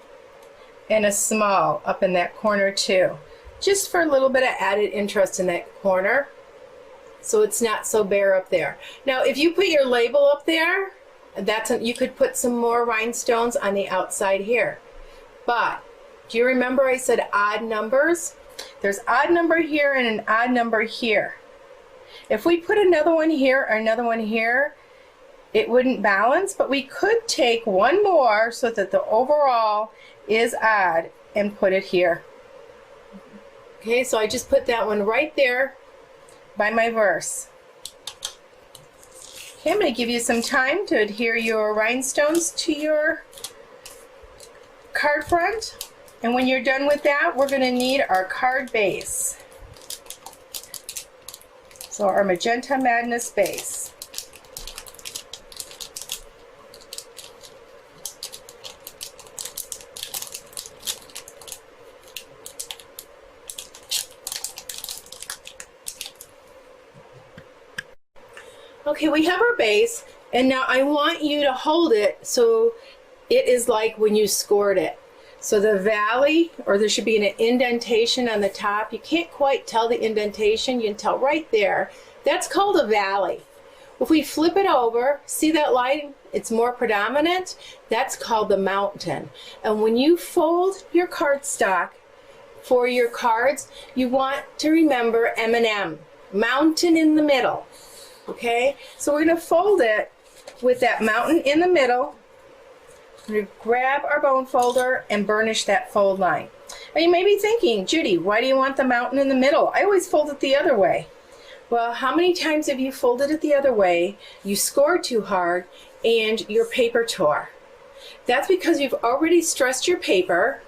and a small up in that corner too. Just for a little bit of added interest in that corner, so it's not so bare up there. Now if you put your label up there, you could put some more rhinestones on the outside here. But do you remember I said odd numbers? There's odd number here and an odd number here. If we put another one here or another one here, it wouldn't balance, but we could take one more so that the overall is odd and put it here. Okay, so I just put that one right there by my verse. Okay, I'm going to give you some time to adhere your rhinestones to your card front. And when you're done with that, we're going to need our card base. So our Magenta Madness base. Okay, we have our base, and now I want you to hold it so it is like when you scored it. So the valley, or there should be an indentation on the top. You can't quite tell the indentation. You can tell right there. That's called a valley. If we flip it over, see that line? It's more predominant. That's called the mountain. And when you fold your cardstock for your cards, you want to remember M&M, mountain in the middle. Okay? So we're going to fold it with that mountain in the middle. We're going to grab our bone folder and burnish that fold line. And you may be thinking, Judy, why do you want the mountain in the middle? I always fold it the other way. Well, how many times have you folded it the other way, you scored too hard, and your paper tore? That's because you've already stressed your paper,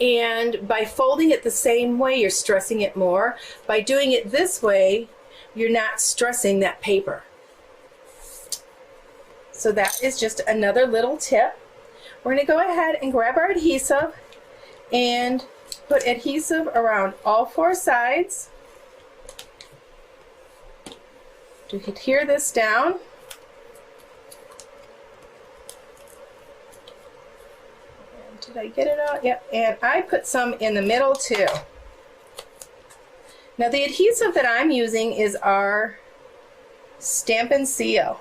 and by folding it the same way, you're stressing it more. By doing it this way, you're not stressing that paper. So that is just another little tip. We're going to go ahead and grab our adhesive and put adhesive around all 4 sides. You can tear this down. And did I get it out? Yep, and I put some in the middle too. Now the adhesive that I'm using is our Stampin' Seal.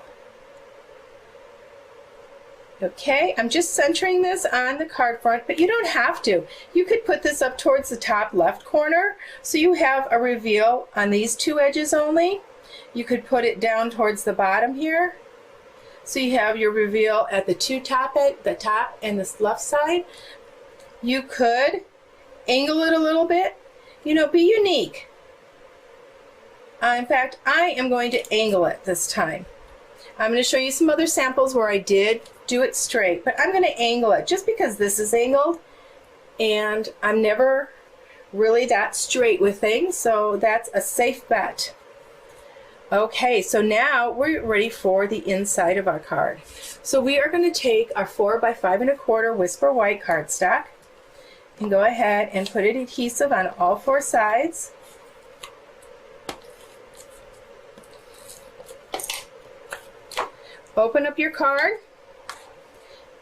Okay, I'm just centering this on the card front, but you don't have to. You could put this up towards the top left corner, so you have a reveal on these 2 edges only. You could put it down towards the bottom here, so you have your reveal at the the top and the left side. You could angle it a little bit, you know, be unique. In fact, I am going to angle it this time. I'm going to show you some other samples where I did do it straight, but I'm going to angle it just because this is angled and I'm never really that straight with things, so that's a safe bet. Okay, so now we're ready for the inside of our card. So we are going to take our 4 by 5 1/4 Whisper White cardstock and go ahead and put it adhesive on all 4 sides. Open up your card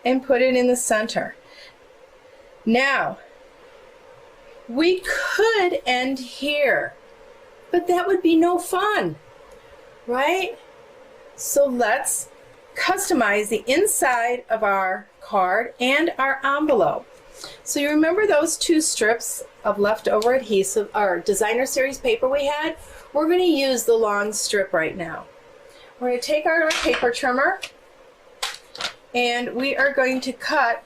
and put it in the center. Now, we could end here, but that would be no fun, right? So let's customize the inside of our card and our envelope. So you remember those 2 strips of leftover adhesive or designer series paper we had? We're going to use the long strip right now. We're going to take our paper trimmer and we are going to cut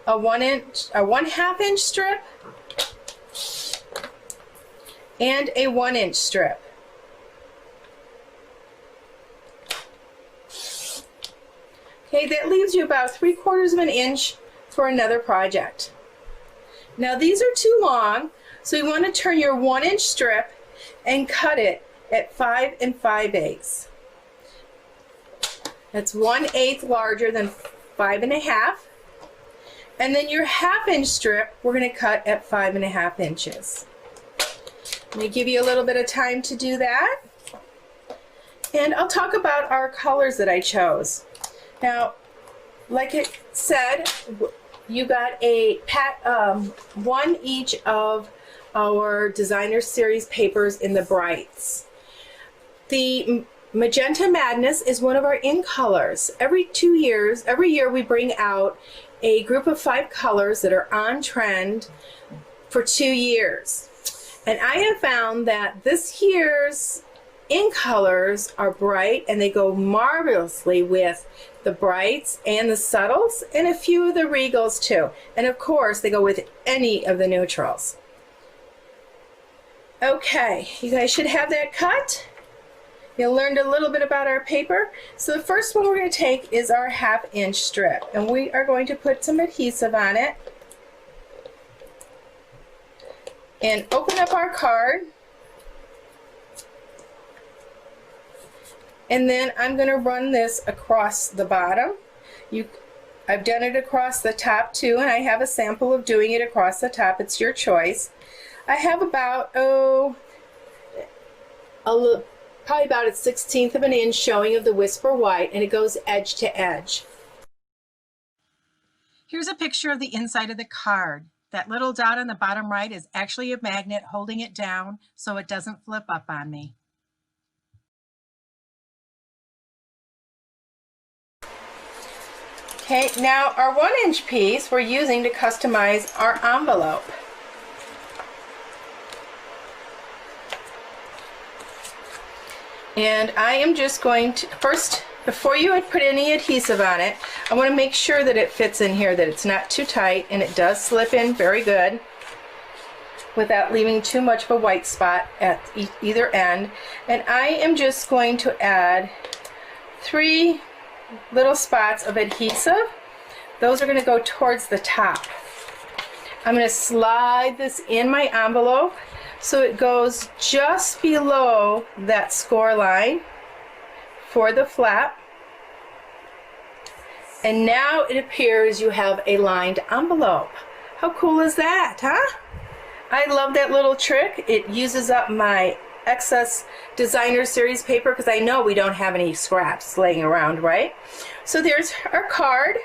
a 1/2 inch strip and a 1 inch strip. Okay, that leaves you about 3/4 of an inch for another project. Now these are too long, so you want to turn your 1 inch strip and cut it at 5 5/8. That's 1/8 larger than 5 1/2. And then your 1/2 inch strip, we're going to cut at 5 1/2 inches. Let me give you a little bit of time to do that. And I'll talk about our colors that I chose. Now, like it said, you got one each of our designer series papers in the brights. The Magenta Madness is one of our in colors. Every year we bring out a group of 5 colors that are on trend for 2 years. And I have found that this year's in colors are bright and they go marvelously with the brights and the subtles and a few of the regals too. And of course they go with any of the neutrals. Okay, you guys should have that cut. You learned a little bit about our paper. So the first one we're going to take is our 1/2 inch strip, and we are going to put some adhesive on it and open up our card. And then I'm going to run this across the bottom. I've done it across the top too, and I have a sample of doing it across the top. It's your choice. I have about probably about 1/16 of an inch showing of the Whisper White, and it goes edge to edge. Here's a picture of the inside of the card. That little dot on the bottom right is actually a magnet holding it down so it doesn't flip up on me. Okay, now our 1-inch piece we're using to customize our envelope. And I am just going to, first, before you put any adhesive on it, I want to make sure that it fits in here, that it's not too tight, and it does slip in very good without leaving too much of a white spot at either end. And I am just going to add 3 little spots of adhesive. Those are going to go towards the top. I'm going to slide this in my envelope so it goes just below that score line for the flap. And now it appears you have a lined envelope. How cool is that, huh? I love that little trick. It uses up my excess designer series paper because I know we don't have any scraps laying around, right? So there's our card.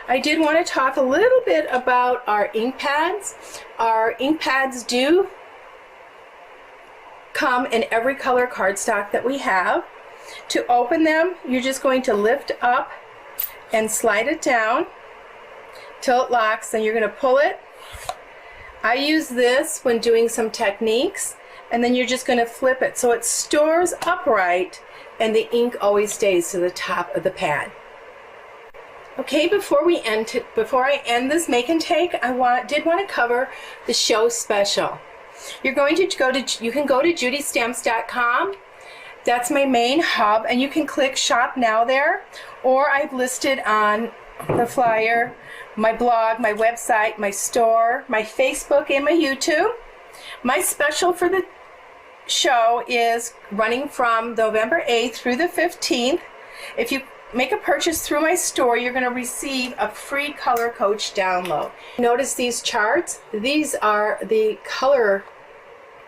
I did want to talk a little bit about our ink pads. Our ink pads do come in every color cardstock that we have. To open them, you're just going to lift up and slide it down till it locks, then you're going to pull it. I use this when doing some techniques, and then you're just going to flip it so it stores upright and the ink always stays to the top of the pad. Okay, before I end this make and take, I did want to cover the show special. You're going to you can go to judystamps.com. That's my main hub, and you can click shop now there, or I've listed on the flyer my blog, my website, my store, my Facebook, and my YouTube. My special for the show is running from November 8th through the 15th. If you make a purchase through my store, you're going to receive a free Color Coach download. Notice these charts. These are the Color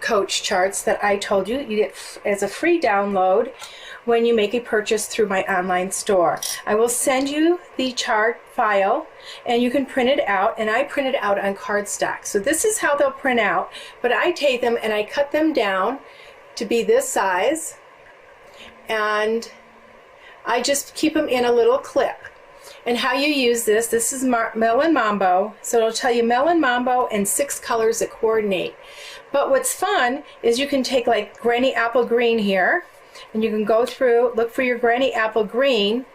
Coach charts that I told you get as a free download when you make a purchase through my online store. I will send you the chart file and you can print it out, and I print it out on cardstock. So this is how they'll print out, but I take them and I cut them down to be this size, and I just keep them in a little clip. And how you use this is Melon Mambo, so it'll tell you Melon Mambo and 6 colors that coordinate. But what's fun is you can take like Granny Apple Green here, and you can go through, look for your Granny Apple Green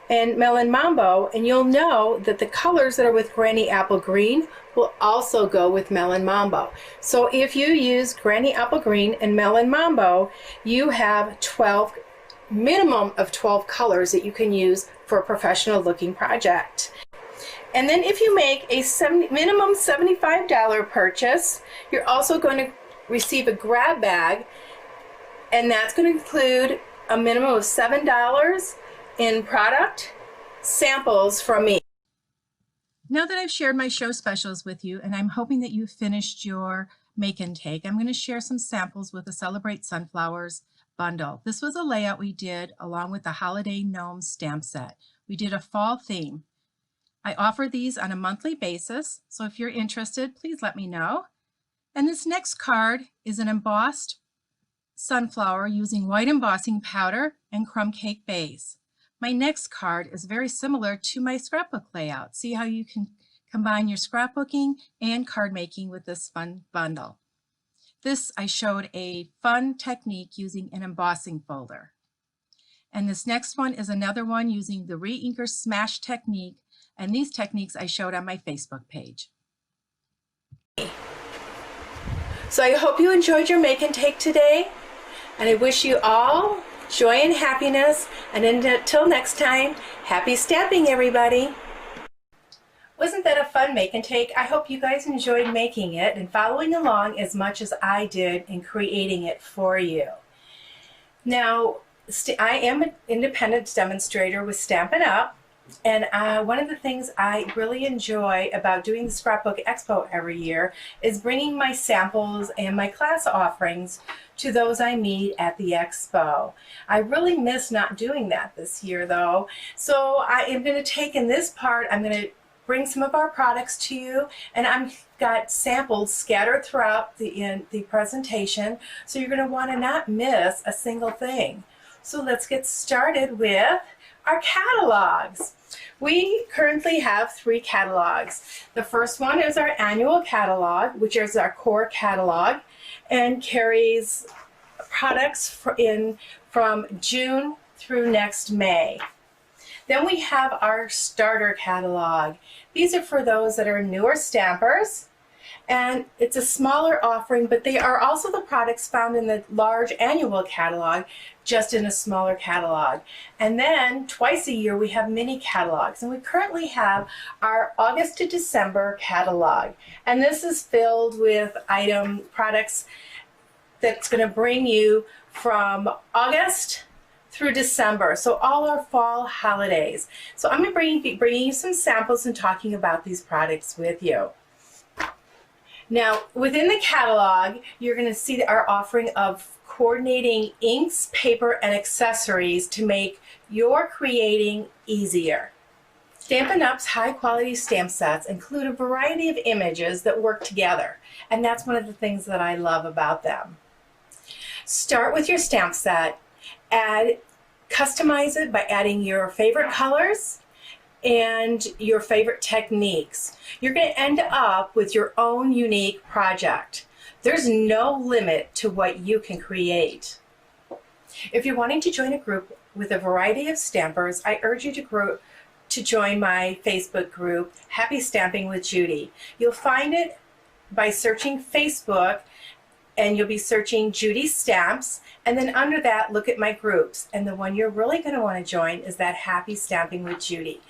and Melon Mambo, and you'll know that the colors that are with Granny Apple Green will also go with Melon Mambo. So if you use Granny Apple Green and Melon Mambo, you have minimum of 12 colors that you can use for a professional looking project. And then if you make a minimum $75 purchase, you're also going to receive a grab bag, and that's going to include a minimum of $7 in product samples from me. Now that I've shared my show specials with you, and I'm hoping that you've finished your make and take, I'm going to share some samples with the Celebrate Sunflowers bundle. This was a layout we did along with the Holiday Gnome stamp set. We did a fall theme. I offer these on a monthly basis, so if you're interested, please let me know. And this next card is an embossed sunflower using white embossing powder and crumb cake base. My next card is very similar to my scrapbook layout. See how you can combine your scrapbooking and card making with this fun bundle. This, I showed a fun technique using an embossing folder. And this next one is another one using the re-inker smash technique, and these techniques I showed on my Facebook page. So I hope you enjoyed your make and take today, and I wish you all joy and happiness, and until next time, happy stamping, everybody. Wasn't that a fun make and take? I hope you guys enjoyed making it and following along as much as I did in creating it for you. Now, I am an independent demonstrator with Stampin' Up, And one of the things I really enjoy about doing the Scrapbook Expo every year is bringing my samples and my class offerings to those I meet at the expo. I really miss not doing that this year though. So I am going to take in this part, I'm going to bring some of our products to you, and I've got samples scattered throughout the presentation, so you're going to want to not miss a single thing. So let's get started with our catalogs. We currently have 3 catalogs. The first one is our annual catalog, which is our core catalog and carries products from June through next May. Then we have our starter catalog. These are for those that are newer stampers, and it's a smaller offering, but they are also the products found in the large annual catalog, just in a smaller catalog. And then twice a year we have mini catalogs, and we currently have our August to December catalog, and this is filled with products that's going to bring you from August through December, so all our fall holidays. So I'm going to be bringing you some samples and talking about these products with you. Now, within the catalog, you're going to see our offering of coordinating inks, paper, and accessories to make your creating easier. Stampin' Up's high-quality stamp sets include a variety of images that work together, and that's one of the things that I love about them. Start with your stamp set. Customize it by adding your favorite colors and your favorite techniques. You're going to end up with your own unique project. There's no limit to what you can create. If you're wanting to join a group with a variety of stampers, I urge you to join my Facebook group, Happy Stamping with Judy. You'll find it by searching Facebook, and you'll be searching Judy Stamps, and then under that look at my groups, and the one you're really going to want to join is that Happy Stamping with Judy.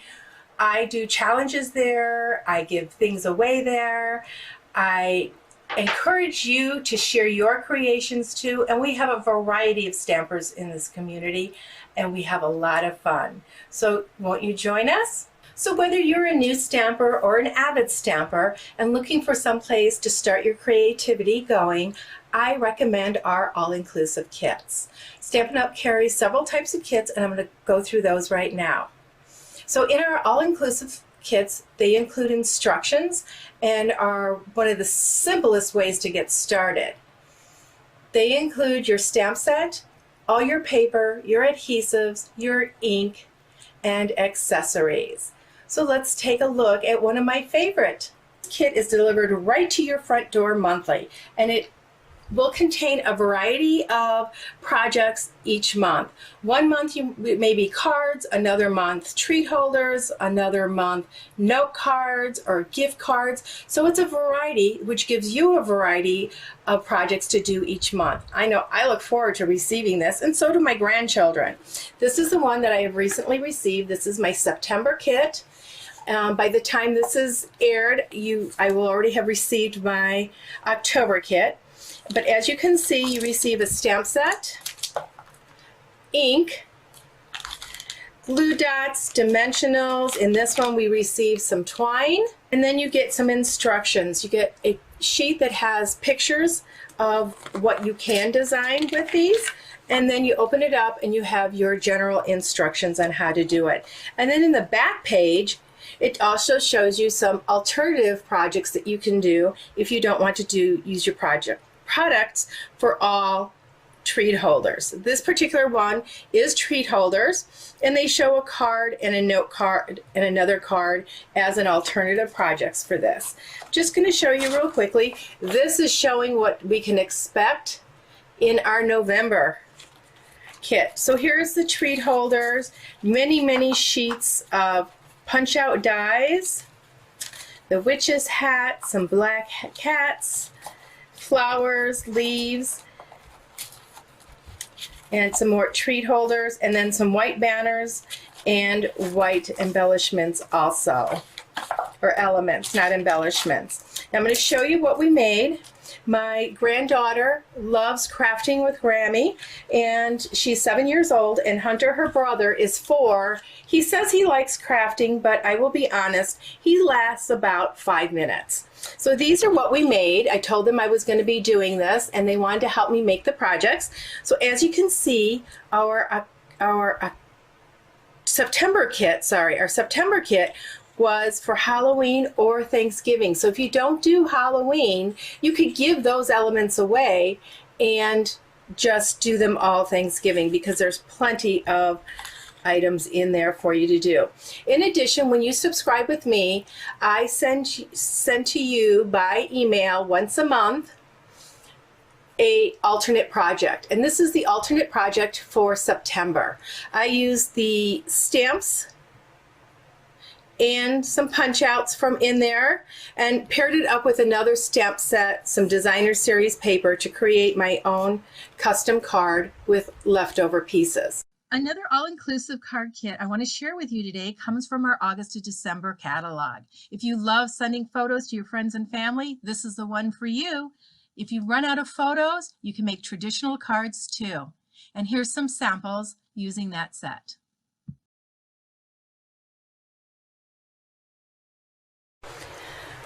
I do challenges there, I give things away there, I encourage you to share your creations too, and we have a variety of stampers in this community, and we have a lot of fun. So won't you join us? So whether you're a new stamper or an avid stamper and looking for some place to start your creativity going, I recommend our all-inclusive kits. Stampin' Up! Carries several types of kits, and I'm going to go through those right now. So in our all-inclusive kits, they include instructions and are one of the simplest ways to get started. They include your stamp set, all your paper, your adhesives, your ink, and accessories. So let's take a look at one of my favorite. This kit is delivered right to your front door monthly, and it will contain a variety of projects each month. One month it may be cards, another month treat holders, another month note cards or gift cards. So it's a variety, which gives you a variety of projects to do each month. I know I look forward to receiving this, and so do my grandchildren. This is the one that I have recently received. This is my September kit. By the time this is aired, I will already have received my October kit. But as you can see, you receive a stamp set, ink, glue dots, dimensionals. In this one, we receive some twine, and then you get some instructions. You get a sheet that has pictures of what you can design with these, and then you open it up and you have your general instructions on how to do it. And then in the back page, it also shows you some alternative projects that you can do if you don't want to use your products for all treat holders. This particular one is treat holders, and they show a card and a note card and another card as an alternative projects for this. Just going to show you real quickly. This is showing what we can expect in our November kit. So here's the treat holders, many sheets of punch out dies, the witch's hat, some black cats, flowers, leaves, and some more treat holders, and then some white banners and white embellishments also, or elements, not embellishments. Now I'm going to show you what we made. My granddaughter loves crafting with Grammy, and she's 7 years old, and Hunter, her brother, is 4. He says he likes crafting, but I will be honest, he lasts about 5 minutes. So these are what we made. I told them I was going to be doing this, and they wanted to help me make the projects. So as you can see, our September kit was for Halloween or Thanksgiving. So if you don't do Halloween, you could give those elements away and just do them all Thanksgiving, because there's plenty of items in there for you to do. In addition, when you subscribe with me, I send to you by email once a month a alternate project, and this is the alternate project for September. I use the stamps and some punch outs from in there and paired it up with another stamp set, some designer series paper to create my own custom card with leftover pieces. Another all-inclusive card kit I want to share with you today comes from our August to December catalog. If you love sending photos to your friends and family, this is the one for you. If you run out of photos, you can make traditional cards too. And here's some samples using that set.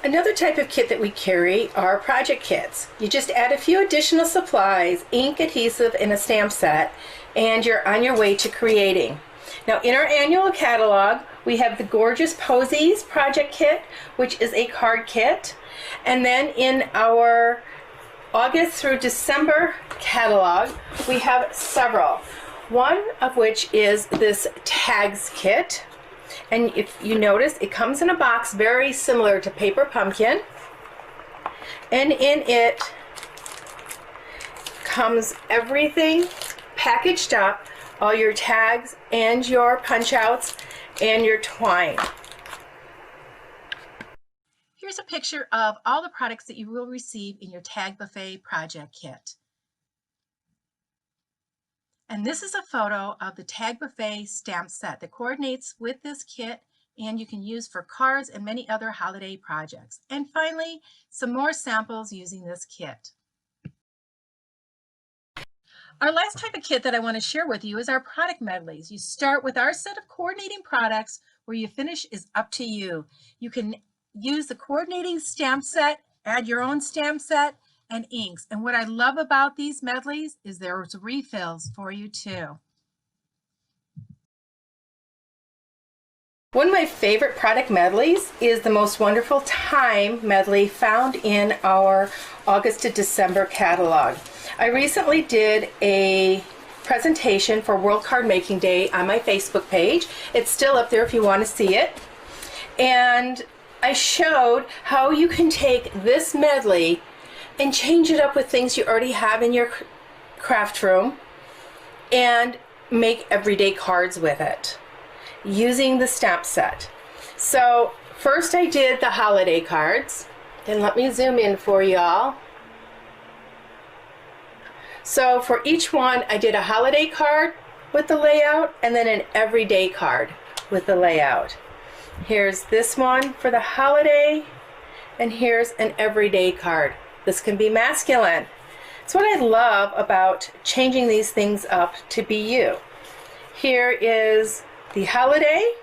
Another type of kit that we carry are project kits. You just add a few additional supplies, ink, adhesive, and a stamp set, and you're on your way to creating. Now, in our annual catalog, we have the gorgeous Posies project kit, which is a card kit. And then in our August through December catalog, we have several. One of which is this tags kit. And if you notice, it comes in a box very similar to Paper Pumpkin. And in it comes everything packaged up, all your tags and your punch outs and your twine. Here's a picture of all the products that you will receive in your Tag Buffet project kit. And this is a photo of the Tag Buffet stamp set that coordinates with this kit and you can use for cards and many other holiday projects. And finally, some more samples using this kit. Our last type of kit that I want to share with you is our product medleys. You start with our set of coordinating products. Where you finish is up to you. You can use the coordinating stamp set, add your own stamp set, and inks. And what I love about these medleys is there's refills for you too. One of my favorite product medleys is the Most Wonderful Time medley found in our August to December catalog. I recently did a presentation for World Card Making Day on my Facebook page. It's still up there if you want to see it. And I showed how you can take this medley and change it up with things you already have in your craft room and make everyday cards with it using the stamp set. So first I did the holiday cards, and let me zoom in for y'all. So for each one I did a holiday card with the layout and then an everyday card with the layout. Here's this one for the holiday, and here's an everyday card. This can be masculine. It's what I love about changing these things up to be you. Here is the holiday,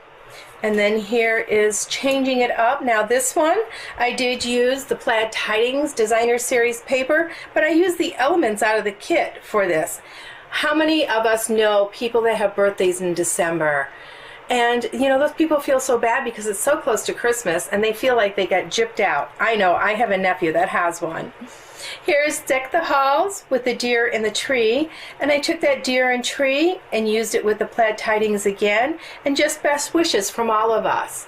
and then here is changing it up. Now this one, I did use the Plaid Tidings Designer Series paper, but I used the elements out of the kit for this. How many of us know people that have birthdays in December? And you know, those people feel so bad because it's so close to Christmas and they feel like they got gypped out. I know, I have a nephew that has one. Here's Deck the Halls with the deer and the tree. And I took that deer and tree and used it with the Plaid Tidings again, and just best wishes from all of us.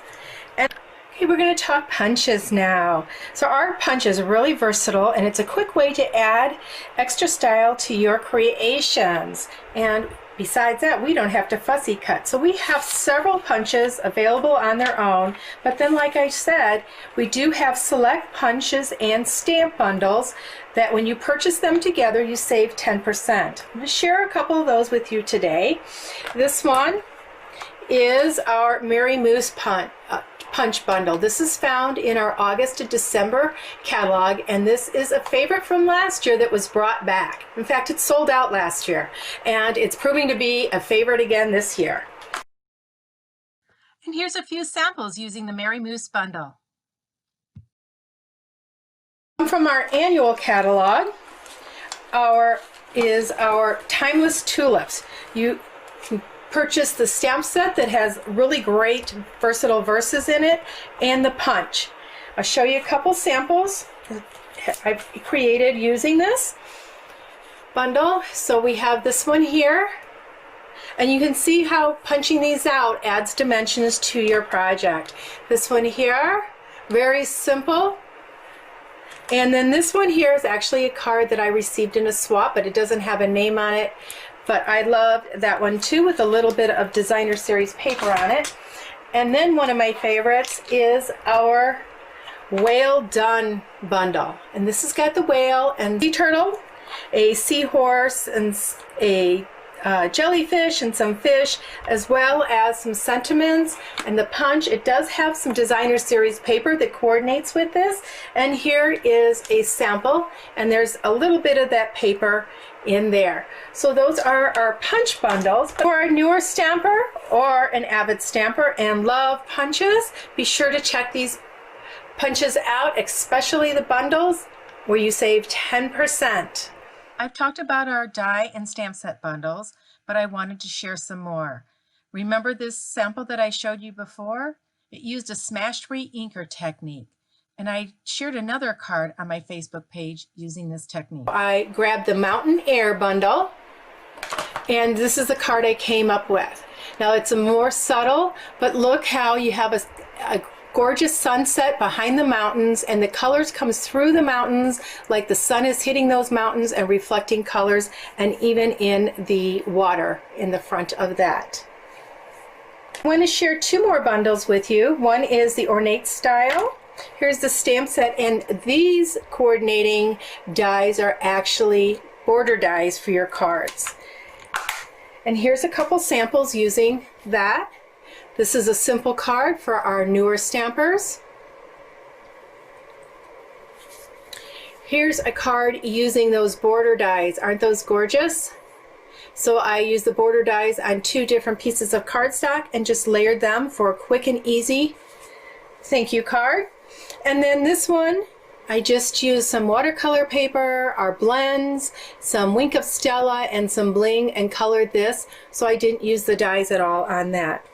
And okay, we're going to talk punches now. So our punch is really versatile, and it's a quick way to add extra style to your creations. And besides that, we don't have to fussy cut. So we have several punches available on their own, but then like I said, we do have select punches and stamp bundles that when you purchase them together, you save 10%. I'm going to share a couple of those with you today. This one is our Merry Moose punch bundle. This is found in our August to December catalog, and this is a favorite from last year that was brought back. In fact, it sold out last year, and it's proving to be a favorite again this year. And here's a few samples using the Merry Moose bundle. From our annual catalog is our Timeless Tulips. You can purchase the stamp set that has really great versatile verses in it and the punch. I'll show you a couple samples I've created using this bundle. So we have this one here, and you can see how punching these out adds dimensions to your project. This one here, very simple. And then this one here is actually a card that I received in a swap, but it doesn't have a name on it. But I loved that one too, with a little bit of designer series paper on it. And then one of my favorites is our Whale Done bundle. And this has got the whale and sea turtle, a seahorse, and a jellyfish and some fish, as well as some sentiments and the punch. It does have some designer series paper that coordinates with this, and here is a sample, and there's a little bit of that paper in there. So those are our punch bundles. For a newer stamper or an avid stamper and love punches, be sure to check these punches out, especially the bundles where you save 10%. I've talked about our die and stamp set bundles, but I wanted to share some more. Remember this sample that I showed you before? It used a smashed re-inker technique, and I shared another card on my Facebook page using this technique. I grabbed the Mountain Air bundle, and this is the card I came up with. Now it's a more subtle, but look how you have a gorgeous sunset behind the mountains, and the colors comes through the mountains like the sun is hitting those mountains and reflecting colors, and even in the water in the front of that. I want to share two more bundles with you. One is the Ornate Style. Here's the stamp set, and these coordinating dies are actually border dies for your cards. And here's a couple samples using that. This is a simple card for our newer stampers. Here's a card using those border dies. Aren't those gorgeous? So I used the border dies on two different pieces of cardstock and just layered them for a quick and easy thank you card. And then this one, I just used some watercolor paper, our blends, some Wink of Stella, and some bling, and colored this, so I didn't use the dies at all on that.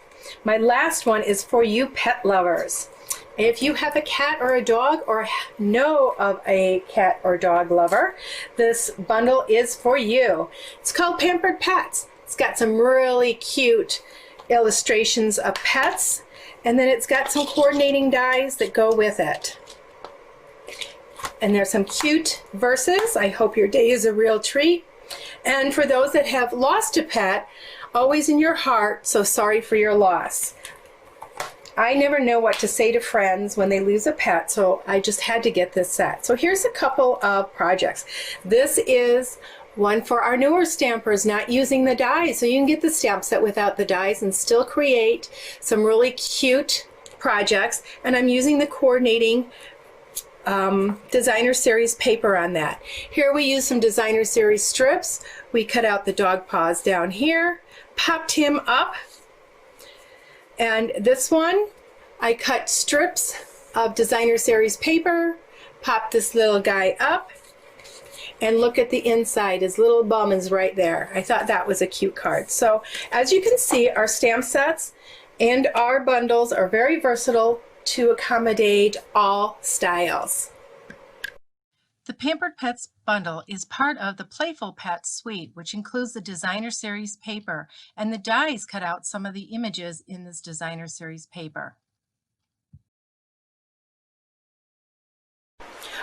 My last one is for you pet lovers. If you have a cat or a dog, or know of a cat or dog lover, this bundle is for you. It's called Pampered Pets. It's got some really cute illustrations of pets, and then it's got some coordinating dies that go with it. And there's some cute verses. I hope your day is a real treat. And for those that have lost a pet, always in your heart, so sorry for your loss. I never know what to say to friends when they lose a pet, so I just had to get this set. So here's a couple of projects. This is one for our newer stampers, not using the dies, so you can get the stamp set without the dies and still create some really cute projects. And I'm using the coordinating designer series paper on that. Here we use some designer series strips. We cut out the dog paws down here, popped him up, and this one I cut strips of designer series paper, popped this little guy up, and look at the inside. His little bum is right there. I thought that was a cute card. So as you can see, our stamp sets and our bundles are very versatile to accommodate all styles. The Pampered Pets bundle is part of the Playful Pets suite, which includes the designer series paper, and the dies cut out some of the images in this designer series paper.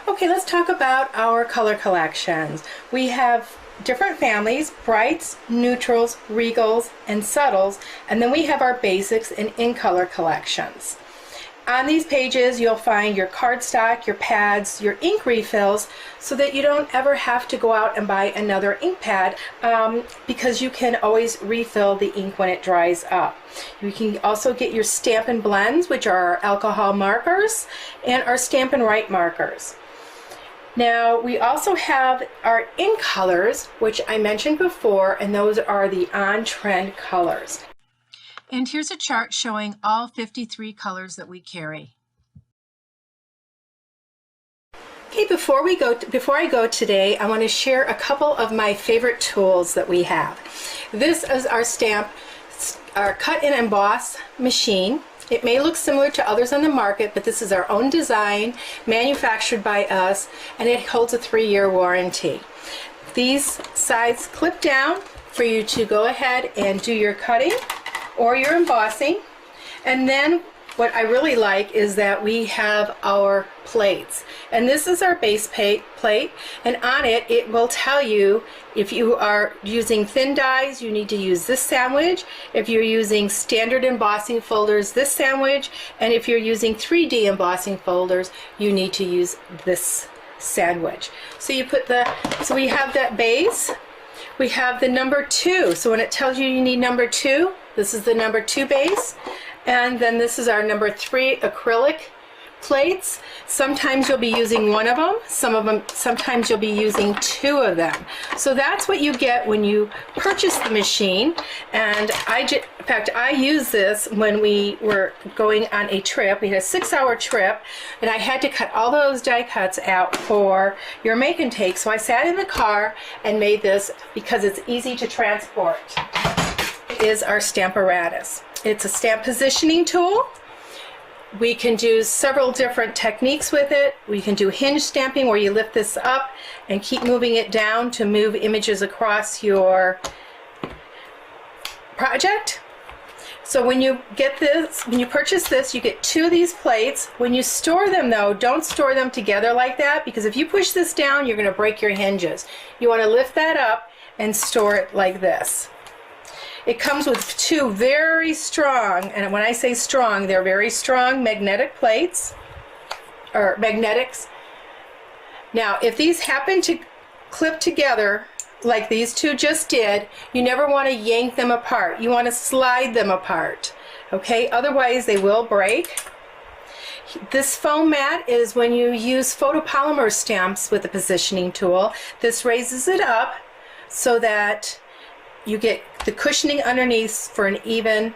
Okay, let's talk about our color collections. We have different families: brights, neutrals, regals, and subtles, and then we have our basics and in color collections. on these pages you'll find your cardstock, your pads, your ink refills, so that you don't ever have to go out and buy another ink pad, because you can always refill the ink when it dries up. You can also get your Stampin' Blends, which are our alcohol markers, and our Stampin' Write markers. Now we also have our ink colors, which I mentioned before, and those are the on-trend colors. And here's a chart showing all 53 colors that we carry. Okay, before I go today, I want to share a couple of my favorite tools that we have. This is our cut and emboss machine. It may look similar to others on the market, but this is our own design, manufactured by us, and it holds a 3-year warranty. These sides clip down for you to go ahead and do your cutting or your embossing. And then what I really like is that we have our plates. And this is our base plate, and on it, it will tell you if you are using thin dies, you need to use this sandwich. If you're using standard embossing folders, this sandwich. And if you're using 3D embossing folders, you need to use this sandwich. So we have that base. We have the number 2. So when it tells you you need number 2, this is the number 2 base. And then this is our number 3 acrylic plates. Sometimes you'll be using one of them, sometimes you'll be using 2 of them. So that's what you get when you purchase the machine. And in fact, I used this when we were going on a trip. We had a 6-hour trip, and I had to cut all those die cuts out for your make and take. So I sat in the car and made this because it's easy to transport. It is our Stamparatus. It's a stamp positioning tool. We can do several different techniques with it. We can do hinge stamping, where you lift this up and keep moving it down to move images across your project. So when you get this, when you purchase this, you get 2 of these plates. When you store them though, don't store them together like that, because if you push this down, you're going to break your hinges. You want to lift that up and store it like this. It comes with 2 very strong, and when I say strong, they're very strong magnetic plates, or magnetics. Now, if these happen to clip together like these 2 just did, you never want to yank them apart. You want to slide them apart, okay? Otherwise, they will break. This foam mat is when you use photopolymer stamps with the positioning tool. This raises it up so that you get the cushioning underneath for an even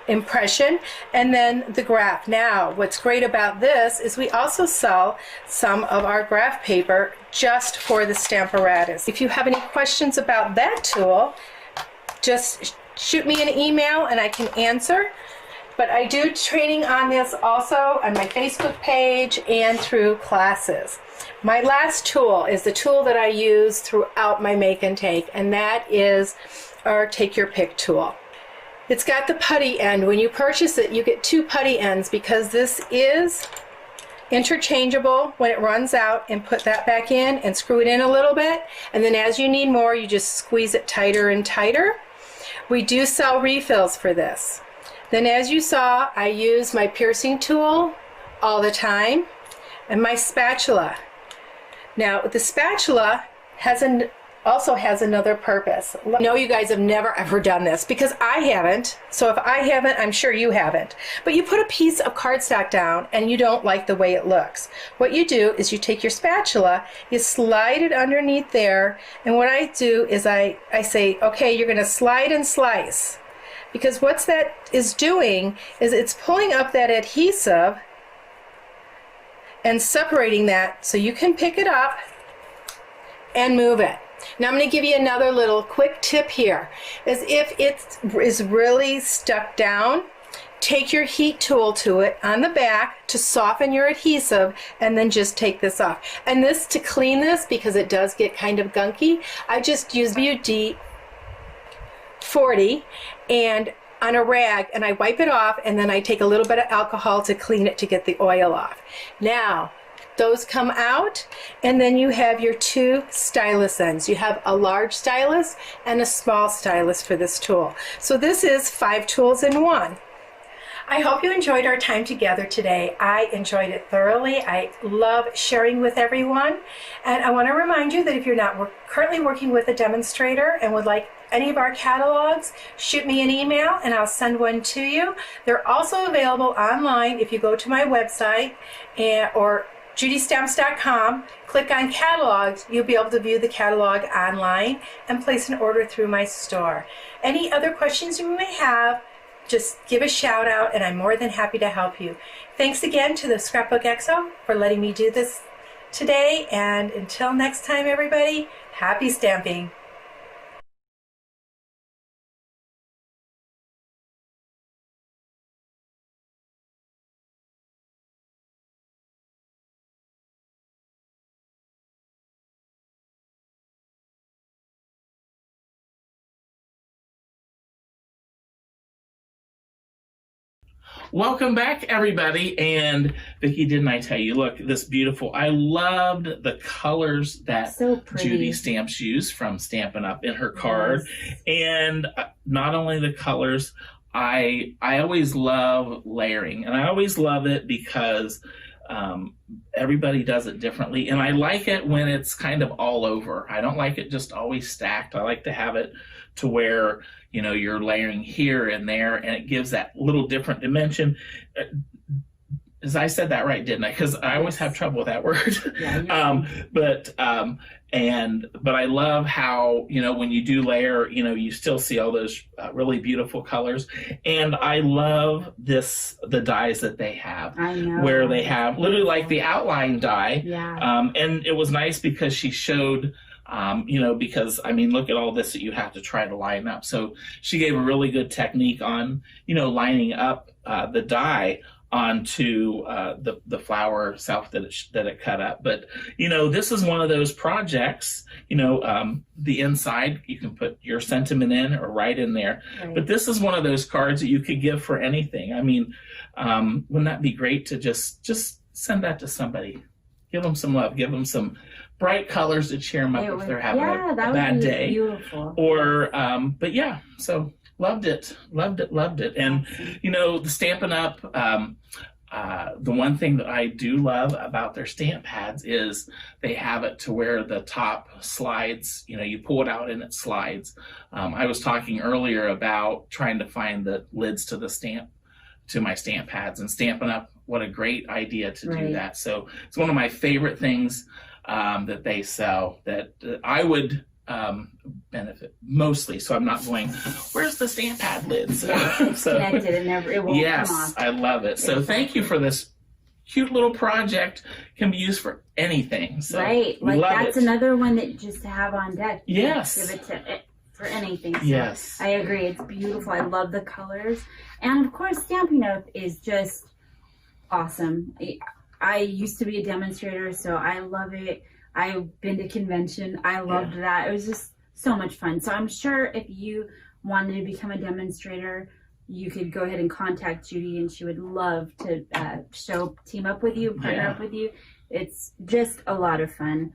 impression, and then the graph. Now, what's great about this is we also sell some of our graph paper just for the Stamparatus. If you have any questions about that tool, just shoot me an email and I can answer. But I do training on this also on my Facebook page and through classes. My last tool is the tool that I use throughout my make and take, and that is our Take Your Pick tool. It's got the putty end. When you purchase it, you get 2 putty ends, because this is interchangeable when it runs out, and put that back in and screw it in a little bit, and then as you need more, you just squeeze it tighter and tighter. We do sell refills for this. Then, as you saw, I use my piercing tool all the time, and my spatula. Now, the spatula also has another purpose. I know you guys have never ever done this, because I haven't. So if I haven't, I'm sure you haven't. But you put a piece of cardstock down and you don't like the way it looks. What you do is you take your spatula, you slide it underneath there, and what I do is I say, okay, you're going to slide and slice. Because what that is doing is it's pulling up that adhesive and separating that so you can pick it up and move it. Now I'm going to give you another little quick tip here. Is if it is really stuck down, take your heat tool to it on the back to soften your adhesive, and then just take this off. And this, to clean this, because it does get kind of gunky, I just use WD-40 and on a rag, and I wipe it off, and then I take a little bit of alcohol to clean it to get the oil off. Now, those come out, and then you have your 2 stylus ends. You have a large stylus and a small stylus for this tool. So this is 5 tools in 1. I hope you enjoyed our time together today. I enjoyed it thoroughly. I love sharing with everyone. And I want to remind you that if you're not currently working with a demonstrator and would like any of our catalogs, shoot me an email and I'll send one to you. They're also available online if you go to my website or judystamps.com, click on catalogs, you'll be able to view the catalog online and place an order through my store. Any other questions you may have, just give a shout out and I'm more than happy to help you. Thanks again to the Scrapbook Exo for letting me do this today, and until next time everybody, happy stamping. Welcome back, everybody. And Vicki, didn't I tell you, look, this beautiful, I loved the colors that Judy Stamps used from Stampin' Up! In her card. Yes. And not only the colors, I always love layering, and I always love it because everybody does it differently. And I like it when it's kind of all over. I don't like it just always stacked. I like to have it to where, you know, you're layering here and there, and it gives that little different dimension. As I said that right, didn't I? Because I always have trouble with that word. Yeah, but I love how, you know, when you do layer, you know, you still see all those really beautiful colors. And I love the dies that they have. I know. Where they have literally like the outline die. Yeah. And it was nice because she showed, you know, because I mean, look at all this that you have to try to line up. So she gave a really good technique on, you know, lining up the die onto the flower itself that it cut up. But, you know, this is one of those projects, you know, the inside, you can put your sentiment in or right in there. Right. But this is one of those cards that you could give for anything. I mean, wouldn't that be great to just send that to somebody? Give them some love, give them some bright colors to cheer them up if they're having a bad day. Beautiful. Or, but yeah, so loved it. And, you know, the Stampin' Up, the one thing that I do love about their stamp pads is they have it to where the top slides, you know, you pull it out and it slides. I was talking earlier about trying to find the lids to my stamp pads, and Stampin' Up, what a great idea to do that. So it's one of my favorite things that they sell that I would benefit mostly. So I'm not going, where's the stamp pad lids? So connected and never, it won't come off. I love it. So thank you for this cute little project. Can be used for anything. So right, like that's another one that just to have on deck. Yes, give it to it for anything. So yes, I agree. It's beautiful. I love the colors, and of course, Stampin' Up! Is just awesome. I used to be a demonstrator, so I love it. I've been to convention. I loved that. It was just so much fun. So I'm sure if you wanted to become a demonstrator, you could go ahead and contact Judy, and she would love to team up with you, partner up with you. It's just a lot of fun.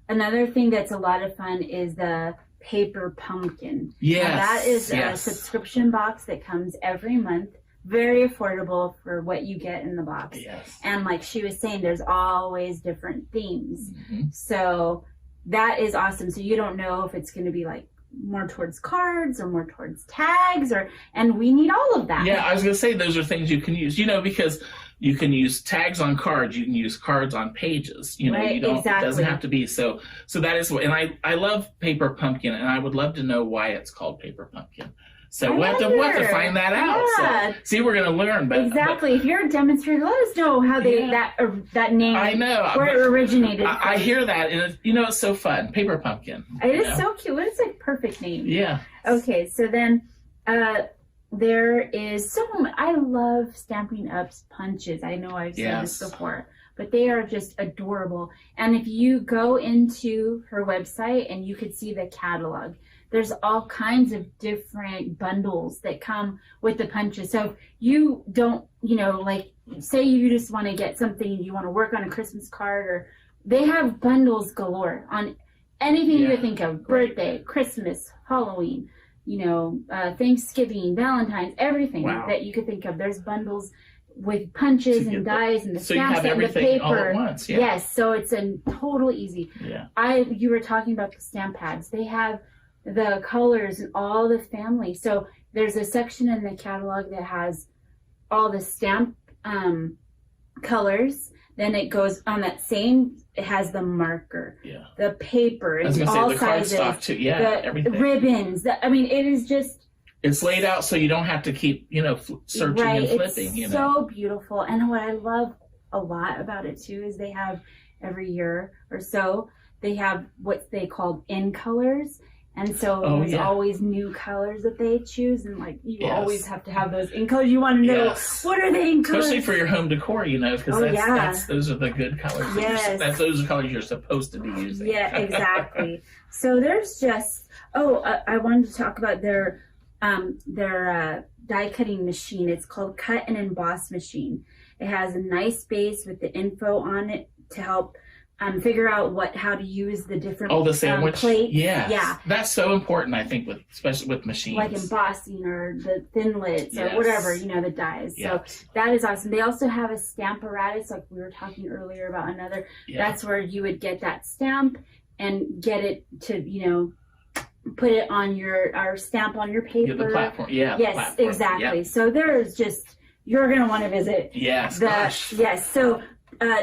Another thing that's a lot of fun is the paper pumpkin. Yes. Now that is a subscription box that comes every month. Very affordable for what you get in the box. Yes. And like she was saying, there's always different themes. Mm-hmm. So that is awesome. So you don't know if it's going to be like more towards cards or more towards tags, and we need all of that. Yeah, I was going to say those are things you can use, you know, because you can use tags on cards, you can use cards on pages, you know, right, you don't, exactly. It doesn't have to be. So that is what, and I love paper pumpkin, and I would love to know why it's called paper pumpkin. So we'll have to find that out. Yeah. So, see, we're going to learn. But, exactly. If you're a demonstrator, let us know how that name, I know, where it originated. I hear that, and you know, it's so fun. Paper pumpkin. It is so cute. It's a perfect name. Yeah. Okay, so then there is I love Stampin' Up's punches. I know I've said this before, but they are just adorable. And if you go into her website and you could see the catalog, there's all kinds of different bundles that come with the punches. So if you don't, you know, like say you just want to get something, you want to work on a Christmas card, or they have bundles galore on anything you think of, birthday, Christmas, Halloween. Thanksgiving, Valentine's, everything Wow. that you could think of. There's bundles with punches and dies and the so you stamps have and the everything paper. all at once. Yeah. Yes, so it's a totally easy. Yeah. You were talking about the stamp pads. They have the colors and all the family. So there's a section in the catalog that has all the stamp colors. Then it goes on that same. It has the marker, the paper, I was and gonna all say the sizes, cardstock too. Yeah, the everything. ribbons. It is just. It's laid out so you don't have to keep, searching and flipping. It's so beautiful. And what I love a lot about it too is they have every year or so, they have what they call in colors. And so there's always new colors that they choose. And you always have to have those in colors. You want to know, what are they in colors? Especially for your home decor, because those are the good colors. Yes. Those are colors you're supposed to be using. Yeah, exactly. So there's just, I wanted to talk about their die cutting machine. It's called Cut and Emboss Machine. It has a nice base with the info on it to help figure out how to use the different the sandwich plates. Yeah, that's so important, I think, especially with machines like embossing or the thinlits or whatever, the dies. Yeah. So that is awesome. They also have a stamp apparatus, like we were talking earlier about another. That's where you would get that stamp and get it to put it on our stamp on your paper. The platform. Yeah. Yes, platform. exactly. Yep. So there's just, you're going to want to visit. Yes. Gosh. Yes. So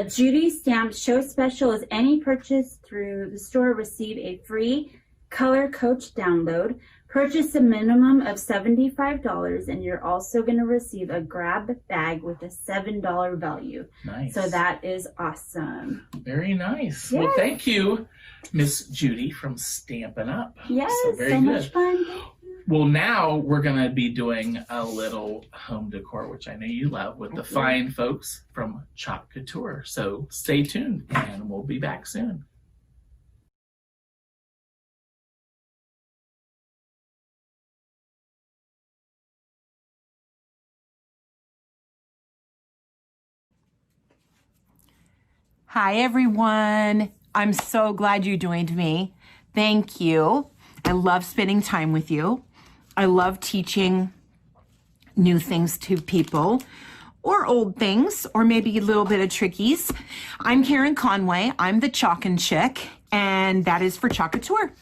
Judy Stamps Show Special is any purchase through the store receive a free Color Coach download. Purchase a minimum of $75 and you're also going to receive a grab bag with a $7 value. Nice. So that is awesome. Very nice. Yes. Well, thank you, Miss Judy from Stampin' Up. Yes, very so good. much fun. Well, now we're going to be doing a little home decor, which I know you love, with the fine folks from Chalk Couture. So stay tuned and we'll be back soon. Hi, everyone. I'm so glad you joined me. Thank you. I love spending time with you. I love teaching new things to people or old things or maybe a little bit of trickies. I'm Karen Conway. I'm the Chalkin' Chick, and that is for Chalk Couture.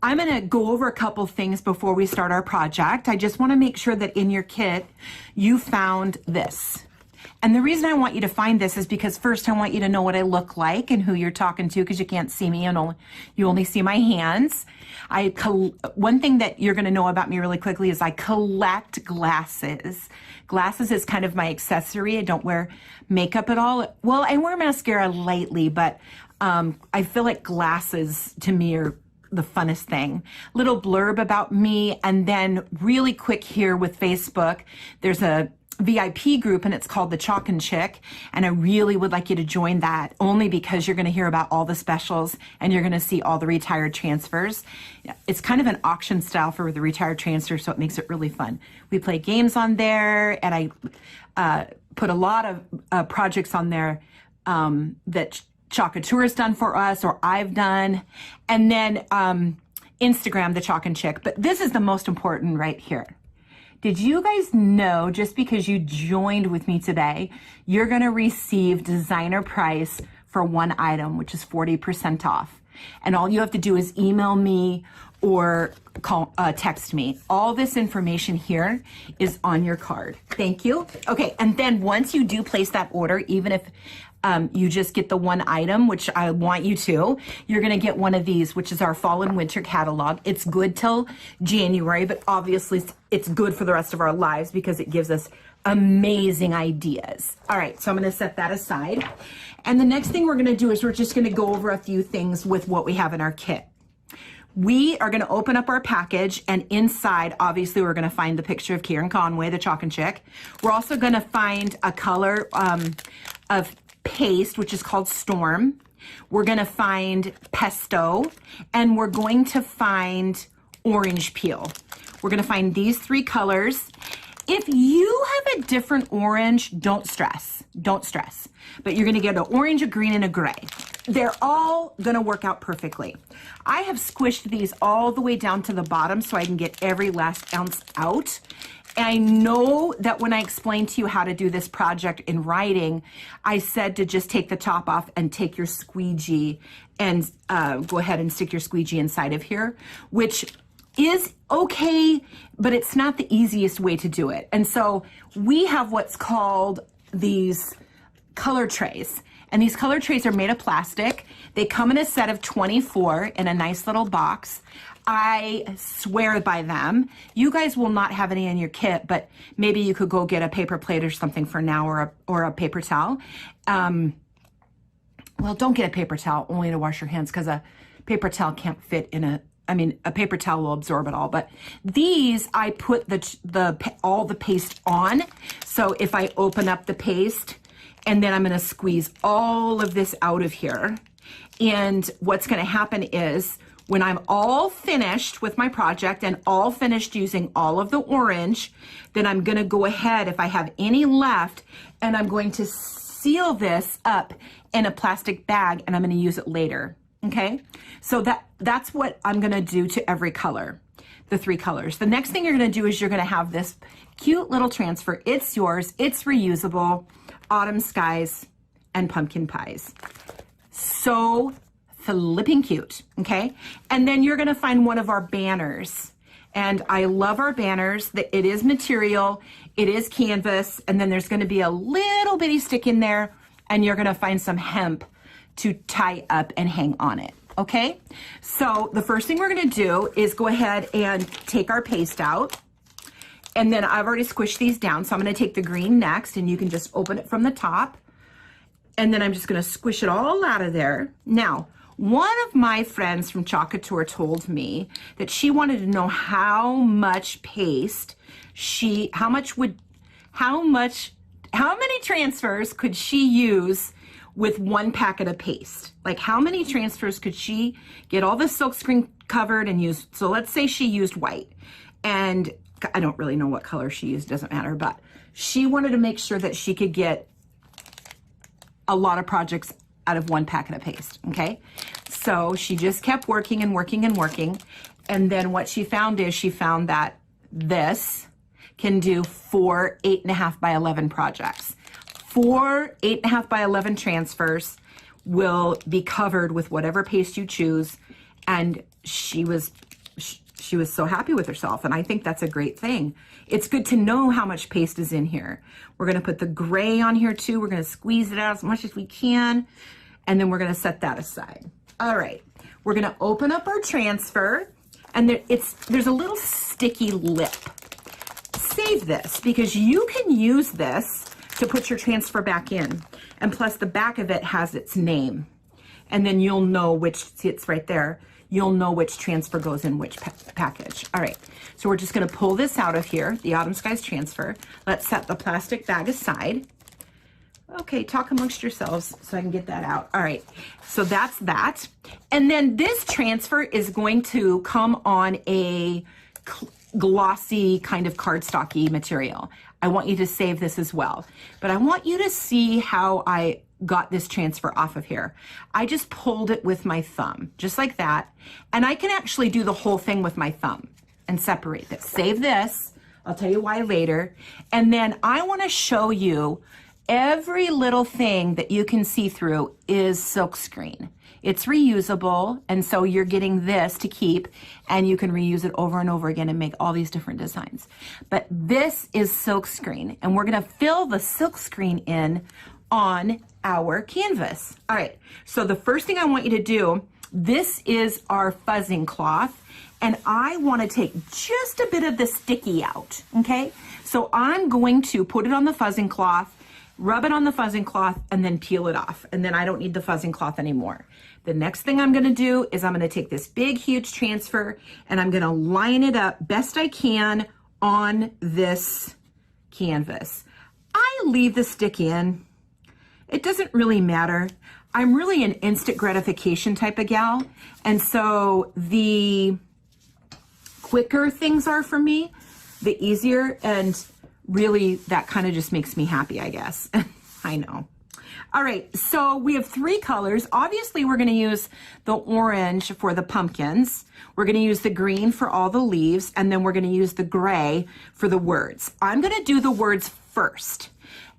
I'm going to go over a couple things before we start our project. I just want to make sure that in your kit you found this. And the reason I want you to find this is because first I want you to know what I look like and who you're talking to, because you can't see me and you only see my hands. One thing that you're going to know about me really quickly is I collect glasses. Glasses is kind of my accessory. I don't wear makeup at all. Well, I wear mascara lightly, but I feel like glasses to me are the funnest thing. Little blurb about me, and then really quick here with Facebook, there's a VIP group and it's called the Chalkin' Chick, and I really would like you to join that, only because you're going to hear about all the specials and you're going to see all the retired transfers. It's kind of an auction style for the retired transfer, so it makes it really fun. We play games on there, and I put a lot of projects on there that Chalk Couture has done for us or I've done, and then Instagram, the Chalkin' Chick. But this is the most important right here. Did you guys know, just because you joined with me today, you're going to receive designer price for one item, which is 40% off. And all you have to do is email me or text me. All this information here is on your card. Thank you. Okay, and then once you do place that order, even if you just get the one item, which I want you to, you're going to get one of these, which is our fall and winter catalog. It's good till January, but obviously it's good for the rest of our lives because it gives us amazing ideas. All right, so I'm going to set that aside. And the next thing we're going to do is we're just going to go over a few things with what we have in our kit. We are going to open up our package, and inside, obviously, we're going to find the picture of Karen Conway, the Chalkin' Chick. We're also going to find a color of paste, which is called Storm. We're going to find Pesto, and we're going to find Orange Peel. We're going to find these three colors. If you have a different orange, don't stress. Don't stress. But you're going to get an orange, a green, and a gray. they're all gonna work out perfectly. I have squished these all the way down to the bottom so I can get every last ounce out. And I know that when I explained to you how to do this project in writing, I said to just take the top off and take your squeegee and go ahead and stick your squeegee inside of here, which is okay, but it's not the easiest way to do it. And so we have what's called these color trays. And these color trays are made of plastic. They come in a set of 24 in a nice little box. I swear by them. You guys will not have any in your kit, but maybe you could go get a paper plate or something for now, or a paper towel. Well, don't get a paper towel only to wash your hands, because a paper towel can't fit in a paper towel will absorb it all. But these, I put all the paste on. So if I open up the paste, and then I'm gonna squeeze all of this out of here. And what's gonna happen is, when I'm all finished with my project and all finished using all of the orange, then I'm gonna go ahead, if I have any left, and I'm going to seal this up in a plastic bag, and I'm gonna use it later, okay? So that's what I'm gonna do to every color, the 3 colors. The next thing you're gonna do is you're gonna have this cute little transfer. It's yours, it's reusable, autumn skies and pumpkin pies. So flipping cute, okay? And then you're gonna find one of our banners. And I love our banners. It is material, it is canvas, and then there's gonna be a little bitty stick in there, and you're gonna find some hemp to tie up and hang on it, okay? So the first thing we're gonna do is go ahead and take our paste out. And then I've already squished these down, so I'm gonna take the green next, and you can just open it from the top. And then I'm just gonna squish it all out of there. Now, one of my friends from Chalk Couture told me that she wanted to know how much paste how many transfers could she use with 1 packet of paste? Like, how many transfers could she get all the silkscreen covered and use? So let's say she used white, and I don't really know what color she used, doesn't matter, but she wanted to make sure that she could get a lot of projects out of 1 packet of paste, okay? So she just kept working and working and working, and then what she found is she found that this can do 4 8.5 by 11 projects. 4 8.5 by 11 transfers will be covered with whatever paste you choose, and she was so happy with herself, and I think that's a great thing. It's good to know how much paste is in here. We're gonna put the gray on here too. We're gonna squeeze it out as much as we can, and then we're gonna set that aside. All right, we're gonna open up our transfer, and there's a little sticky lip. Save this, because you can use this to put your transfer back in, and plus the back of it has its name, and then you'll know which, see it's right there, you'll know which transfer goes in which package. All right, so we're just gonna pull this out of here, the Autumn Skies transfer. Let's set the plastic bag aside. Okay, talk amongst yourselves so I can get that out. All right, so that's that. And then this transfer is going to come on a glossy kind of cardstocky material. I want you to save this as well, but I want you to see how I got this transfer off of here. I just pulled it with my thumb, just like that. And I can actually do the whole thing with my thumb and separate this. Save this, I'll tell you why later. And then I wanna show you every little thing that you can see through is silkscreen. It's reusable, and so you're getting this to keep, and you can reuse it over and over again and make all these different designs. But this is silkscreen, and we're gonna fill the silkscreen in on our canvas. All right, so the first thing I want you to do, this is our fuzzing cloth, and I wanna take just a bit of the sticky out, okay? So I'm going to put it on the fuzzing cloth, rub it on the fuzzing cloth, and then peel it off. And then I don't need the fuzzing cloth anymore. The next thing I'm gonna do is I'm gonna take this big, huge transfer, and I'm gonna line it up best I can on this canvas. I leave the stick in. It doesn't really matter. I'm really an instant gratification type of gal. And so the quicker things are for me, the easier, and really that kind of just makes me happy, I guess. I know. All right, so we have 3 colors. Obviously, we're going to use the orange for the pumpkins. We're going to use the green for all the leaves, and then we're going to use the gray for the words. I'm going to do the words first.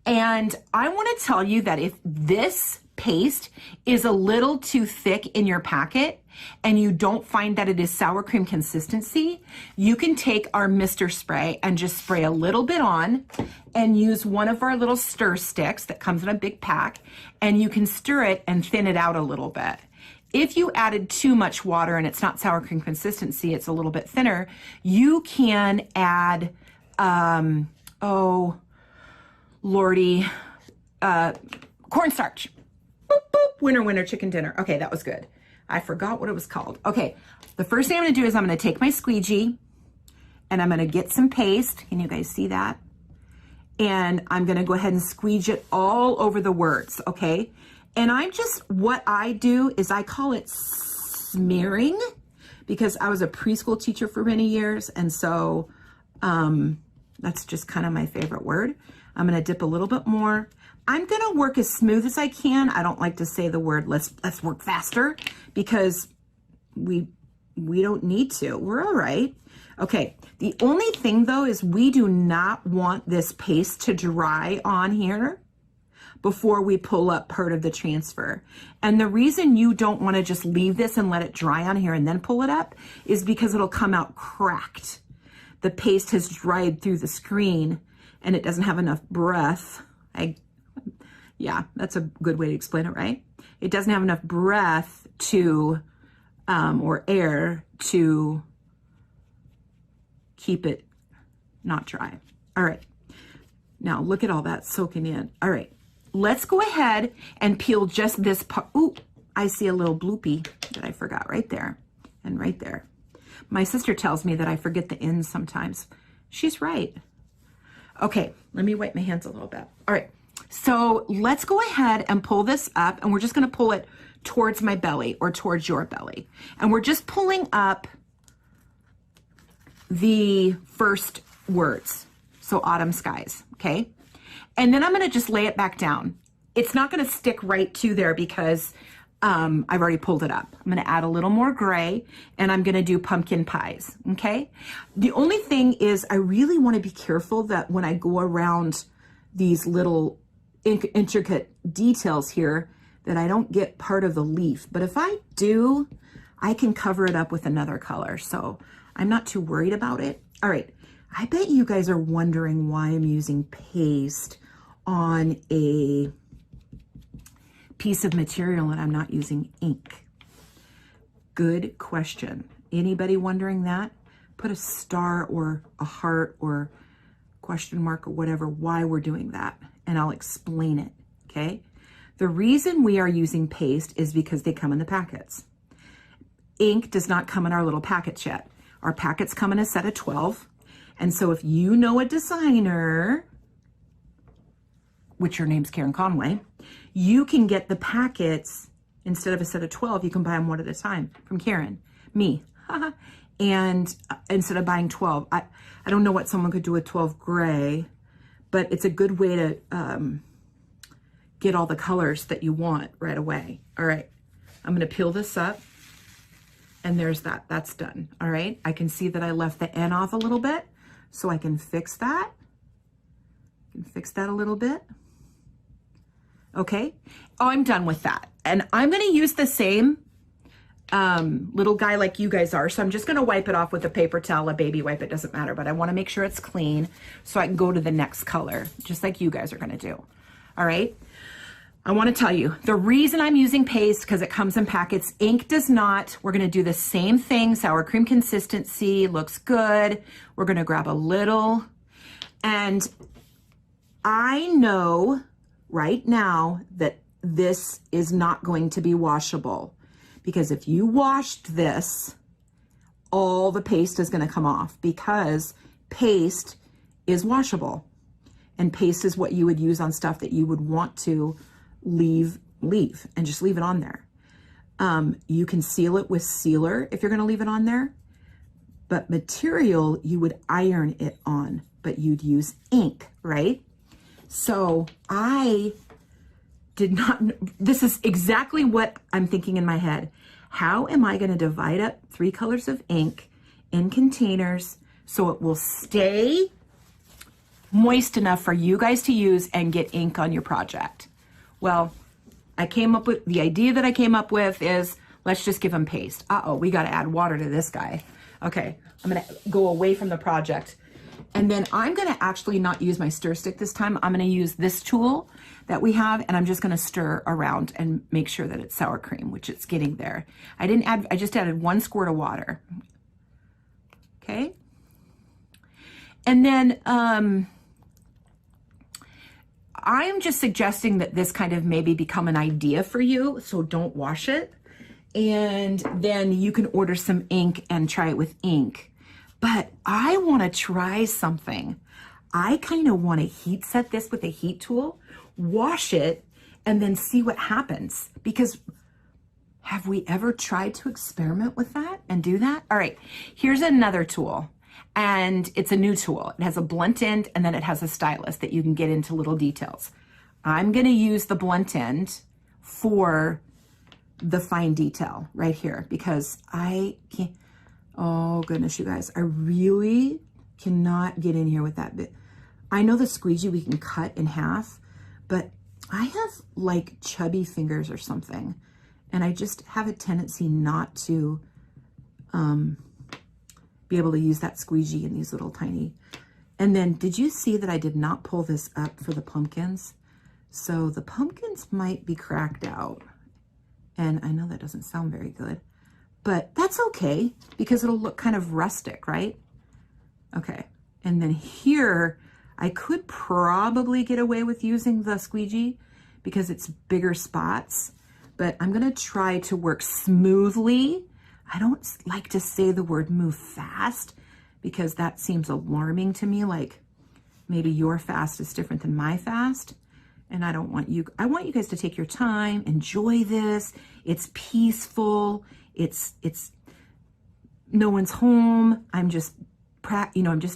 And I want to tell you that if this paste is a little too thick in your packet and you don't find that it is sour cream consistency, you can take our Mr. Spray and just spray a little bit on and use one of our little stir sticks that comes in a big pack, and you can stir it and thin it out a little bit. If you added too much water and it's not sour cream consistency, it's a little bit thinner, you can add, oh Lordy, cornstarch. Boop, boop, winner, winner, chicken dinner. Okay, that was good. I forgot what it was called. Okay, the first thing I'm gonna do is I'm gonna take my squeegee and I'm gonna get some paste. Can you guys see that? And I'm gonna go ahead and squeeze it all over the words, okay? And what I do is I call it smearing, because I was a preschool teacher for many years, and so that's just kind of my favorite word. I'm gonna dip a little bit more. I'm gonna work as smooth as I can. I don't like to say the word, let's work faster, because we don't need to. We're all right. Okay, the only thing though is we do not want this paste to dry on here before we pull up part of the transfer. And the reason you don't wanna just leave this and let it dry on here and then pull it up is because it'll come out cracked. The paste has dried through the screen and it doesn't have enough breath. Yeah, that's a good way to explain it, right? It doesn't have enough breath to, or air to keep it not dry. All right, now look at all that soaking in. All right, let's go ahead and peel just this part. Ooh, I see a little bloopy that I forgot right there and right there. My sister tells me that I forget the ends sometimes. She's right. Okay, let me wipe my hands a little bit. All right. So let's go ahead and pull this up, and we're just going to pull it towards my belly or towards your belly. And we're just pulling up the first words. So autumn skies, okay? And then I'm going to just lay it back down. It's not going to stick right to there because I've already pulled it up. I'm going to add a little more gray, and I'm going to do pumpkin pies, okay? The only thing is I really want to be careful that when I go around these little intricate details here, that I don't get part of the leaf. But if I do, I can cover it up with another color. So I'm not too worried about it. All right, I bet you guys are wondering why I'm using paste on a piece of material and I'm not using ink. Good question. Anybody wondering that? Put a star or a heart or question mark or whatever, why we're doing that, and I'll explain it, okay? The reason we are using paste is because they come in the packets. Ink does not come in our little packets yet. Our packets come in a set of 12, and so if you know a designer, which your name's Karen Conway, you can get the packets, instead of a set of 12, you can buy them one at a time from Karen, me. And instead of buying 12, I don't know what someone could do with 12 gray, but it's a good way to get all the colors that you want right away. All right, I'm gonna peel this up, and there's that, that's done. All right, I can see that I left the N off a little bit, so I can fix that. I can fix that a little bit. Okay, oh, I'm done with that. And I'm gonna use the same little guy like you guys are. So I'm just gonna wipe it off with a paper towel, a baby wipe, it doesn't matter, but I wanna make sure it's clean so I can go to the next color, just like you guys are gonna do. All right, I wanna tell you, the reason I'm using paste, because it comes in packets, ink does not. We're gonna do the same thing, sour cream consistency, looks good. We're gonna grab a little, and I know right now that this is not going to be washable, because if you washed this, all the paste is going to come off, because paste is washable, and paste is what you would use on stuff that you would want to leave and just leave it on there. You can seal it with sealer if you're going to leave it on there, but material you would iron it on, but you'd use ink, right? So I did not, this is exactly what I'm thinking in my head. How am I going to divide up 3 colors of ink in containers so it will stay moist enough for you guys to use and get ink on your project? Well, the idea that I came up with is, let's just give them paste. We got to add water to this guy. Okay, I'm going to go away from the project. And then I'm going to actually not use my stir stick this time. I'm going to use this tool that we have, and I'm just going to stir around and make sure that it's sour cream, which it's getting there. I just added 1 squirt of water. Okay. And then I'm just suggesting that this kind of maybe become an idea for you, so don't wash it. And then you can order some ink and try it with ink. But I want to try something. I kind of want to heat set this with a heat tool, wash it, and then see what happens. Because have we ever tried to experiment with that and do that? All right, here's another tool. And it's a new tool. It has a blunt end, and then it has a stylus that you can get into little details. I'm going to use the blunt end for the fine detail right here, because I can't, oh goodness, you guys, I really cannot get in here with that bit. I know the squeegee we can cut in half, but I have like chubby fingers or something, and I just have a tendency not to be able to use that squeegee in these little tiny. And then did you see that I did not pull this up for the pumpkins? So the pumpkins might be cracked out. And I know that doesn't sound very good, but that's okay because it'll look kind of rustic, right? Okay, and then here, I could probably get away with using the squeegee because it's bigger spots, but I'm gonna try to work smoothly. I don't like to say the word move fast because that seems alarming to me, like maybe your fast is different than my fast. And I want you guys to take your time, enjoy this. It's peaceful. It's no one's home. I'm just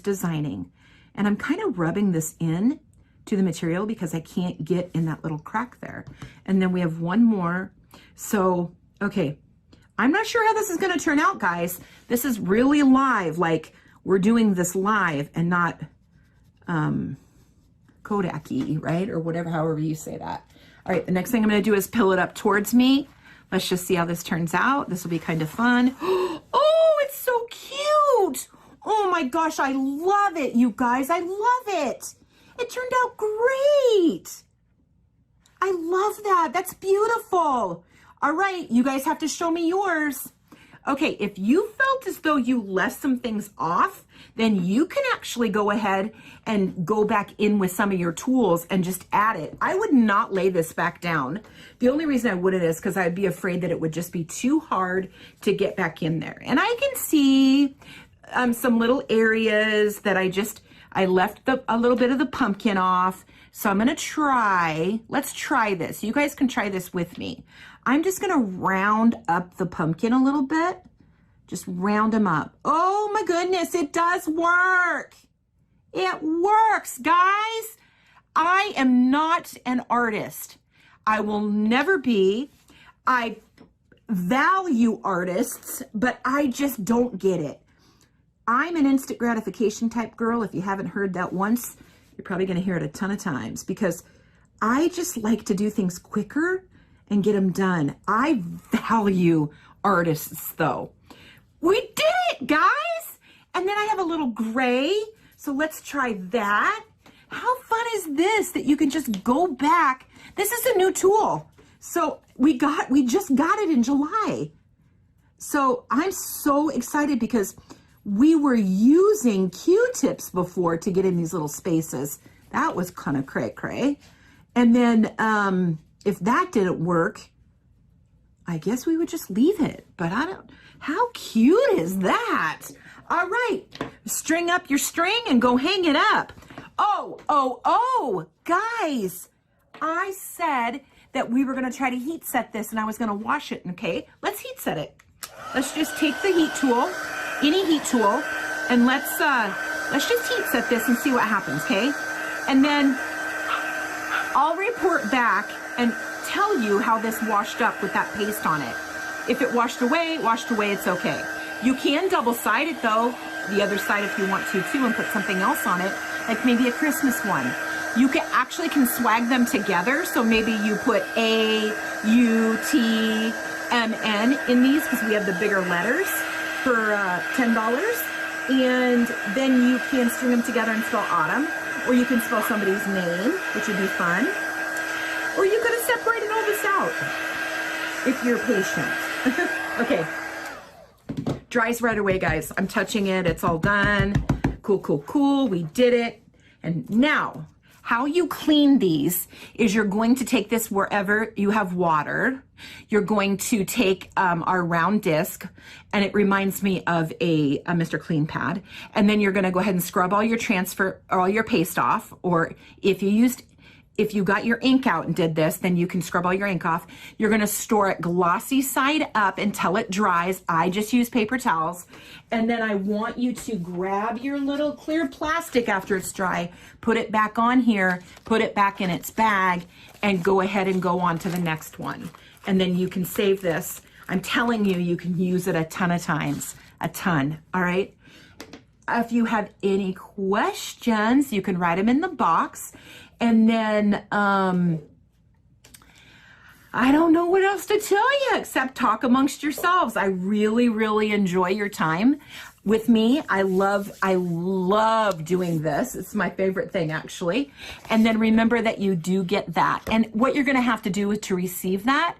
designing. And I'm kind of rubbing this in to the material because I can't get in that little crack there. And then we have one more. So, okay, I'm not sure how this is going to turn out, guys. This is really live, like we're doing this live and not Kodak-y, right? Or whatever, however you say that. All right, the next thing I'm going to do is pill it up towards me. Let's just see how this turns out. This will be kind of fun. Oh, it's so cute. Oh my gosh, I love it, you guys. I love it. It turned out great. I love that. That's beautiful. All right, you guys have to show me yours. Okay, if you felt as though you left some things off, then you can actually go ahead and go back in with some of your tools and just add it. I would not lay this back down. The only reason I wouldn't is because I'd be afraid that it would just be too hard to get back in there. And I can see some little areas that I left a little bit of the pumpkin off. So I'm gonna let's try this. You guys can try this with me. I'm just gonna round up the pumpkin a little bit. Just round them up. Oh my goodness, it does work. It works, guys. I am not an artist. I will never be. I value artists, but I just don't get it. I'm an instant gratification type girl. If you haven't heard that once, you're probably going to hear it a ton of times because I just like to do things quicker and get them done. I value artists though. We did it, guys! And then I have a little gray, so let's try that. How fun is this that you can just go back? This is a new tool. So we just got it in July. So I'm so excited because we were using Q-tips before to get in these little spaces. That was kind of cray-cray. And then if that didn't work, I guess we would just leave it. But how cute is that? All right, string up your string and go hang it up. Oh, guys, I said that we were gonna try to heat set this and I was gonna wash it, okay? Let's heat set it. Let's just take the heat tool, any heat tool, and let's just heat set this and see what happens, okay? And then I'll report back and tell you how this washed up with that paste on it. If it washed away, it's okay. You can double side it though, the other side if you want to too, and put something else on it, like maybe a Christmas one. You can actually swag them together. So maybe you put A, U, T, M, N in these because we have the bigger letters for $10. And then you can string them together and spell autumn, or you can spell somebody's name, which would be fun. Or you could have separated all this out if you're patient. Okay. Dries right away, guys. I'm touching it. It's all done. Cool, cool, cool. We did it. And now, how you clean these is you're going to take this wherever you have water. You're going to take our round disc, and it reminds me of a Mr. Clean pad. And then you're going to go ahead and scrub all your all your paste off, or if you got your ink out and did this, then you can scrub all your ink off. You're gonna store it glossy side up until it dries. I just use paper towels. And then I want you to grab your little clear plastic after it's dry, put it back on here, put it back in its bag, and go ahead and go on to the next one. And then you can save this. I'm telling you, you can use it a ton of times, a ton, all right? If you have any questions, you can write them in the box. And then, I don't know what else to tell you except talk amongst yourselves. I really, really enjoy your time with me. I love doing this. It's my favorite thing, actually. And then remember that you do get that. And what you're going to have to do to receive that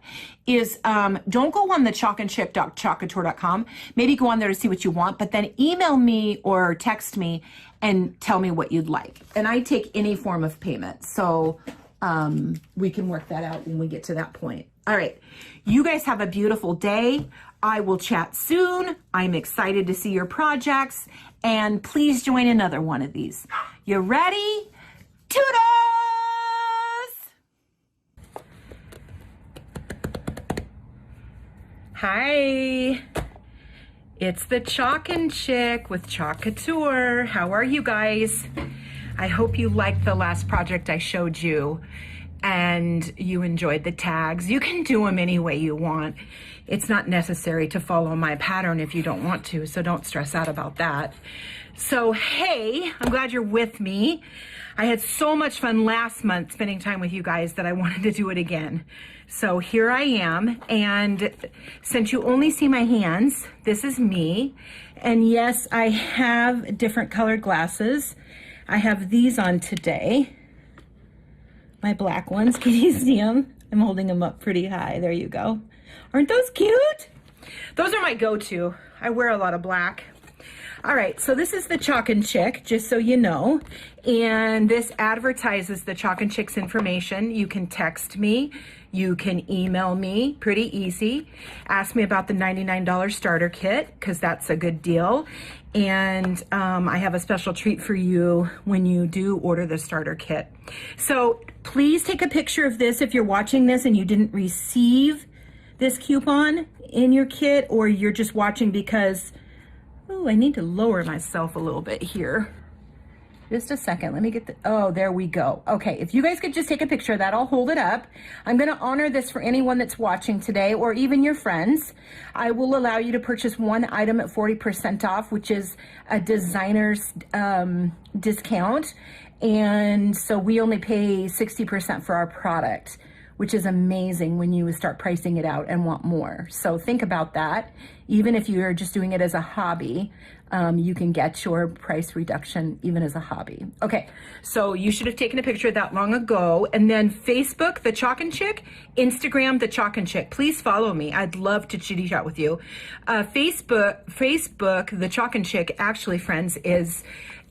is don't go on the chalkandchick.chalkatour.com. Maybe go on there to see what you want, but then email me or text me and tell me what you'd like. And I take any form of payment. So we can work that out when we get to that point. All right. You guys have a beautiful day. I will chat soon. I'm excited to see your projects. And please join another one of these. You ready? Toodles! Hi. It's the Chalkin' Chick with Chalkatour. How are you guys? I hope you liked the last project I showed you and you enjoyed the tags. You can do them any way you want. It's not necessary to follow my pattern if you don't want to, so don't stress out about that. So, hey, I'm glad you're with me. I had so much fun last month spending time with you guys that I wanted to do it again. So here I am, and since you only see my hands, this is me. And yes, I have different colored glasses. I have these on today. My black ones, can you see them? I'm holding them up pretty high. There you go. Aren't those cute? Those are my go-to. I wear a lot of black. All right, so this is the Chalkin' Chick, just so you know. And this advertises the Chalkin' Chick's information. You can text me. You can email me, pretty easy. Ask me about the $99 starter kit, because that's a good deal. And I have a special treat for you when you do order the starter kit. So please take a picture of this if you're watching this and you didn't receive this coupon in your kit, or you're just watching because, oh, I need to lower myself a little bit here. Just a second, let me get the, oh, there we go. Okay, if you guys could just take a picture of that, I'll hold it up. I'm gonna honor this for anyone that's watching today, or even your friends. I will allow you to purchase one item at 40% off, which is a designer's discount. And so we only pay 60% for our product, which is amazing when you start pricing it out and want more. So think about that. Even if you're just doing it as a hobby, you can get your price reduction even as a hobby. Okay, so you should have taken a picture of that long ago. And then Facebook, The Chalkin' Chick, Instagram, The Chalkin' Chick. Please follow me. I'd love to chitty chat with you. Facebook, The Chalkin' Chick, actually, friends, is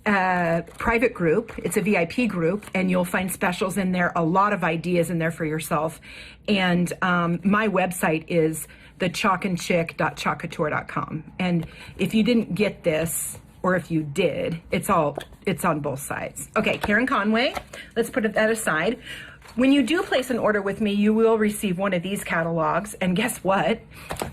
a private group. It's a VIP group, and you'll find specials in there, a lot of ideas in there for yourself. And my website is thechalkandchick.chalkatour.com. And if you didn't get this, or if you did, it's on both sides. Okay, Karen Conway, let's put that aside. When you do place an order with me, you will receive one of these catalogs. And guess what?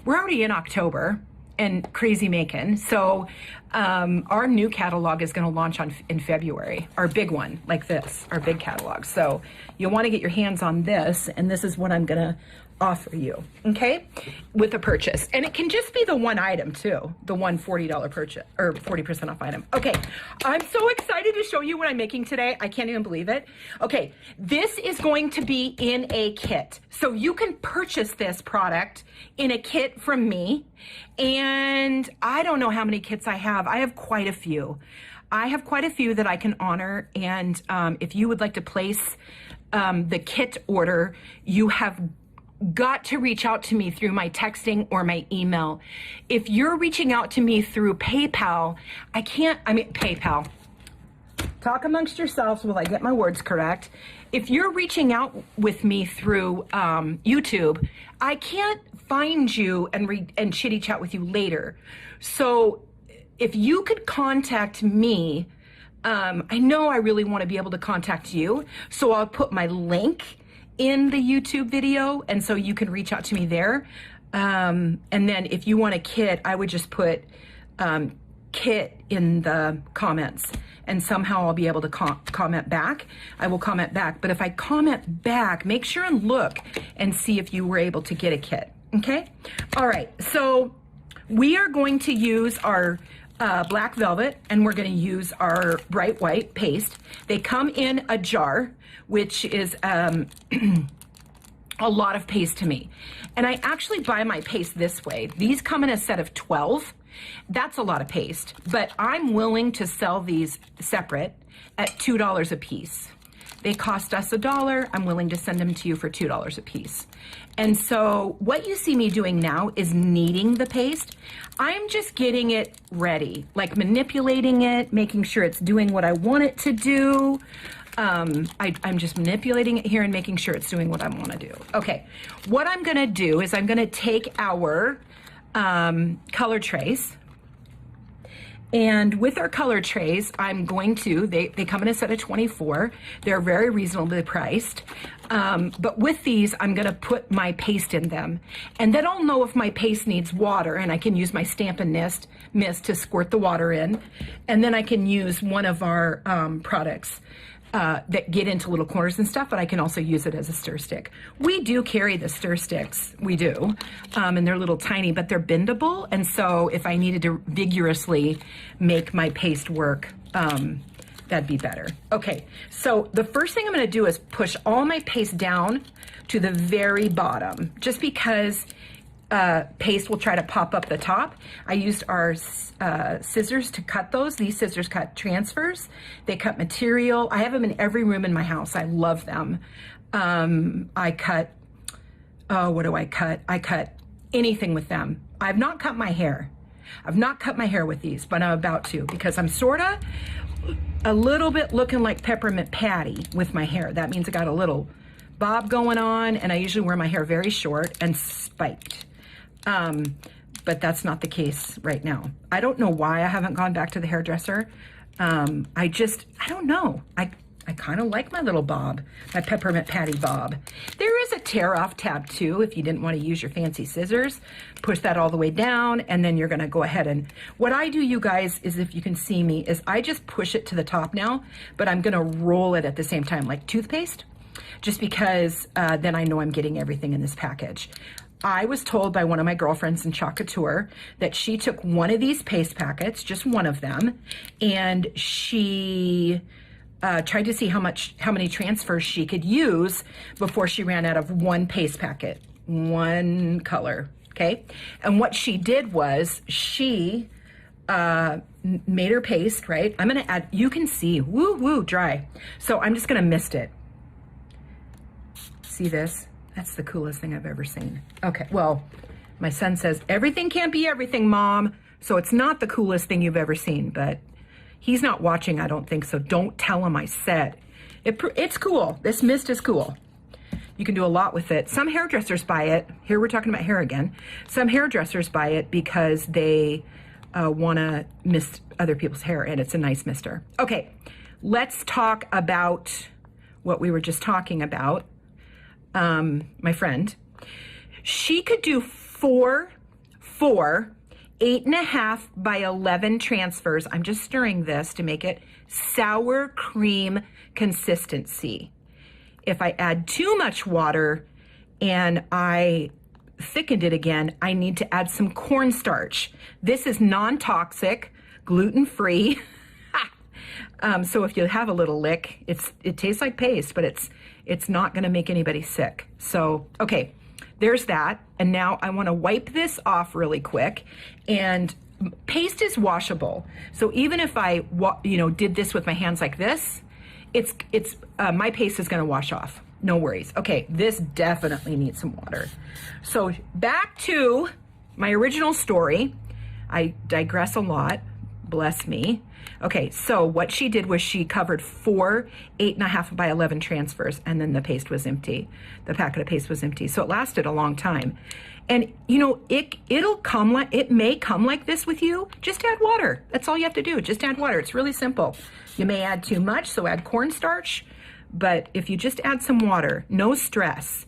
We're already in October. and crazy making. So our new catalog is going to launch in February, our big one, like this, our big catalog. So you'll want to get your hands on this, and this is what I'm going to offer you, okay, with a purchase. And it can just be the one item too, the one $40 purchase or 40% off item. Okay, I'm so excited to show you what I'm making today. I can't even believe it. Okay, this is going to be in a kit. So you can purchase this product in a kit from me. And I don't know how many kits I have. I have quite a few. I have quite a few that I can honor. And if you would like to place the kit order, you have got to reach out to me through my texting or my email. If you're reaching out to me through PayPal, PayPal. Talk amongst yourselves while I get my words correct. If you're reaching out with me through YouTube, I can't find you and chitty chat with you later. So if you could contact me, I know I really want to be able to contact you. So I'll put my link in the YouTube video, and so you can reach out to me there. And then if you want a kit, I would just put kit in the comments, and somehow I'll be able to comment back. I will comment back, but if I comment back, make sure and look and see if you were able to get a kit, okay? All right, so we are going to use our black velvet, and we're going to use our bright white paste. They come in a jar, which is a lot of paste to me. And I actually buy my paste this way. These come in a set of 12. That's a lot of paste, but I'm willing to sell these separate at $2 a piece. They cost us $1. I'm willing to send them to you for $2 a piece. And so what you see me doing now is kneading the paste. I'm just getting it ready, like manipulating it, making sure it's doing what I want it to do. I'm just manipulating it here and making sure it's doing what I want to do. Okay, what I'm going to do is I'm going to take our color trays. And with our color trays, I'm going to, they come in a set of 24. They're very reasonably priced. But with these, I'm going to put my paste in them. And then I'll know if my paste needs water, and I can use my Stampin' Mist to squirt the water in. And then I can use one of our products that get into little corners and stuff, but I can also use it as a stir stick. We do carry the stir sticks, we do, and they're little tiny, but they're bendable, and so if I needed to vigorously make my paste work, that'd be better. Okay, so the first thing I'm gonna do is push all my paste down to the very bottom, just because paste will try to pop up the top. I used our scissors to cut those. These scissors cut transfers. They cut material. I have them in every room in my house. I love them. I cut, what do I cut? I cut anything with them. I've not cut my hair. I've not cut my hair with these, but I'm about to, because I'm sorta a little bit looking like Peppermint Patty with my hair. That means I got a little bob going on, and I usually wear my hair very short and spiked. But that's not the case right now. I don't know why I haven't gone back to the hairdresser. I don't know. I kind of like my little bob, my Peppermint Patty bob. There is a tear off tab too, if you didn't want to use your fancy scissors. Push that all the way down, and then you're gonna go ahead and, what I do, you guys, is, if you can see me, is I just push it to the top now, but I'm gonna roll it at the same time, like toothpaste, just because then I know I'm getting everything in this package. I was told by one of my girlfriends in Chocatour that she took one of these paste packets, just one of them, and she tried to see how many transfers she could use before she ran out of one paste packet, one color, okay? And what she did was she made her paste, right? I'm gonna add, you can see, woo, dry. So I'm just gonna mist it. See this? That's the coolest thing I've ever seen. Okay, well, my son says, everything can't be everything, Mom. So it's not the coolest thing you've ever seen, but he's not watching, I don't think, so don't tell him I said. It's cool. This mist is cool. You can do a lot with it. Some hairdressers buy it. Here we're talking about hair again. Some hairdressers buy it because they want to mist other people's hair, and it's a nice mister. Okay, let's talk about what we were just talking about. My friend, she could do four 8.5 by 11 transfers. I'm just stirring this to make it sour cream consistency. If I add too much water and I thickened it again, I need to add some cornstarch. This is non-toxic, gluten-free. So if you have a little lick, it tastes like paste, but it's not gonna make anybody sick. So, okay, there's that. And now I wanna wipe this off really quick. And paste is washable. So even if I, did this with my hands like this, my paste is gonna wash off. No worries. Okay, this definitely needs some water. So back to my original story. I digress a lot, bless me. Okay, so what she did was she covered 4 8.5 by 11 transfers, and then the paste was empty. The packet of paste was empty. So it lasted a long time. And it may come like this with you. Just add water. That's all you have to do. Just add water. It's really simple. You may add too much, so add cornstarch. But if you just add some water, no stress.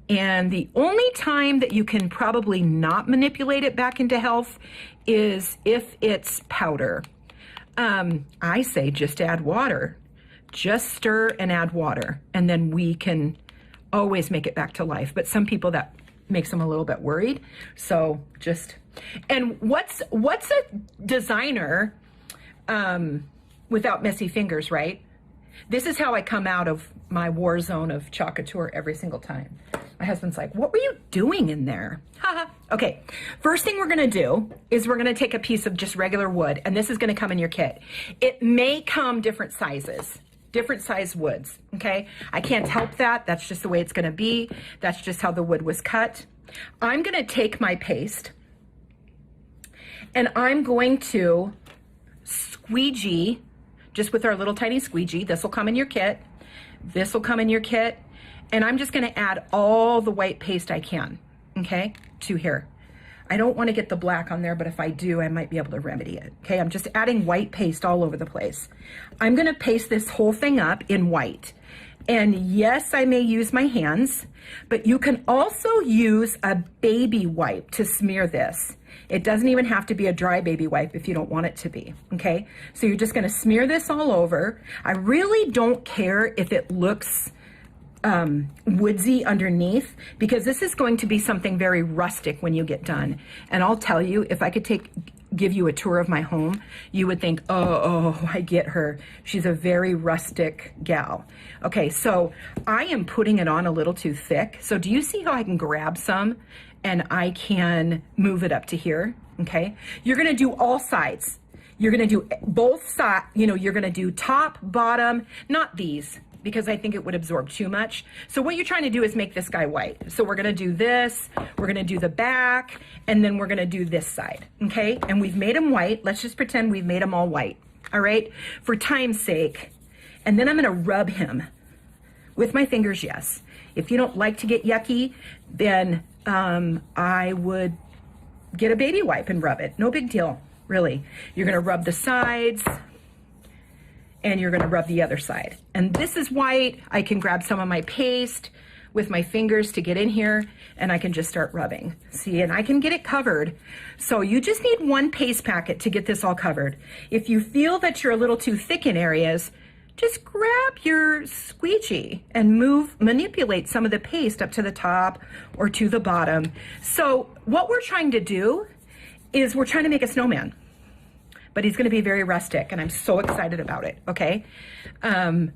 And the only time that you can probably not manipulate it back into health is if it's powder. I say just add water. Just stir and add water, and then we can always make it back to life. But some people, that makes them a little bit worried. So and what's a designer without messy fingers, right? This is how I come out of my war zone of Chalk Couture every single time. My husband's like, what were you doing in there? Okay, first thing we're gonna do is we're gonna take a piece of just regular wood, and this is gonna come in your kit. It may come different sizes, different size woods, okay? I can't help that. That's just the way it's gonna be. That's just how the wood was cut. I'm gonna take my paste, and I'm going to squeegee, just with our little tiny squeegee. This will come in your kit. This will come in your kit. And I'm just gonna add all the white paste I can, okay, to here. I don't wanna get the black on there, but if I do, I might be able to remedy it, okay? I'm just adding white paste all over the place. I'm gonna paste this whole thing up in white. And yes, I may use my hands, but you can also use a baby wipe to smear this. It doesn't even have to be a dry baby wipe if you don't want it to be, okay? So you're just gonna smear this all over. I really don't care if it looks woodsy underneath, because this is going to be something very rustic when you get done. And I'll tell you, if I could give you a tour of my home, you would think, oh, I get her. She's a very rustic gal. Okay, so I am putting it on a little too thick. So do you see how I can grab some and I can move it up to here? Okay, you're gonna do all sides. You're gonna do both sides, you're gonna do top, bottom, not these, because I think it would absorb too much. So what you're trying to do is make this guy white. So we're gonna do this, we're gonna do the back, and then we're gonna do this side, okay? And we've made them white. Let's just pretend we've made them all white, all right? For time's sake. And then I'm gonna rub him with my fingers, yes. If you don't like to get yucky, then I would get a baby wipe and rub it. No big deal, really. You're gonna rub the sides, and you're gonna rub the other side. And this is white. I can grab some of my paste with my fingers to get in here, and I can just start rubbing. See, and I can get it covered. So you just need one paste packet to get this all covered. If you feel that you're a little too thick in areas, just grab your squeegee and manipulate some of the paste up to the top or to the bottom. So what we're trying to do is we're trying to make a snowman. But he's gonna be very rustic, and I'm so excited about it, okay?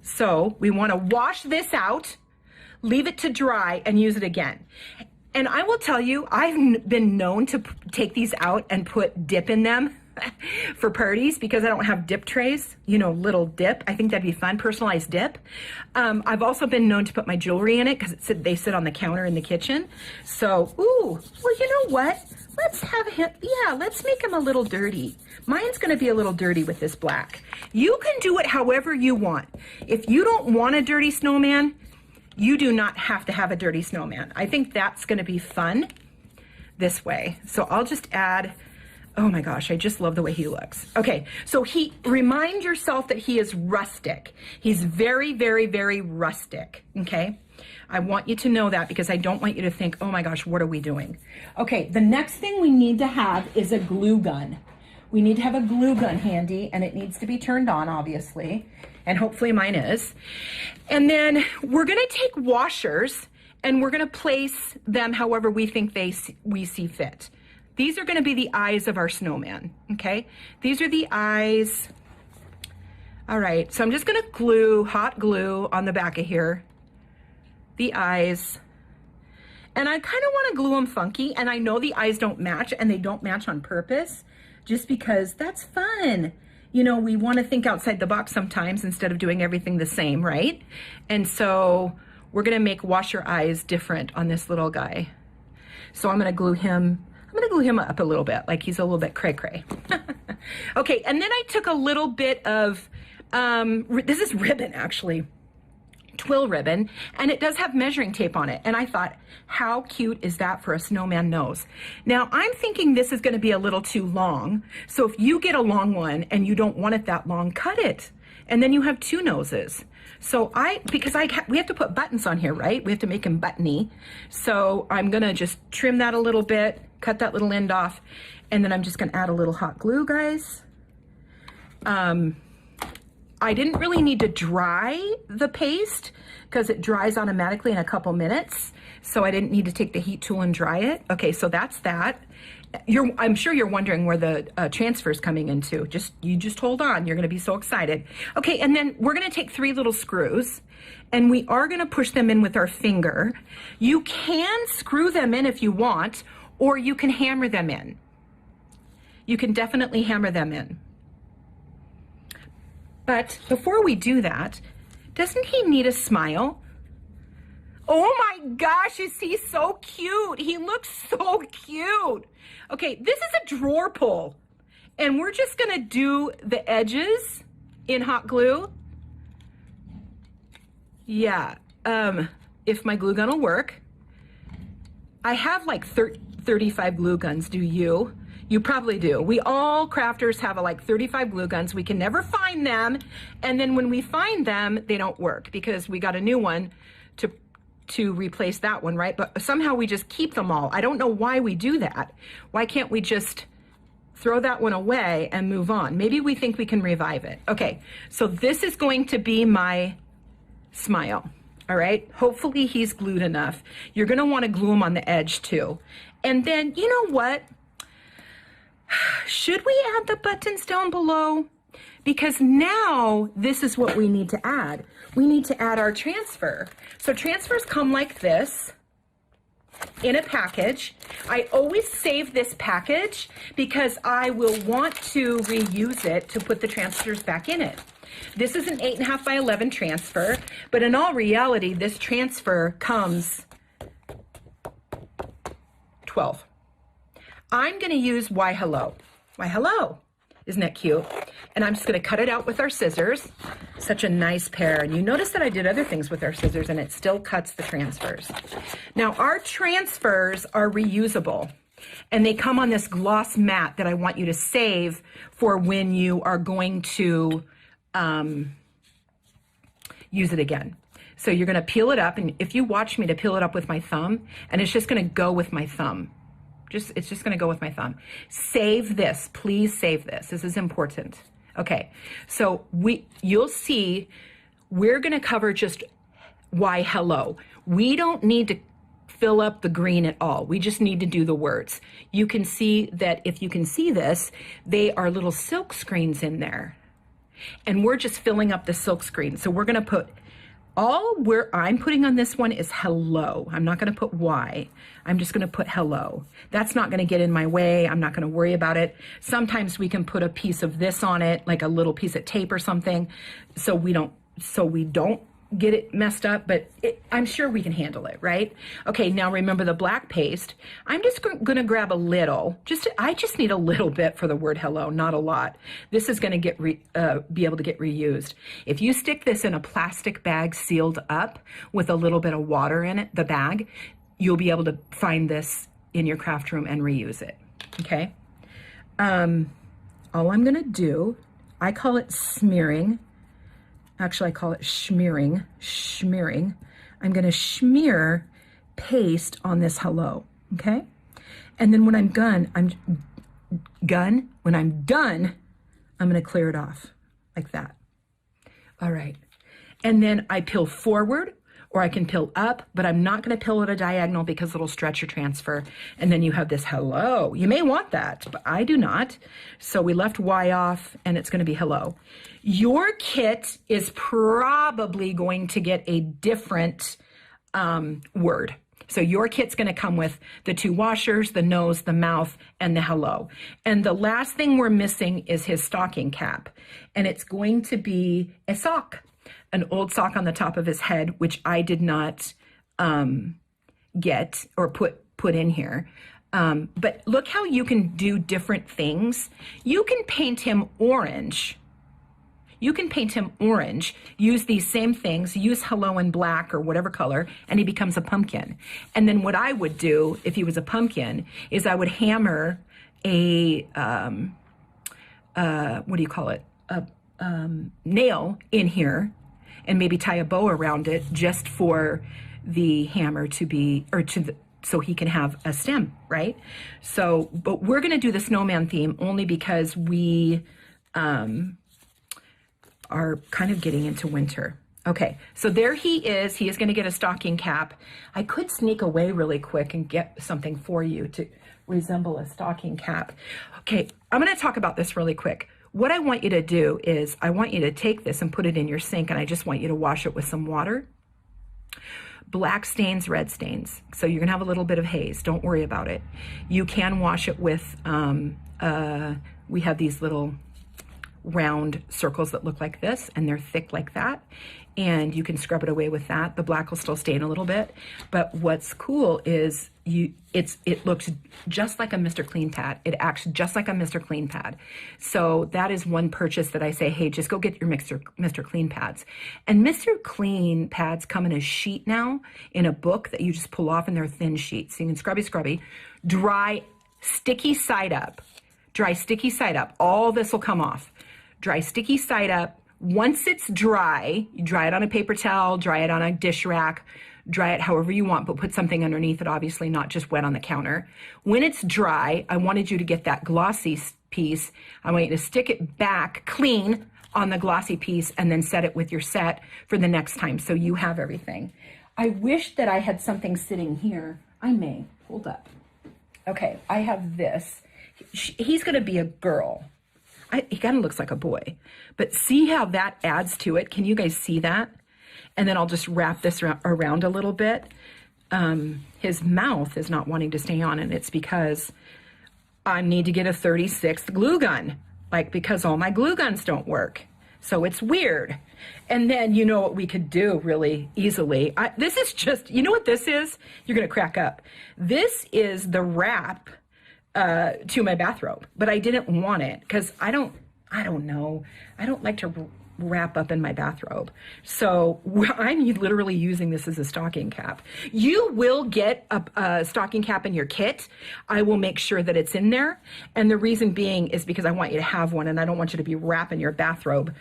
So we wanna wash this out, leave it to dry, and use it again. And I will tell you, I've been known to take these out and put dip in them for parties, because I don't have dip trays, little dip. I think that'd be fun, personalized dip. I've also been known to put my jewelry in it, because they sit on the counter in the kitchen. So, ooh, well, you know what? Let's have him, let's make him a little dirty. Mine's gonna be a little dirty with this black. You can do it however you want. If you don't want a dirty snowman, you do not have to have a dirty snowman. I think that's gonna be fun this way. So I'll just add Oh my gosh, I just love the way he looks. Okay, so remind yourself that he is rustic. He's very, very, very rustic, okay? I want you to know that because I don't want you to think, oh my gosh, what are we doing? Okay, the next thing we need to have is a glue gun. We need to have a glue gun handy, and it needs to be turned on, obviously, and hopefully mine is. And then we're gonna take washers and we're gonna place them however we think we see fit. These are gonna be the eyes of our snowman, okay? These are the eyes. All right, so I'm just gonna glue, hot glue on the back of here, the eyes. And I kind of wanna glue them funky, and I know the eyes don't match, and they don't match on purpose, just because that's fun. You know, we wanna think outside the box sometimes instead of doing everything the same, right? And so we're gonna make washer eyes different on this little guy. So I'm gonna glue him up a little bit, like he's a little bit cray-cray. Okay, and then I took a little bit of, this is ribbon actually, twill ribbon, and it does have measuring tape on it. And I thought, how cute is that for a snowman nose? Now I'm thinking this is gonna be a little too long. So if you get a long one and you don't want it that long, cut it. And then you have two noses. So we have to put buttons on here, right? We have to make him buttony. So I'm gonna just trim that a little bit, cut that little end off, and then I'm just gonna add a little hot glue, guys. I didn't really need to dry the paste because it dries automatically in a couple minutes. So I didn't need to take the heat tool and dry it. Okay, so that's that. I'm sure you're wondering where the transfer is coming into. You just hold on, you're gonna be so excited. Okay, and then we're gonna take 3 little screws and we are gonna push them in with our finger. You can screw them in if you want, or you can hammer them in. You can definitely hammer them in. But before we do that, doesn't he need a smile? Oh my gosh, is he so cute? He looks so cute. Okay, this is a drawer pull, and we're just gonna do the edges in hot glue. Yeah, if my glue gun will work. I have like 35 glue guns, do you? You probably do. We all crafters have like 35 glue guns. We can never find them. And then when we find them, they don't work because we got a new one to replace that one, right? But somehow we just keep them all. I don't know why we do that. Why can't we just throw that one away and move on? Maybe we think we can revive it. Okay, so this is going to be my smile, all right? Hopefully he's glued enough. You're gonna wanna glue him on the edge too. And then, you know what? Should we add the buttons down below? Because now this is what we need to add. We need to add our transfer. So transfers come like this in a package. I always save this package because I will want to reuse it to put the transfers back in it. This is an 8.5 by 11 transfer, but in all reality, this transfer comes 12. I'm gonna use Why Hello. Why Hello. Isn't that cute? And I'm just gonna cut it out with our scissors. Such a nice pair. And you notice that I did other things with our scissors and it still cuts the transfers. Now our transfers are reusable and they come on this gloss mat that I want you to save for when you are going to use it again. So you're gonna peel it up, and if you watch me to peel it up with my thumb, and it's just gonna go with my thumb. It's just gonna go with my thumb. Save this, please save this. This is important. Okay, so you'll see we're gonna cover just Why Hello. We don't need to fill up the green at all. We just need to do the words. You can see that if you can see this, they are little silk screens in there. And we're just filling up the silk screen. So we're gonna put where I'm putting on this one is hello. I'm not gonna put why. I'm just gonna put hello. That's not gonna get in my way. I'm not gonna worry about it. Sometimes we can put a piece of this on it, like a little piece of tape or something, so we don't get it messed up, but I'm sure we can handle it, right? Okay, now remember the black paste. I'm just gonna grab a little, I just need a little bit for the word hello, not a lot. This is gonna be able to get reused. If you stick this in a plastic bag sealed up with a little bit of water in it, the bag, you'll be able to find this in your craft room and reuse it, okay? all I'm gonna do, I call it smearing. Actually, I call it schmearing. I'm gonna smear paste on this hello, okay? And then when I'm done, I'm gonna clear it off like that. All right. And then I pill forward, or I can pill up, but I'm not gonna pill at a diagonal because it'll stretch or transfer. And then you have this hello. You may want that, but I do not. So we left Y off, and it's gonna be hello. Your kit is probably going to get a different word. So your kit's gonna come with the 2 washers, the nose, the mouth, and the hello. And the last thing we're missing is his stocking cap. And it's going to be a sock, an old sock on the top of his head, which I did not get or put in here. But look how you can do different things. You can paint him orange. Use these same things, use hello in black or whatever color, and he becomes a pumpkin. And then what I would do if he was a pumpkin is I would hammer a, nail in here and maybe tie a bow around it just for the hammer to be, so he can have a stem, right? So, but we're gonna do the snowman theme only because we, are kind of getting into winter. Okay, so there he is. He is going to get a stocking cap. I could sneak away really quick and get something for you to resemble a stocking cap. Okay, I'm going to talk about this really quick. What I want you to do is I want you to take this and put it in your sink, and I just want you to wash it with some water. Black stains, red stains. So you're going to have a little bit of haze. Don't worry about it. You can wash it with, we have these little round circles that look like this, and they're thick like that, and you can scrub it away with that. The black will still stain a little bit, but what's cool is it looks just like a Mr. Clean pad. It acts just like a Mr. Clean pad. So that is one purchase that I say, hey, just go get your Mr. Clean pads. And Mr. Clean pads come in a sheet now, in a book that you just pull off, and they're thin sheets. So you can scrubby, dry, sticky side up. Dry, sticky side up. All this will come off. Dry, sticky side up. Once it's dry, you dry it on a paper towel, dry it on a dish rack, dry it however you want, but put something underneath it, obviously not just wet on the counter. When it's dry, I wanted you to get that glossy piece. I want you to stick it back clean on the glossy piece and then set it with your set for the next time so you have everything. I wish that I had something sitting here. I may. Hold up. Okay, I have this. He's going to be a girl. He kind of looks like a boy, but see how that adds to it. Can you guys see that? And then I'll just wrap this around a little bit. His mouth is not wanting to stay on, and it's because I need to get a 36th glue gun, because all my glue guns don't work. So it's weird. And then you know what we could do really easily. This is just, you know what this is? You're going to crack up. This is the wrap to my bathrobe, but I didn't want it because I don't know. I don't like to wrap up in my bathrobe. So I'm literally using this as a stocking cap. You will get a stocking cap in your kit. I will make sure that it's in there. And the reason being is because I want you to have one, and I don't want you to be wrapping your bathrobe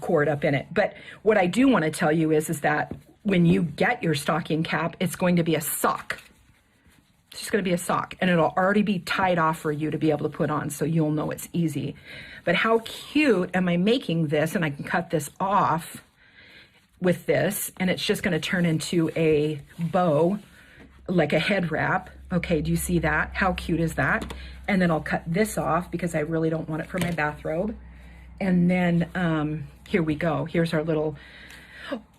cord up in it. But what I do want to tell you is that when you get your stocking cap, it's going to be a sock. It's just going to be a sock, and it'll already be tied off for you to be able to put on, so you'll know it's easy. But how cute am I making this? And I can cut this off with this, and it's just going to turn into a bow, like a head wrap. Okay, do you see that? How cute is that? And then I'll cut this off because I really don't want it for my bathrobe. And then here we go. Here's our little...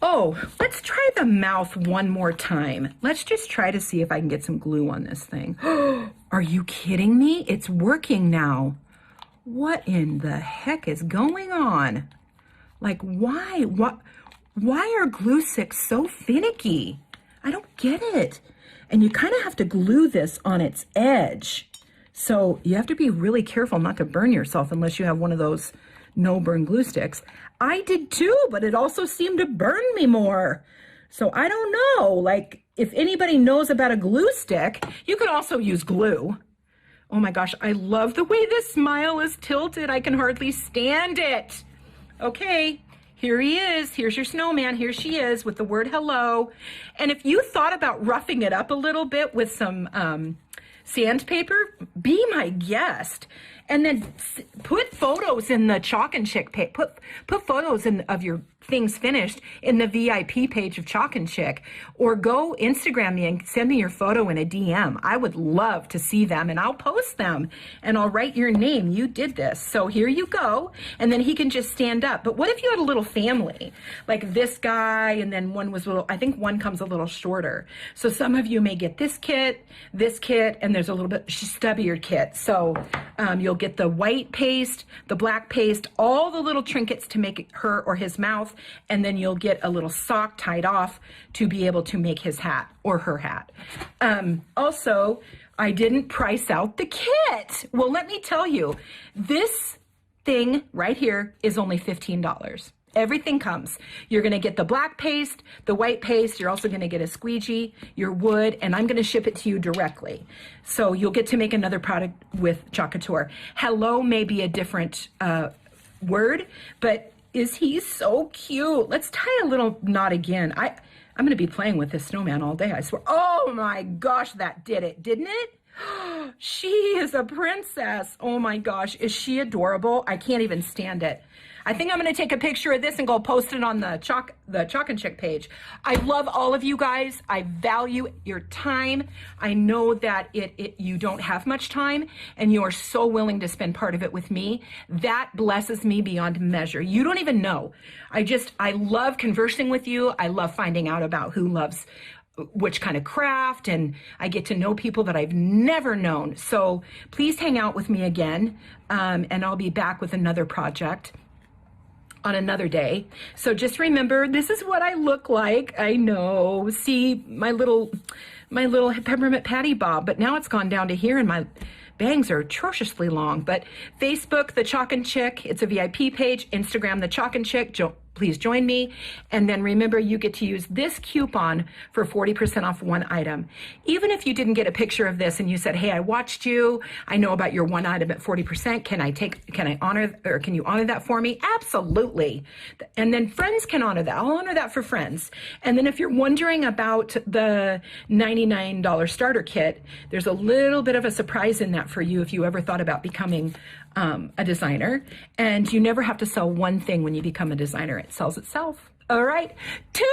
Oh, let's try the mouth one more time. Let's just try to see if I can get some glue on this thing. Are you kidding me? It's working now. What in the heck is going on? Why are glue sticks so finicky? I don't get it. And you kind of have to glue this on its edge. So you have to be really careful not to burn yourself unless you have one of those no burn glue sticks. I did too, but it also seemed to burn me more. So I don't know, if anybody knows about a glue stick, you can also use glue. Oh my gosh, I love the way this smile is tilted. I can hardly stand it. Okay, here he is. Here's your snowman. Here she is with the word hello. And if you thought about roughing it up a little bit with some sandpaper, be my guest. And then put photos in the Chalk and Chick page. Put photos of your things finished in the VIP page of Chalk and Chick, or go Instagram me and send me your photo in a DM. I would love to see them, and I'll post them and I'll write your name. You did this. So here you go. And then he can just stand up. But what if you had a little family like this guy, and then one was a little, I think one comes a little shorter. So some of you may get this kit, and there's a little bit stubbier kit. So you'll get the white paste, the black paste, all the little trinkets to make her or his mouth, and then you'll get a little sock tied off to be able to make his hat or her hat. Also, I didn't price out the kit. Well, let me tell you, this thing right here is only $15. Everything comes. You're going to get the black paste, the white paste. You're also going to get a squeegee, your wood, and I'm going to ship it to you directly. So you'll get to make another product with Chalk Couture. Hello may be a different word, but is he so cute? Let's tie a little knot again. I'm going to be playing with this snowman all day, I swear. Oh my gosh, that did it, didn't it? She is a princess. Oh my gosh, is she adorable? I can't even stand it. I think I'm going to take a picture of this and go post it on the Chalk and Chick page. I love all of you guys. I value your time. I know that you don't have much time, and you are so willing to spend part of it with me. That blesses me beyond measure. You don't even know. I love conversing with you. I love finding out about who loves which kind of craft, and I get to know people that I've never known. So please hang out with me again, and I'll be back with another project on another day. So just remember, this is what I look like. I know. See my little peppermint patty bob, but now it's gone down to here, and my bangs are atrociously long. But Facebook, the Chalk and Chick, it's a VIP page. Instagram, the Chalk and Chick. Please join me. And then remember, you get to use this coupon for 40% off one item. Even if you didn't get a picture of this and you said, hey, I watched you, I know about your one item at 40%. Can you honor that for me? Absolutely. And then friends can honor that. I'll honor that for friends. And then if you're wondering about the $99 starter kit, there's a little bit of a surprise in that for you if you ever thought about becoming a designer. And you never have to sell one thing when you become a designer. It sells itself. All right. Toodles!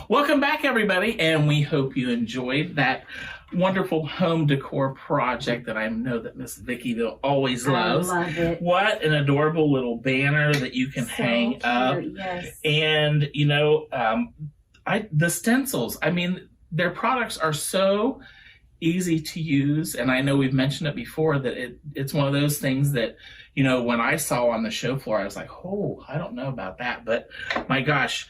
Welcome back, everybody, and we hope you enjoyed that wonderful home decor project that I know that Miss Vickyville always loves. I love it. What an adorable little banner that you can hang cute, up. yes. And, the stencils, I mean, their products are so easy to use, and I know we've mentioned it before that it's one of those things that, when I saw on the show floor, I was like, oh, I don't know about that, but my gosh,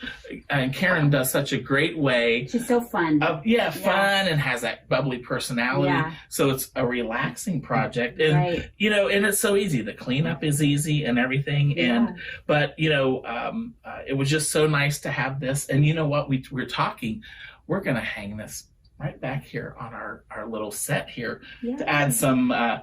and Karen does such a great way. She's so fun. Fun, and has that bubbly personality. Yeah. So it's a relaxing project, and right. And it's so easy. The cleanup is easy and everything, Yeah. But it was just so nice to have this. And you know what? We're talking. We're gonna hang this right back here on our little set here to add some of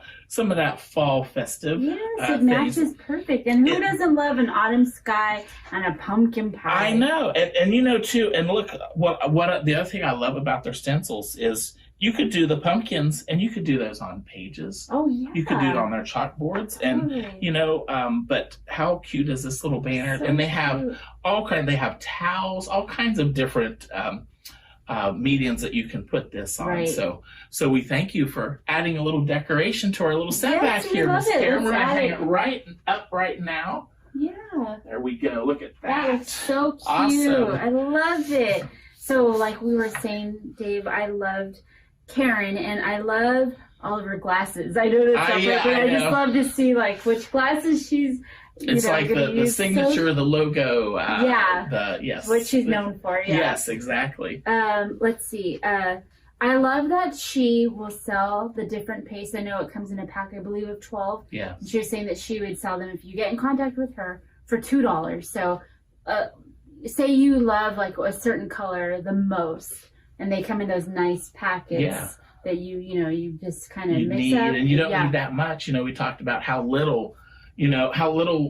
that fall festive. Yes, it matches perfect. And who doesn't love an autumn sky and a pumpkin pie? I know, and too. And look, what the other thing I love about their stencils is you could do the pumpkins, and you could do those on pages. Oh yeah, you could do it on their chalkboards, and but how cute is this little banner? So and they have cute. They have towels, all kinds of different mediums that you can put this on. Right. So we thank you for adding a little decoration to our little set back here, love Miss Karen. We're gonna hang it right now. Yeah. There we go. Look at that. That is so cute. Awesome. I love it. So like we were saying, Dave, I loved Karen, and I love all of her glasses. I know that's not but I just love to see like which glasses she's It's like the signature, the logo. Yes. What she's known for. Yeah. Yes, exactly. Let's see. I love that she will sell the different pastes. I know it comes in a pack, I believe, of 12. Yeah. She was saying that she would sell them if you get in contact with her for $2. So, say you love like a certain color the most, and they come in those nice packets that you just kind of mix need, up. and you don't need that much. We talked about how little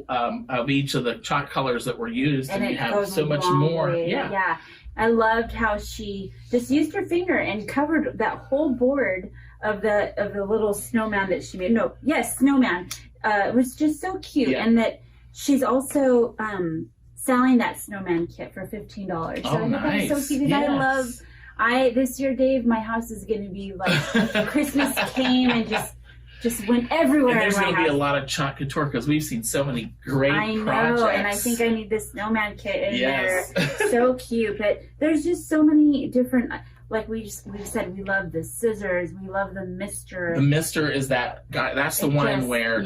of each of the chalk colors that were used, and you have so much more. Yeah. I loved how she just used her finger and covered that whole board of the little snowman that she made. Snowman. It was just so cute, and that she's also selling that snowman kit for $15. So I think that's so cute. Because this year, Dave, my house is going to be like Christmas came and just went everywhere. And there's going to be a lot of chalk couture because we've seen so many great projects. And I think I need this snowman kit in there. So cute. But there's just so many different, like we said, we love the scissors. We love the mister. The mister is that guy. That's the one where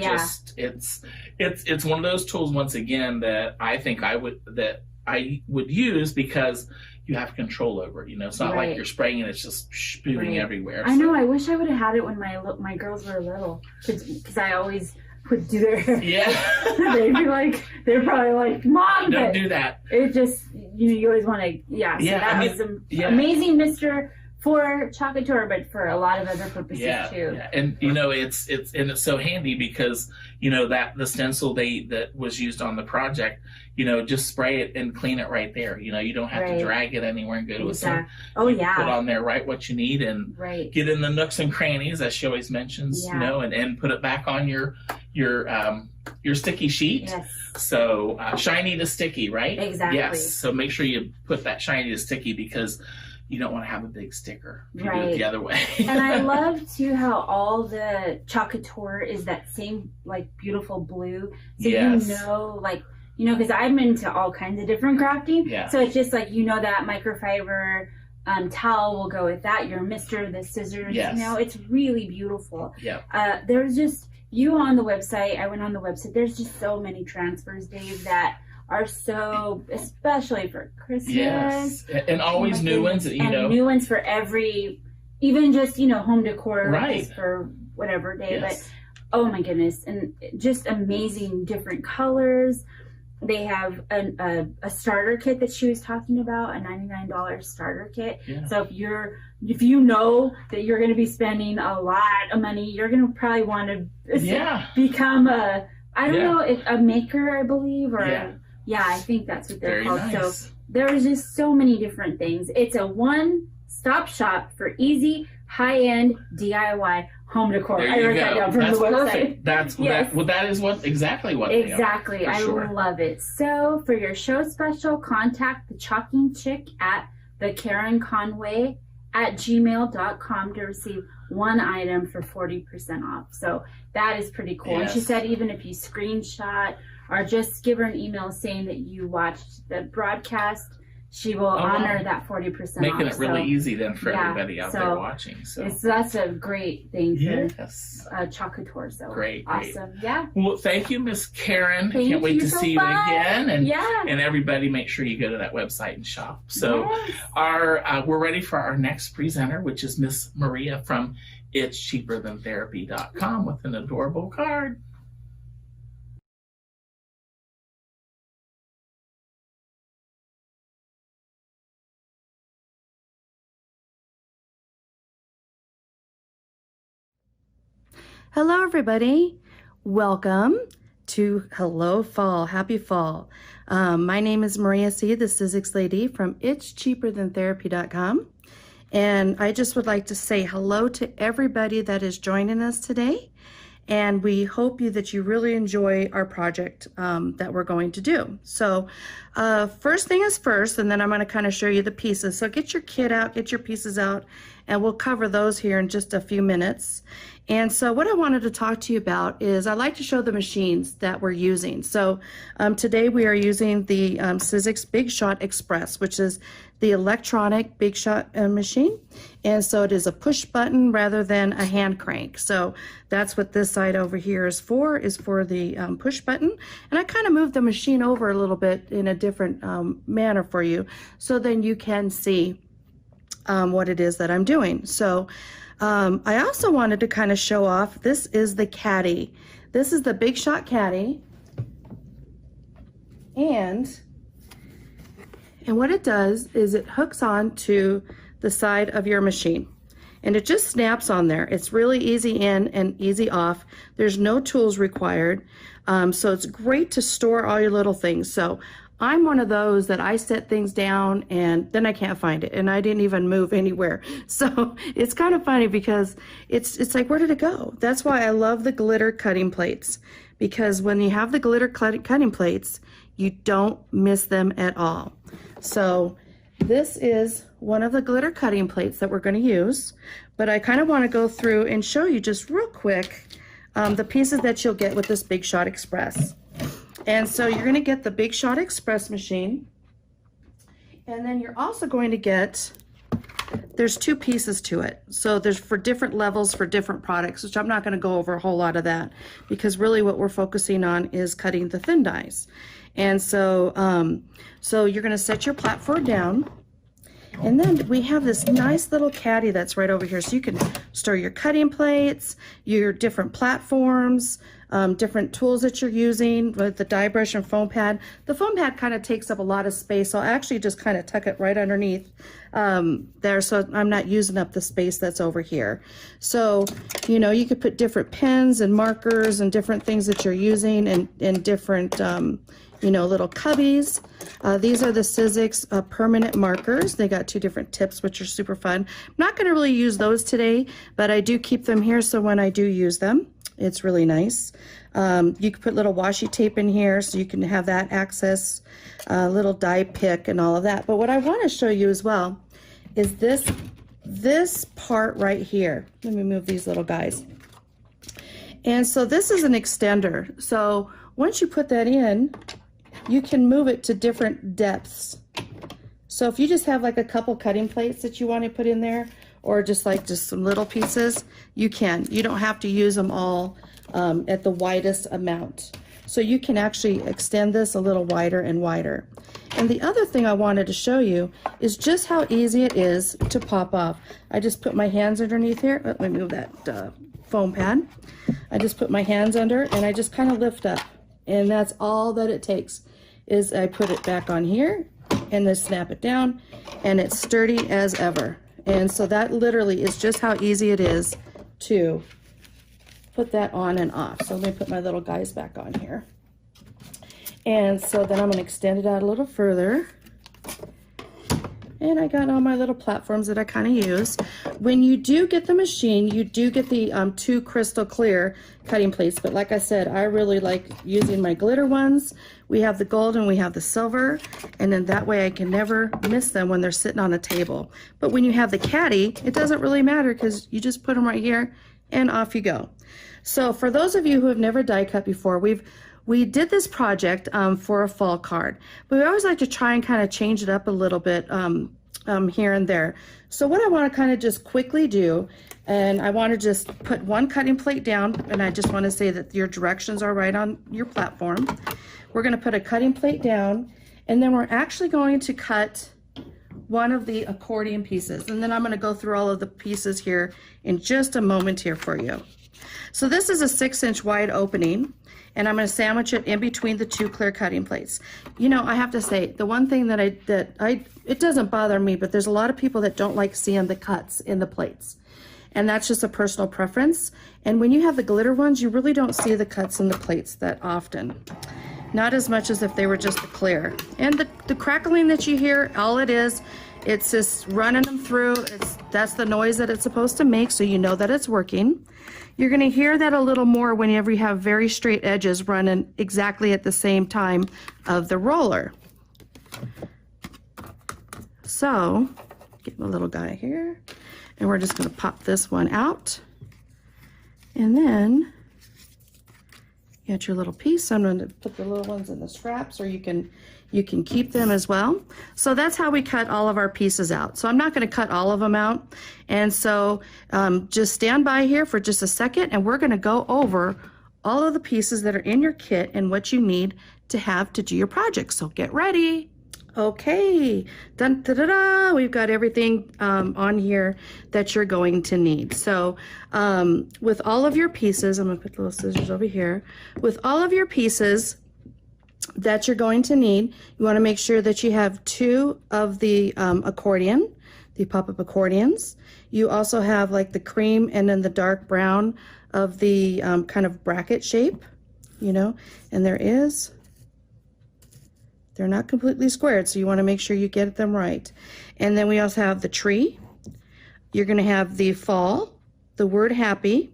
it's one of those tools once again that I think I would use because you have control over it. It's not like you're spraying and it's just spewing everywhere. I know. I wish I would have had it when my girls were little, because I always would do their hair. Yeah. they're probably like, Mom, don't do that. It just you always want to So that was amazing, Mister, for chalk couture, but for a lot of other purposes too. Yeah, and it's so handy because that the stencil that was used on the project, just spray it and clean it right there. You don't have to drag it anywhere and go to a sink. Put on there what you need and get in the nooks and crannies, as she always mentions. And put it back on your sticky sheet. Yes. So shiny to sticky, right? Exactly. Yes. So make sure you put that shiny to sticky because you don't want to have a big sticker. You do it the other way. And I love too how all the chalk couture is that same like beautiful blue. So because I'm into all kinds of different crafting. Yeah. So it's just like that microfiber towel will go with that. Your mister, the scissors. Yes. It's really beautiful. Yeah. There's just on the website. I went on the website. There's just so many transfers, Dave, that are so, especially for Christmas. Yes, and always new ones. New ones for every, even just home decor. Right. For whatever day, yes. But oh my goodness, and just amazing different colors. They have a starter kit that she was talking about, a $99 starter kit. Yeah. So if you know that you're going to be spending a lot of money, you're going to probably want to become a maker, I believe, or I think that's what they're called. Nice. So there's just so many different things. It's a one-stop shop for easy, high-end DIY home decor. There I wrote that down from the website. Perfect. That is exactly what they are. Exactly. I love it. So for your show special, contact the Chalking Chick at thekarenconway@gmail.com to receive one item for 40% off. So that is pretty cool. Yes. And she said even if you screenshot or just give her an email saying that you watched the broadcast, she will honor that 40% Making off. it really easy then for everybody out there watching. So that's a great thing for chalk couture. So great. Awesome. Yeah. Well, thank you, Miss Karen. Can't wait to see you again. And everybody, make sure you go to that website and shop. So we're ready for our next presenter, which is Miss Maria from itscheaperthantherapy.com with an adorable card. Hello, everybody. Welcome to Hello Fall. Happy Fall. My name is Maria C., the Sizzix Lady from itscheaperthantherapy.com. And I just would like to say hello to everybody that is joining us today. And we hope that you really enjoy our project that we're going to do. So first thing is first, and then I'm going to kind of show you the pieces. So get your kit out, get your pieces out, and we'll cover those here in just a few minutes. And so what I wanted to talk to you about is I like to show the machines that we're using. So today we are using the Sizzix Big Shot Express, which is the electronic Big Shot machine. And so it is a push button rather than a hand crank. So that's what this side over here is for the push button. And I kind of moved the machine over a little bit in a different manner for you, so then you can see what it is that I'm doing. So I also wanted to kind of show off, this is the caddy. This is the Big Shot caddy. And what it does is it hooks on to the side of your machine. And it just snaps on there. It's really easy in and easy off. There's no tools required. So it's great to store all your little things. So I'm one of those that I set things down and then I can't find it, and I didn't even move anywhere. So it's kind of funny because it's like, where did it go? That's why I love the glitter cutting plates, because when you have the glitter cutting plates, you don't miss them at all. So this is one of the glitter cutting plates that we're going to use, but I kind of want to go through and show you just real quick the pieces that you'll get with this Big Shot Express. And so you're going to get the Big Shot Express machine, and then you're also going to get, there's two pieces to it. So there's for different levels for different products, which I'm not going to go over a whole lot of that, because really what we're focusing on is cutting the thin dies. And so, so you're going to set your platform down, and then we have this nice little caddy that's right over here. So you can store your cutting plates, your different platforms, different tools that you're using with the die brush and foam pad. The foam pad kind of takes up a lot of space, so I'll actually just kind of tuck it right underneath there, so I'm not using up the space that's over here. So, you know, you could put different pens and markers and different things that you're using, and different you know, little cubbies. These are the Sizzix permanent markers. They got two different tips, which are super fun. I'm not going to really use those today, but I do keep them here, so when I do use them, it's really nice. You can put little washi tape in here, so you can have that access, little die pick and all of that. But what I want to show you as well is this part right here. Let me move these little guys. And so this is an extender. So once you put that in, you can move it to different depths. So if you just have like a couple cutting plates that you want to put in there, or just some little pieces, you can. You don't have to use them all at the widest amount. So you can actually extend this a little wider and wider. And the other thing I wanted to show you is just how easy it is to pop off. I just put my hands underneath here. Let me move that foam pad. I just put my hands under and I just kind of lift up. And that's all that it takes, is I put it back on here and then snap it down, and it's sturdy as ever. And so that literally is just how easy it is to put that on and off. So let me put my little guys back on here. And so then I'm going to extend it out a little further. And I got all my little platforms that I kind of use. When you do get the machine, you do get the two crystal clear cutting plates. But like I said, I really like using my glitter ones. We have the gold and we have the silver. And then that way I can never miss them when they're sitting on a table. But when you have the caddy, it doesn't really matter, because you just put them right here and off you go. So for those of you who have never die cut before, we did this project for a fall card, but we always like to try and kind of change it up a little bit here and there. So what I want to kind of just quickly do, and I want to just put one cutting plate down, and I just want to say that your directions are right on your platform. We're going to put a cutting plate down, and then we're actually going to cut one of the accordion pieces, and then I'm going to go through all of the pieces here in just a moment here for you. So this is a 6-inch wide opening, and I'm going to sandwich it in between the two clear cutting plates. You know, I have to say, the one thing that it doesn't bother me, but there's a lot of people that don't like seeing the cuts in the plates. And that's just a personal preference. And when you have the glitter ones, you really don't see the cuts in the plates that often. Not as much as if they were just the clear. And the crackling that you hear, all it is, it's just running them through. That's the noise that it's supposed to make, so you know that it's working. You're going to hear that a little more whenever you have very straight edges running exactly at the same time of the roller. So, get my little guy here, and we're just going to pop this one out. And then You got your little piece. I'm going to put the little ones in the scraps, or you can keep them as well. So that's how we cut all of our pieces out. So I'm not going to cut all of them out. And so just stand by here for just a second, and we're going to go over all of the pieces that are in your kit and what you need to have to do your project. So get ready. Okay, dun, da, da, da. We've got everything on here that you're going to need. So with all of your pieces, I'm going to put the little scissors over here. With all of your pieces that you're going to need, you want to make sure that you have 2 of the accordion, the pop-up accordions. You also have like the cream and then the dark brown of the kind of bracket shape, you know, and they're not completely squared, so you want to make sure you get them right. And then we also have the tree. You're going to have the fall, the word happy.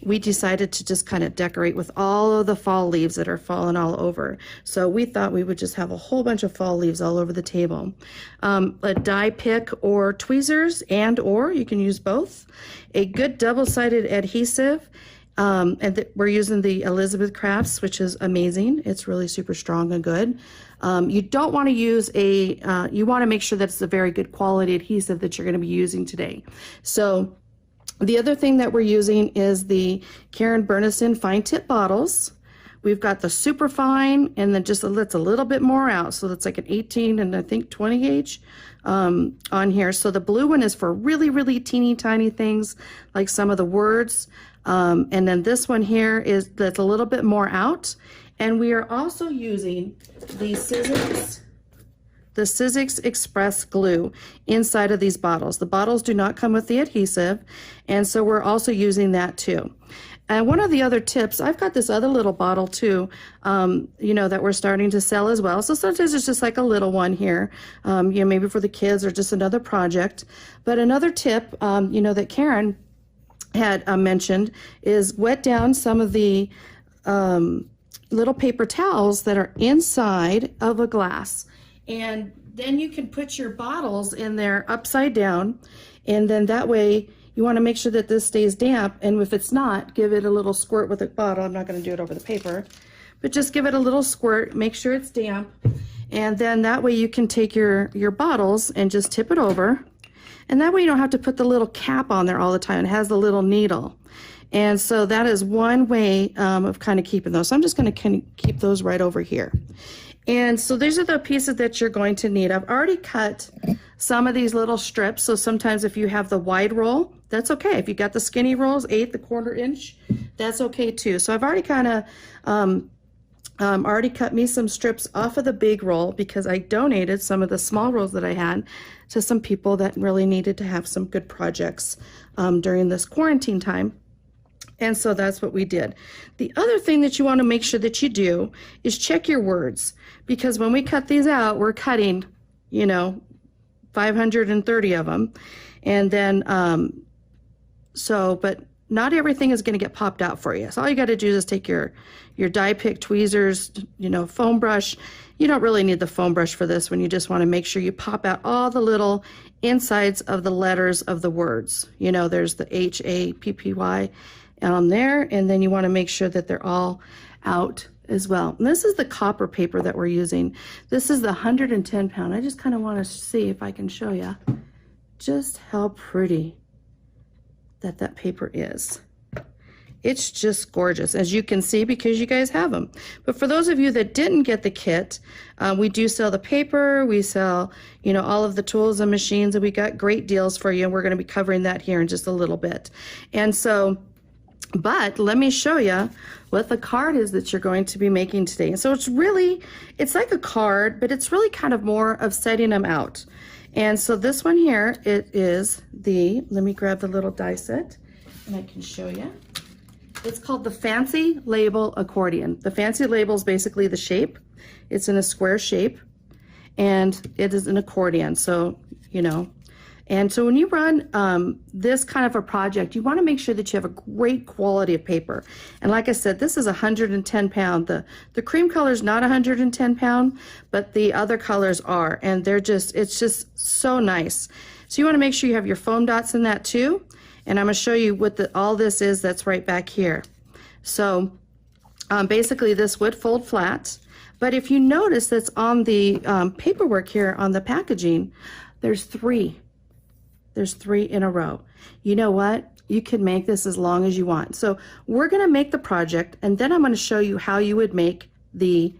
We decided to just kind of decorate with all of the fall leaves that are falling all over. So we thought we would just have a whole bunch of fall leaves all over the table. A die pick or tweezers, or you can use both. A good double-sided adhesive. We're using the Elizabeth Crafts, which is amazing. It's really super strong and good. You don't want to use you want to make sure that it's a very good quality adhesive that you're going to be using today. So the other thing that we're using is the Karen Bernison fine tip bottles. We've got the super fine, and then just let's a little bit more out. So that's like an 18 and I think 20 gauge on here. So the blue one is for really, really teeny tiny things like some of the words. And then this one here that's a little bit more out. And we are also using the Sizzix Express glue inside of these bottles. The bottles do not come with the adhesive, and so we're also using that too. And one of the other tips, I've got this other little bottle too, you know, that we're starting to sell as well. So sometimes it's just like a little one here, you know, maybe for the kids or just another project. But another tip, you know, that Karen had mentioned is wet down some of the little paper towels that are inside of a glass. And then you can put your bottles in there upside down, and then that way you want to make sure that this stays damp, and if it's not, give it a little squirt with a bottle. I'm not going to do it over the paper, but just give it a little squirt, make sure it's damp, and then that way you can take your bottles and just tip it over, and that way you don't have to put the little cap on there all the time. It has the little needle. And so that is one way of kind of keeping those. So I'm just going to keep those right over here. And so these are the pieces that you're going to need. I've already cut some of these little strips. So sometimes if you have the wide roll, that's okay. If you got the skinny rolls, 1/8, 1/4 inch, that's okay too. So I've already kind of already cut me some strips off of the big roll because I donated some of the small rolls that I had to some people that really needed to have some good projects during this quarantine time. And so that's what we did. The other thing that you want to make sure that you do is check your words, because when we cut these out, we're cutting, you know, 530 of them. And then, but not everything is going to get popped out for you. So all you got to do is take your die pick, tweezers, you know, foam brush. You don't really need the foam brush for this one. You just want to make sure you pop out all the little insides of the letters of the words. You know, there's the HAPPY on there, and then you want to make sure that they're all out as well. And this is the copper paper that we're using. This is the 110 pound. I just kind of want to see if I can show you just how pretty that paper is. It's just gorgeous, as you can see, because you guys have them. But for those of you that didn't get the kit, we do sell the paper, we sell, you know, all of the tools and machines, and we got great deals for you, and we're going to be covering that here in just a little bit. And so, but let me show you what the card is that you're going to be making today. So it's like a card, but it's really kind of more of setting them out. And so this one here, it is let me grab the little die set and I can show you. It's called the Fancy Label Accordion. The Fancy Label is basically the shape. It's in a square shape, and it is an accordion. So, you know, and so when you run this kind of a project, you want to make sure that you have a great quality of paper. And like I said, this is 110 pound. The cream color is not 110 pound, but the other colors are, and it's just so nice. So you want to make sure you have your foam dots in that too. And I'm going to show you what all this is that's right back here. So basically this would fold flat. But if you notice that's on the paperwork here on the packaging, there's 3. There's 3 in a row. You know what? You can make this as long as you want. So we're going to make the project, and then I'm going to show you how you would make the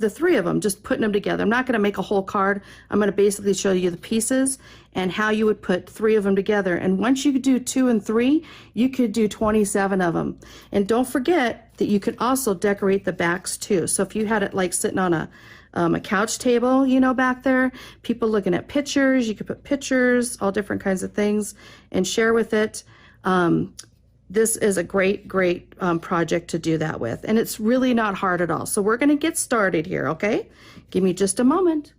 3 of them, just putting them together. I'm not going to make a whole card. I'm going to basically show you the pieces and how you would put 3 of them together. And once you do 2 and 3, you could do 27 of them. And don't forget that you can also decorate the backs too. So if you had it like sitting on a couch table, you know, back there, people looking at pictures, you could put pictures, all different kinds of things, and share with it. This is a great project to do that with, and it's really not hard at all. So we're going to get started here, okay? Give me just a moment.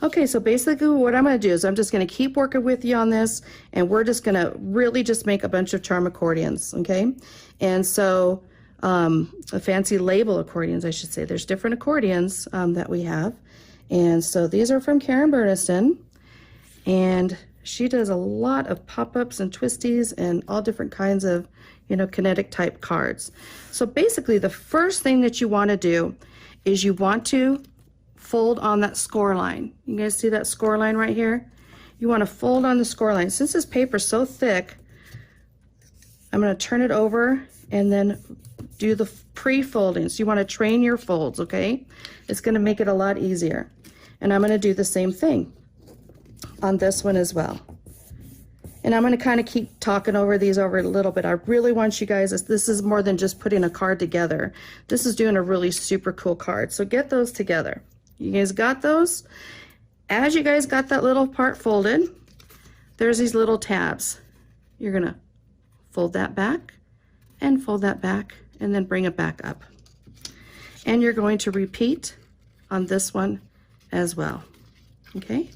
Okay, so basically what I'm going to do is I'm just going to keep working with you on this, and we're just going to really just make a bunch of charm accordions, okay? And so fancy label accordions, I should say. There's different accordions that we have, and so these are from Karen Burniston, and she does a lot of pop-ups and twisties and all different kinds of, you know, kinetic type cards. So basically the first thing that you want to do is you want to fold on that score line. You guys see that score line right here? You want to fold on the score line. Since this paper is so thick, I'm going to turn it over and then do the pre-folding. So you want to train your folds, okay? It's going to make it a lot easier. And I'm going to do the same thing on this one as well. And I'm going to kind of keep talking over these over a little bit. I really want you guys, this is more than just putting a card together. This is doing a really super cool card. So get those together. You guys got those? As you guys got that little part folded, there's these little tabs. You're going to fold that back and fold that back and then bring it back up. And you're going to repeat on this one as well. Okay?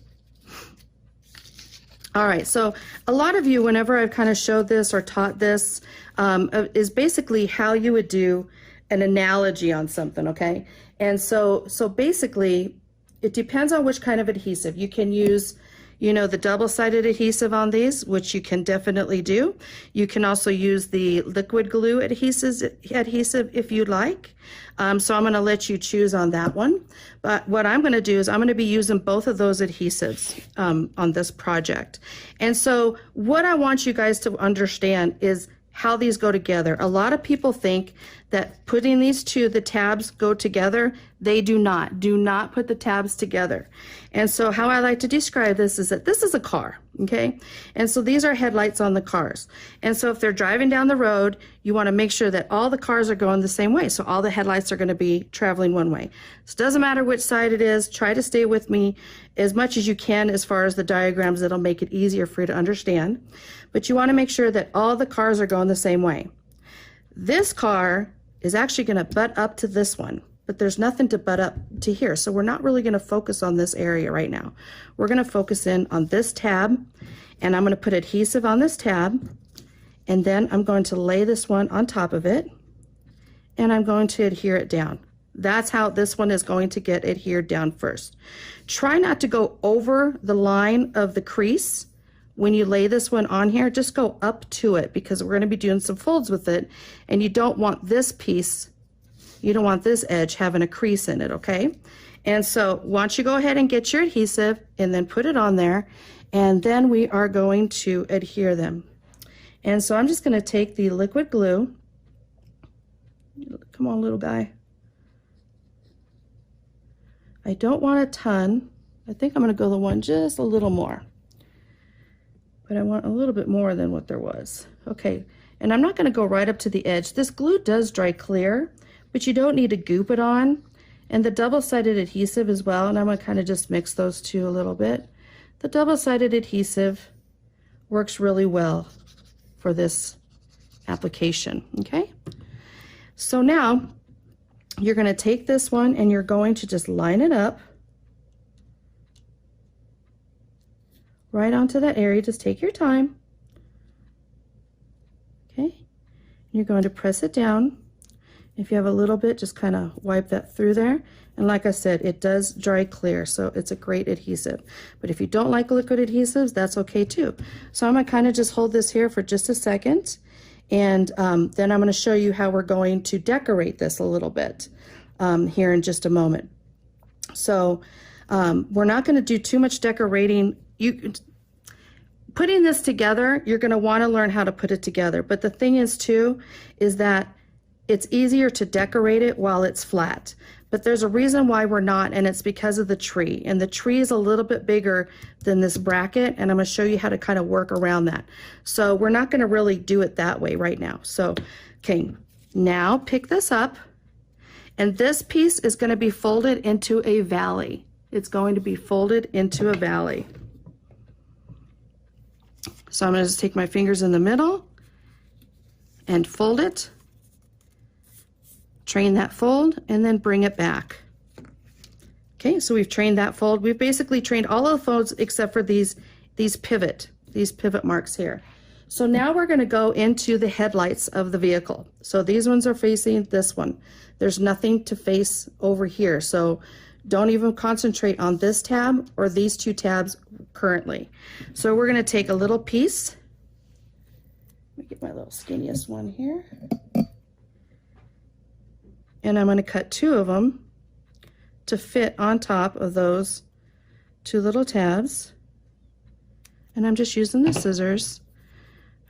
All right, so a lot of you, whenever I've kind of showed this or taught this, is basically how you would do an analogy on something, okay? And so basically, it depends on which kind of adhesive. You can use, you know, the double-sided adhesive on these, which you can definitely do. You can also use the liquid glue adhesive if you'd like. So I'm going to let you choose on that one. But what I'm going to do is I'm going to be using both of those adhesives on this project. And so what I want you guys to understand is how these go together. A lot of people think that putting these two, the tabs, go together. They do not. Do not put the tabs together. And so how I like to describe this is that this is a car, okay? And so these are headlights on the cars. And so if they're driving down the road, you want to make sure that all the cars are going the same way. So all the headlights are going to be traveling one way. So it doesn't matter which side it is. Try to stay with me as much as you can as far as the diagrams. That'll make it easier for you to understand. But you want to make sure that all the cars are going the same way. This car is actually going to butt up to this one, but there's nothing to butt up to here. So we're not really going to focus on this area right now. We're going to focus in on this tab, and I'm going to put adhesive on this tab, and then I'm going to lay this one on top of it, and I'm going to adhere it down. That's how this one is going to get adhered down first. Try not to go over the line of the crease. When you lay this one on here, just go up to it, because we're going to be doing some folds with it, and you don't want this piece, you don't want this edge having a crease in it, okay? And so once you go ahead and get your adhesive and then put it on there, and then we are going to adhere them. And so I'm just going to take the liquid glue. Come on, little guy. I don't want a ton. I think I'm going to go the one just a little more. But I want a little bit more than what there was. Okay, and I'm not going to go right up to the edge. This glue does dry clear, but you don't need to goop it on. And the double-sided adhesive as well, and I'm going to kind of just mix those two a little bit. The double-sided adhesive works really well for this application, okay? So now you're going to take this one and you're going to just line it up right onto that area. Just take your time. Okay. You're going to press it down. If you have a little bit, just kind of wipe that through there. And like I said, it does dry clear, so it's a great adhesive. But if you don't like liquid adhesives, that's okay too. So I'm going to kind of just hold this here for just a second. And then I'm going to show you how we're going to decorate this a little bit here in just a moment. So we're not going to do too much decorating. Putting this together, you're going to want to learn how to put it together. But the thing is too, is that it's easier to decorate it while it's flat. But there's a reason why we're not, and it's because of the tree. And the tree is a little bit bigger than this bracket, and I'm going to show you how to kind of work around that. So we're not going to really do it that way right now. So, okay, now pick this up, and this piece is going to be folded into a valley. It's going to be folded into a valley. So I'm going to just take my fingers in the middle and fold it. Train that fold and then bring it back. Okay, so we've trained that fold. We've basically trained all of the folds except for these pivot marks here. So now we're going to go into the headlights of the vehicle. So these ones are facing this one. There's nothing to face over here. So don't even concentrate on this tab or these two tabs currently. So we're going to take a little piece. Let me get my little skinniest one here. And I'm going to cut two of them to fit on top of those two little tabs. And I'm just using the scissors.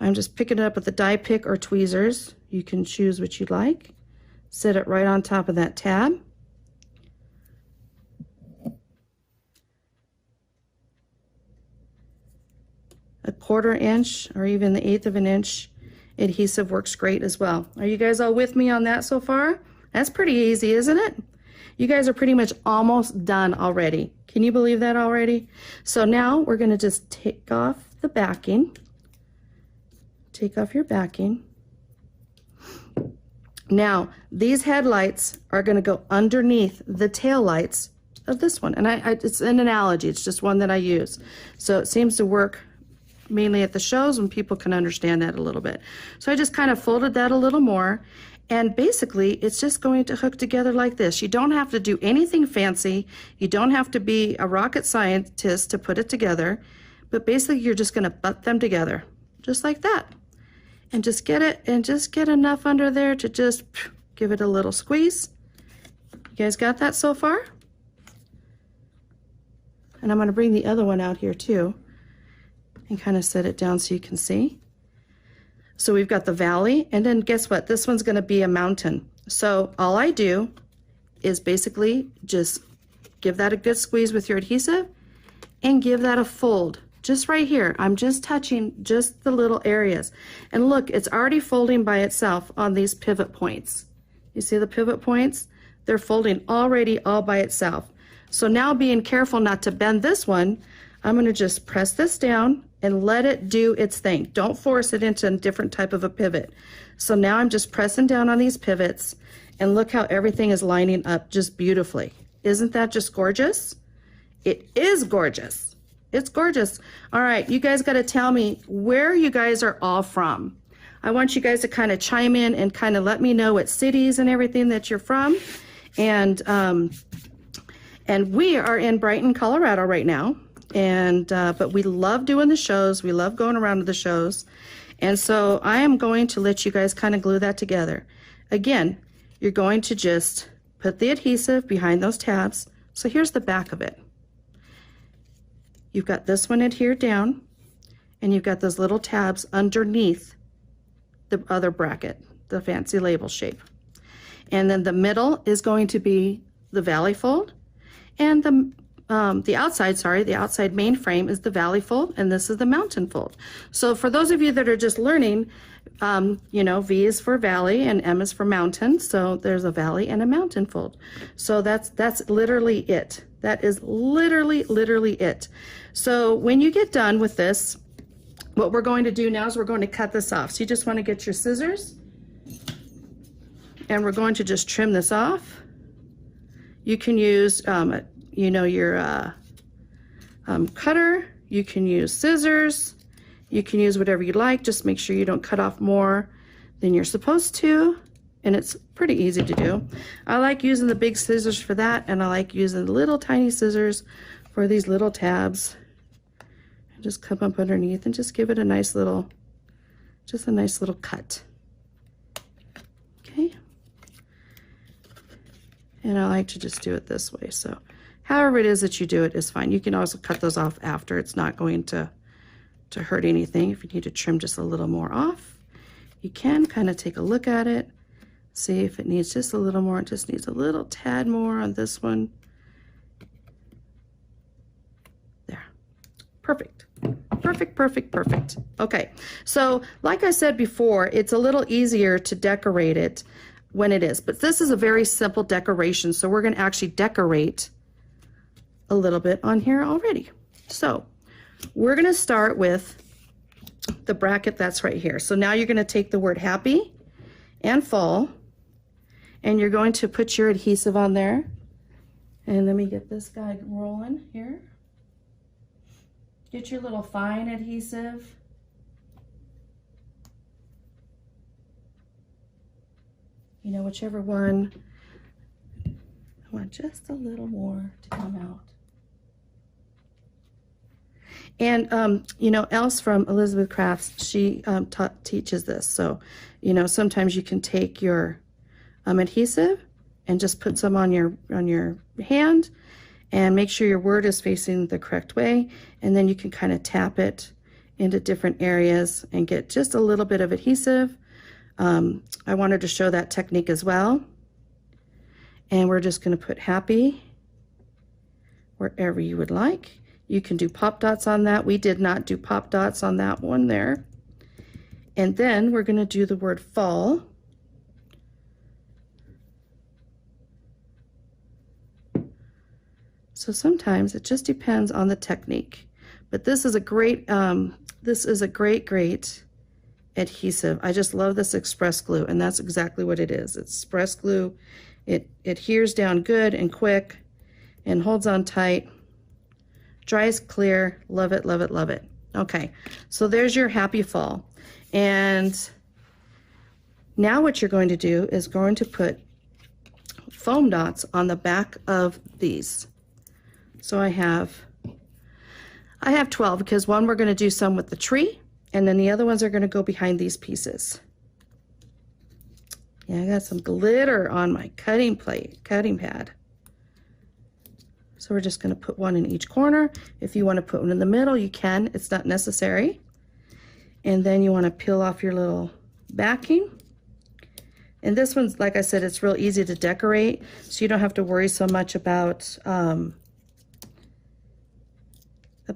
I'm just picking it up with a die pick or tweezers. You can choose what you'd like. Set it right on top of that tab. A 1/4 inch or even the 1/8 of an inch adhesive works great as well. Are you guys all with me on that so far? That's pretty easy, isn't it? You guys are pretty much almost done already. Can you believe that already? So now we're going to just take off the backing. Take off your backing. Now, these headlights are going to go underneath the tail lights of this one. And it's an analogy. It's just one that I use. So it seems to work mainly at the shows when people can understand that a little bit. So I just kind of folded that a little more. And basically, it's just going to hook together like this. You don't have to do anything fancy. You don't have to be a rocket scientist to put it together. But basically, you're just going to butt them together, just like that. And just get it, and just get enough under there to just give it a little squeeze. You guys got that so far? And I'm going to bring the other one out here too and kind of set it down so you can see. So we've got the valley, and then guess what? This one's going to be a mountain. So all I do is basically just give that a good squeeze with your adhesive and give that a fold. Just right here. I'm just touching just the little areas. And look, it's already folding by itself on these pivot points. You see the pivot points? They're folding already all by itself. So now, being careful not to bend this one, I'm going to just press this down and let it do its thing. Don't force it into a different type of a pivot. So now I'm just pressing down on these pivots, and look how everything is lining up just beautifully. Isn't that just gorgeous? It is gorgeous. It's gorgeous. All right, you guys got to tell me where you guys are all from. I want you guys to kind of chime in and kind of let me know what cities and everything that you're from. And we are in Brighton, Colorado right now. And but we love doing the shows. We love going around to the shows. And so I am going to let you guys kind of glue that together. Again, you're going to just put the adhesive behind those tabs. So here's the back of it. You've got this one adhered down, and you've got those little tabs underneath the other bracket, the fancy label shape. And then the middle is going to be the valley fold, and the outside main frame is the valley fold, and this is the mountain fold. So for those of you that are just learning, you know, V is for valley and M is for mountain. So there's a valley and a mountain fold. So that's literally it. That is literally it. So when you get done with this, what we're going to do now is we're going to cut this off. So you just want to get your scissors, and we're going to just trim this off. You can use, you know, your cutter. You can use scissors. You can use whatever you like. Just make sure you don't cut off more than you're supposed to. And it's pretty easy to do. I like using the big scissors for that, and I like using the little tiny scissors for these little tabs. Just come up underneath and just give it a nice little Just a nice little cut. Okay. And I like to just do it this way. So however it is that you do it is fine. You can also cut those off after. It's not going to hurt anything. If you need to trim just a little more off, you can kind of take a look at it, see if it needs just a little more. It just needs a little tad more on this one. There. Perfect. Perfect, perfect, perfect. Okay, so like I said before, it's a little easier to decorate it when it is, but this is a very simple decoration, so we're going to actually decorate a little bit on here already. So we're going to start with the bracket that's right here. So now you're going to take the word happy and fall, and you're going to put your adhesive on there. And let me get this guy rolling here. Get your little fine adhesive. You know, whichever one. I want just a little more to come out. And, you know, Else from Elizabeth Crafts, she teaches this. So, you know, sometimes you can take your adhesive and just put some on your hand, and make sure your word is facing the correct way, and then you can kind of tap it into different areas and get just a little bit of adhesive. I wanted to show that technique as well. And we're just going to put happy wherever you would like. You can do pop dots on that. We did not do pop dots on that one there. And then we're going to do the word fall. So sometimes it just depends on the technique, but this is a great great adhesive. I just love this express glue, and that's exactly what it is. It's express glue. It adheres down good and quick and holds on tight. Dries clear. Love it, love it, love it. Okay, so there's your happy fall. And now what you're going to do is going to put foam dots on the back of these. So I have 12, because one we're going to do some with the tree, and then the other ones are going to go behind these pieces. Yeah, I got some glitter on my cutting pad. So we're just going to put one in each corner. If you want to put one in the middle, you can. It's not necessary. And then you want to peel off your little backing. And this one's, like I said, it's real easy to decorate, so you don't have to worry so much about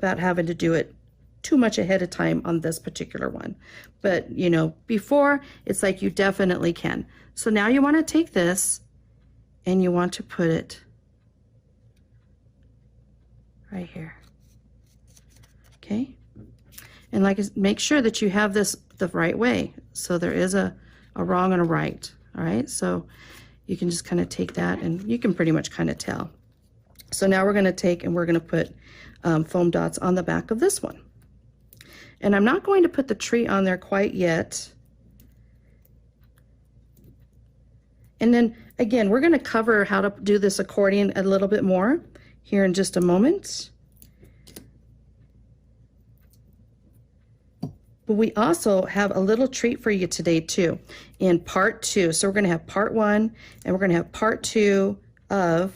having to do it too much ahead of time on this particular one. But, you know, before, it's like you definitely can. So now you want to take this and you want to put it right here. Okay? And make sure that you have this the right way. So there is a wrong and a right. All right? So you can just kind of take that, and you can pretty much kind of tell. So now we're going to take and we're going to put foam dots on the back of this one. And I'm not going to put the tree on there quite yet. And then again, we're going to cover how to do this accordion a little bit more here in just a moment. But we also have a little treat for you today too, in part 2. So we're going to have part 1 and we're going to have part 2 of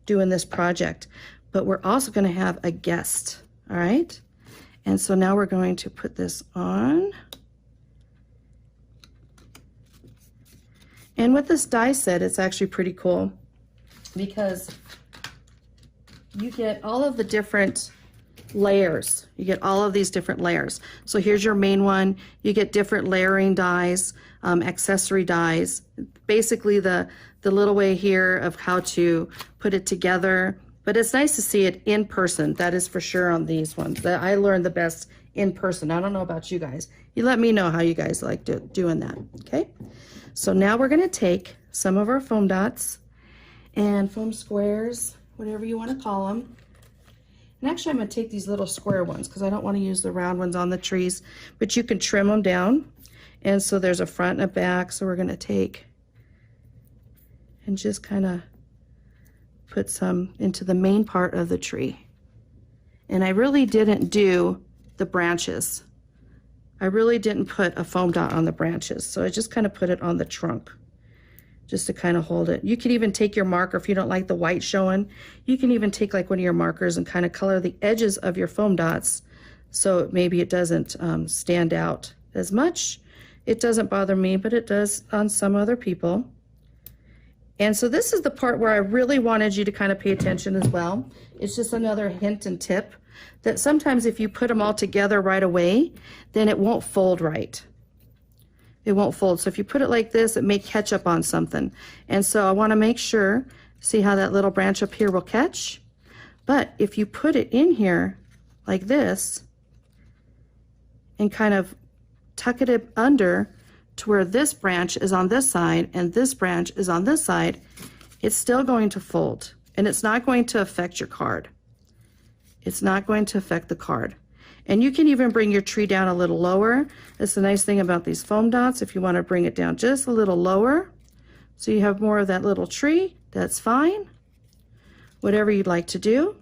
doing this project, but we're also going to have a guest. All right, and so now we're going to put this on, and with this die set, it's actually pretty cool because you get all of the different layers. You get all of these different layers. So here's your main one. You get different layering dies, accessory dies, basically the little way here of how to put it together. But it's nice to see it in person. That is for sure on these ones. I learned the best in person. I don't know about you guys. You let me know how you guys like doing that, okay? So now we're gonna take some of our foam dots and foam squares, whatever you wanna call them. And actually I'm gonna take these little square ones because I don't wanna use the round ones on the trees, but you can trim them down. And so there's a front and a back. So we're gonna take and just kind of put some into the main part of the tree. And I really didn't do the branches. I really didn't put a foam dot on the branches, so I just kind of put it on the trunk just to kind of hold it. You can even take your marker if you don't like the white showing. You can even take like one of your markers and kind of color the edges of your foam dots so maybe it doesn't stand out as much. It doesn't bother me, but it does on some other people. And so this is the part where I really wanted you to kind of pay attention as well. It's just another hint and tip that sometimes if you put them all together right away, then it won't fold right. It won't fold. So if you put it like this, it may catch up on something. And so I want to make sure, see how that little branch up here will catch? But if you put it in here like this and kind of tuck it under to where this branch is on this side and this branch is on this side, it's still going to fold and it's not going to affect your card. It's not going to affect the card. And you can even bring your tree down a little lower. That's the nice thing about these foam dots. If you want to bring it down just a little lower, so you have more of that little tree, that's fine. Whatever you'd like to do.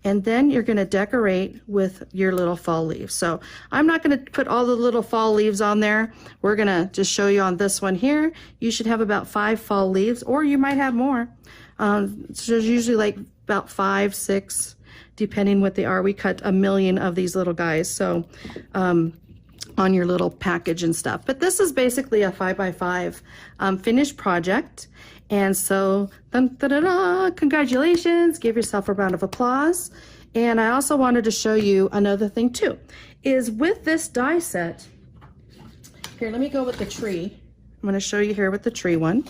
And then you're going to decorate with your little fall leaves. So I'm not going to put all the little fall leaves on there. We're going to just show you on this one here. You should have about 5 fall leaves, or you might have more. So there's usually like about 5, 6, depending what they are. We cut 1 million of these little guys, so on your little package and stuff. But this is basically a 5x5 finished project. And so, dun, da, da, da, congratulations, give yourself a round of applause. And I also wanted to show you another thing too, is with this die set, here, let me go with the tree. I'm gonna show you here with the tree one.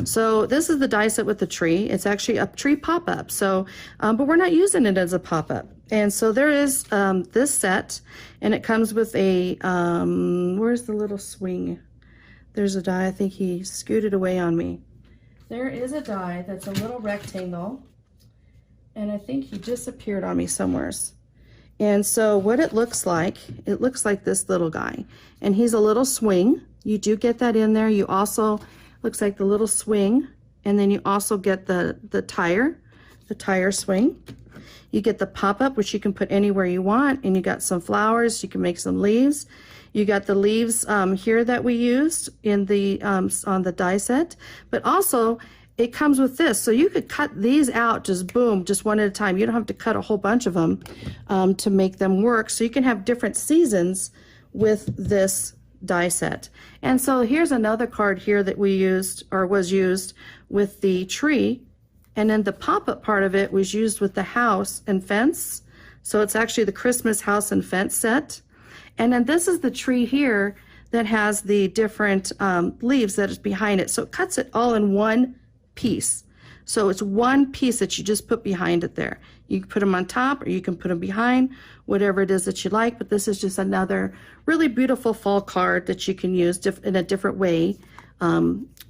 So this is the die set with the tree. It's actually a tree pop-up. So, but we're not using it as a pop-up. And so there is this set, and it comes with a, where's the little swing? There's a die, I think he scooted away on me. There is a die that's a little rectangle, and I think he disappeared on me somewheres. And so what it looks like this little guy, and he's a little swing. You do get that in there. You also, looks like the little swing, and then you also get the tire swing. You get the pop-up, which you can put anywhere you want, and you got some flowers. You can make some leaves. You got the leaves here that we used in the on the die set, but also it comes with this, so you could cut these out just boom, just one at a time. You don't have to cut a whole bunch of them to make them work. So you can have different seasons with this die set. And so here's another card here that we used, or was used, with the tree, and then the pop-up part of it was used with the house and fence. So it's actually the Christmas house and fence set. And then this is the tree here that has the different leaves that is behind it. So it cuts it all in one piece. So it's one piece that you just put behind it there. You can put them on top or you can put them behind, whatever it is that you like. But this is just another really beautiful fall card that you can use in a different way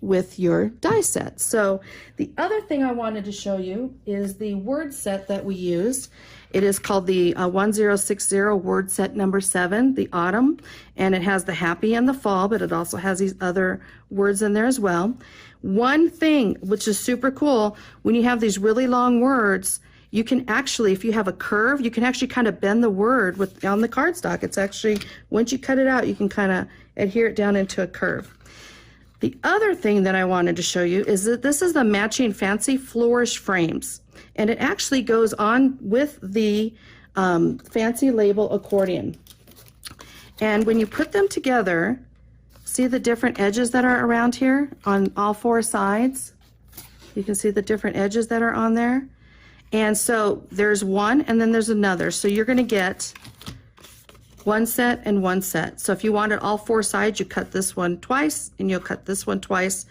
with your die set. So the other thing I wanted to show you is the word set that we used. It is called the 1060 word set number 7, the autumn, and it has the happy and the fall, but it also has these other words in there as well. One thing which is super cool, when you have these really long words, you can actually, if you have a curve, you can actually kind of bend the word on the cardstock. It's actually, once you cut it out, you can kind of adhere it down into a curve. The other thing that I wanted to show you is that this is the matching fancy flourish frames, and it actually goes on with the fancy label accordion. And when you put them together, see the different edges that are around here on all 4 sides? You can see the different edges that are on there. And so there's one and then there's another. So you're going to get one set and one set. So if you wanted all 4 sides, you cut this one twice and you'll cut this one twice,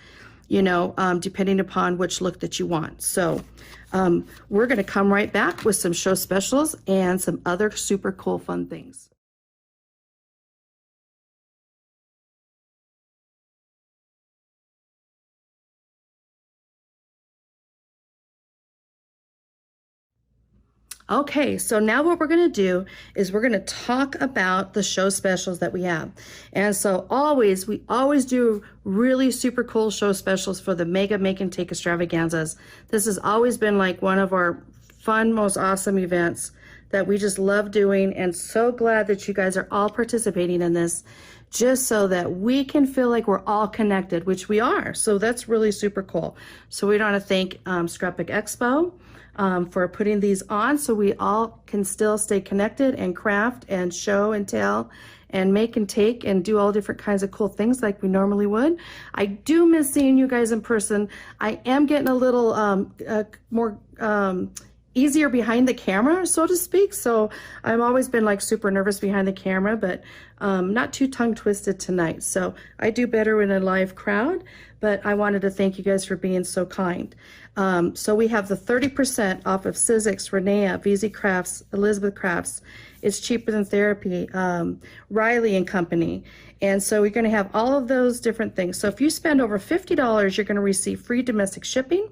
you know, depending upon which look that you want. So we're going to come right back with some show specials and some other super cool fun things. Okay, so now what we're going to do is we're going to talk about the show specials that we have. And so we always do really super cool show specials for the Mega Make and Take Extravaganzas. This has always been like one of our fun, most awesome events that we just love doing, and so glad that you guys are all participating in this, just so that we can feel like we're all connected, which we are. So that's really super cool. So we want to thank Scrapbook Expo for putting these on, so we all can still stay connected and craft and show and tell and make and take and do all different kinds of cool things like we normally would. I do miss seeing you guys in person. I am getting a little more easier behind the camera, so to speak. So I've always been like super nervous behind the camera, but not too tongue twisted tonight. So I do better in a live crowd, but I wanted to thank you guys for being so kind. So we have the 30% off of Sizzix, Renea, VZ Crafts, Elizabeth Crafts. It's cheaper than therapy, Riley and Company. And so we're going to have all of those different things. So if you spend over $50, you're going to receive free domestic shipping.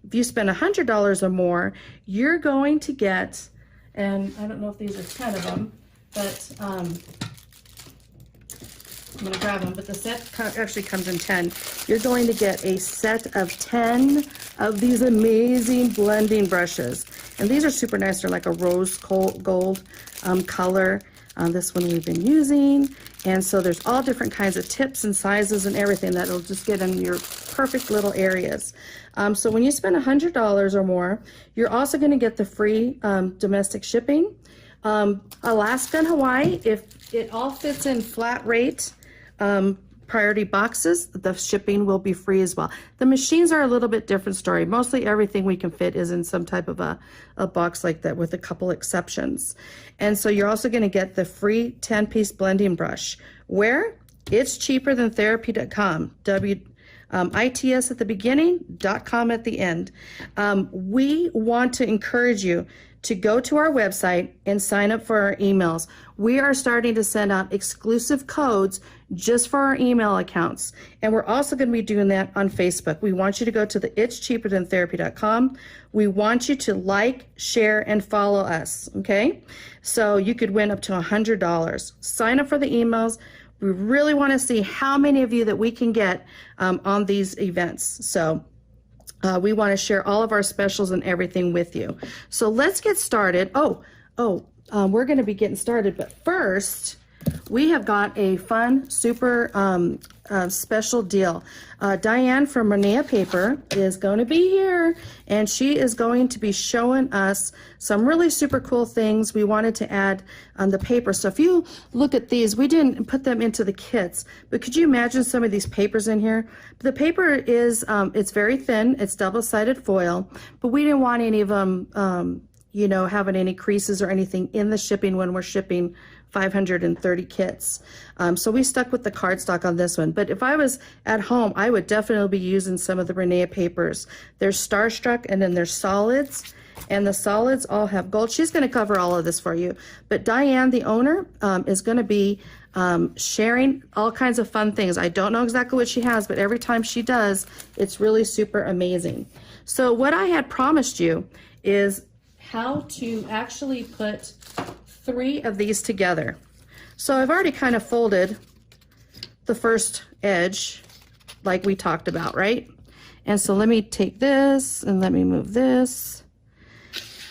If you spend $100 or more, you're going to get, and I don't know if these are 10 of them, but I'm going to grab them, but the set actually comes in 10. You're going to get a set of 10 of these amazing blending brushes. And these are super nice. They're like a rose gold color. This one we've been using. And so there's all different kinds of tips and sizes and everything that'll just get in your perfect little areas. So when you spend $100 or more, you're also going to get the free domestic shipping. Alaska and Hawaii, if it all fits in flat rate priority boxes, the shipping will be free as well. The machines are a little bit different story. Mostly everything we can fit is in some type of a box like that, with a couple exceptions. And so you're also going to get the free 10-piece blending brush. Where? It's cheaper than therapy.com. ITS at the beginning, .com at the end. We want to encourage you to go to our website and sign up for our emails. We are starting to send out exclusive codes just for our email accounts. And we're also going to be doing that on Facebook. We want you to go to the itscheaperthantherapy.com. We want you to like, share, and follow us, okay? So you could win up to $100. Sign up for the emails. We really want to see how many of you that we can get on these events. So we want to share all of our specials and everything with you. So let's get started. We're going to be getting started, but first we have got a fun, super special deal. Diane from Renea Paper is going to be here, and she is going to be showing us some really super cool things we wanted to add on the paper. So if you look at these, we didn't put them into the kits, but could you imagine some of these papers in here? The paper is, it's very thin, it's double-sided foil, but we didn't want any of them, having any creases or anything in the shipping when we're shipping 530 kits. So we stuck with the cardstock on this one. But if I was at home, I would definitely be using some of the Renea papers. There's Starstruck, and then there's Solids. And the Solids all have gold. She's going to cover all of this for you. But Diane, the owner, is going to be sharing all kinds of fun things. I don't know exactly what she has, but every time she does, it's really super amazing. So what I had promised you is how to actually put 3 of these together. So I've already kind of folded the first edge like we talked about, right? And so let me take this and let me move this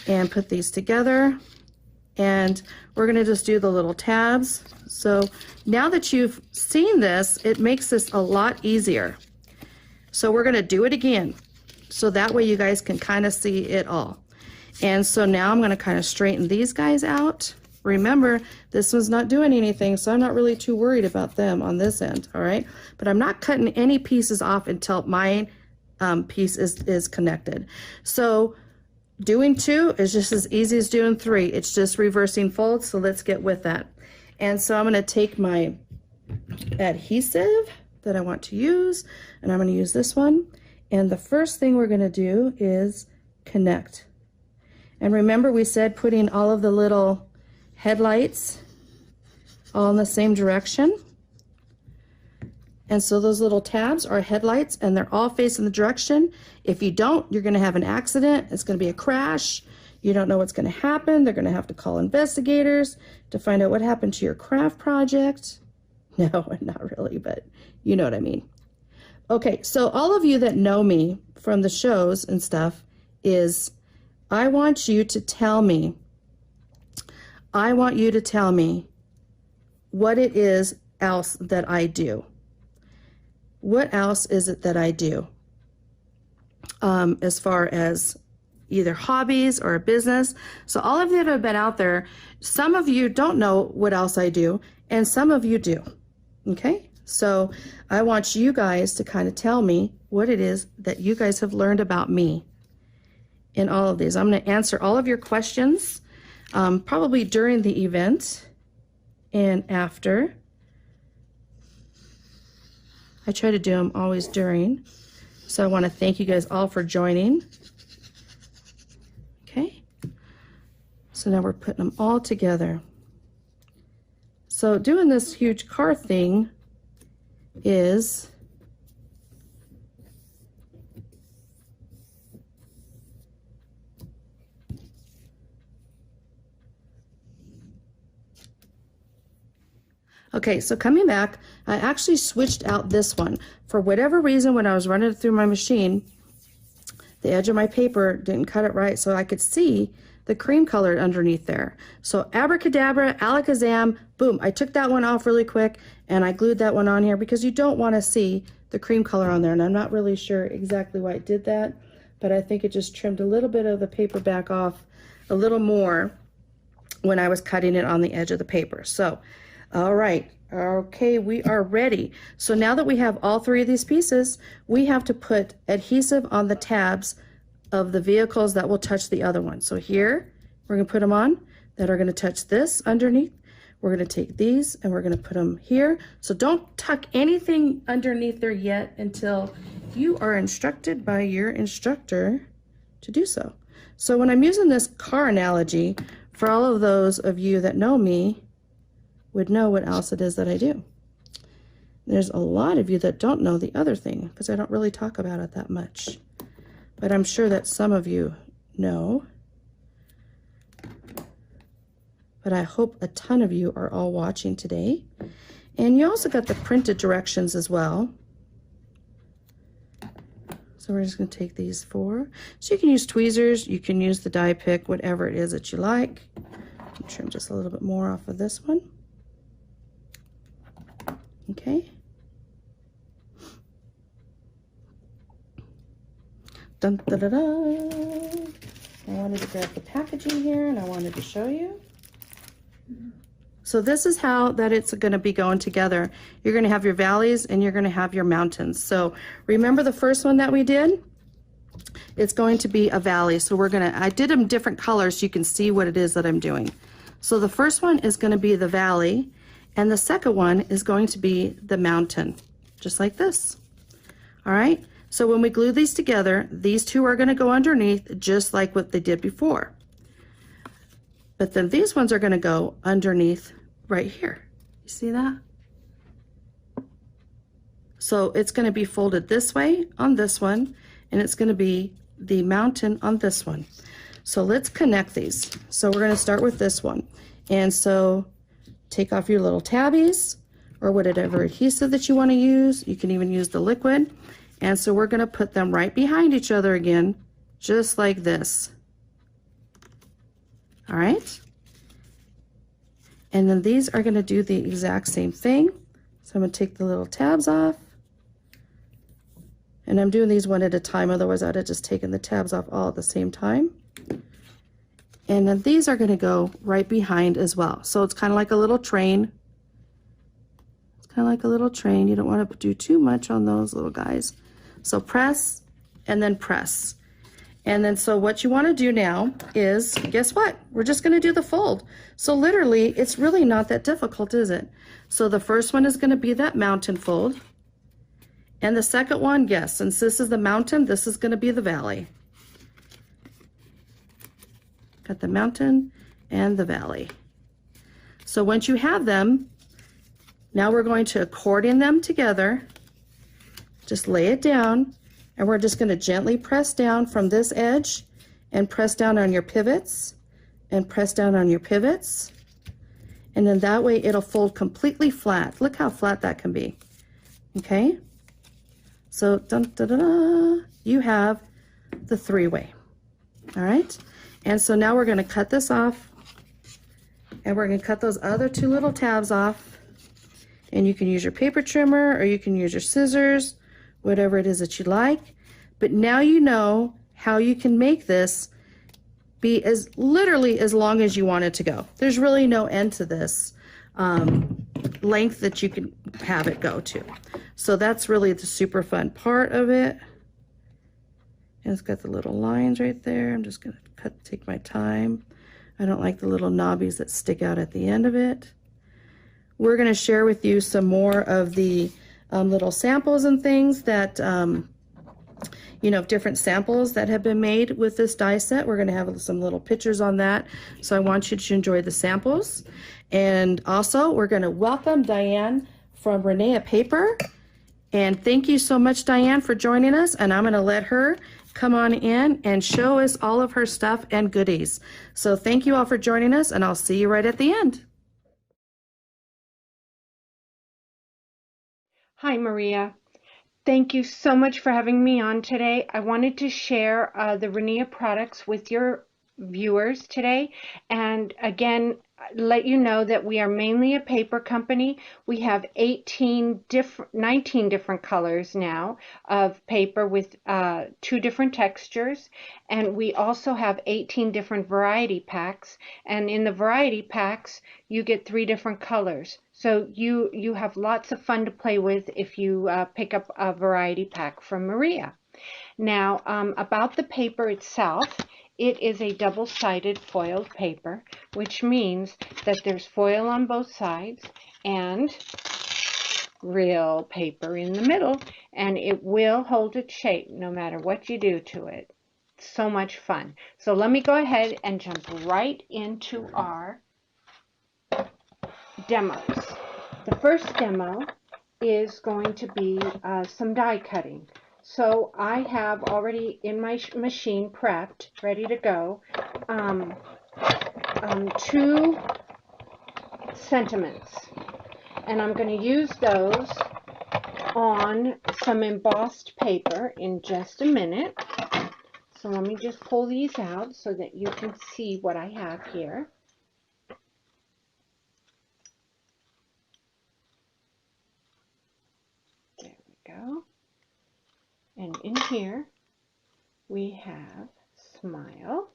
and put these together. And we're going to just do the little tabs. So now that you've seen this, it makes this a lot easier. So we're going to do it again. So that way you guys can kind of see it all. And so now I'm going to kind of straighten these guys out. Remember, this one's not doing anything, so I'm not really too worried about them on this end, all right? But I'm not cutting any pieces off until my piece is connected. So doing 2 is just as easy as doing 3. It's just reversing folds, so let's get with that. And so I'm going to take my adhesive that I want to use, and I'm going to use this one. And the first thing we're going to do is connect. And remember, we said putting all of the little headlights all in the same direction. And so those little tabs are headlights, and they're all facing the direction. If you don't, you're going to have an accident. It's going to be a crash. You don't know what's going to happen. They're going to have to call investigators to find out what happened to your craft project. No, not really, but you know what I mean. Okay, so all of you that know me from the shows and stuff, I want you to tell me I want you to tell me what it is else that I do. What else is it that I do? As far as either hobbies or a business. So all of you that have been out there, some of you don't know what else I do, and some of you do. Okay? So I want you guys to kind of tell me what it is that you guys have learned about me in all of these. I'm going to answer all of your questions, probably during the event and after. I try to do them always during. So I want to thank you guys all for joining. Okay. So now we're putting them all together. So doing this huge car thing is okay, so coming back, I actually switched out this one. For whatever reason, when I was running it through my machine, the edge of my paper didn't cut it right, so I could see the cream color underneath there. So abracadabra, alakazam, boom, I took that one off really quick and I glued that one on here because you don't want to see the cream color on there, and I'm not really sure exactly why it did that, but I think it just trimmed a little bit of the paper back off a little more when I was cutting it on the edge of the paper. So, all right, okay, we are ready. So now that we have all three of these pieces, we have to put adhesive on the tabs of the vehicles that will touch the other one. So here, we're gonna put them on that are gonna touch this underneath. We're gonna take these and we're gonna put them here. So don't tuck anything underneath there yet until you are instructed by your instructor to do so. So when I'm using this car analogy, for all of those of you that know me, would know what else it is that I do. There's a lot of you that don't know the other thing because I don't really talk about it that much. But I'm sure that some of you know. But I hope a ton of you are all watching today. And you also got the printed directions as well. So we're just going to take these four. So you can use tweezers, you can use the die pick, whatever it is that you like. Trim just a little bit more off of this one. Okay. Dun, da, da, da. I wanted to grab the packaging here and I wanted to show you. So this is how that it's going to be going together. You're going to have your valleys and you're going to have your mountains. So remember the first one that we did? It's going to be a valley. So I did them different colors so you can see what it is that I'm doing. So the first one is going to be the valley and the second one is going to be the mountain, just like this. All right. So when we glue these together, these two are going to go underneath just like what they did before. But then these ones are going to go underneath right here. You see that? So it's going to be folded this way on this one, and it's going to be the mountain on this one. So let's connect these. So we're going to start with this one. And so take off your little tabbies or whatever adhesive that you want to use. You can even use the liquid. And so we're going to put them right behind each other again, just like this. All right. And then these are going to do the exact same thing. So I'm going to take the little tabs off. And I'm doing these one at a time, otherwise I'd have just taken the tabs off all at the same time. And then these are going to go right behind as well. So it's kind of like a little train. It's kind of like a little train. You don't want to do too much on those little guys. So press and then press. And then so what you want to do now is, guess what? We're just going to do the fold. So literally, it's really not that difficult, is it? So the first one is going to be that mountain fold. And the second one, yes, since this is the mountain, this is going to be the valley. Got the mountain and the valley. So once you have them, now we're going to accordion them together. Just lay it down, and we're just going to gently press down from this edge and press down on your pivots and press down on your pivots. And then that way it'll fold completely flat. Look how flat that can be. Okay? So dun, da, da, da, you have the three-way. All right? And so now we're going to cut this off And we're going to cut those other 2 little tabs off. And you can use your paper trimmer or you can use your scissors, whatever it is that you like. But now you know how you can make this be as literally as long as you want it to go. There's really no end to this length that you can have it go to. So that's really the super fun part of it. And it's got the little lines right there. I'm just going to take my time. I don't like the little knobbies that stick out at the end of it. We're going to share with you some more of the little samples and things that, you know, different samples that have been made with this die set. We're going to have some little pictures on that. So I want you to enjoy the samples. And also, we're going to welcome Diane from Renea Paper. And thank you so much, Diane, for joining us. And I'm going to let her come on in and show us all of her stuff and goodies. So thank you all for joining us, and I'll see you right at the end. Hi, Maria. Thank you so much for having me on today. I wanted to share the Renea products with your viewers today, and again, let you know that we are mainly a paper company. We have 19 different colors now of paper with 2 different textures, and we also have 18 different variety packs, and in the variety packs you get 3 different colors. So you have lots of fun to play with if you pick up a variety pack from Maria. Now, about the paper itself, it is a double-sided foiled paper, which means that there's foil on both sides and real paper in the middle, and it will hold its shape no matter what you do to it. So much fun. So let me go ahead and jump right into our demos. The first demo is going to be some die cutting. So I have already in my machine prepped, ready to go, 2 sentiments. And I'm going to use those on some embossed paper in just a minute. So let me just pull these out so that you can see what I have here. There we go. And in here, we have Smile,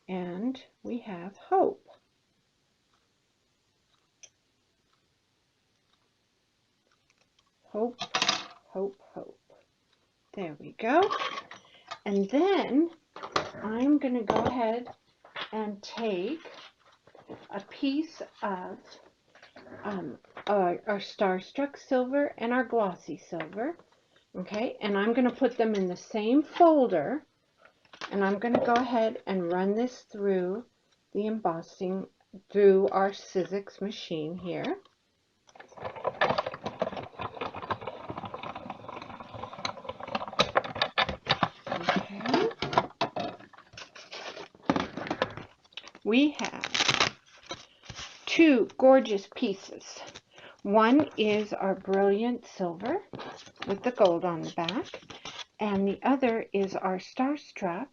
and we have Hope. Hope, hope, hope. There we go. And then I'm going to go ahead and take a piece of our Starstruck Silver and our Glossy Silver, okay, and I'm going to put them in the same folder, and I'm going to go ahead and run this through the embossing through our Sizzix machine here. Okay. We have 2 gorgeous pieces. One is our Brilliant Silver with the gold on the back, and the other is our Starstruck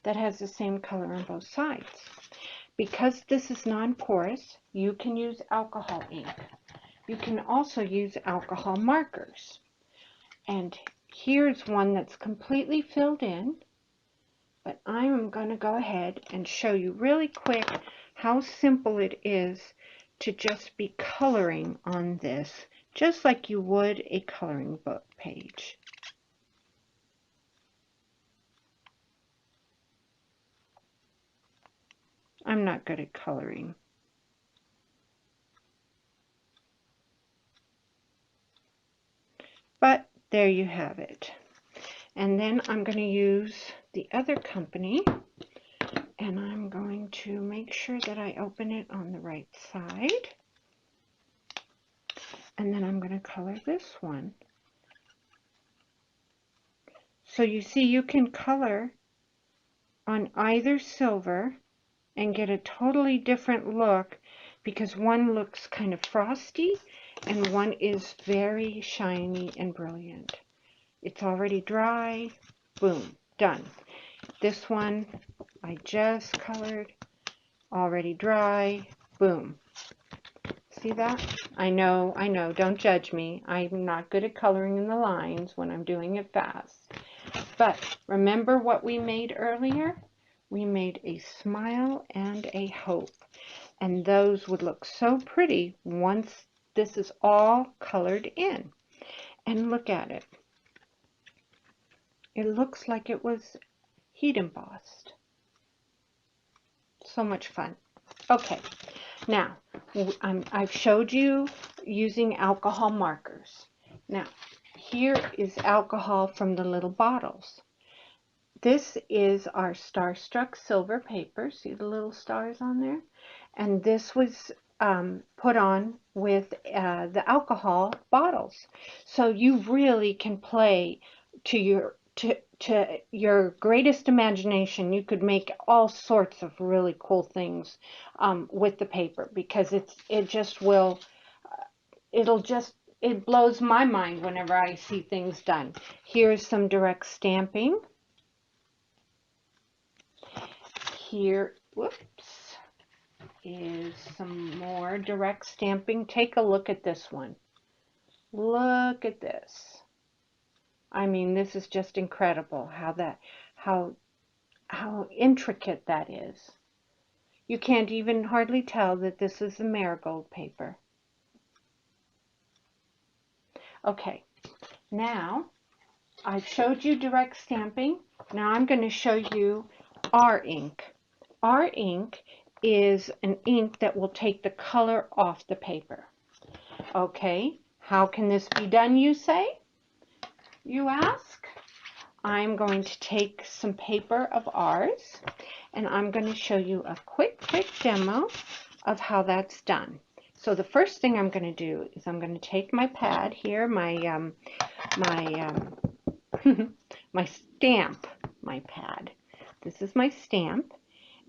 that has the same color on both sides. Because this is non-porous, you can use alcohol ink. You can also use alcohol markers. And here's one that's completely filled in, but I'm going to go ahead and show you really quick how simple it is to just be coloring on this, just like you would a coloring book page. I'm not good at coloring. But there you have it. And then I'm going to use the other company, and I'm going to make sure that I open it on the right side. And then I'm going to color this one. So you see, you can color on either silver and get a totally different look, because one looks kind of frosty and one is very shiny and brilliant. It's already dry. Boom, done. This one I just colored already dry, boom. See that? I know, don't judge me. I'm not good at coloring in the lines when I'm doing it fast. But remember what we made earlier? We made a smile and a hope. And those would look so pretty once this is all colored in. And look at it. It looks like it was heat embossed. So much fun. Okay, now I've showed you using alcohol markers. Now, here is alcohol from the little bottles. This is our Starstruck silver paper. See the little stars on there? And this was put on with the alcohol bottles. So you really can play to your greatest imagination. You could make all sorts of really cool things with the paper, because it blows my mind whenever I see things done. Here's some direct stamping. Here, whoops, is some more direct stamping. Take a look at this one. Look at this. I mean, this is just incredible how intricate that is. You can't even hardly tell that this is the marigold paper. Okay, now I've showed you direct stamping. Now I'm going to show you our ink. Our ink is an ink that will take the color off the paper. Okay, how can this be done, you say? You ask? I'm going to take some paper of ours, and I'm going to show you a quick demo of how that's done. So the first thing I'm going to do is I'm going to take my pad here, my stamp, my pad. This is my stamp,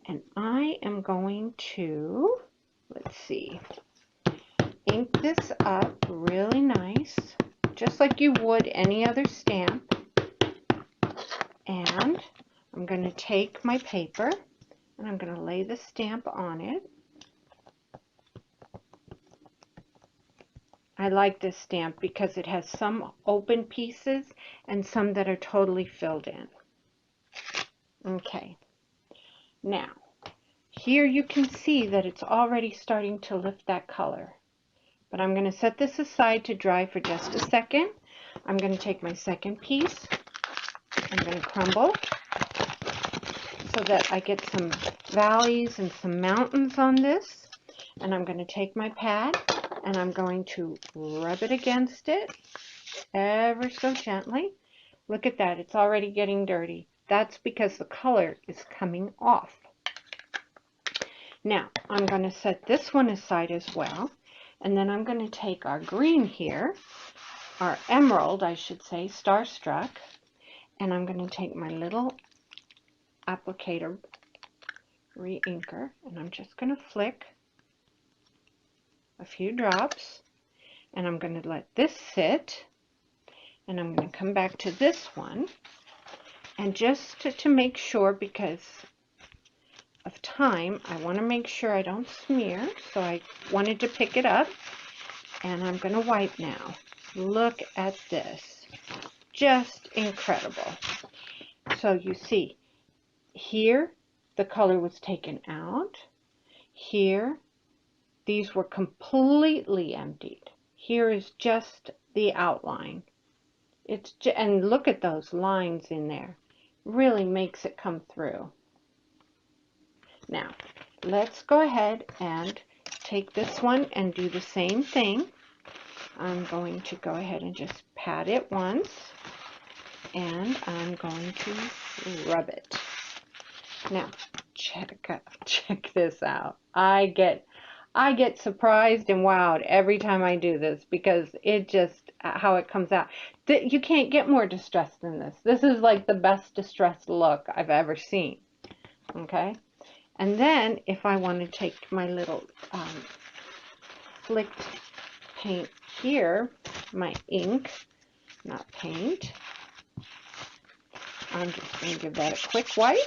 and I am going to, let's see, ink this up really nice, just like you would any other stamp. And I'm going to take my paper and I'm going to lay the stamp on it. I like this stamp because it has some open pieces and some that are totally filled in. Okay, now here you can see that it's already starting to lift that color. But I'm going to set this aside to dry for just a second. I'm going to take my second piece. I'm going to crumble so that I get some valleys and some mountains on this. And I'm going to take my pad and I'm going to rub it against it ever so gently. Look at that, it's already getting dirty. That's because the color is coming off. Now, I'm going to set this one aside as well. And then I'm going to take our green here, our emerald, I should say, Starstruck. And I'm going to take my little applicator re-inker, and I'm just going to flick a few drops, and I'm going to let this sit, and I'm going to come back to this one, and just to make sure, because of time, I want to make sure I don't smear, so I wanted to pick it up, and I'm going to wipe now. Look at this. Just incredible. So you see, here the color was taken out. Here, these were completely emptied. Here is just the outline. And look at those lines in there. Really makes it come through. Now, let's go ahead and take this one and do the same thing. I'm going to go ahead and just pat it once, and I'm going to rub it. Now, check this out. I get surprised and wowed every time I do this, because it just, how it comes out. You can't get more distressed than this. This is like the best distressed look I've ever seen. Okay? And then, if I want to take my little flicked paint here, my ink, not paint, I'm just going to give that a quick wipe.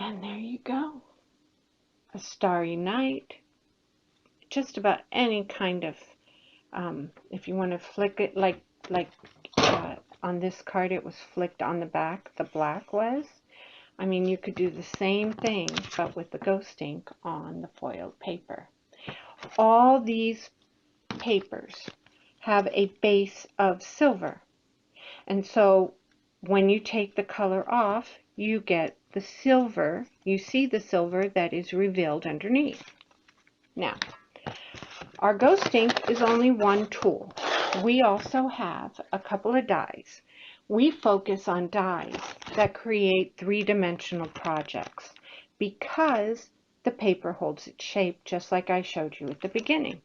And there you go. A starry night. Just about any kind of, if you want to flick it like on this card it was flicked on the back, the black was. I mean, you could do the same thing, but with the ghost ink on the foiled paper. All these papers have a base of silver. And so when you take the color off, you get the silver. You see the silver that is revealed underneath. Now, our ghost ink is only one tool. We also have a couple of dies. We focus on dies that create three-dimensional projects because the paper holds its shape, just like I showed you at the beginning.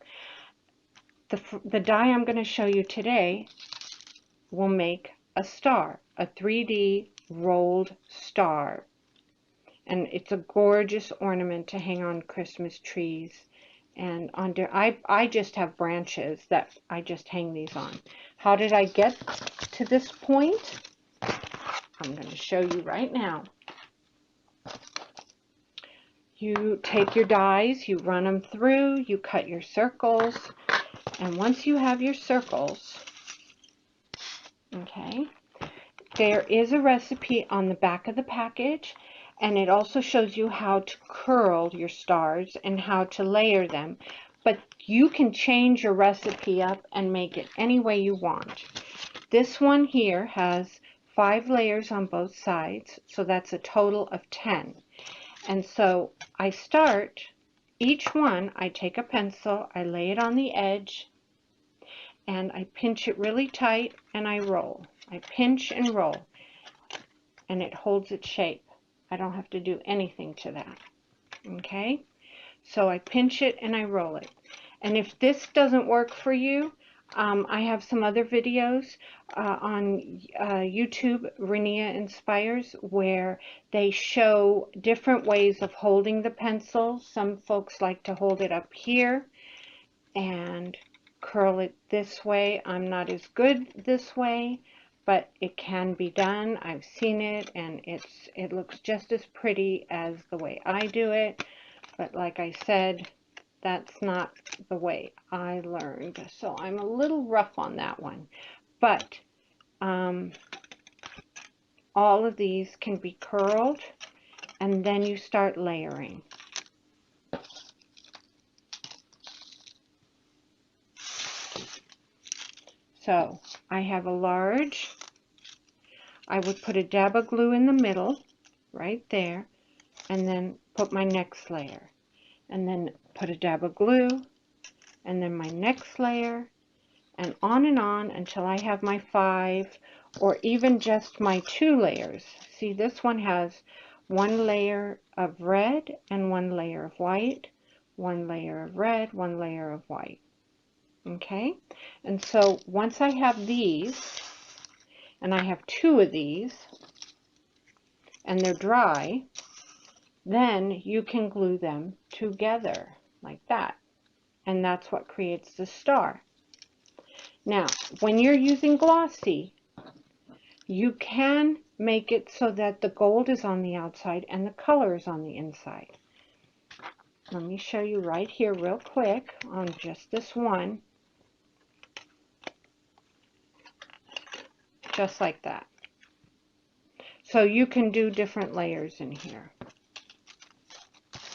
The die I'm going to show you today will make a star, a 3D rolled star. And it's a gorgeous ornament to hang on Christmas trees. And I just have branches that I just hang these on. How did I get to this point? I'm going to show you right now. You take your dies, you run them through, you cut your circles, and once you have your circles, okay, there is a recipe on the back of the package, and it also shows you how to curl your stars and how to layer them. But you can change your recipe up and make it any way you want. This one here has 5 layers on both sides, so that's a total of 10. And so I start, each one, I take a pencil, I lay it on the edge, and I pinch it really tight, and I roll. I pinch and roll, and it holds its shape. I don't have to do anything to that. Okay? So I pinch it and I roll it. And if this doesn't work for you, I have some other videos on YouTube, Renia Inspires, where they show different ways of holding the pencil. Some folks like to hold it up here and curl it this way. I'm not as good this way, but it can be done. I've seen it, and it looks just as pretty as the way I do it. But like I said, that's not the way I learned. So I'm a little rough on that one. But all of these can be curled, and then you start layering. So I have a large. I would put a dab of glue in the middle, right there, and then put my next layer. And then put a dab of glue, and then my next layer, and on until I have my 5, or even just my 2 layers. See, this one has 1 layer of red and 1 layer of white, 1 layer of red, 1 layer of white. Okay, and so once I have these, and I have 2 of these, and they're dry, then you can glue them together like that. And that's what creates the star. Now, when you're using glossy, you can make it so that the gold is on the outside and the color is on the inside. Let me show you right here real quick on just this one. Just like that. So you can do different layers in here.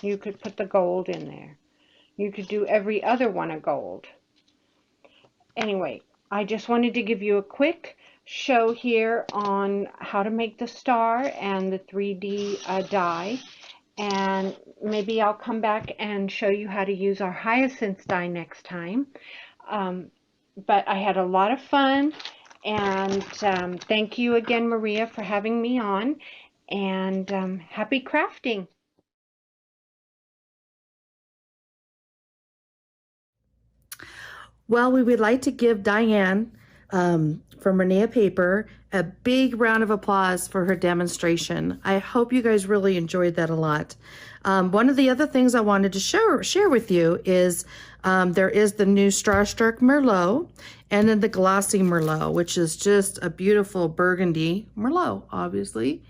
You could put the gold in there. You could do every other one a gold. Anyway, I just wanted to give you a quick show here on how to make the star and the 3D die. And maybe I'll come back and show you how to use our hyacinth die next time. But I had a lot of fun. And thank you again, Maria, for having me on. And happy crafting. Well, we would like to give Diane from Renia Paper a big round of applause for her demonstration. I hope you guys really enjoyed that a lot. One of the other things I wanted to share with you is there is the new Starstruck Merlot and then the Glossy Merlot, which is just a beautiful burgundy Merlot, obviously.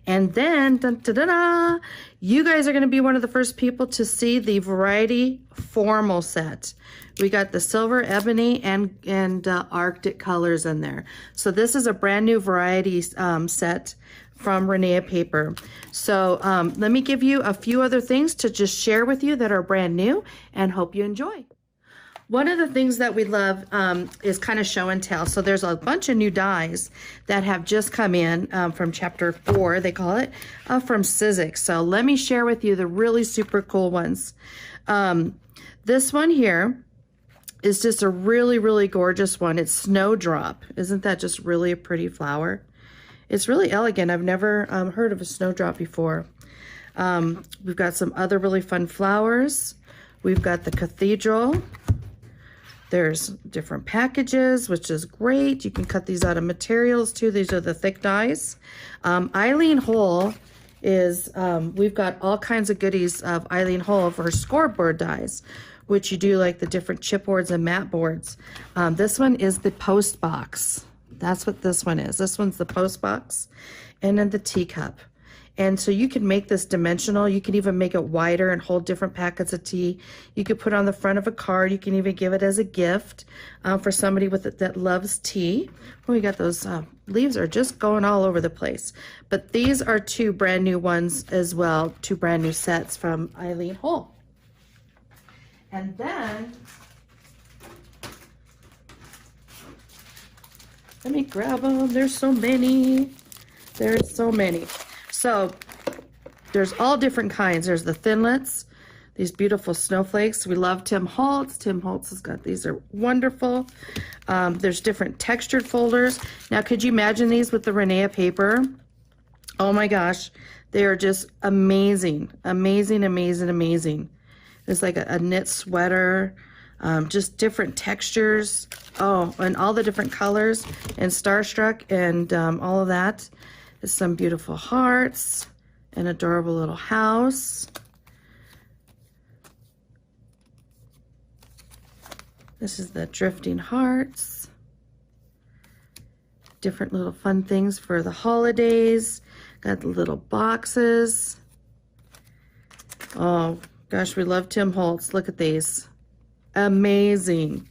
And then, dun, dun, dun, dun, you guys are going to be one of the first people to see the Variety Formal set. We got the silver, ebony, and Arctic colors in there. So this is a brand new Variety set from Renea Paper. So let me give you a few other things to just share with you that are brand new and hope you enjoy. One of the things that we love is kind of show and tell. So there's a bunch of new dies that have just come in from chapter 4, they call it, from Sizzix. So let me share with you the really super cool ones. This one here is just a really, really gorgeous one. It's Snowdrop. Isn't that just really a pretty flower? It's really elegant. I've never heard of a snowdrop before. We've got some other really fun flowers. We've got the Cathedral. There's different packages, which is great. You can cut these out of materials too. These are the thick dies. Eileen Hull is, we've got all kinds of goodies of Eileen Hull for her scoreboard dies, which you do like the different chipboards and mat boards. This one is the post box. That's what this one is. This one's the post box, and then the teacup. And so you can make this dimensional. You can even make it wider and hold different packets of tea. You could put it on the front of a card. You can even give it as a gift for somebody that loves tea. Oh, we got those leaves are just going all over the place. But these are 2 brand new ones as well, 2 brand new sets from Eileen Hull. And then, let me grab them. There's so many. There's so many. So there's all different kinds. There's the thinlets, these beautiful snowflakes. We love Tim Holtz. Tim Holtz has got these, are wonderful. There's different textured folders. Now, could you imagine these with the Renea paper? Oh my gosh, they are just amazing, amazing, amazing, amazing. There's like a knit sweater, just different textures. Oh, and all the different colors and Starstruck and all of that. Some beautiful hearts, an adorable little house. This is the drifting hearts. Different little fun things for the holidays. Got the little boxes. Oh gosh, we love Tim Holtz. Look at these. Amazing.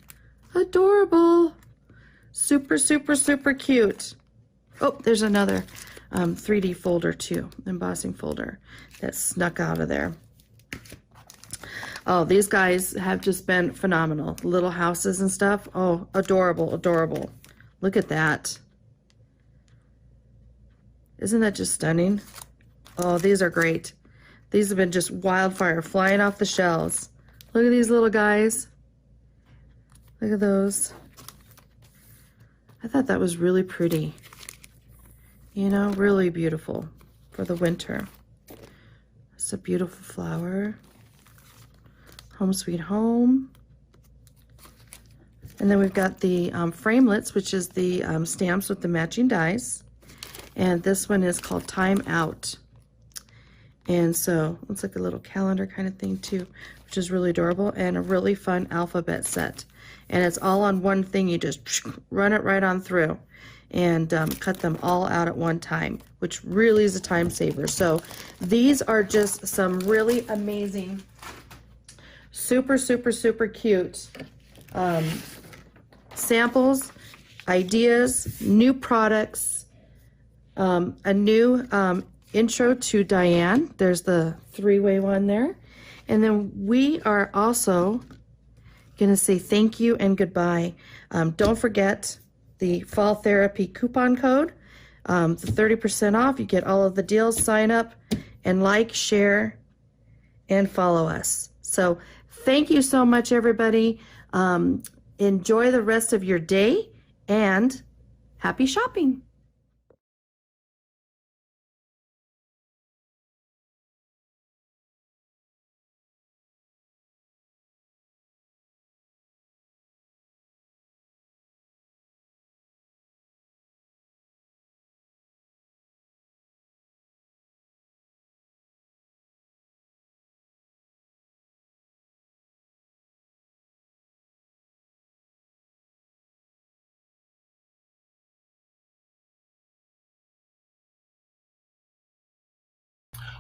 Adorable. Super, super, super cute. Oh, there's another 3D folder too, embossing folder that snuck out of there. Oh, these guys have just been phenomenal. Little houses and stuff. Oh, adorable, adorable. Look at that. Isn't that just stunning? Oh, these are great. These have been just wildfire flying off the shelves. Look at these little guys. Look at those. I thought that was really pretty. You know, really beautiful for the winter. It's a beautiful flower. Home Sweet Home. And then we've got the framelets, which is the stamps with the matching dies. And this one is called Time Out. And so looks like a little calendar kind of thing too, which is really adorable, and a really fun alphabet set. And it's all on one thing. You just run it right on through and cut them all out at one time, which really is a time saver. So these are just some really amazing, super, super, super cute samples, ideas, new products, a new intro to Diane. There's the 3-way one there. And then we are also going to say thank you and goodbye. Don't forget the Fall Therapy coupon code, the 30% off. You get all of the deals. Sign up and like, share, and follow us. So thank you so much, everybody. Enjoy the rest of your day and happy shopping.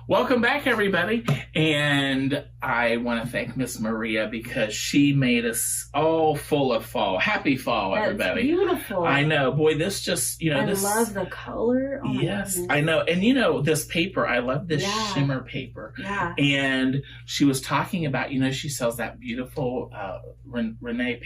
welcome back, everybody. And I want to thank Miss Maria because she made us all full of fall. Happy fall, everybody. Beautiful. I know. Boy, this just, you know, I this. love the color. Oh yes, I know. And you know, this paper, I love this shimmer paper. Yeah. And she was talking about, you know, she sells that beautiful Renia?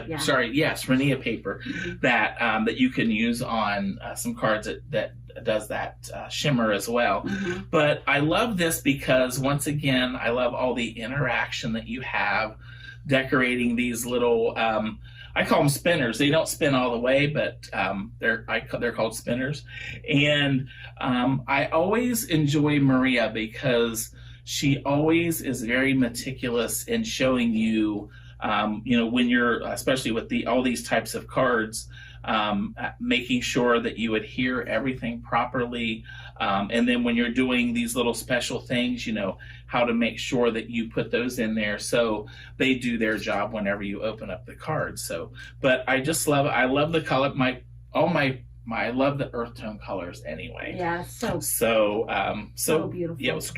Yeah. Sorry, yes, Renia paper that you can use on some cards that does that shimmer as well. But I love this because, once again, I love all the interaction that you have decorating these little I call them spinners. They don't spin all the way, but they're called spinners. And I always enjoy Maria because she always is very meticulous in showing you, you know, when you're, especially with all these types of cards, making sure that you adhere everything properly. And then when you're doing these little special things, you know, how to make sure that you put those in there so they do their job whenever you open up the cards. So, but I just love it. I love the color. I love the earth tone colors anyway. Yeah, so beautiful. Yeah, it was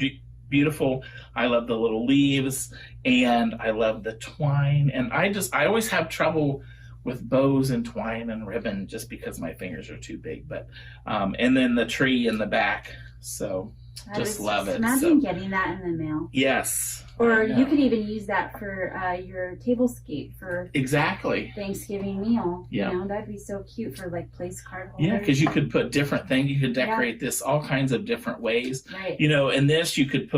beautiful. I love the little leaves and I love the twine. And I always have trouble with bows and twine and ribbon just because my fingers are too big. But and then the tree in the back. So just love it. Imagine getting that in the mail. Yes. Or you could even use that for your tablescape for Thanksgiving meal. Yeah. You know, that'd be so cute for like place card holders. Yeah, because you could put different things. You could decorate this all kinds of different ways. Right. You know, and this you can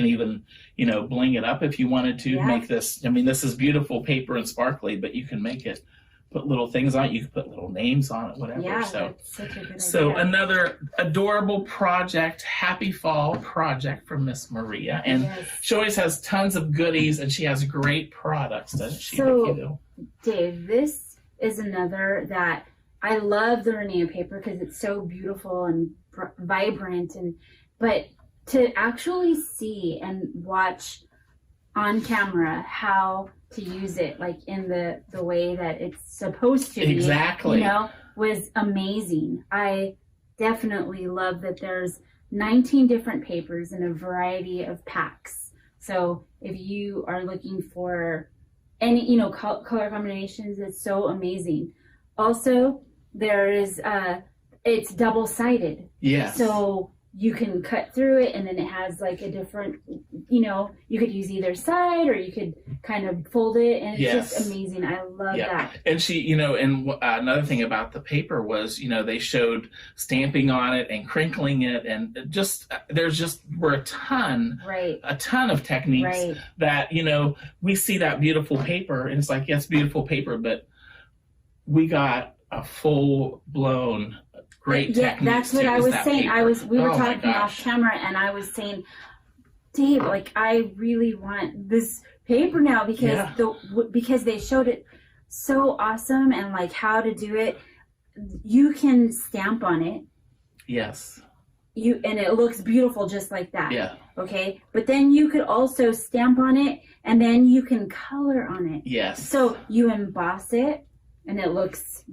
even, you know, bling it up if you wanted to make this. I mean, this is beautiful paper and sparkly, but you can make it, put little things on it. You can put little names on it, whatever. Yeah, so that's such a good so idea. another adorable project, happy fall project from Miss Maria. And she always has tons of goodies and she has great products, doesn't she? So, Dave, this is another that I love the Renia paper because it's so beautiful and vibrant, but to actually see and watch on camera how to use it like in the way that it's supposed to be, exactly, you know, was amazing. I definitely love that there's 19 different papers in a variety of packs. So if you are looking for any, you know, color combinations, it's so amazing. Also, there is it's double-sided. Yes. So you can cut through it and then it has like a different, you know, you could use either side or you could kind of fold it and it's just amazing. I love that. And she, you know, and another thing about the paper was, you know, they showed stamping on it and crinkling it and were a ton of techniques that, you know, we see that beautiful paper and it's like, yes, beautiful paper, but we got a full-blown great techniques. That's what I was saying. Paper. We were talking off camera and I was saying, Dave, like I really want this paper now because they showed it so awesome and like how to do it. You can stamp on it. Yes. And it looks beautiful just like that. Yeah. Okay. But then you could also stamp on it and then you can color on it. Yes. So you emboss it and it looks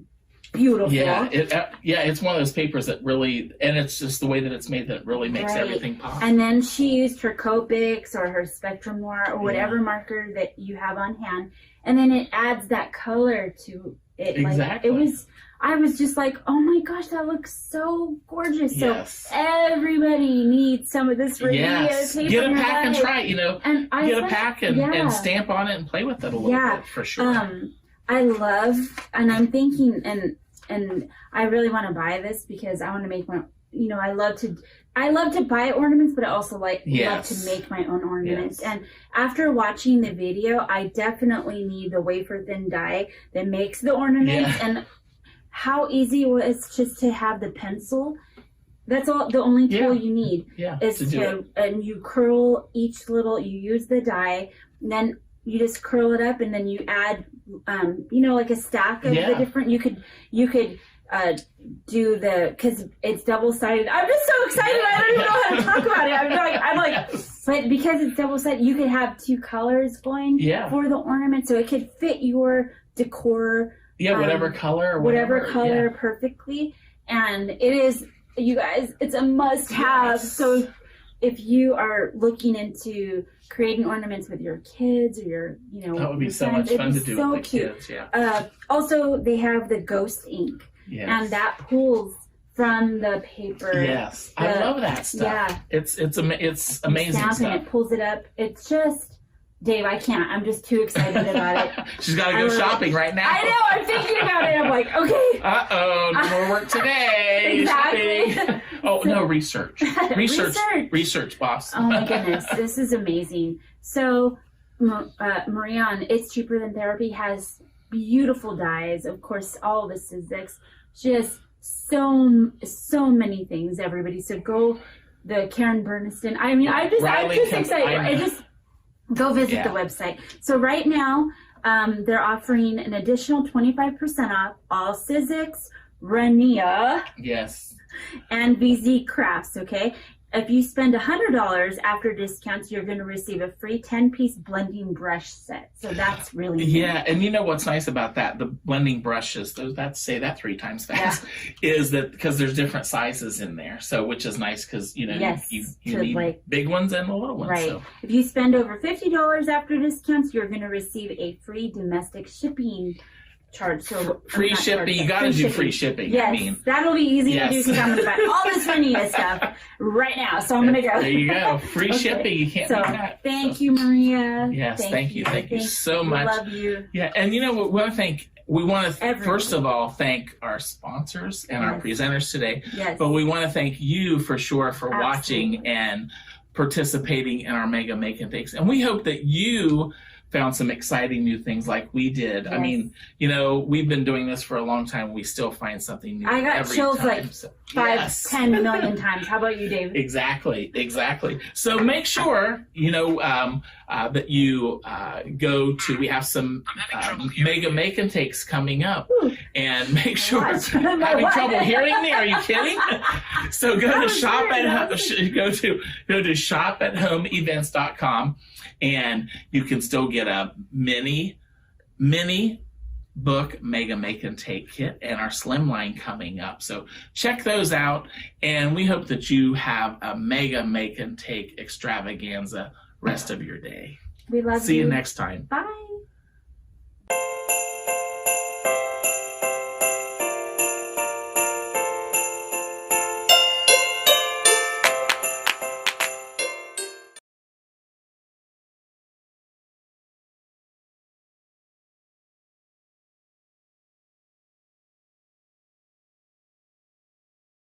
beautiful. Yeah, it's one of those papers that really, and it's just the way that it's made that really makes everything pop. And then she used her Copics or her Spectrum Noir or whatever marker that you have on hand, and then it adds that color to it. Exactly. Like, I was just like, oh my gosh, that looks so gorgeous. Yes. So everybody needs some of this Renia paper. Get a pack and try it, you know. And get a pack and stamp on it and play with it a little bit for sure. I love, and I'm thinking, and I really want to buy this because I want to make my, you know, I love to buy ornaments, but I also love to make my own ornaments. And after watching the video, I definitely need the wafer thin die that makes the ornaments. And how easy it was just to have the pencil. That's all. The only tool you need is and you curl each little. You use the die, and then you just curl it up and then you add, you know, like a stack of the different, you could do because it's double-sided. I'm just so excited. I don't even know how to talk about it. I'm like, but because it's double-sided, you could have two colors going for the ornament. So it could fit your decor. Whatever color. Whatever color perfectly. And it is you guys, it's a must-have. Yes. So if you are looking into creating ornaments with your kids or your, that would be so much fun to do with the kids. Yeah. Also, they have the ghost ink, and that pulls from the paper. Yes, I love that stuff. Yeah, it's amazing stuff. And it pulls it up. It's just. Dave, I can't. I'm just too excited about it. She's got to go shopping right now. I know. I'm thinking about it. I'm like, okay. Uh-oh. No more work today. Exactly. Shopping. Oh, no, research, boss. Oh, my goodness. This is amazing. So, Maria on It's Cheaper Than Therapy has beautiful dyes. Of course, all the Sizzix. Just so many things, everybody. So go, the Karen Burniston. I mean, I'm just excited. Go visit the website. So right now, they're offering an additional 25% off all Sizzix, Rania, and VZ Crafts, okay? If you spend $100 after discounts, you're going to receive a free 10-piece blending brush set. So that's really neat. Yeah, and you know what's nice about that? The blending brushes, say that 3 times fast, is that because there's different sizes in there. So which is nice because, you need big ones and little ones. Right. So. If you spend over $50 after discounts, you're going to receive a free domestic shipping charge. So free shipping, you got to do free shipping. Yes, I mean, that'll be easy to do because I'm going to buy all this Rania stuff right now. So I'm going to go. There you go. Free shipping. You can't beat that. Thank you, Maria. Yes, thank you. Thank you so much. Love you. Yeah, and you know what? We want to first of all thank our sponsors and our presenters today. Yes. But we want to thank you for sure for watching and participating in our Mega Make Takes. And we hope that you found some exciting new things like we did. Yes. I mean, we've been doing this for a long time. We still find something new. I got every chills time. like 10 million times. How about you, Dave? Exactly. So make sure, that you go to, we have some Mega Make Takes coming up. And make sure, having trouble hearing me? Are you kidding? So go to shop@homeevents.com and you can still get a mini book Mega Make Take kit and our slimline coming up. So check those out, and we hope that you have a Mega Make Take extravaganza rest of your day. We love you. See you next time. Bye.